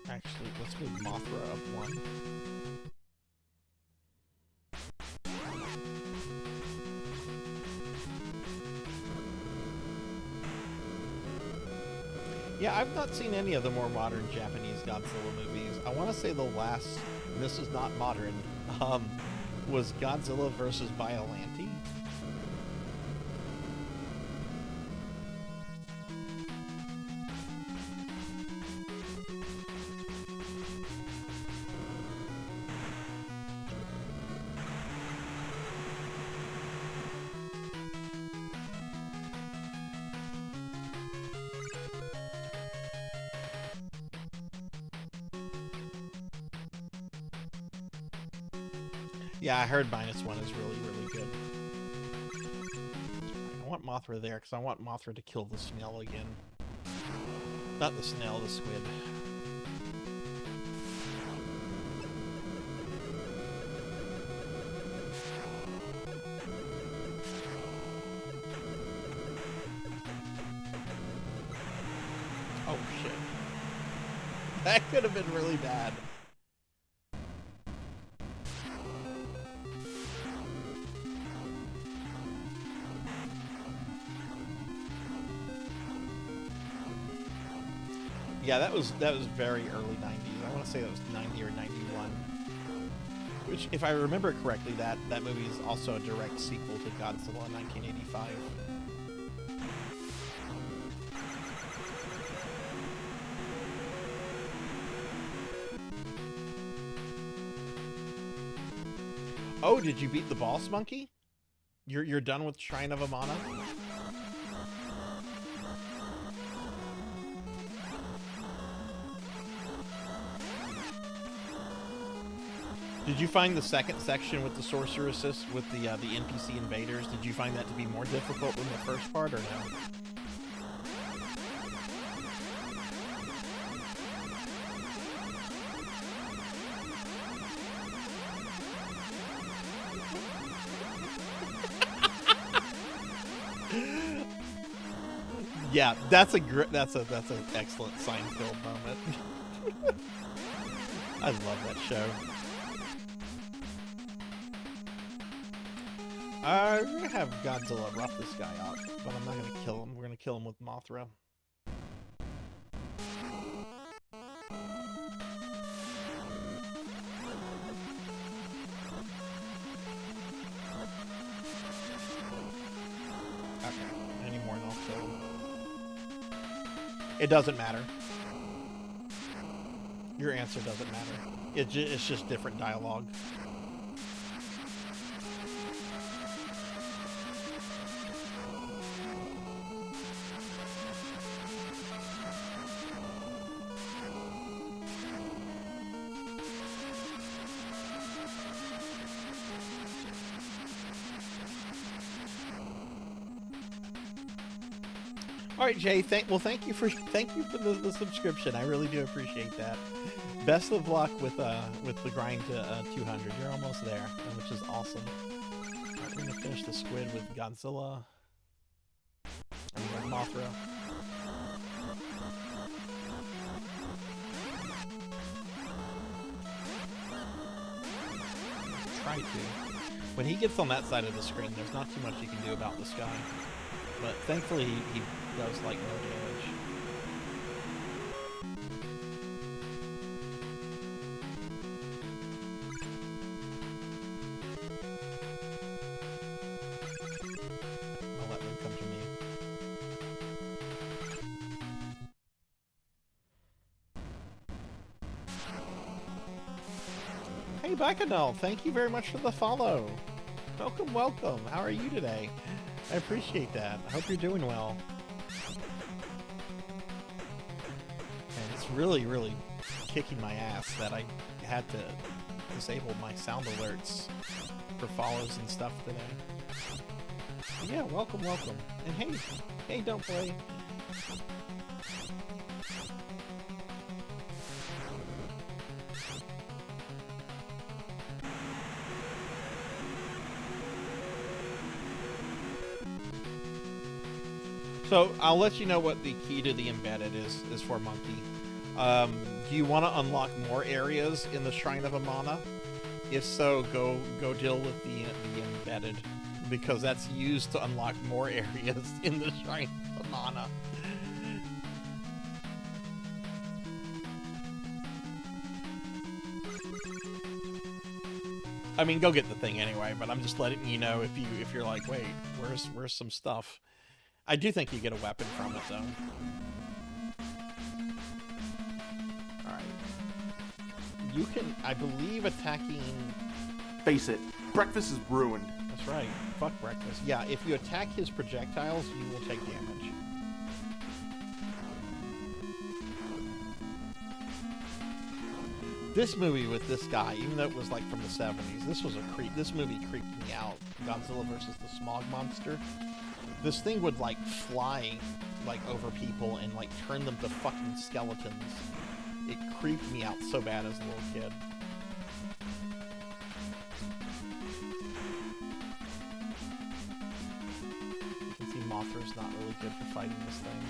Actually, let's move Mothra up one. Yeah, I've not seen any of the more modern Japanese Godzilla movies. I want to say the last, and this is not modern, was Godzilla vs. Biollante. Yeah, I heard -1 is really, really good. I want Mothra there, because I want Mothra to kill the snail again. Not the snail, the squid. Oh, shit. That could have been really bad. Yeah, that was very early 90s. I want to say that was 90 or 91. Which, if I remember correctly, that movie is also a direct sequel to Godzilla in 1985. Oh, did you beat the boss monkey? You're done with Shrine of Amana? Did you find the second section with the sorceresses with the NPC invaders? Did you find that to be more difficult than the first part, or no? Yeah, that's an excellent Seinfeld moment. I love that show. We're gonna have Godzilla rough this guy up, but I'm not gonna kill him. We're gonna kill him with Mothra. Okay, any more and I'll kill him. It doesn't matter. Your answer doesn't matter. It's just different dialogue. All right, Jay. Thank you for the subscription. I really do appreciate that. Best of luck with the grind to 200. You're almost there, which is awesome. Right, we're gonna finish the squid with Godzilla and with Mothra. Try to. When he gets on that side of the screen, there's not too much you can do about this guy. But thankfully, he does like no damage. I'll let them come to me. Hey, Bacchanal, thank you very much for the follow. Welcome, welcome. How are you today? I appreciate that. I hope you're doing well. And it's really, really kicking my ass that I had to disable my sound alerts for follows and stuff today. But yeah, welcome, welcome. And hey, don't play. So I'll let you know what the key to the embedded is for Monkey. Do you want to unlock more areas in the Shrine of Amana? If so, go deal with the embedded, because that's used to unlock more areas in the Shrine of Amana. I mean, go get the thing anyway, but I'm just letting you know if you're like, wait, where's some stuff? I do think you get a weapon from it, though. Alright. You can, I believe, attacking... Face it, breakfast is ruined. That's right. Fuck breakfast. Yeah, if you attack his projectiles, you will take damage. This movie with this guy, even though it was like from the 70s, this was a creep. This movie creeped me out. Godzilla versus the Smog Monster. This thing would like fly like over people and like turn them to fucking skeletons. It creeped me out so bad as a little kid. You can see Mothra's not really good for fighting this thing.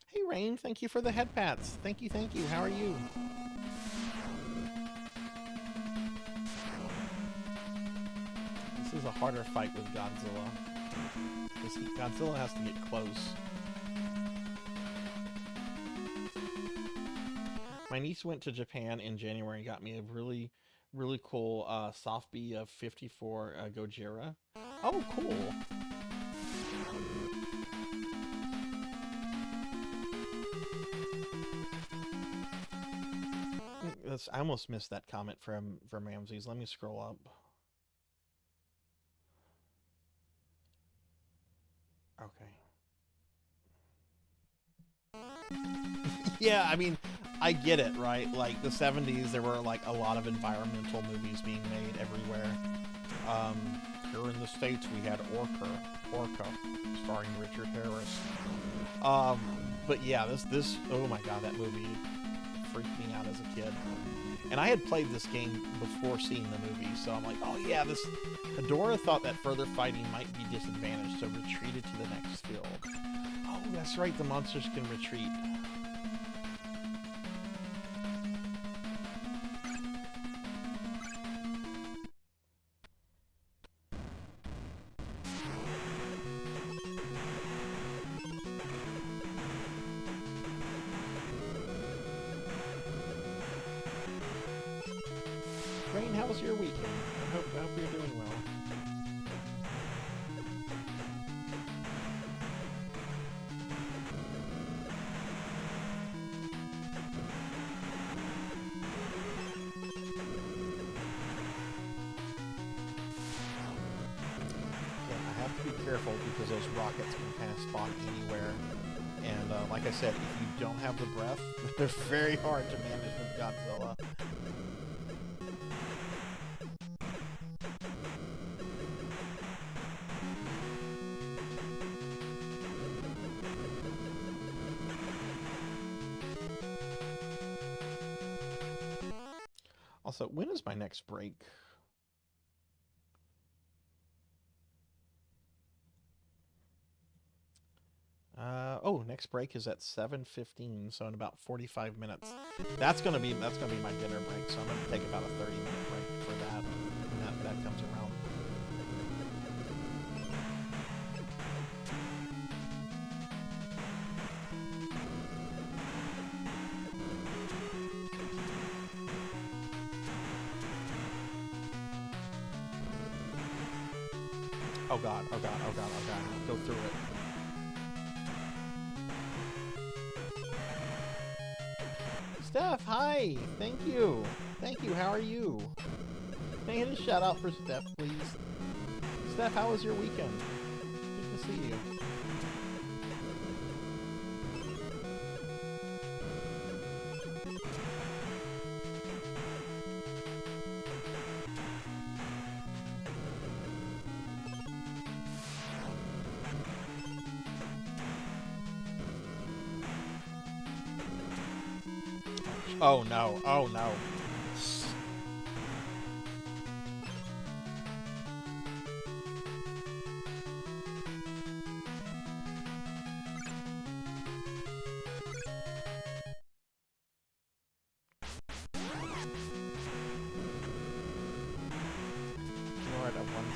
Hey Rain, thank you for the head pats. Thank you, thank you. How are you? This is a harder fight with Godzilla. Because Godzilla has to get close. My niece went to Japan in January and got me a really cool soft B of 54 Gojira. Oh, cool. I almost missed that comment from Ramses. Let me scroll up. Okay. Yeah, I mean, I get it, right? Like, the 70s, there were, like, a lot of environmental movies being made everywhere. Here in the States, we had Orca, starring Richard Harris. But yeah, this, oh my god, that movie freaked me out as a kid. And I had played this game before seeing the movie, so I'm like, oh yeah, this... Hedora thought that further fighting might be disadvantaged, so retreated to the next field. Oh, that's right, the monsters can retreat. Rain, how was your weekend? I hope you're doing well. Yeah, I have to be careful because those rockets can kind of spawn anywhere. And like I said, if you don't have the breath, they're very hard to manage with Godzilla. Also, when is my next break? Oh, next break is at 7:15, so in about 45 minutes. That's gonna be my dinner break, so I'm gonna take about a 30-minute break for that when that comes around. Oh god, oh god, oh god, oh god. Go through it. Steph, hi! Thank you! Thank you, how are you? Can I hit a shout out for Steph, please? Steph, how was your weekend? Good to see you. Oh no, oh no.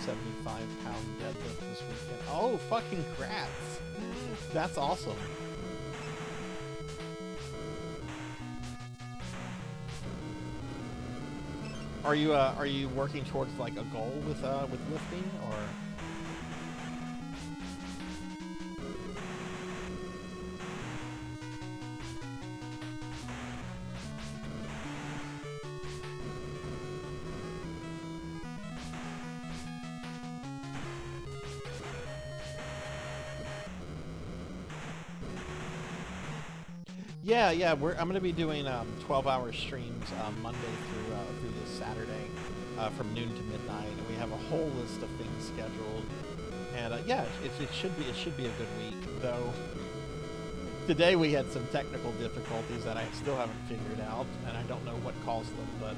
175-pound deadlift this weekend. Oh, fucking crats! That's awesome. Are you working towards like a goal with lifting, or? Yeah. I'm gonna be doing 12-hour streams Monday through this Saturday from noon to midnight, and we have a whole list of things scheduled. And yeah, it should be a good week. Though today we had some technical difficulties that I still haven't figured out, and I don't know what caused them. But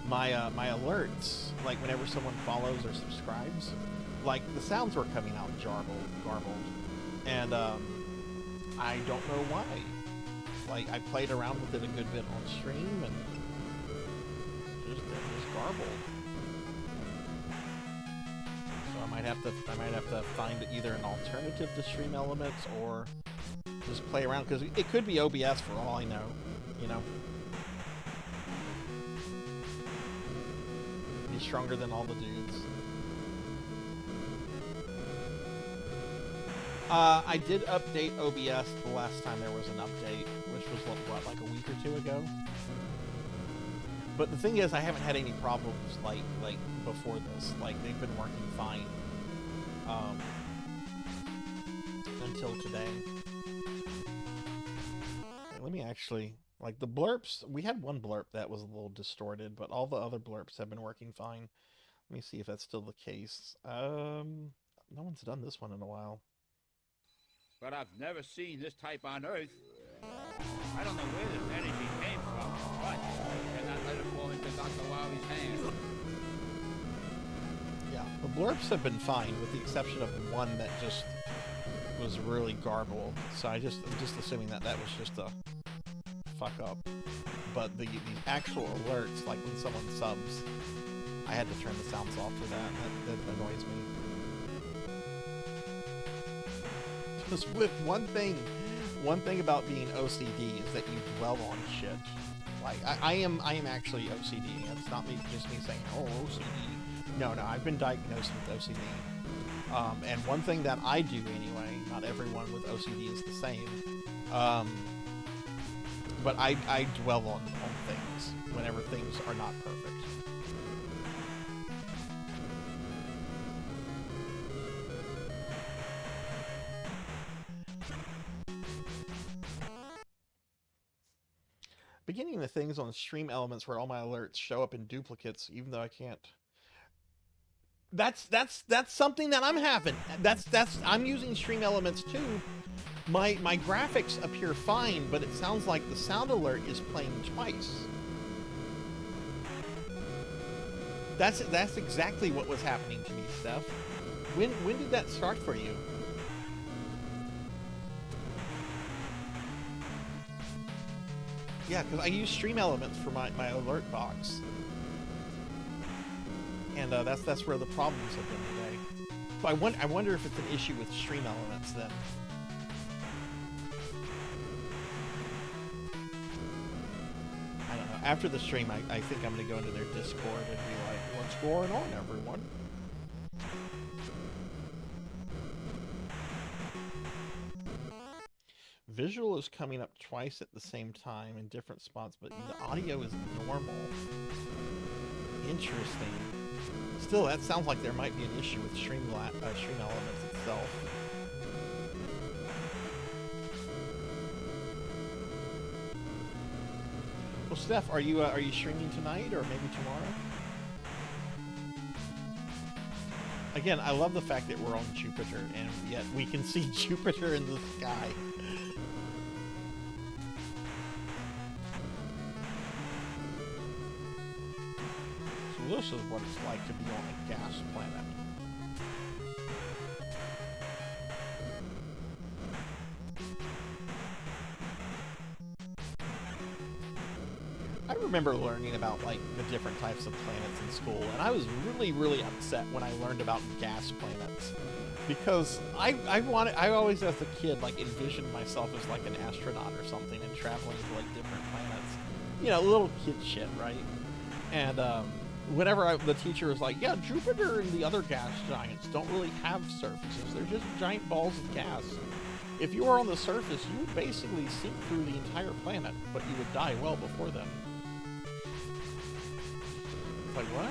my alerts, like whenever someone follows or subscribes, like the sounds were coming out garbled, and I don't know why. Like, I played around with it a good bit on stream, and just garbled. So I might have to find either an alternative to Stream Elements or just play around, because it could be OBS for all I know, you know. Be stronger than all the dudes. I did update OBS the last time there was an update, which was what, like a week or two ago. But the thing is, I haven't had any problems like before this. Like, they've been working fine until today. Wait, let me actually, like, the blurps. We had one blurb that was a little distorted, but all the other blurps have been working fine. Let me see if that's still the case. No one's done this one in a while. But I've never seen this type on Earth. I don't know where this energy came from, but I cannot let it fall into Dr. Lowry's hands. Yeah, the blurps have been fine, with the exception of one that just was really garbled. So I'm just assuming that was just a fuck up. But the actual alerts, like when someone subs, I had to turn the sounds off for that. That annoys me. Just with one thing about being OCD is that you dwell on shit. Like I am actually OCD. It's not just me saying, oh, OCD. No, I've been diagnosed with OCD. And one thing that I do anyway, not everyone with OCD is the same. But I dwell on things whenever things are not perfect. Beginning the things on Stream Elements where all my alerts show up in duplicates, even though I can't. That's something that I'm having. I'm using Stream Elements too. My graphics appear fine, but it sounds like the sound alert is playing twice. That's exactly what was happening to me, Steph. When did that start for you? Yeah, because I use Stream Elements for my alert box. And that's where the problems have been today. So I wonder if it's an issue with Stream Elements then. I don't know. After the stream, I think I'm going to go into their Discord and be like, what's going on, everyone? Visual is coming up twice at the same time in different spots, but the audio is normal. Interesting. Still, that sounds like there might be an issue with Stream Elements itself. Well, Steph, are you streaming tonight or maybe tomorrow? Again, I love the fact that we're on Jupiter, and yet we can see Jupiter in the sky. So this is what it's like to be on a gas planet. I remember learning about like the different types of planets in school, and I was really, really upset when I learned about gas planets, because I always as a kid like envisioned myself as like an astronaut or something and traveling to like different planets, you know, little kid shit, right? And whenever the teacher was like, yeah, Jupiter and the other gas giants don't really have surfaces, they're just giant balls of gas. If you were on the surface, you would basically sink through the entire planet, but you would die well before then. It's like, what?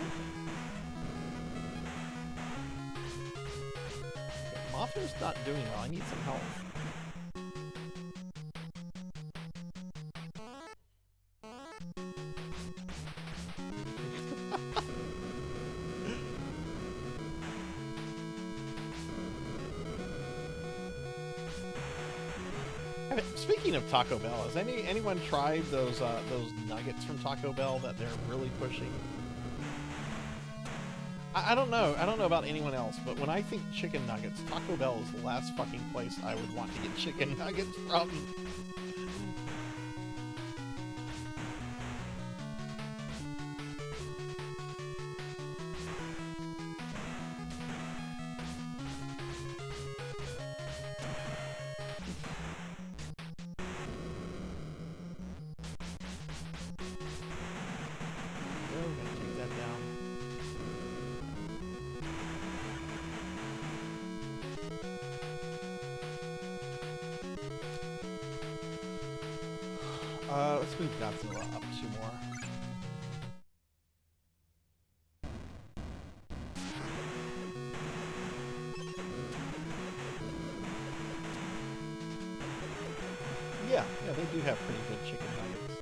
Mafia's not doing well. I need some help. Speaking of Taco Bell, has anyone tried those nuggets from Taco Bell that they're really pushing? I don't know. I don't know about anyone else, but when I think chicken nuggets, Taco Bell is the last fucking place I would want to get chicken nuggets from. Let's move Godzilla up 2 more. Yeah, they do have pretty good chicken nuggets.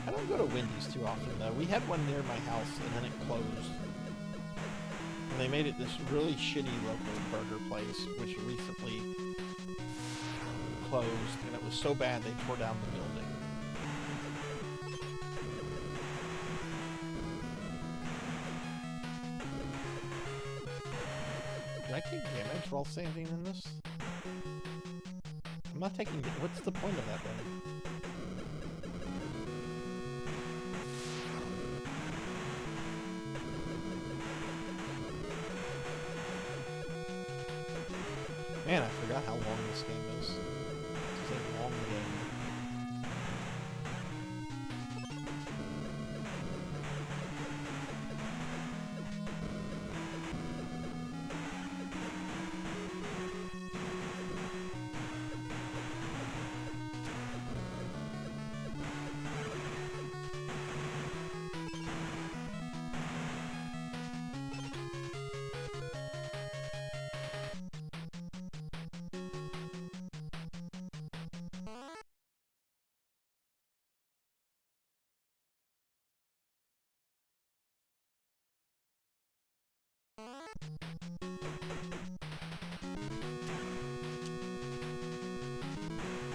I don't go to Wendy's too often though. We had one near my house and then it closed. And they made it this really shitty local burger place, which recently closed, and it was so bad they tore down the building. Did I take damage while standing in this? I'm not taking damage. What's the point of that then? Man, I forgot how long this game is. It's a long game.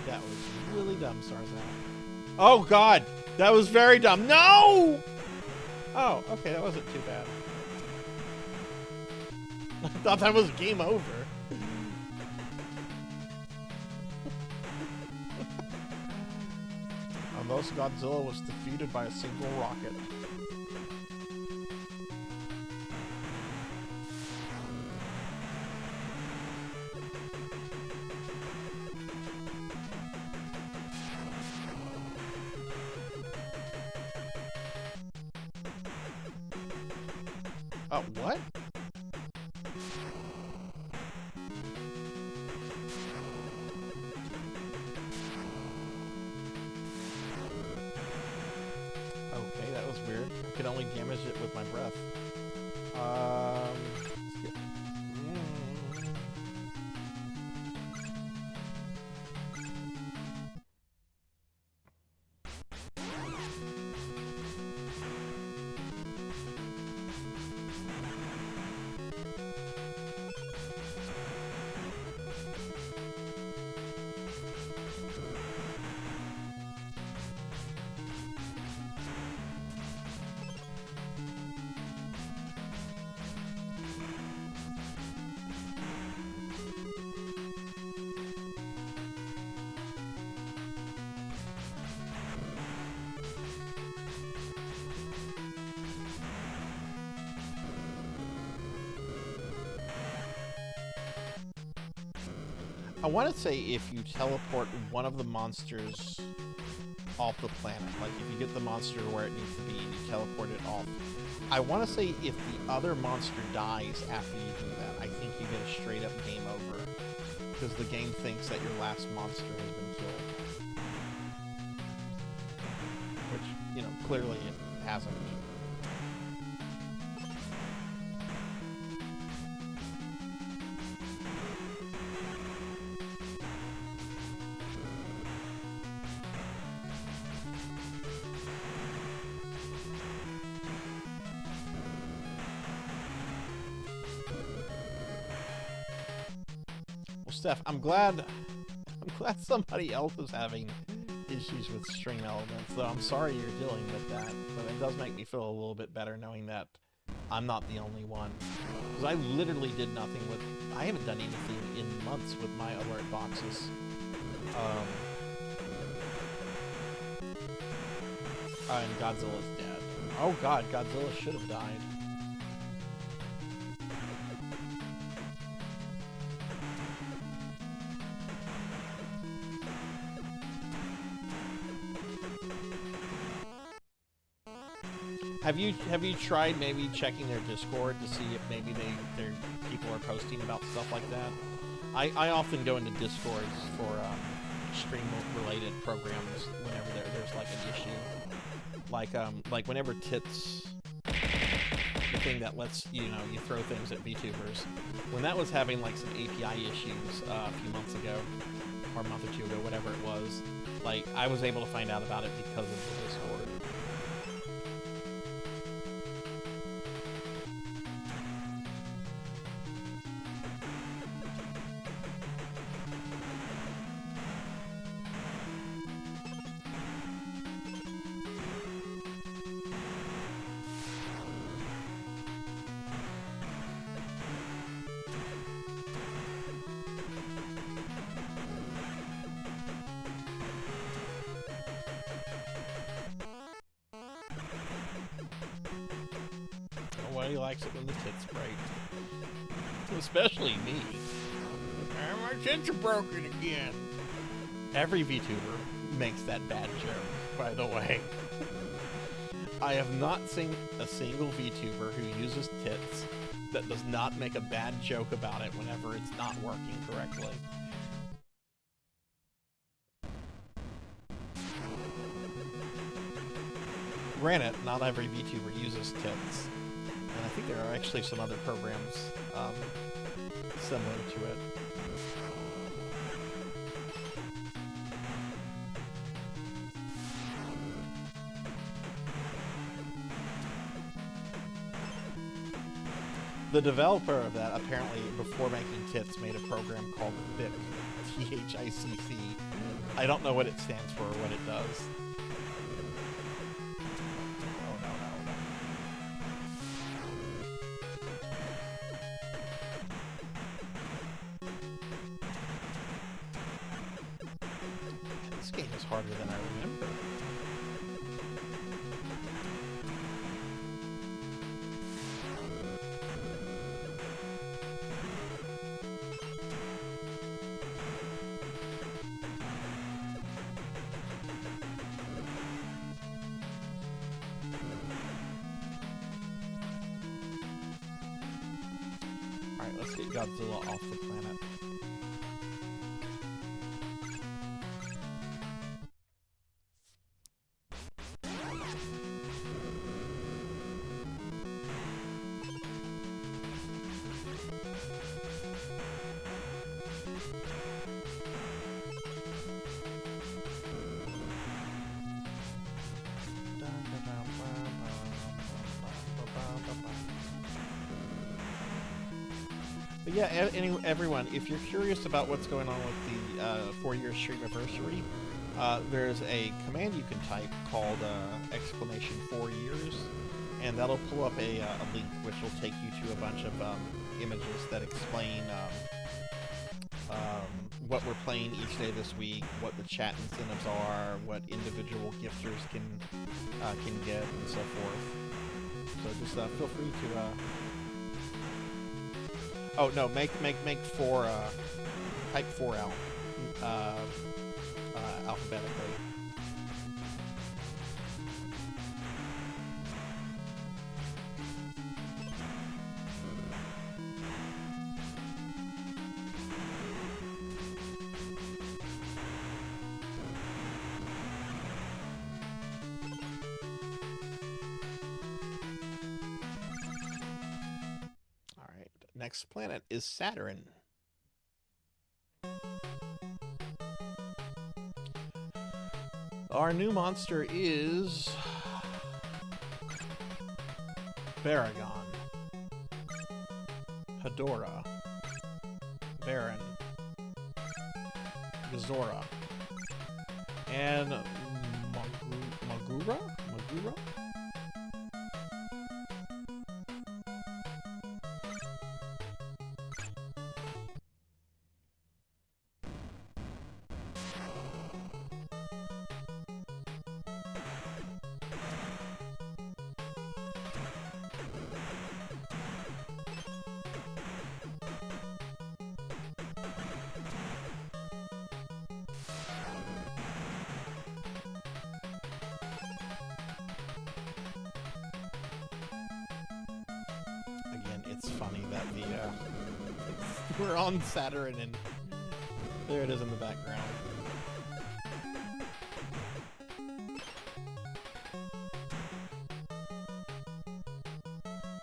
That was really dumb, Sarzac. Oh god! That was very dumb. No! Oh, okay, that wasn't too bad. I thought that was game over. Unless Godzilla was defeated by a single rocket. What? Okay, that was weird. I could only damage it with my breath. Skip. I want to say if you teleport one of the monsters off the planet, like if you get the monster where it needs to be and you teleport it off, I want to say if the other monster dies after you do that, I think you get a straight up game over, because the game thinks that your last monster has been killed. Which, you know, clearly it hasn't. Steph, I'm glad somebody else is having issues with stream elements, though I'm sorry you're dealing with that, but it does make me feel a little bit better knowing that I'm not the only one. Because I literally did nothing with... I haven't done anything in months with my alert boxes. And Godzilla's dead. Oh god, Godzilla should have died. Have you tried maybe checking their Discord to see if maybe their people are posting about stuff like that? I often go into Discords for stream-related programs whenever there's like an issue. Like whenever Tits, the thing that lets you throw things at VTubers, when that was having like some API issues a few months ago, or a month or two ago, whatever it was, like I was able to find out about it because of the Discord. Nobody likes it when the tits break. Especially me. My tits are broken again. Every VTuber makes that bad joke, by the way. I have not seen a single VTuber who uses tits that does not make a bad joke about it whenever it's not working correctly. Granted, not every VTuber uses tits. And I think there are actually some other programs similar to it. The developer of that, apparently, before making tits, made a program called THICC, T-H-I-C-C. I don't know what it stands for or what it does. This game is harder than I remember. Alright, let's get Godzilla off the planet. But yeah, everyone, if you're curious about what's going on with the 4-year Streamiversary, there's a command you can type called !4years, and that'll pull up a link which will take you to a bunch of images that explain what we're playing each day this week, what the chat incentives are, what individual gifters can get, and so forth. So just feel free to. Oh no, make 4 Type 4L, alphabetically. All right, next planet is Saturn. Our new monster is Baragon, Hedora, Baron, Gazora, and Magura? It's funny that we're on Saturn and there it is in the background.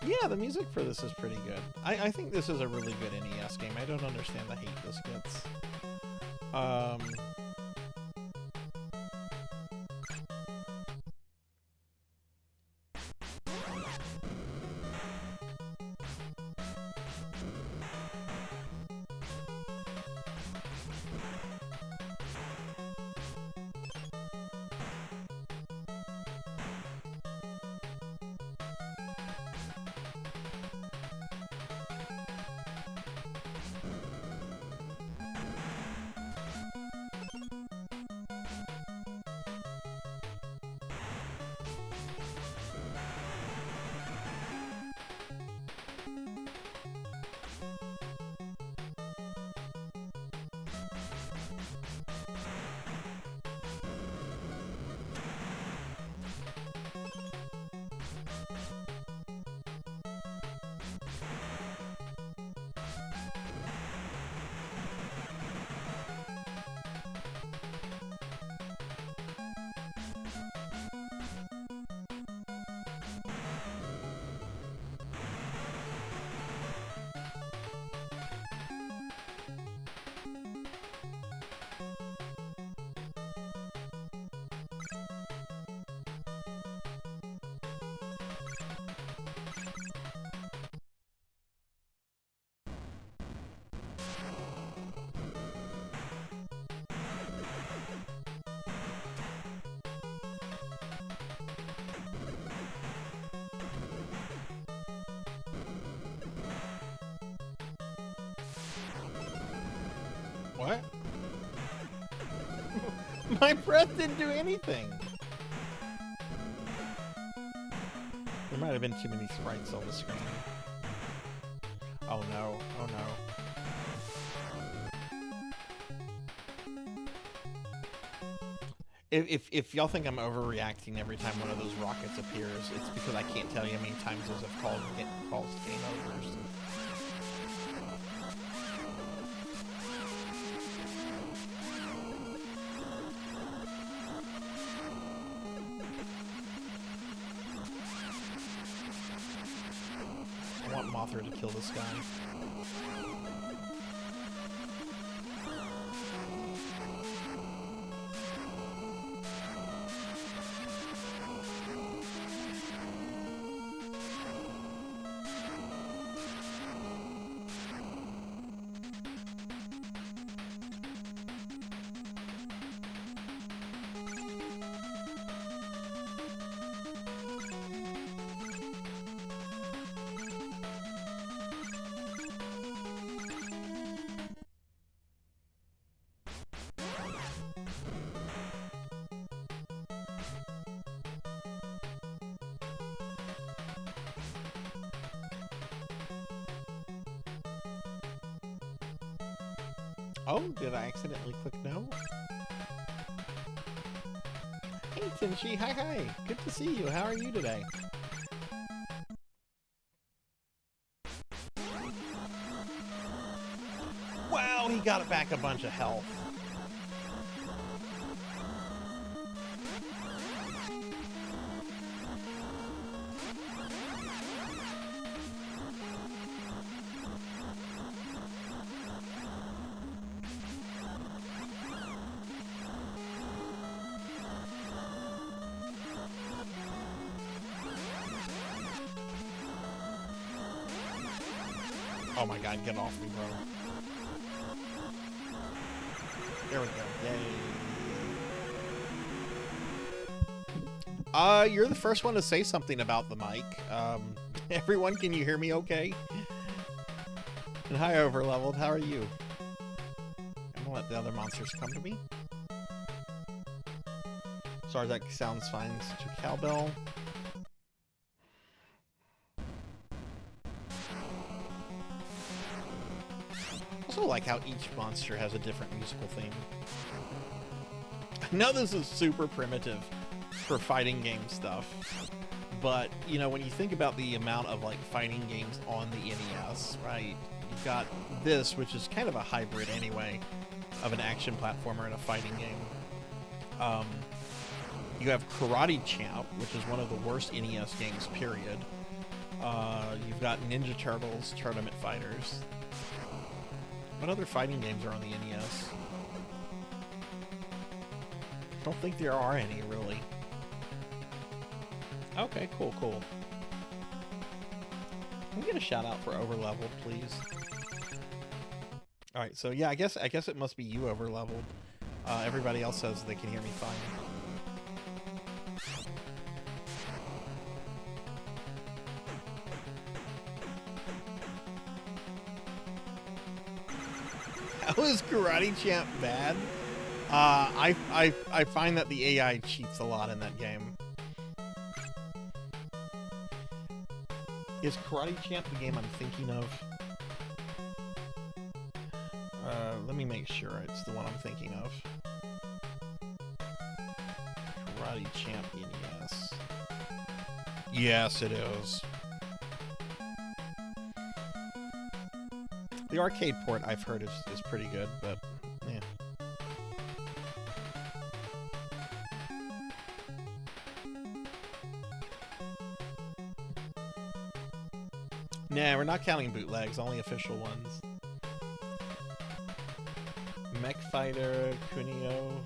Yeah, the music for this is pretty good. I think this is a really good NES game. I don't understand the hate this gets. What? My breath didn't do anything. There might have been too many sprites on the screen. Oh no, oh no. If y'all think I'm overreacting every time one of those rockets appears, it's because I can't tell you how many times those have caused game overs. I want Mothra to kill this guy. Oh, did I accidentally click no? Hey, Tenshi, hi. Good to see you. How are you today? Wow, he got back a bunch of health. Oh my god, get off me, bro. There we go. Yay. You're the first one to say something about the mic. Everyone, can you hear me okay? And hi, Overleveled. How are you? I'm gonna let the other monsters come to me. Sarzac sounds fine. Such a cowbell. I also like how each monster has a different musical theme. I know this is super primitive for fighting game stuff, but, you know, when you think about the amount of, like, fighting games on the NES, right? You've got this, which is kind of a hybrid anyway, of an action platformer and a fighting game. You have Karate Champ, which is one of the worst NES games, period. You've got Ninja Turtles, Tournament Fighters. What other fighting games are on the NES? I don't think there are any, really. Okay, cool. Can we get a shout out for Overleveled, please? Alright, so yeah, I guess it must be you, Overleveled. Everybody else says they can hear me fine. How is Karate Champ bad? I find that the AI cheats a lot in that game. Is Karate Champ the game I'm thinking of? Let me make sure it's the one I'm thinking of. Karate Champ NES. Yes, it is. The arcade port I've heard is pretty good, but yeah. Nah, we're not counting bootlegs, only official ones. Mech Fighter, Kunio,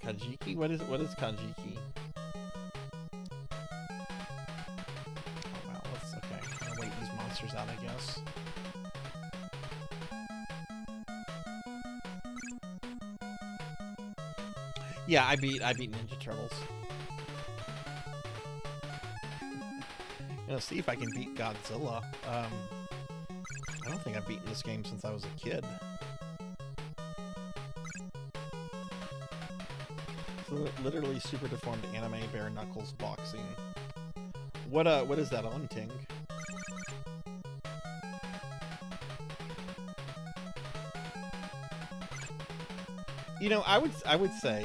Kajiki. What is Kajiki? Oh wow, okay. I'm gonna wait these monsters out, I guess. Yeah, I beat Ninja Turtles. See if I can beat Godzilla. I don't think I've beaten this game since I was a kid. It's literally super deformed anime bare knuckles boxing. What is that on, Ting? You know, I would say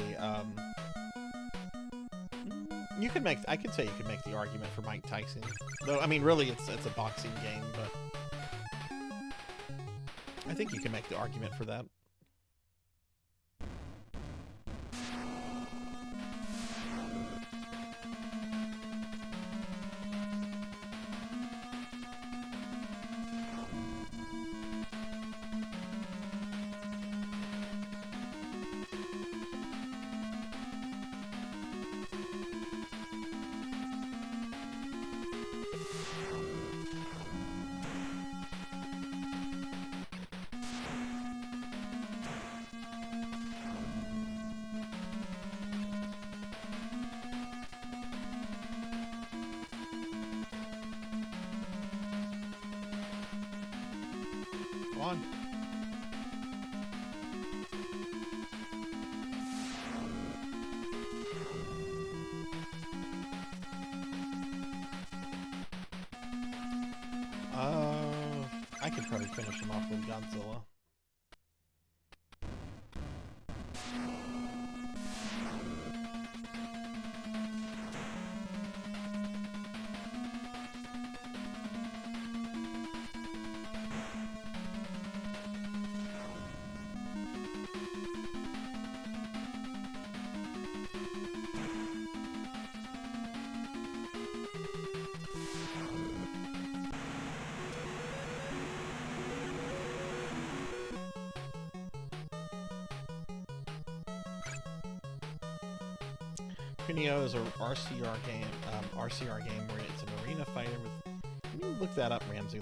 I could say you could make the argument for Mike Tyson. Though I mean really it's a boxing game, but I think you can make the argument for that. On. I could probably finish him off with Godzilla. Kunio is a RCR game, where it's an arena fighter with. Let me look that up, Ramsey.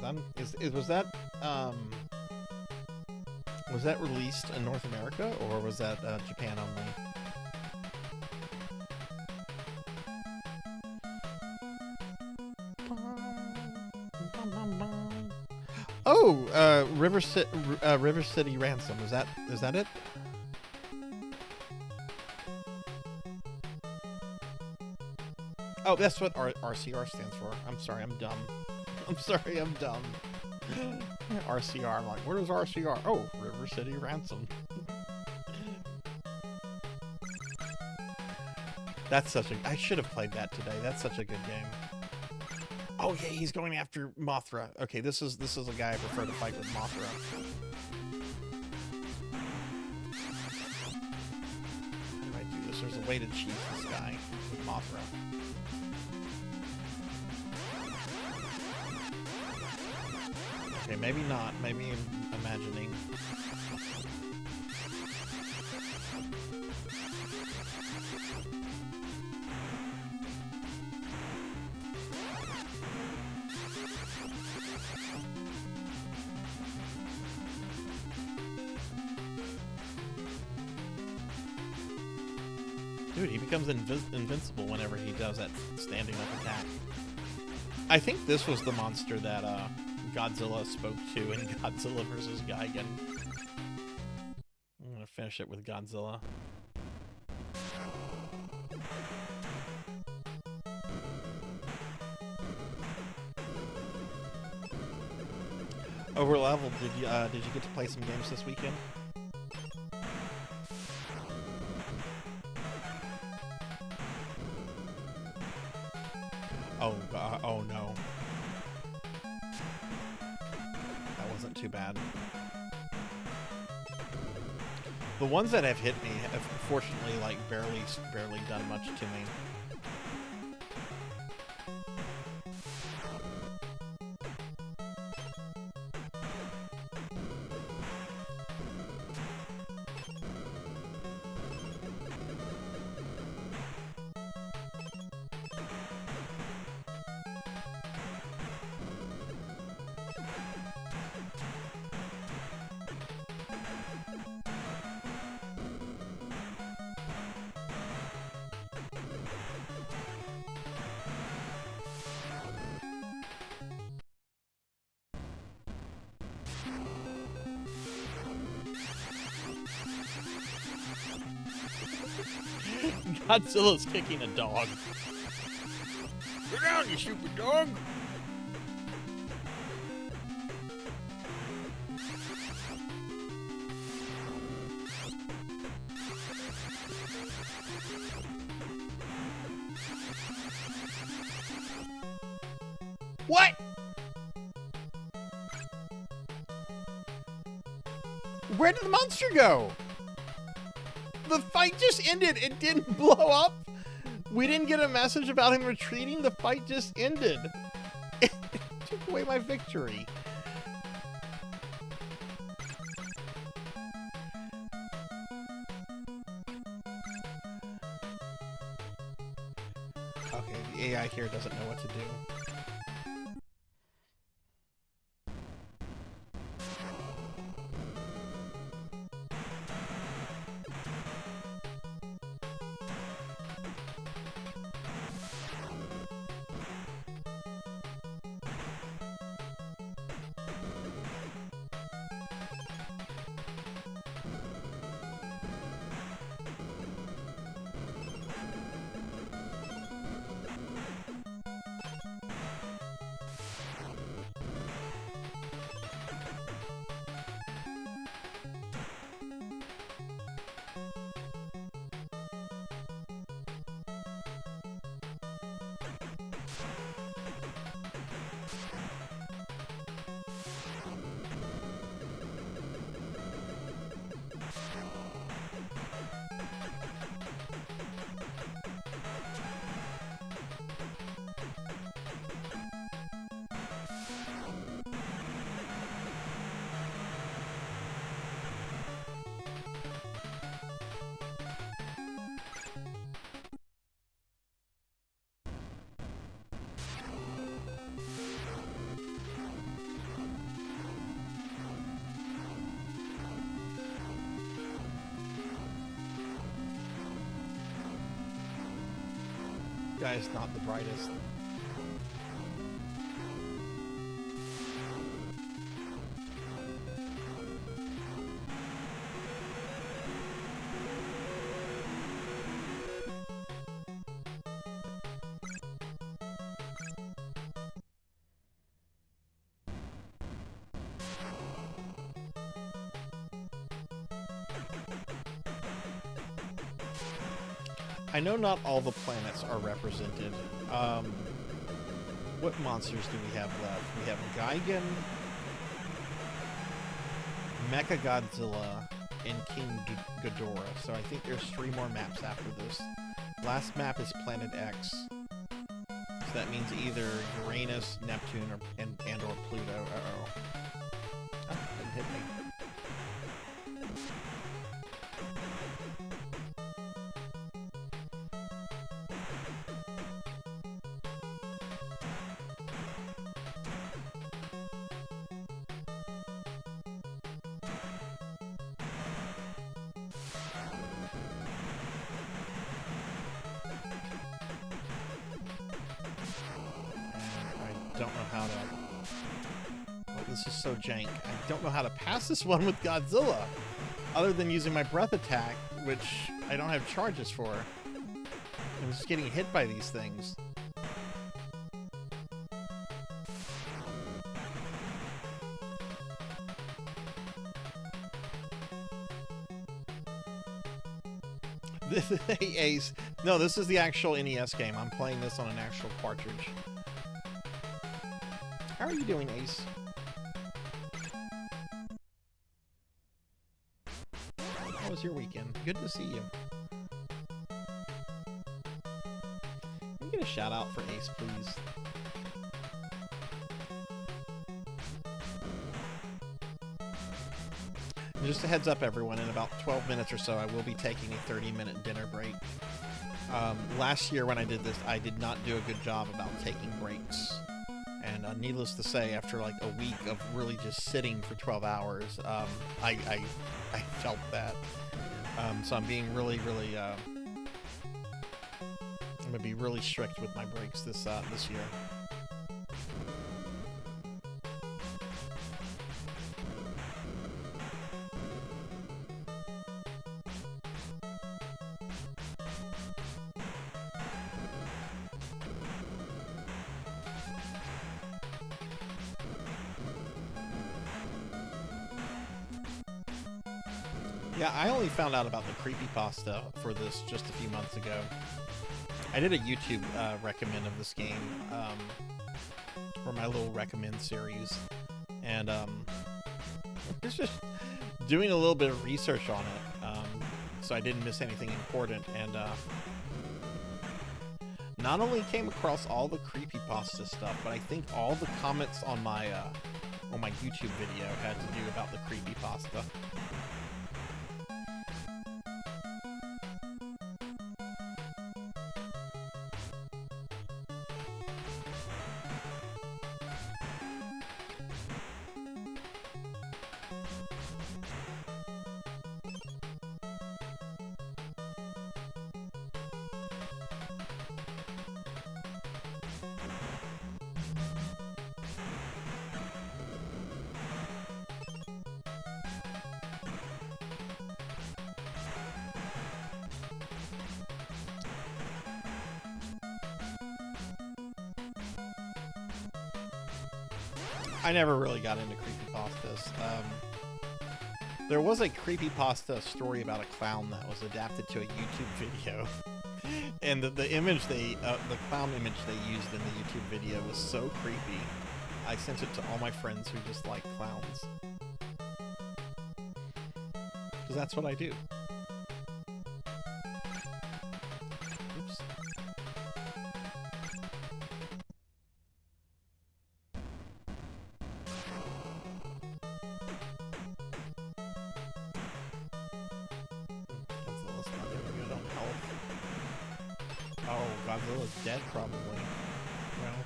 Was that released in North America, or was that Japan only? Oh, River City Ransom. Is that it? Oh, that's what RCR stands for. I'm sorry, I'm dumb. RCR. I'm like, where is RCR? Oh, River City Ransom. That's such a... I should have played that today. That's such a good game. Oh yeah, he's going after Mothra. Okay, this is a guy I prefer to fight with Mothra. How do I do this? There's a way to cheese this guy with Mothra. Okay, maybe not. Maybe I'm imagining. Dude, he becomes invincible whenever he does that standing up attack. I think this was the monster that Godzilla spoke to in Godzilla vs. Gigan. I'm gonna finish it with Godzilla. Overleveled, did you get to play some games this weekend? Oh no. That wasn't too bad. The ones that have hit me have fortunately like barely done much to me. Godzilla's kicking a dog. Get down, you stupid dog! What? Where did the monster go? The fight just ended. It didn't blow up. We didn't get a message about him retreating. The fight just ended. It took away my victory. Okay, the AI here doesn't know what to do. Guy's not the brightest. I know not all the planets are represented. What monsters do we have left? We have Gigan, Mecha Godzilla, and King Ghidorah. So I think there's 3 more maps after this. Last map is Planet X. So that means either Uranus, Neptune, and or Pluto. Uh-oh. Oh, didn't hit me. So jank. I don't know how to pass this one with Godzilla, other than using my breath attack, which I don't have charges for. I'm just getting hit by these things. Ace. No, this is the actual NES game. I'm playing this on an actual cartridge. How are you doing, Ace? How was your weekend? Good to see you. Can we get a shout out for Ace, please? And just a heads up, everyone, in about 12 minutes or so, I will be taking a 30-minute dinner break. Last year when I did this, I did not do a good job about taking breaks. And needless to say, after like a week of really just sitting for 12 hours, I felt that. So I'm being really, I'm gonna be really strict with my breaks this year. Yeah, I only found out about the creepypasta for this just a few months ago. I did a YouTube recommend of this game for my little recommend series, and just doing a little bit of research on it, so I didn't miss anything important, and not only came across all the creepypasta stuff, but I think all the comments on my YouTube video had to do about the creepypasta. I never really got into creepypastas. There was a creepypasta story about a clown that was adapted to a YouTube video, and the image the clown image they used in the YouTube video was so creepy. I sent it to all my friends who just like clowns, because that's what I do. Oops. Godzilla's dead, probably. Well,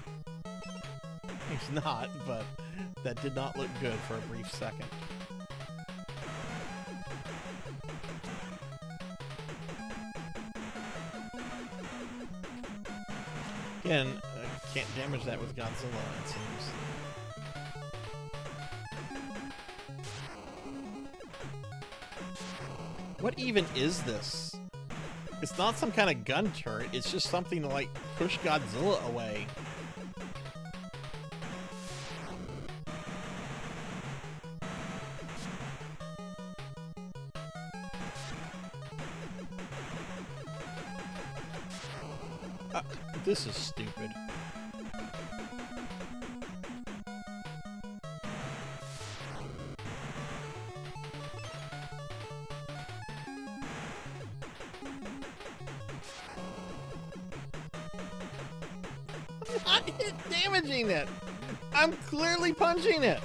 he's not, but that did not look good for a brief second. Again, can't damage that with Godzilla, it seems. What even is this? It's not some kind of gun turret, it's just something to, like, push Godzilla away. This is stupid. I'm not damaging it. I'm clearly punching it.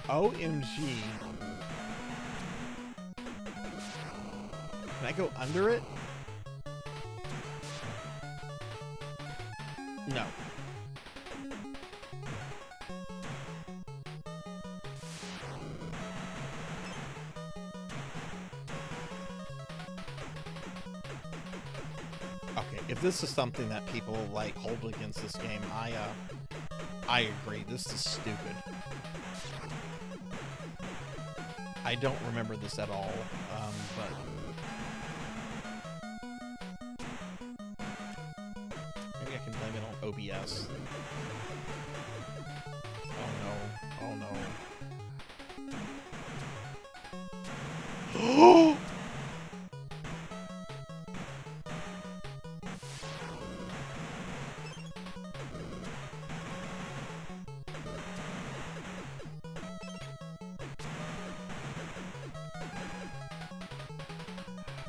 OMG. Can I go under it? No. Okay, if this is something that people like hold against this game, I agree. This is stupid. I don't remember this at all, but maybe I can blame it on OBS. Oh no! Oh no! Oh!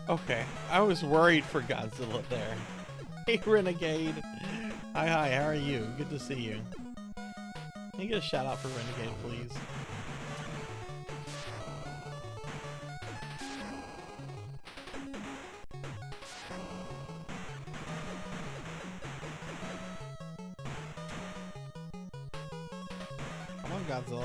Okay, I was worried for Godzilla there. Hey, Renegade. Hi, how are you? Good to see you. Can you get a shout out for Renegade, please? Come on, Godzilla.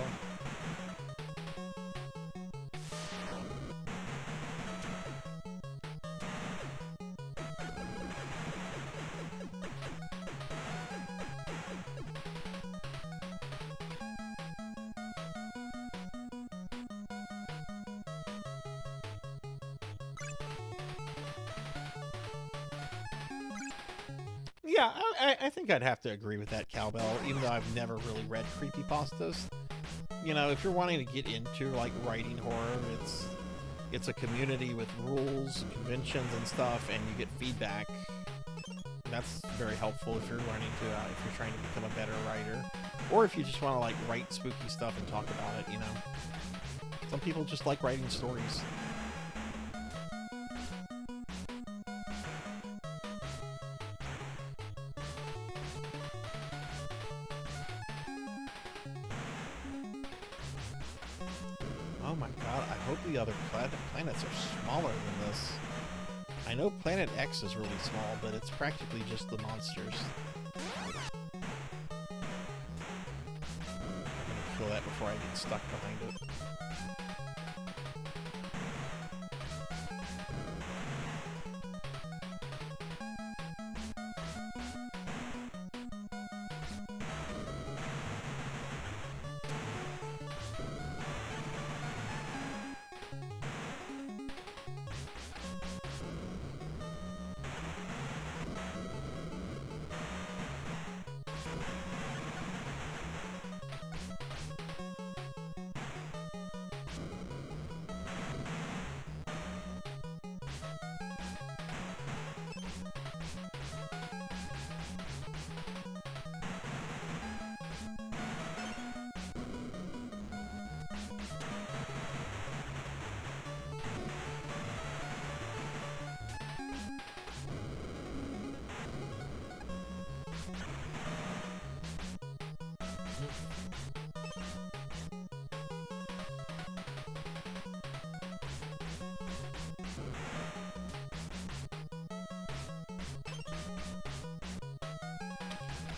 Yeah, I think I'd have to agree with that, Cowbell, even though I've never really read creepypastas. You know, if you're wanting to get into, like, writing horror, it's a community with rules, conventions, and stuff, and you get feedback. That's very helpful if you're learning to, if you're trying to become a better writer. Or if you just want to, like, write spooky stuff and talk about it, you know. Some people just like writing stories. Oh my god, I hope the other planets are smaller than this. I know Planet X is really small, but it's practically just the monsters. I'm gonna kill that before I get stuck behind it.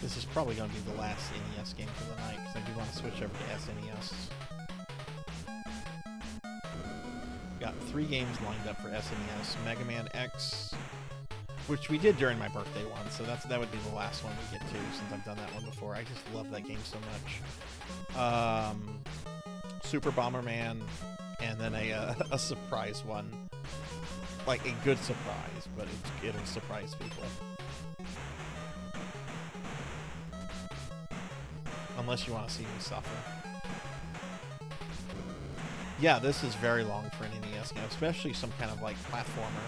This is probably going to be the last NES game for the night, because I do want to switch over to SNES. Got 3 games lined up for SNES. Mega Man X, which we did during my birthday one, so that would be the last one we get to, since I've done that one before. I just love that game so much. Super Bomberman, and then a surprise one. Like a good surprise, but it'll surprise people. Unless you want to see me suffer. Yeah, this is very long for an NES game, especially some kind of like platformer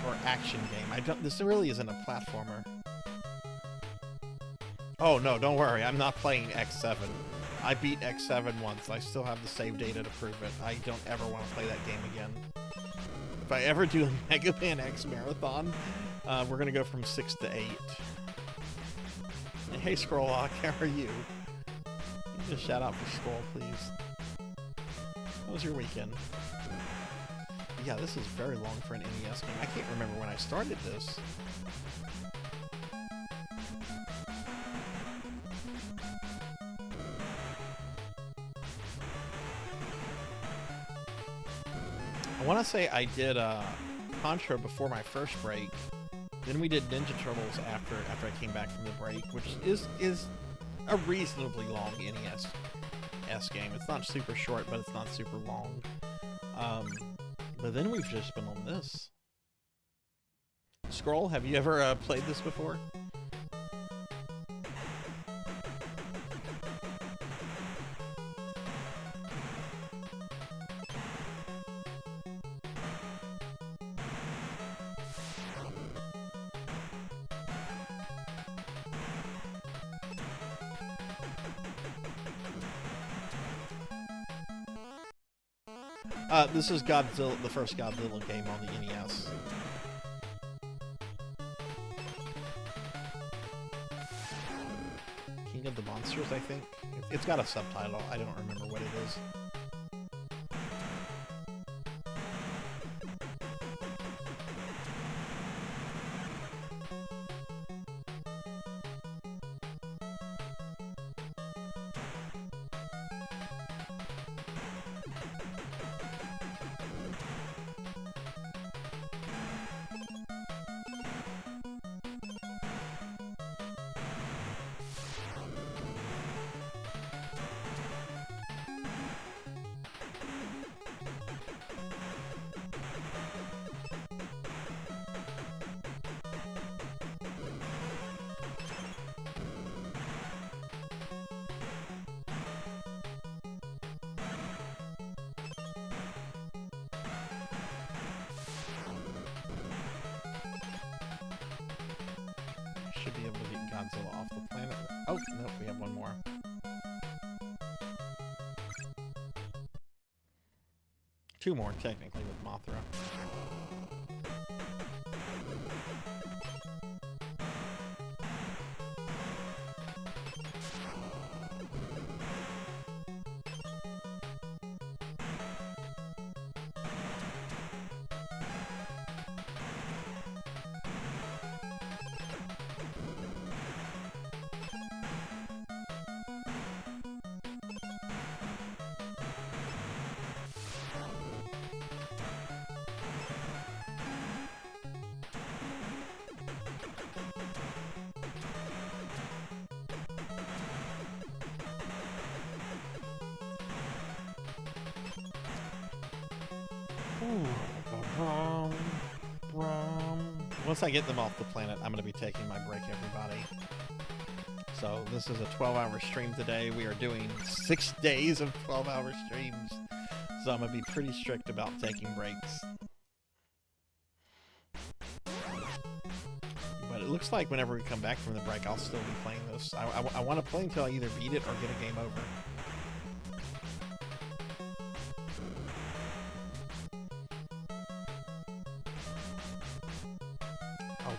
or action game. This really isn't a platformer. Oh no, don't worry, I'm not playing X7. I beat X7 once. I still have the save data to prove it. I don't ever want to play that game again. If I ever do a Mega Man X marathon, we're gonna go from 6 to 8. Hey Scrolllock, how are you? Just shout out for Scroll, please. How was your weekend? Yeah, this is very long for an NES game. I can't remember when I started this. I want to say I did Contra before my first break. Then we did Ninja Turtles after I came back from the break, which is a reasonably long NES game. It's not super short, but it's not super long. But then we've just been on this. Scroll, have you ever played this before? This is Godzilla, the first Godzilla game on the NES. King of the Monsters, I think. It's got a subtitle. I don't remember what it is. Should be able to get Godzilla off the planet. Oh, no, we have one more. Two more, technically, with Mothra. Once I get them off the planet, I'm going to be taking my break, everybody. So this is a 12-hour stream today. We are doing 6 days of 12-hour streams. So I'm going to be pretty strict about taking breaks. But it looks like whenever we come back from the break, I'll still be playing this. I want to play until I either beat it or get a game over.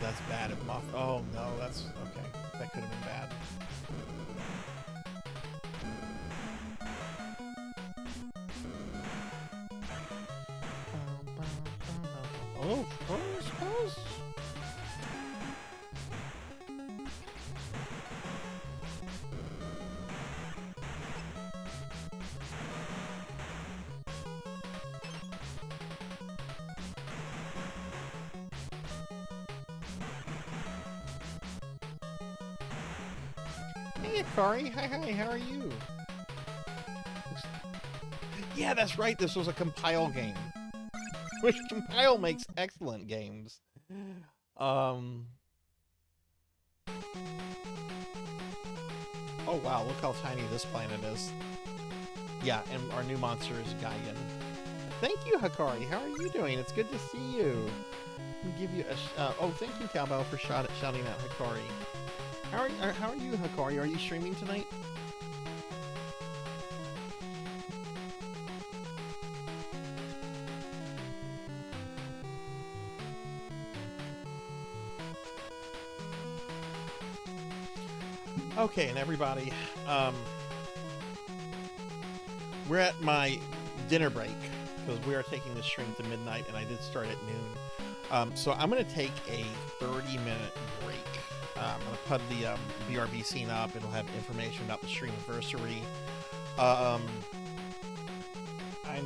That's bad. Oh no, that's okay. That could have been bad. Oh, close. Hi, Akari. Hi. How are you? Yeah, that's right. This was a compile game. Which compile makes excellent games. Oh wow, look how tiny this planet is. Yeah, and our new monster is Gaian. Thank you, Hikari. How are you doing? It's good to see you. Let me give you a... oh, thank you, Cowbell, for shouting out Hikari. How are you, Hikari? Are you streaming tonight? Okay, and everybody, we're at my dinner break because we are taking this stream to midnight, and I did start at noon. So I'm going to take a 30-minute break. I'm going to put the BRB scene up. It'll have information about the Streamiversary. I'm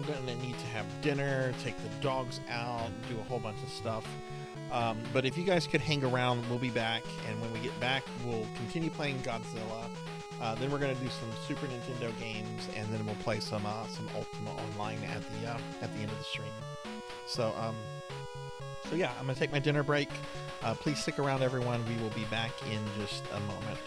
going to need to have dinner, take the dogs out, do a whole bunch of stuff. But if you guys could hang around, we'll be back, and when we get back, we'll continue playing Godzilla. Then we're going to do some Super Nintendo games, and then we'll play some Ultima Online at the end of the stream. So yeah, I'm going to take my dinner break. Please stick around, everyone. We will be back in just a moment.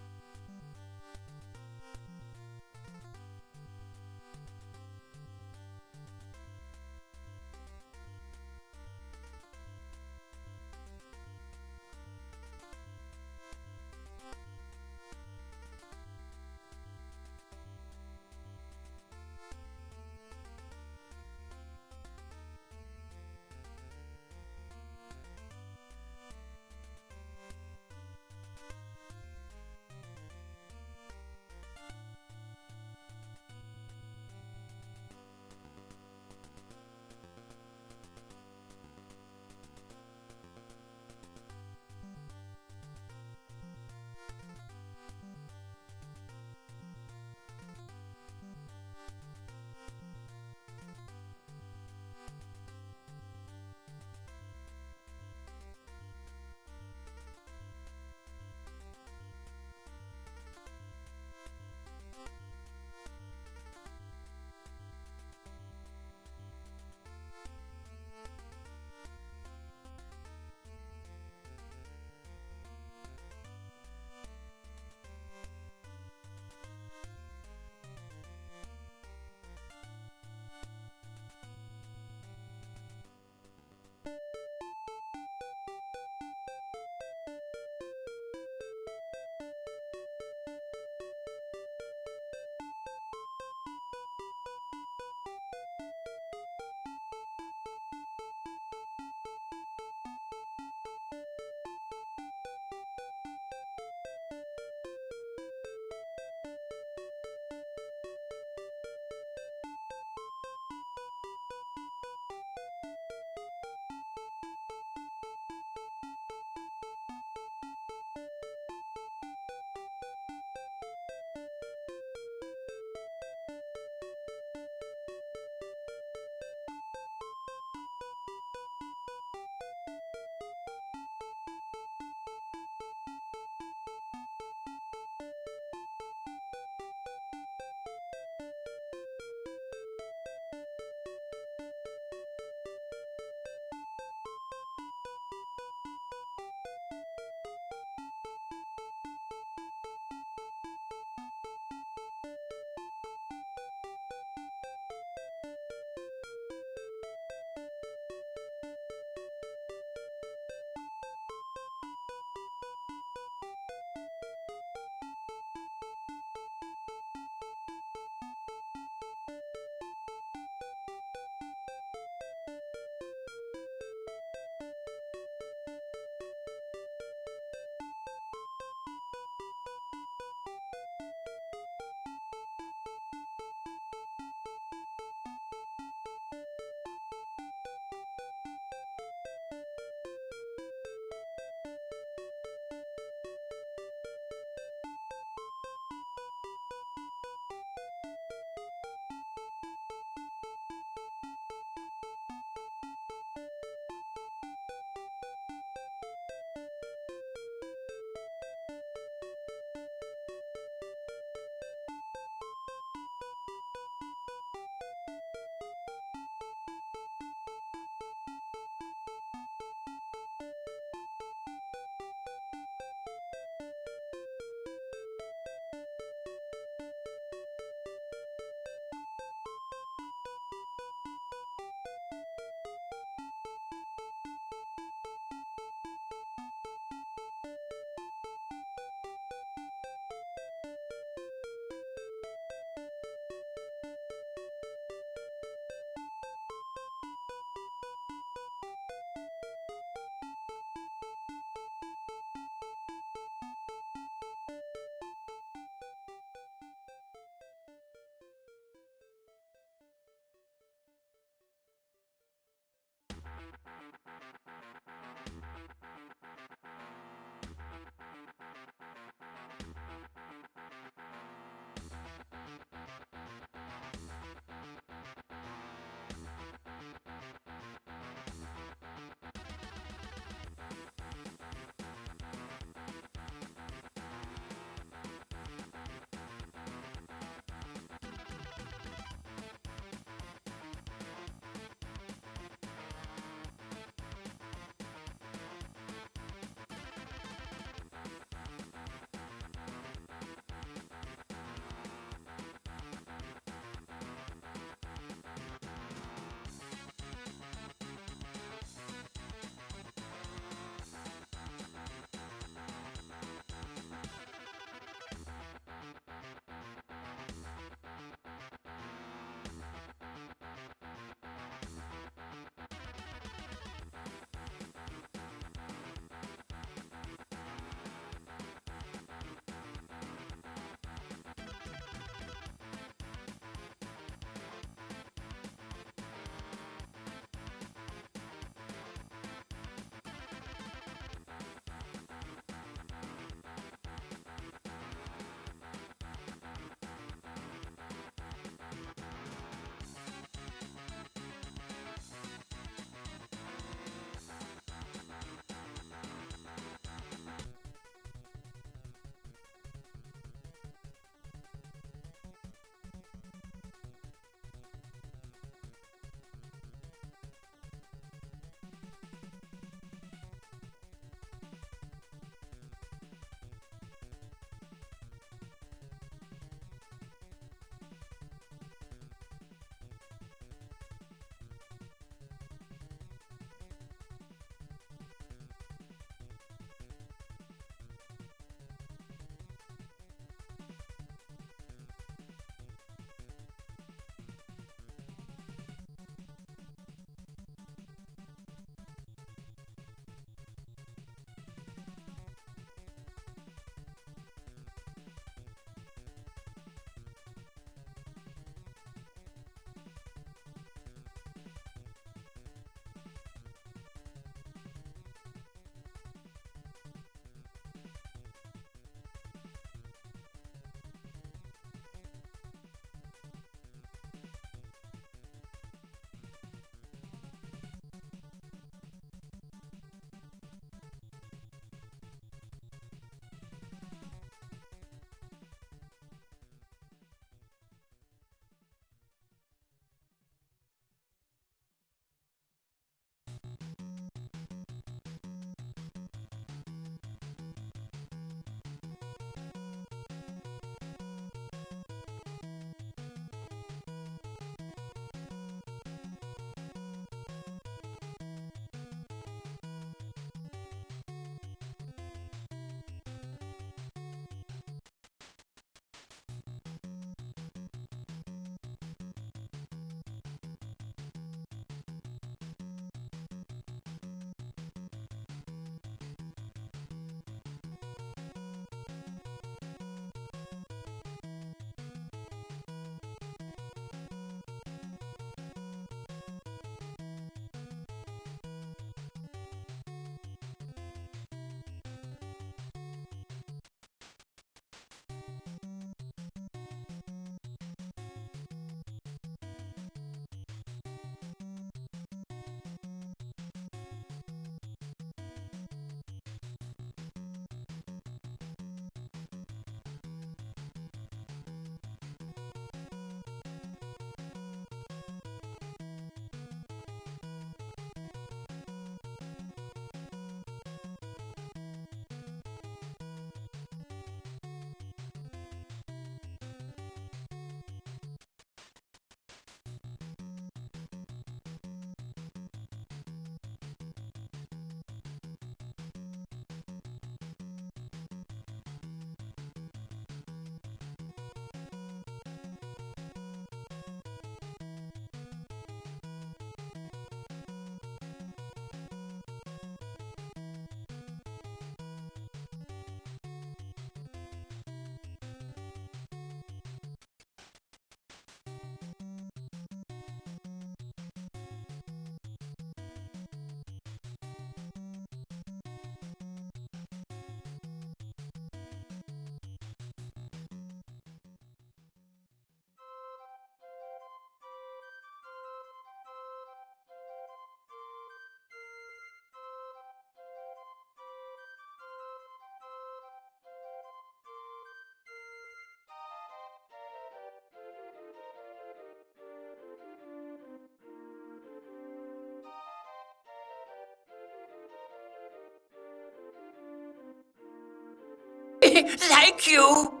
Thank you.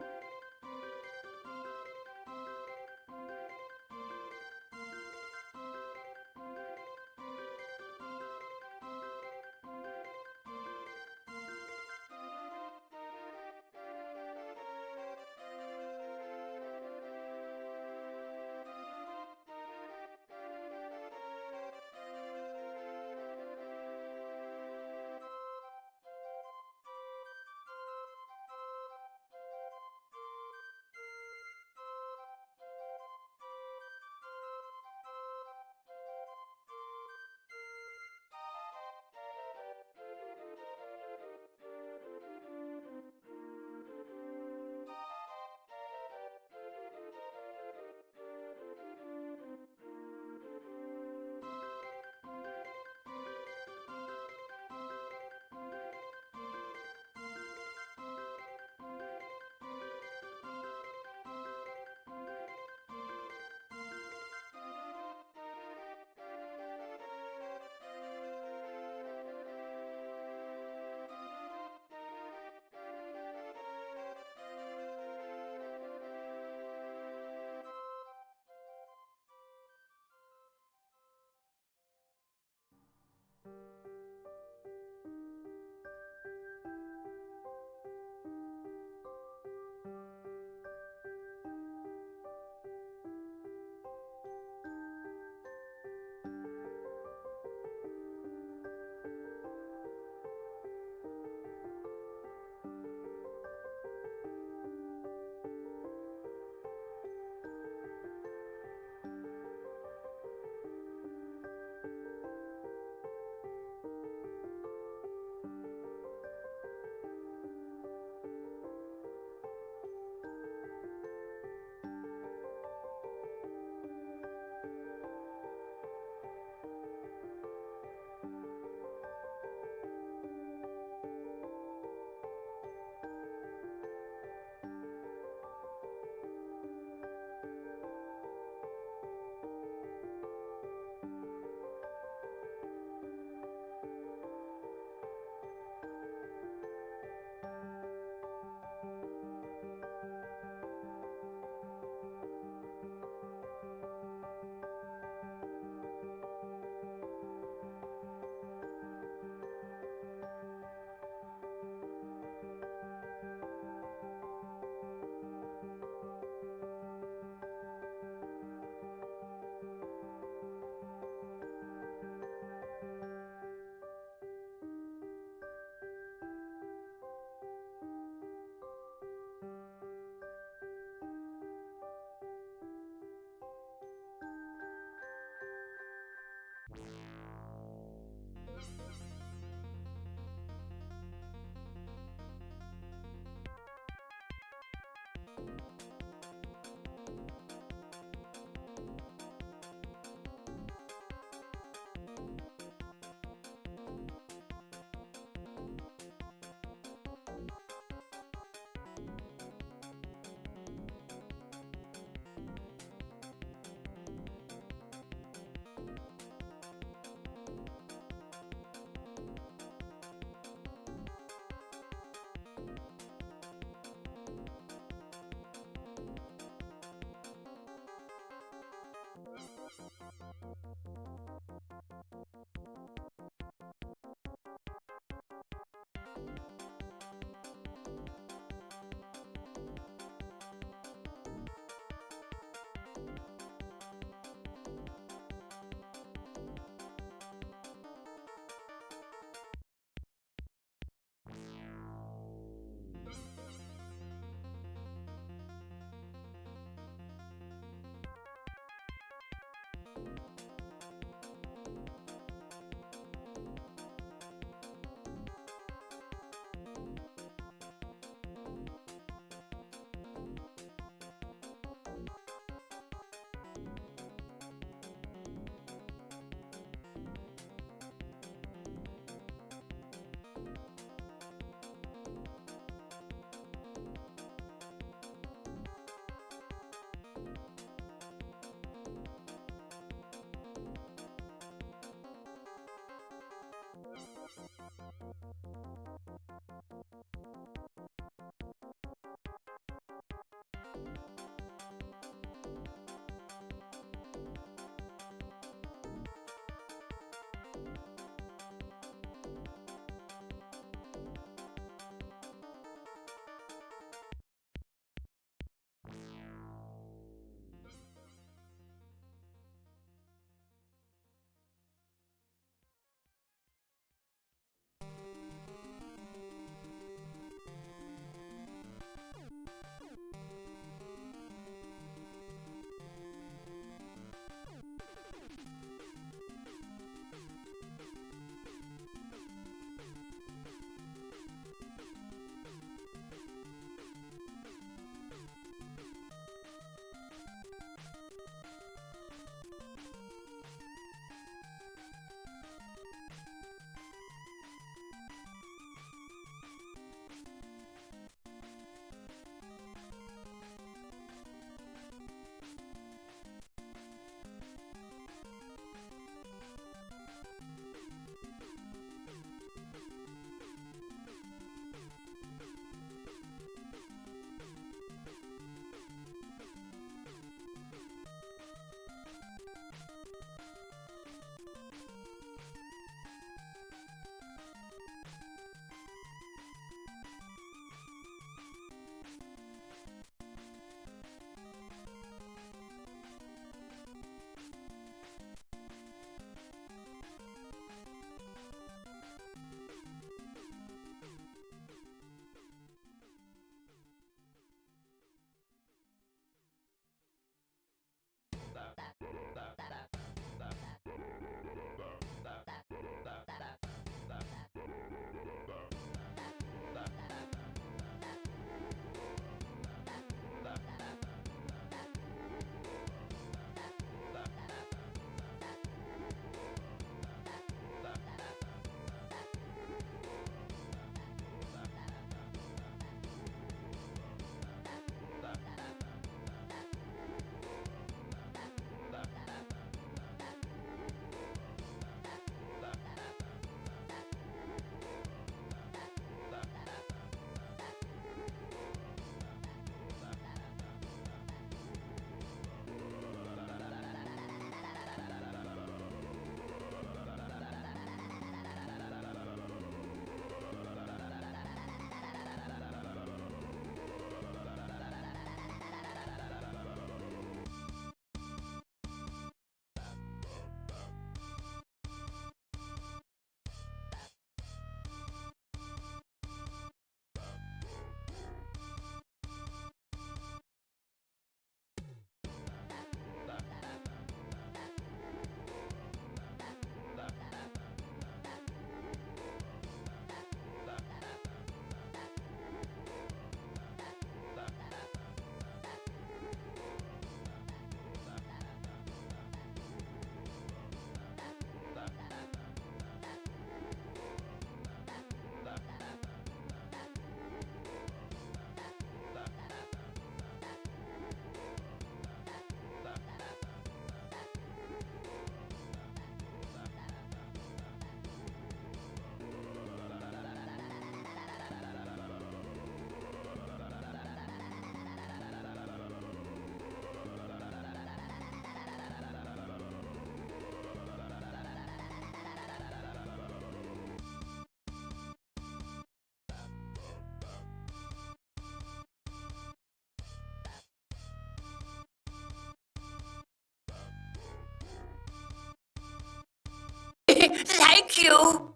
Thank you.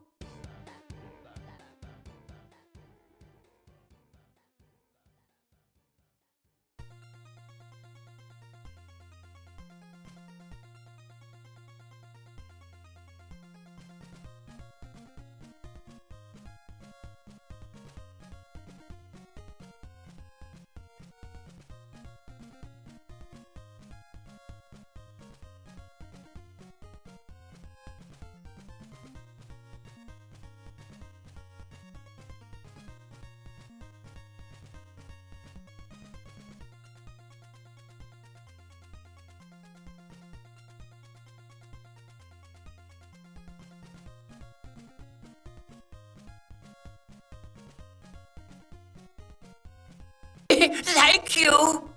Thank you.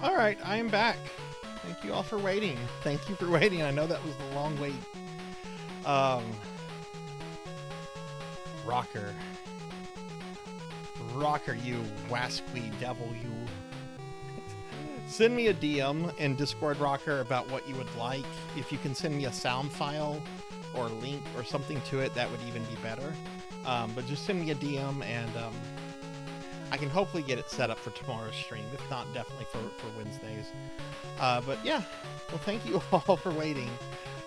All right, I am back. Thank you all for waiting. Thank you for waiting. I know that was a long wait. Rocker, you wascally devil, you. Send me a DM in Discord, Rocker, about what you would like. If you can send me a sound file or link or something to it, that would even be better. But just send me a DM, and I can hopefully get it set up for tomorrow's stream. If not, definitely for Wednesdays. But yeah, well, thank you all for waiting.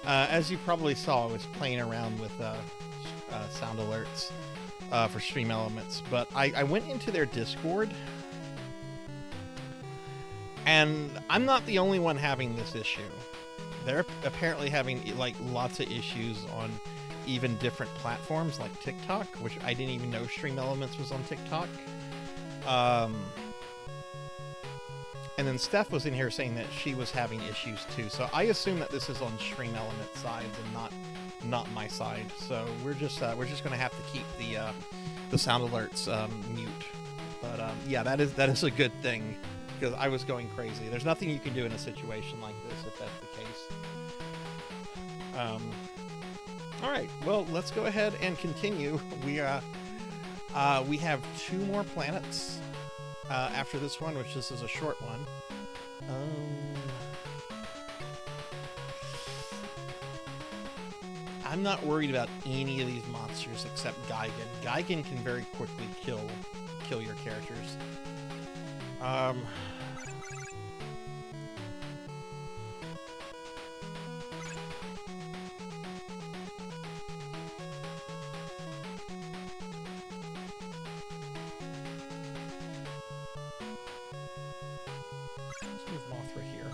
As you probably saw, I was playing around with sound alerts for Stream Elements, but I went into their Discord, and I'm not the only one having this issue. They're apparently having like lots of issues on even different platforms like TikTok, which I didn't even know Stream Elements was on TikTok. And then Steph was in here saying that she was having issues too. So I assume that this is on Stream Elements sides and not my side. So we're just gonna have to keep the sound alerts mute. But yeah, that is a good thing, because I was going crazy. There's nothing you can do in a situation like this if that's the case. All right, well, let's go ahead and continue. We have 2 more planets after this one, which this is a short one. I'm not worried about any of these monsters except Gigan. Gigan can very quickly kill your characters. Let's move Mothra here.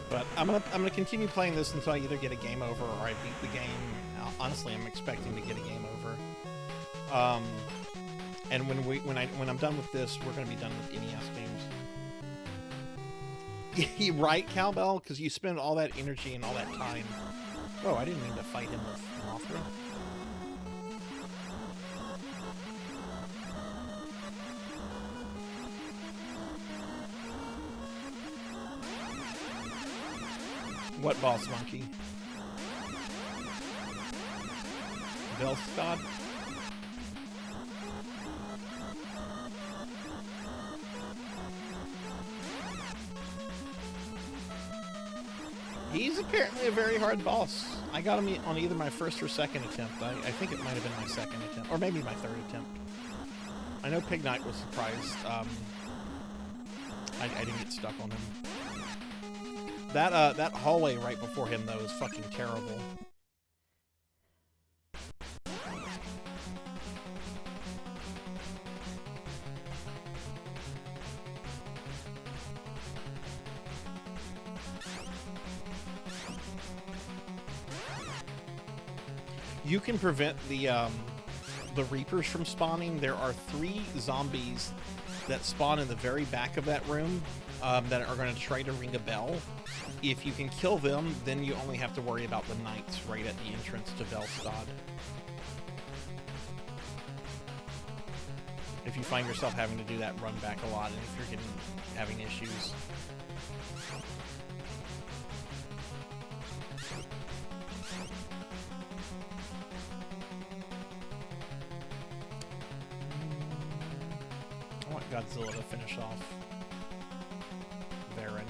But I'm gonna continue playing this until I either get a game over or I beat the game. Honestly, I'm expecting to get a game over. And when I'm done with this, we're gonna be done with NES games. You're right, Cowbell, because you spend all that energy and all that time. Oh, I didn't mean to fight him with Mothra. What boss monkey? Velstad? He's apparently a very hard boss. I got him on either my first or second attempt. I think it might have been my second attempt, or maybe my third attempt. I know Pig Knight was surprised. I didn't get stuck on him. That hallway right before him, though, is fucking terrible. You can prevent the Reapers from spawning. There are 3 zombies that spawn in the very back of that room that are going to try to ring a bell. If you can kill them, then you only have to worry about the knights right at the entrance to Velstad. If you find yourself having to do that, run back a lot, and if you're having issues. I want Godzilla to finish off Baron.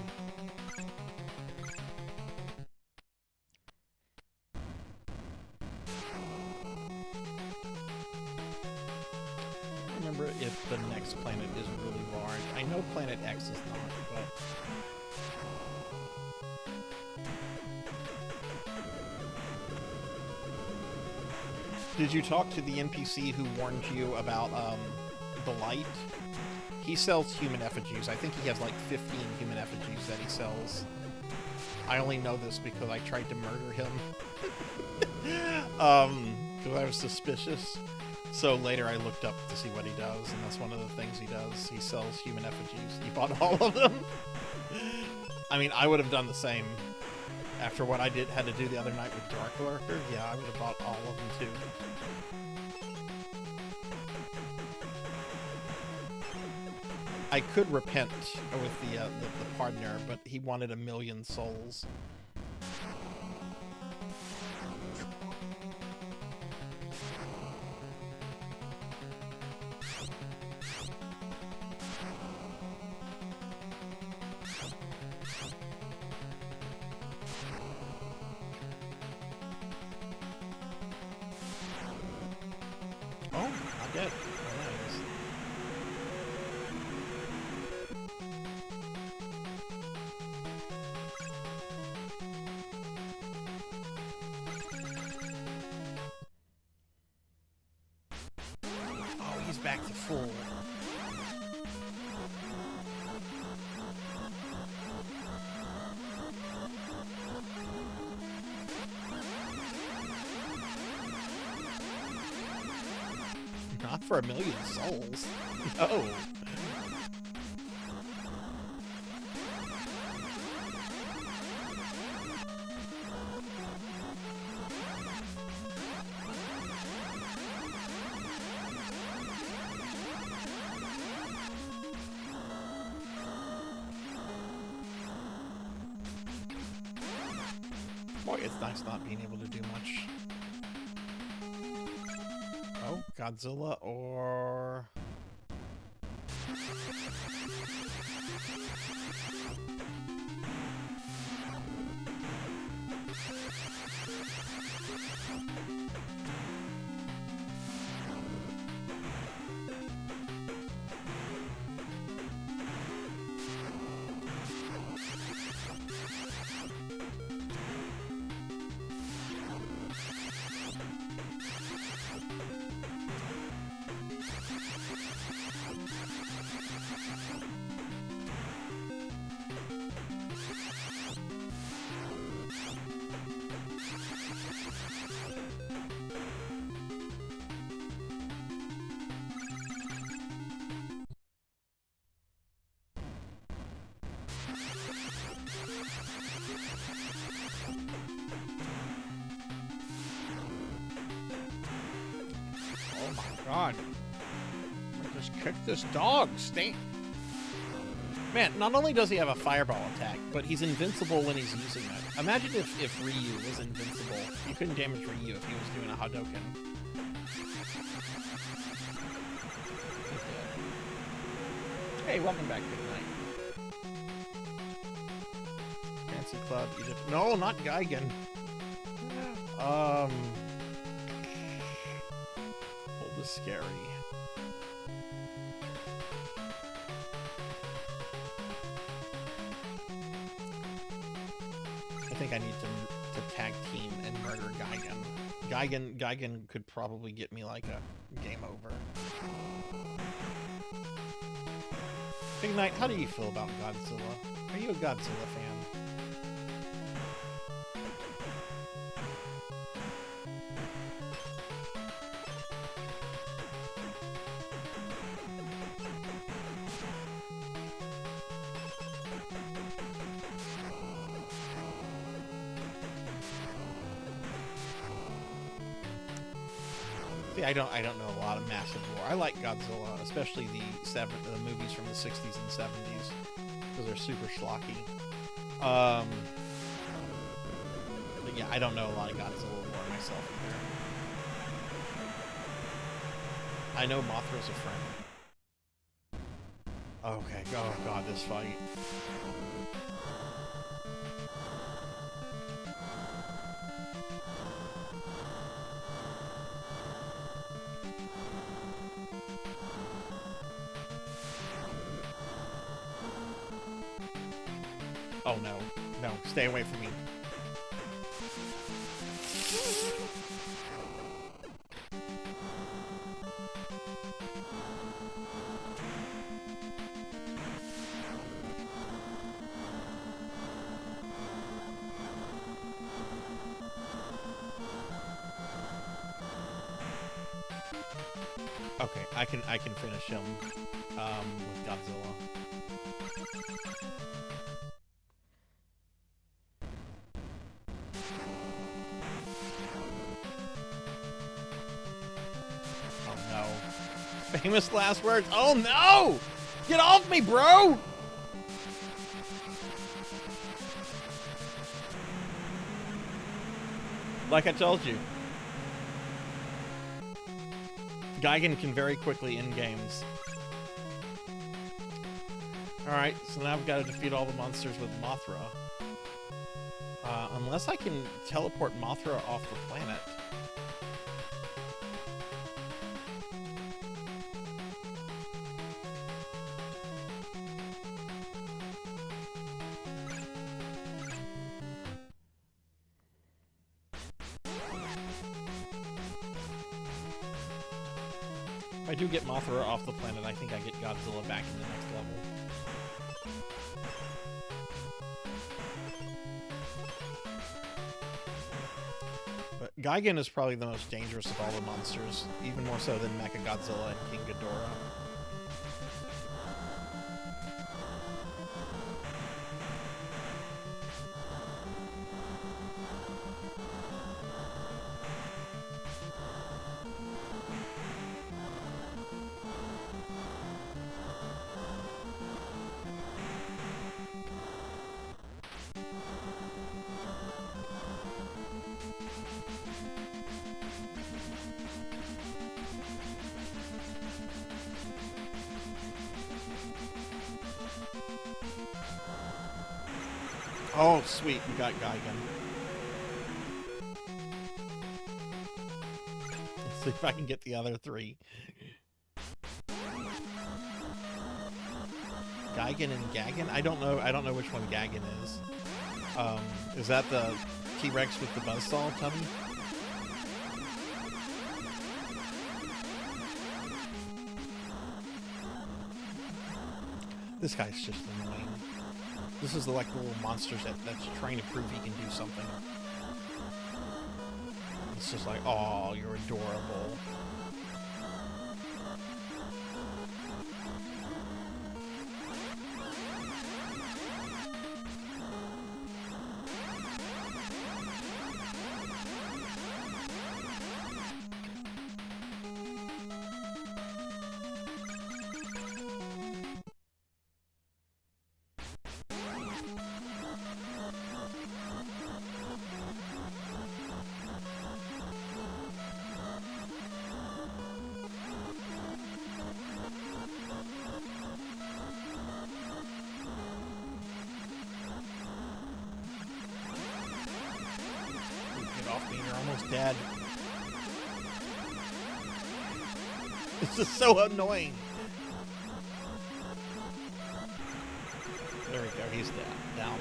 Remember if the next planet is really large. I know Planet X is not, but... Did you talk to the NPC who warned you about the light? He sells human effigies. I think he has like 15 human effigies that he sells. I only know this because I tried to murder him. Because I was suspicious. So later I looked up to see what he does, and that's one of the things he does. He sells human effigies. He bought all of them. I mean, I would have done the same after what I had to do the other night with Dark Lurker. Yeah, I would have bought all of them too. I could repent with the partner, but he wanted 1 million souls. Oh, not dead. Oh, nice. Oh, he's back to full. Not for 1 million souls. No. Boy, it's nice not being able to do much. Oh, Godzilla or... Oh my god. I just kicked this dog. Stay. Man, not only does he have a fireball attack, but he's invincible when he's using it. Imagine if Ryu was invincible. You couldn't damage Ryu if he was doing a Hadouken. Hey, welcome back. Good night. Fancy Club, Egypt. No, not Gigan. Old is scary. I think I need to tag team and murder Gigan. Gigan could probably get me like a game over. Big Knight, how do you feel about Godzilla? Are you a Godzilla fan? See, I don't know a lot of massive lore. I like Godzilla, especially the movies from the 60s and 70s, because they're super schlocky. But yeah, I don't know a lot of Godzilla lore myself either. I know Mothra's a friend. Okay, oh god, this fight. Oh no, no, stay away from me. Okay, I can finish him with Godzilla. Oh no. Famous last words. Oh no! Get off me, bro! Like I told you. Gigan can very quickly end games. Alright, so now I've got to defeat all the monsters with Mothra. Unless I can teleport Mothra off the planet. If I do get Mothra off the planet, I think I get Godzilla back in the next level. But Gigan is probably the most dangerous of all the monsters, even more so than Mechagodzilla and King Ghidorah. Oh, sweet, we got Gigan. Let's see if I can get the other three. Gigan and Gagan? I don't know which one Gagan is. Is that the T-Rex with the buzzsaw tummy? This guy's just annoying. This is the like little monster that's trying to prove he can do something. It's just like, oh, you're adorable. Dead. This is so annoying. There we go, he's down.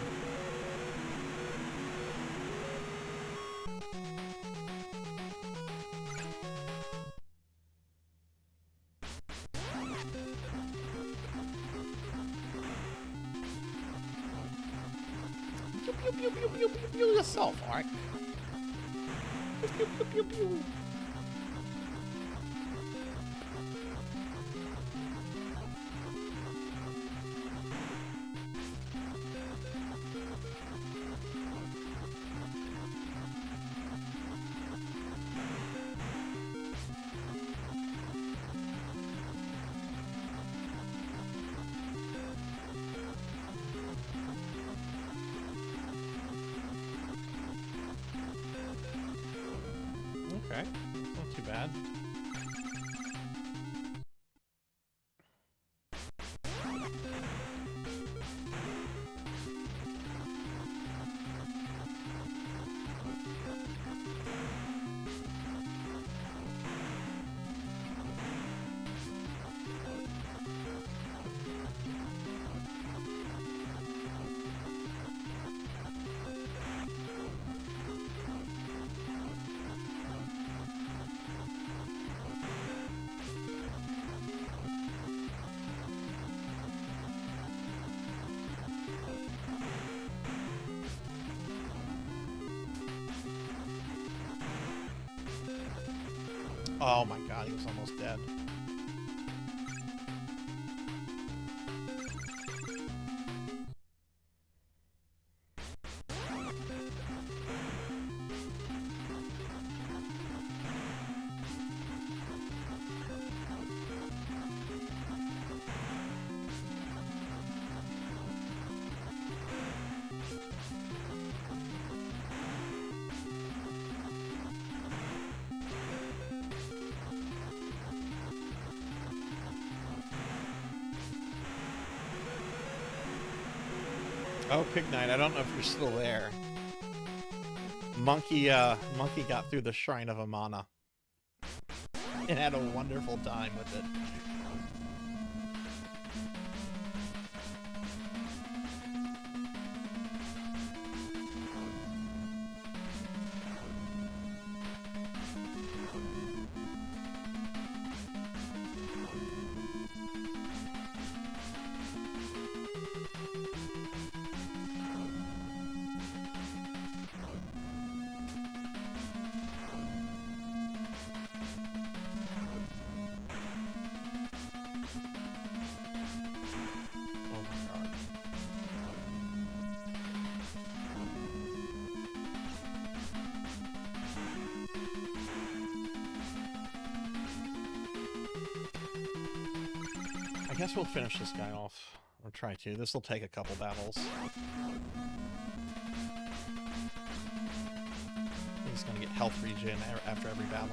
Pew, pew, pew, pew, pew, pew, pew yourself, alright? Pew, pew, pew, pew. Okay, not too bad. Oh my god, he was almost dead. Oh, Pig Knight, I don't know if you're still there. Monkey got through the Shrine of Amana and had a wonderful time with it. I guess we'll finish this guy off, or try to. This will take a couple battles. He's gonna get health regen after every battle.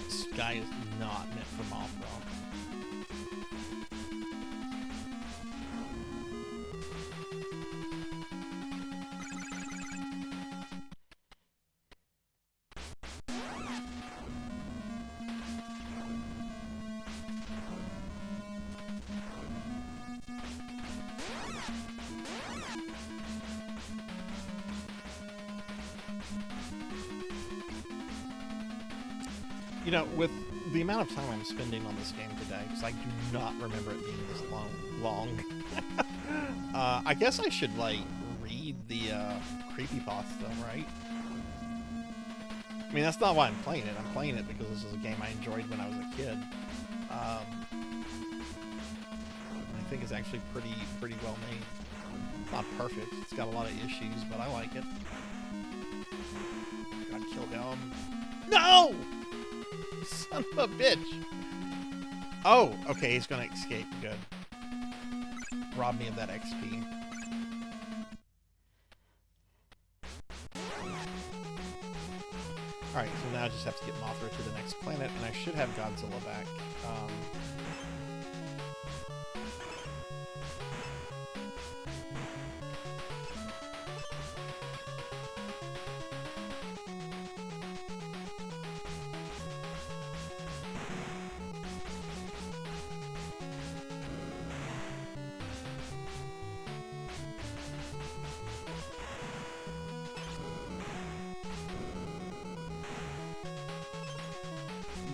This guy is not meant for Mothra. You know, with the amount of time I'm spending on this game today, because I do not remember it being this long. I guess I should, like, read the creepypasta, right? I mean, that's not why I'm playing it. I'm playing it because this is a game I enjoyed when I was a kid. I think it's actually pretty well made. It's not perfect. It's got a lot of issues, but I like it. Gotta kill him. No! Son of a bitch! Oh, okay, he's gonna escape. Good. Rob me of that XP. Alright, so now I just have to get Mothra to the next planet, and I should have Godzilla back.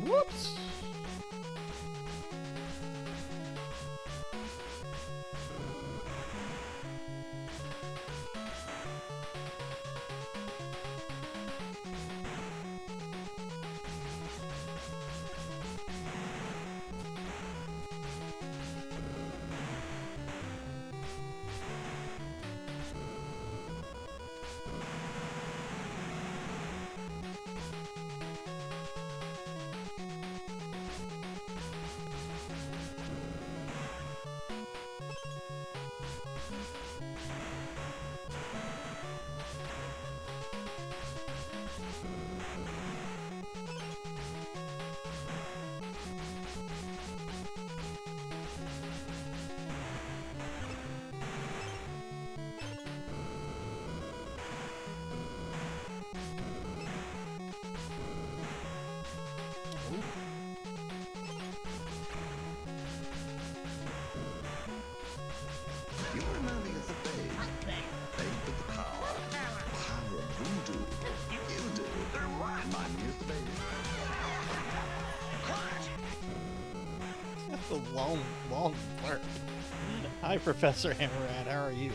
Whoops! a long blurb. Hi, Professor Hammerad. How are you?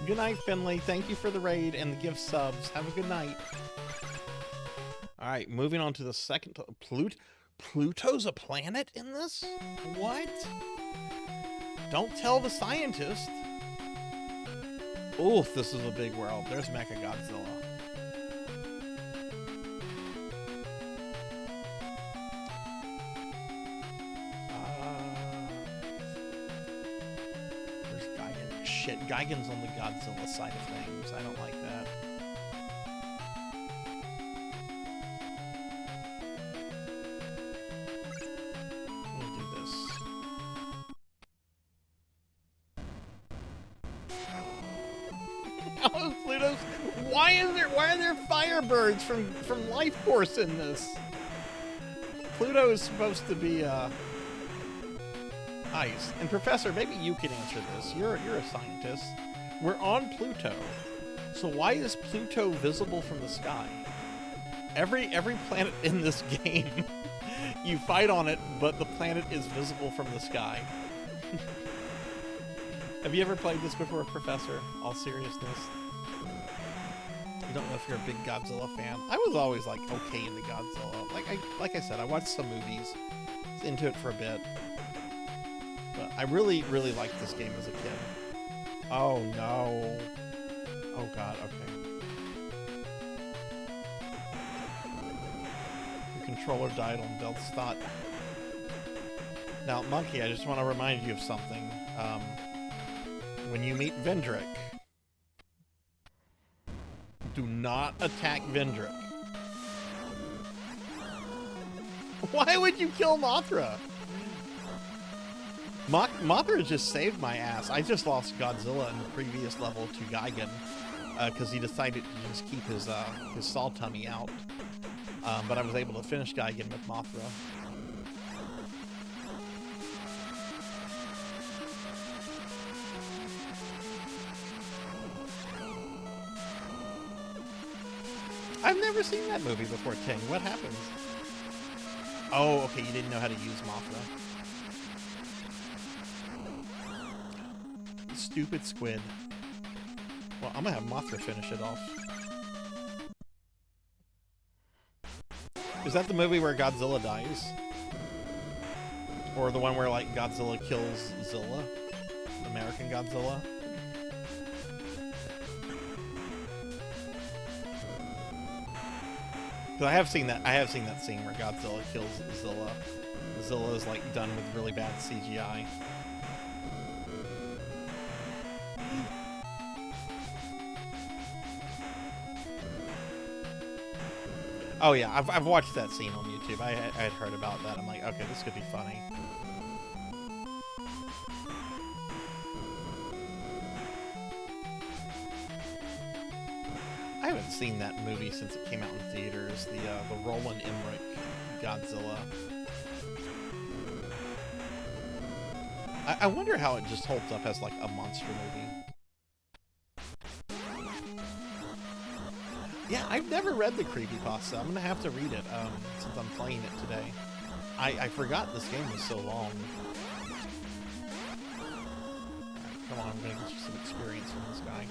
Good night, Finley. Thank you for the raid and the gift subs. Have a good night. All right, moving on to the second. Pluto's a planet in this? What? Don't tell the scientist. Oof, this is a big world. There's Mechagodzilla. There's Gigan. Shit, Gigan's on the Godzilla side of things. I don't like that. Why are there firebirds from Life Force in this? Pluto is supposed to be ice. And Professor, maybe you can answer this. You're a scientist. We're on Pluto. So why is Pluto visible from the sky? Every planet in this game, you fight on it, but the planet is visible from the sky. Have you ever played this before, Professor? All seriousness. I don't know if you're a big Godzilla fan. I was always like okay into Godzilla. Like I said, I watched some movies, was into it for a bit, but I really liked this game as a kid. Oh no! Oh god. Okay. The controller died on Belstadt. Now, Monkey, I just want to remind you of something. When you meet Vendrick, do not attack Vendrick. Why would you kill Mothra? Mothra just saved my ass. I just lost Godzilla in the previous level to Gigan because he decided to just keep his saw tummy out. But I was able to finish Gigan with Mothra. I've never seen that movie before, King. What happens? Oh, okay, you didn't know how to use Mothra. Stupid squid. Well, I'm gonna have Mothra finish it off. Is that the movie where Godzilla dies? Or the one where, like, Godzilla kills Zilla? American Godzilla? Because I have seen that scene where Godzilla kills Zilla. Zilla is like done with really bad CGI. Oh yeah, I've watched that scene on YouTube. I had heard about that. I'm like, okay, this could be funny. I haven't seen that movie since it came out in theaters. The Roland Emmerich Godzilla. I wonder how it just holds up as like a monster movie. Yeah, I've never read the creepypasta. I'm gonna have to read it since I'm playing it today. I forgot this game was so long. Right, come on, I'm gonna get you some experience from this guy.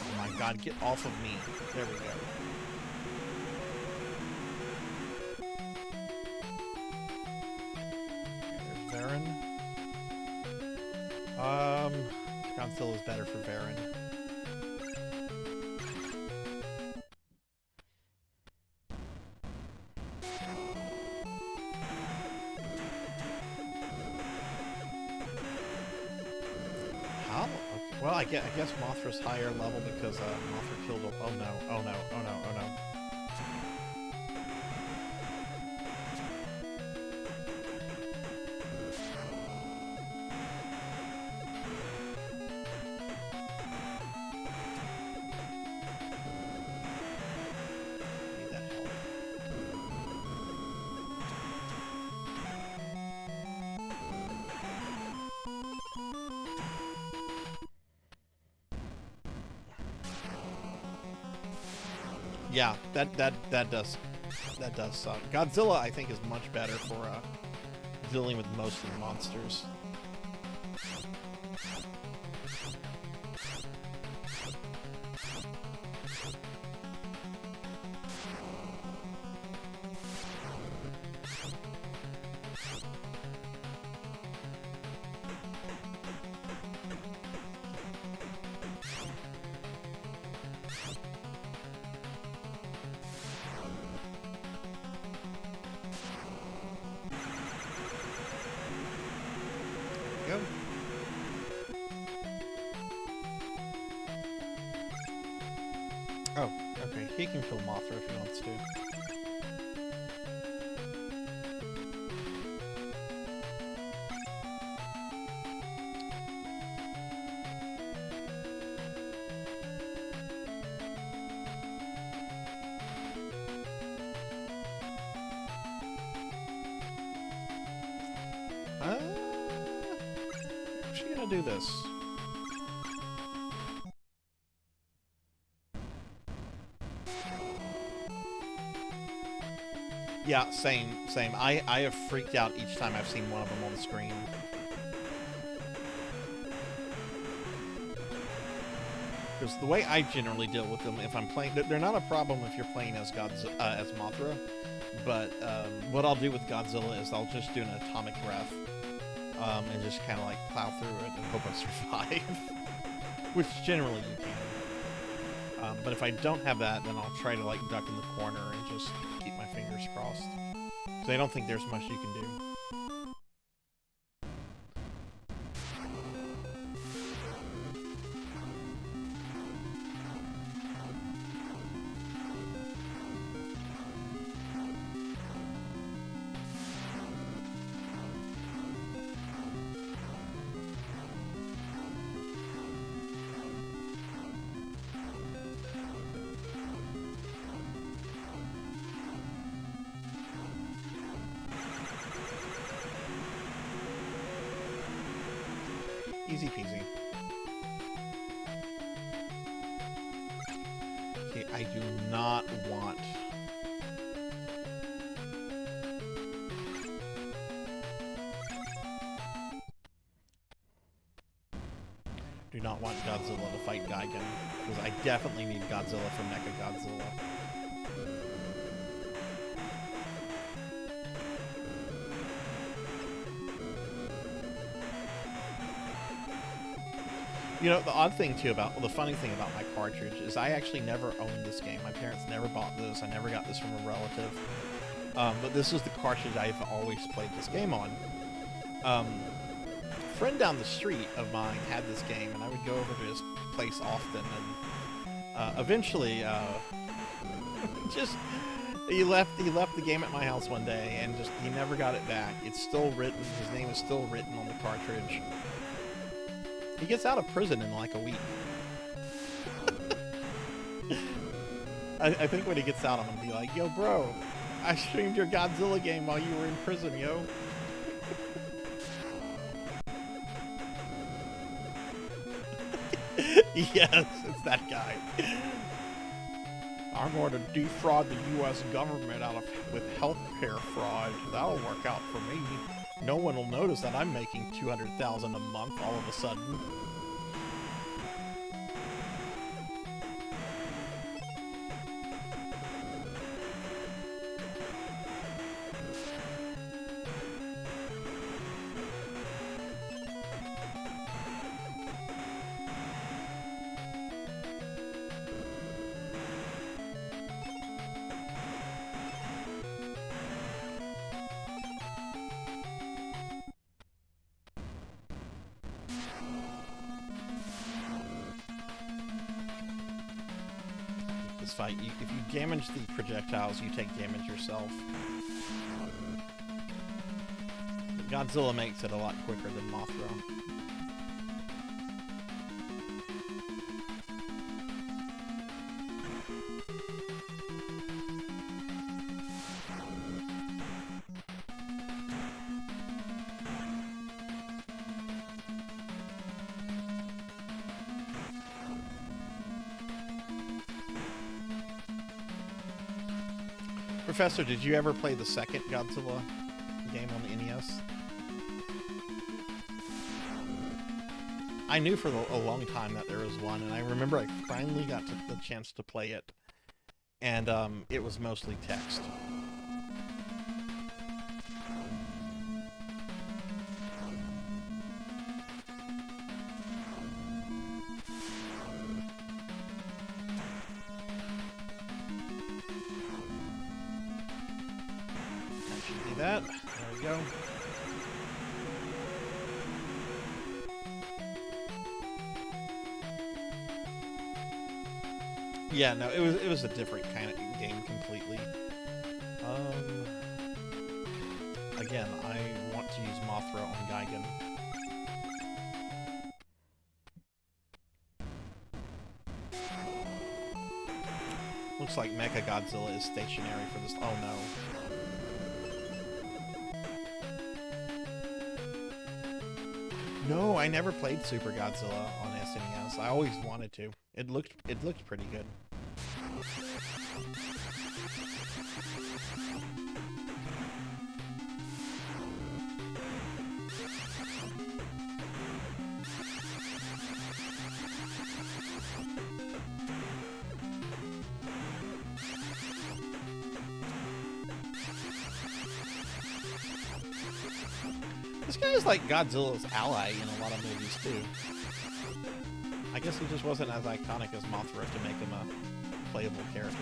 Oh my god, get off of me. There we go. Okay, there's Varen. Godzilla's better for Varen. Well, I guess Mothra's higher level because Mothra killed a... Oh no, oh no, oh no, oh no. Need that help. Yeah, that does suck. Godzilla, I think, is much better for dealing with most of the monsters. Go. Oh, okay. He can kill Mothra if he wants to. How's she gonna do this? Yeah, same. I have freaked out each time I've seen one of them on the screen. Because the way I generally deal with them, if I'm playing, they're not a problem if you're playing as as Mothra, but what I'll do with Godzilla is I'll just do an atomic breath, and just kind of like plow through it and hope I survive, which generally you can. But if I don't have that, then I'll try to like duck in the corner and just keep my fingers crossed. Because I don't think there's much you can do. Easy peasy. Okay, I do not want... Do not want Godzilla to fight Gigan, because I definitely need Godzilla from Mechagodzilla. You know, the odd thing too about, well, the funny thing about my cartridge is I actually never owned this game. My parents never bought this. I never got this from a relative. But this is the cartridge I've always played this game on. A friend down the street of mine had this game, and I would go over to his place often. And eventually, just he left the game at my house one day, and just he never got it back. It's still written. His name is still written on the cartridge. He gets out of prison in like a week. I think when he gets out, I'm gonna be like, yo, bro, I streamed your Godzilla game while you were in prison, yo. Yes, it's that guy. I'm going to defraud the U.S. government with healthcare fraud. That'll work out for me. No one will notice that I'm making $200,000 a month all of a sudden. Fight. If you damage the projectiles, you take damage yourself. But Godzilla makes it a lot quicker than Mothra. Professor, did you ever play the second Godzilla game on the NES? I knew for a long time that there was one, and I remember I finally got the chance to play it, and it was mostly text. That. There we go. Yeah, no, it was a different kind of game completely. Again, I want to use Mothra on Gigan. Looks like Mechagodzilla is stationary for this. Oh no. No, I never played Super Godzilla on SNES. I always wanted to. It looked pretty good. This guy is like Godzilla's ally in a lot of movies, too. I guess he just wasn't as iconic as Mothra to make him a playable character.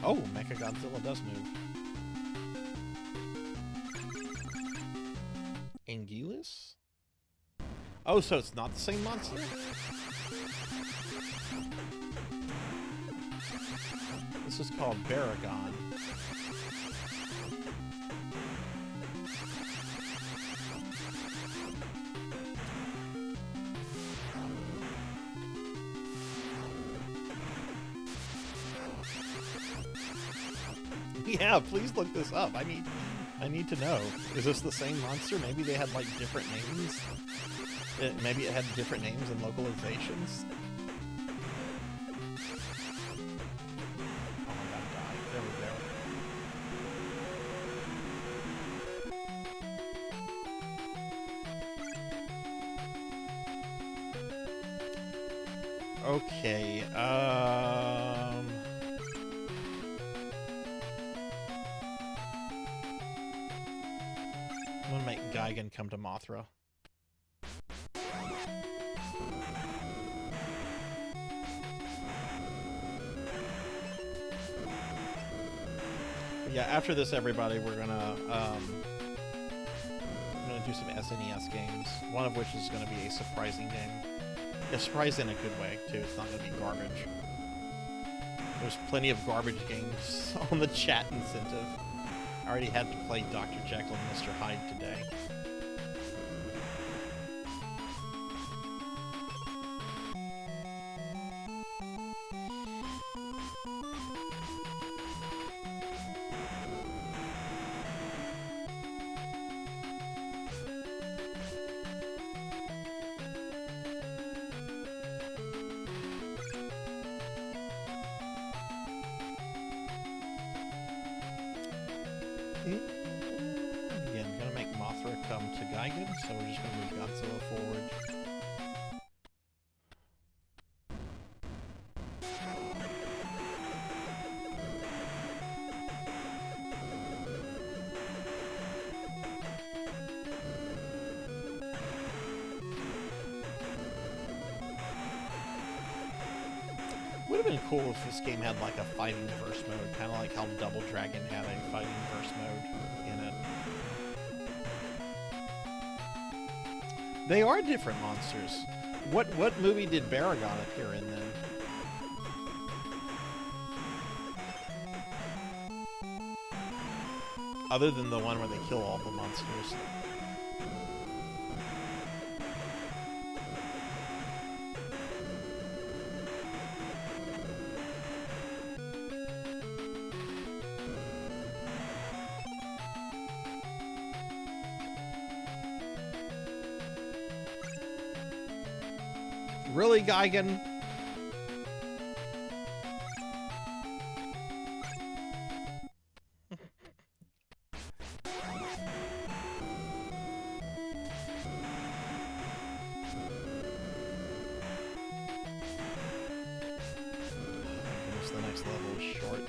Oh, Mechagodzilla does move. Anguillus? Oh, so it's not the same monster? This is called Baragon. Yeah, please look this up. I need to know. Is this the same monster? Maybe they had like different names. Maybe it had different names and localizations. Oh my god, die. There we go. Okay, I'm gonna make Gigan come to Mothra. Yeah, after this, everybody, we're gonna do some SNES games. One of which is gonna be a surprising game. A surprise in a good way too. It's not gonna be garbage. There's plenty of garbage games on the chat incentive. I already had to play Dr. Jekyll Mr. Hyde today. Again, I'm gonna make Mothra come to Gigan, so we're just gonna move Godzilla forward. Would have been cool if this game had like a fighting verse mode, kind of like how Double Dragon had a fighting verse mode in it. They are different monsters. What movie did Baragon appear in then? Other than the one where they kill all the monsters. Really, Gigan? The next level is short.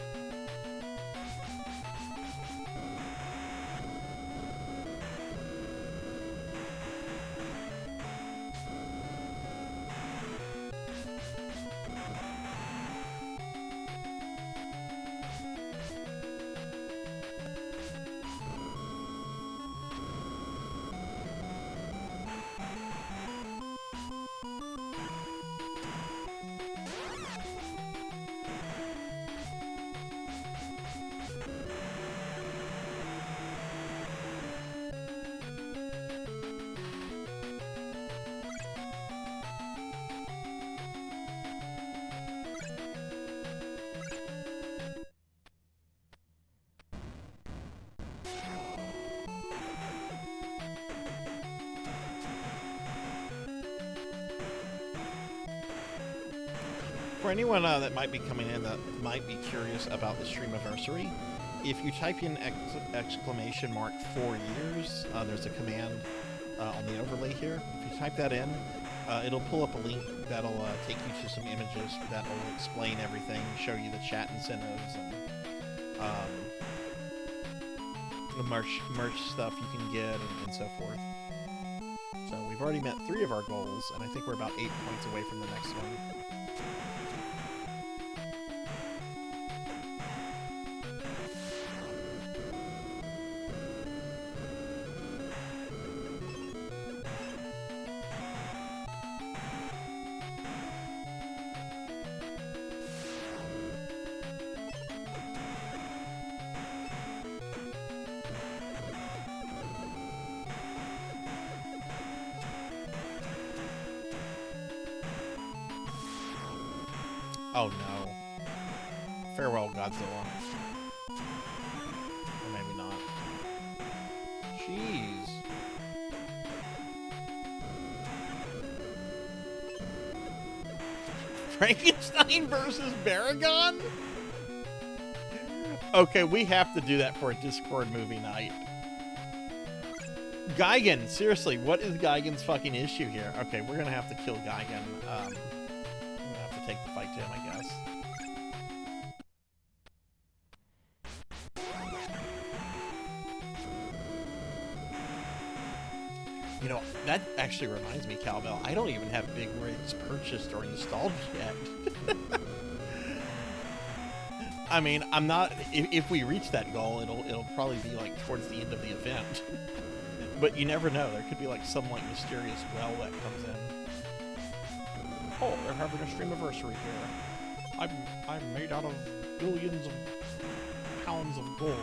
For anyone that might be coming in that might be curious about the Streamiversary, if you type in exclamation mark 4 years, there's a command on the overlay here. If you type that in, it'll pull up a link that'll take you to some images that will explain everything, show you the chat incentives, and merch stuff you can get, and so forth. So we've already met 3 of our goals, and I think we're about 8 points away from the next one. Oh no. Farewell, Godzilla. Or maybe not. Jeez. Frankenstein versus Baragon? Okay, we have to do that for a Discord movie night. Gigan, seriously, what is Gigan's fucking issue here? Okay, we're gonna have to kill Gigan. I'm gonna have to take the fight to him, I guess. You know, that actually reminds me, Cowbell, I don't even have big rigs purchased or installed yet. I mean, I'm not, if we reach that goal, it'll probably be like towards the end of the event. But you never know, there could be like some like mysterious well that comes in. Oh, they're having a Streamiversary here. I'm made out of billions of pounds of gold.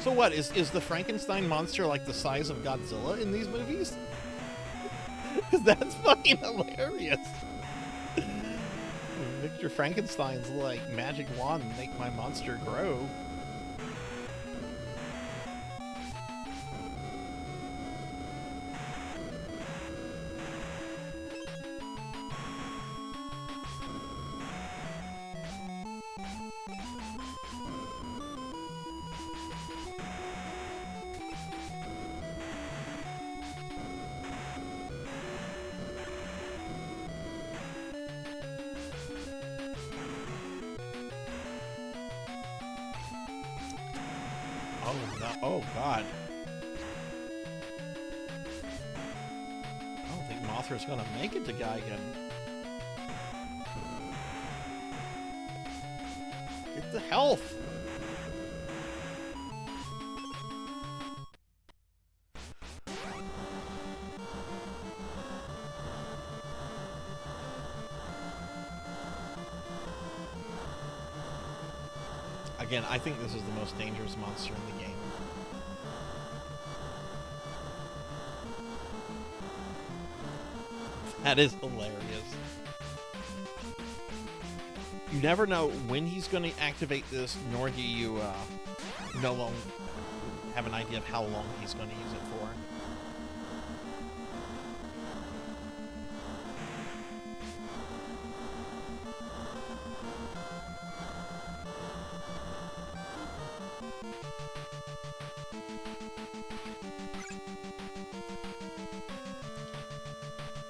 So what, is the Frankenstein monster like the size of Godzilla in these movies? Because that's fucking hilarious. Victor Frankenstein's like magic wand and make my monster grow. Oh, God. I don't think Mothra's gonna make it to Gigan. Get the health! Again, I think this is the most dangerous monster in the game. That is hilarious. You never know when he's going to activate this, nor do you no long have an idea of how long he's going to use it for.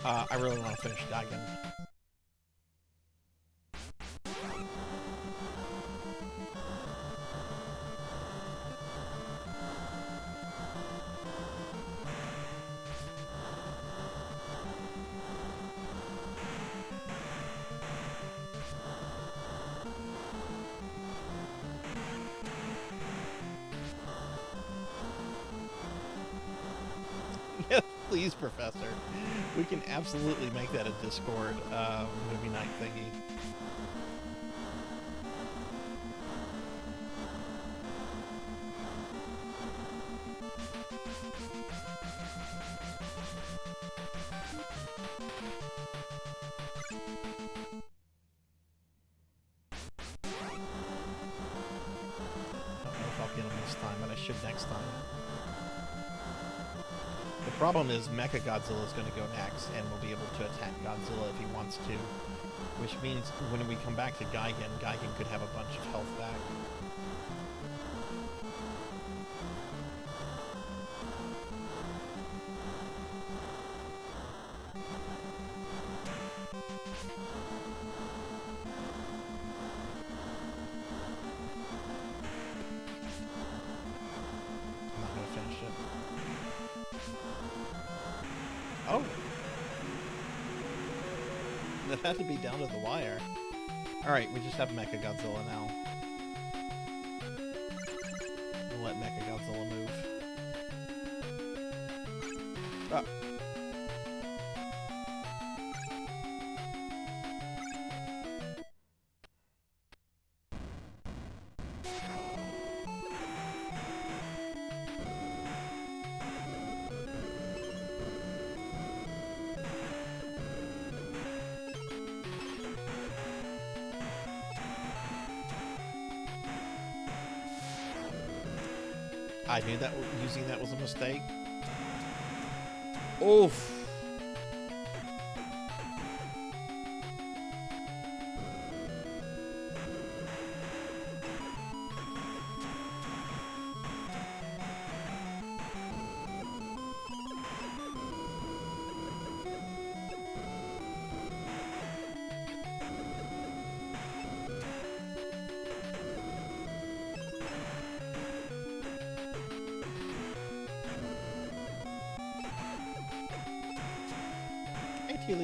I really want to finish Geigen. Yes, please, Professor. We can absolutely make that a Discord movie night thingy. Don't know if I'll get him this time, but I should next time. The problem is Mecha Godzilla is going to go next, and we'll be able to attack Godzilla if he wants to. Which means when we come back to Geigen, Geigen could have a bunch of health back. I'm not going to finish it. Oh! That had to be down to the wire. Alright, we just have Mecha Godzilla now. We'll let Mecha Godzilla move. Ah. I knew that using that was a mistake. Oof.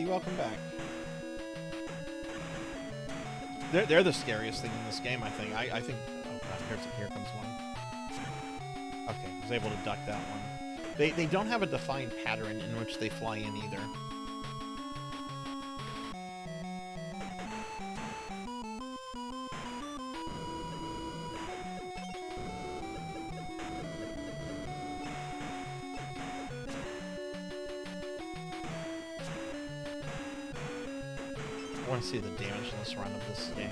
Welcome back. They're the scariest thing in this game, I think. I think. Oh God, here comes one. Okay, I was able to duck that one. They don't have a defined pattern in which they fly in either. I want to see the damageless run of this game.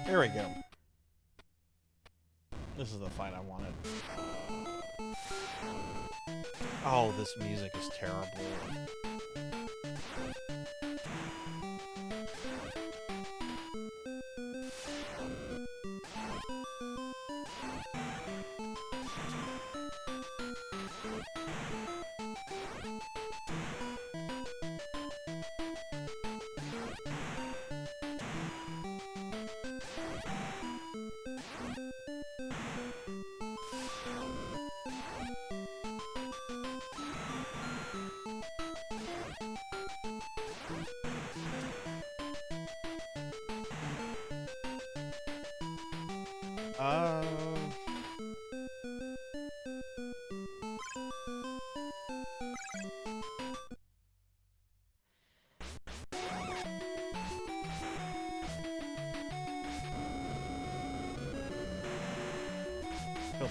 There we go. This is the fight I wanted. Oh, this music is terrible. Feel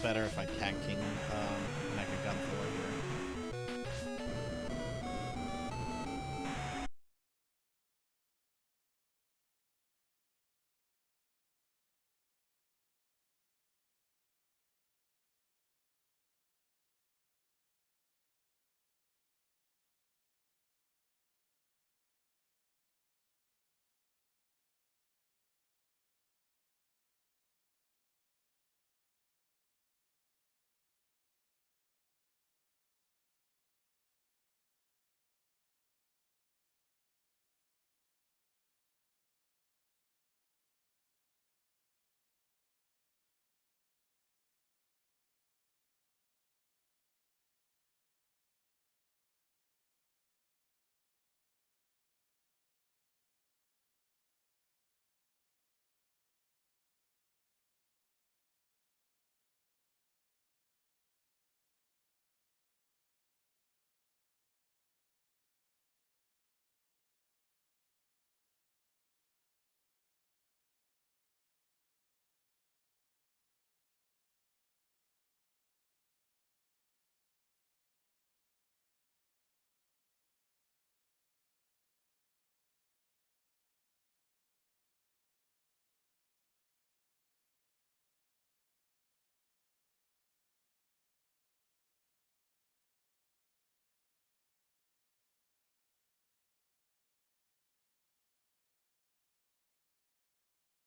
better if I tag king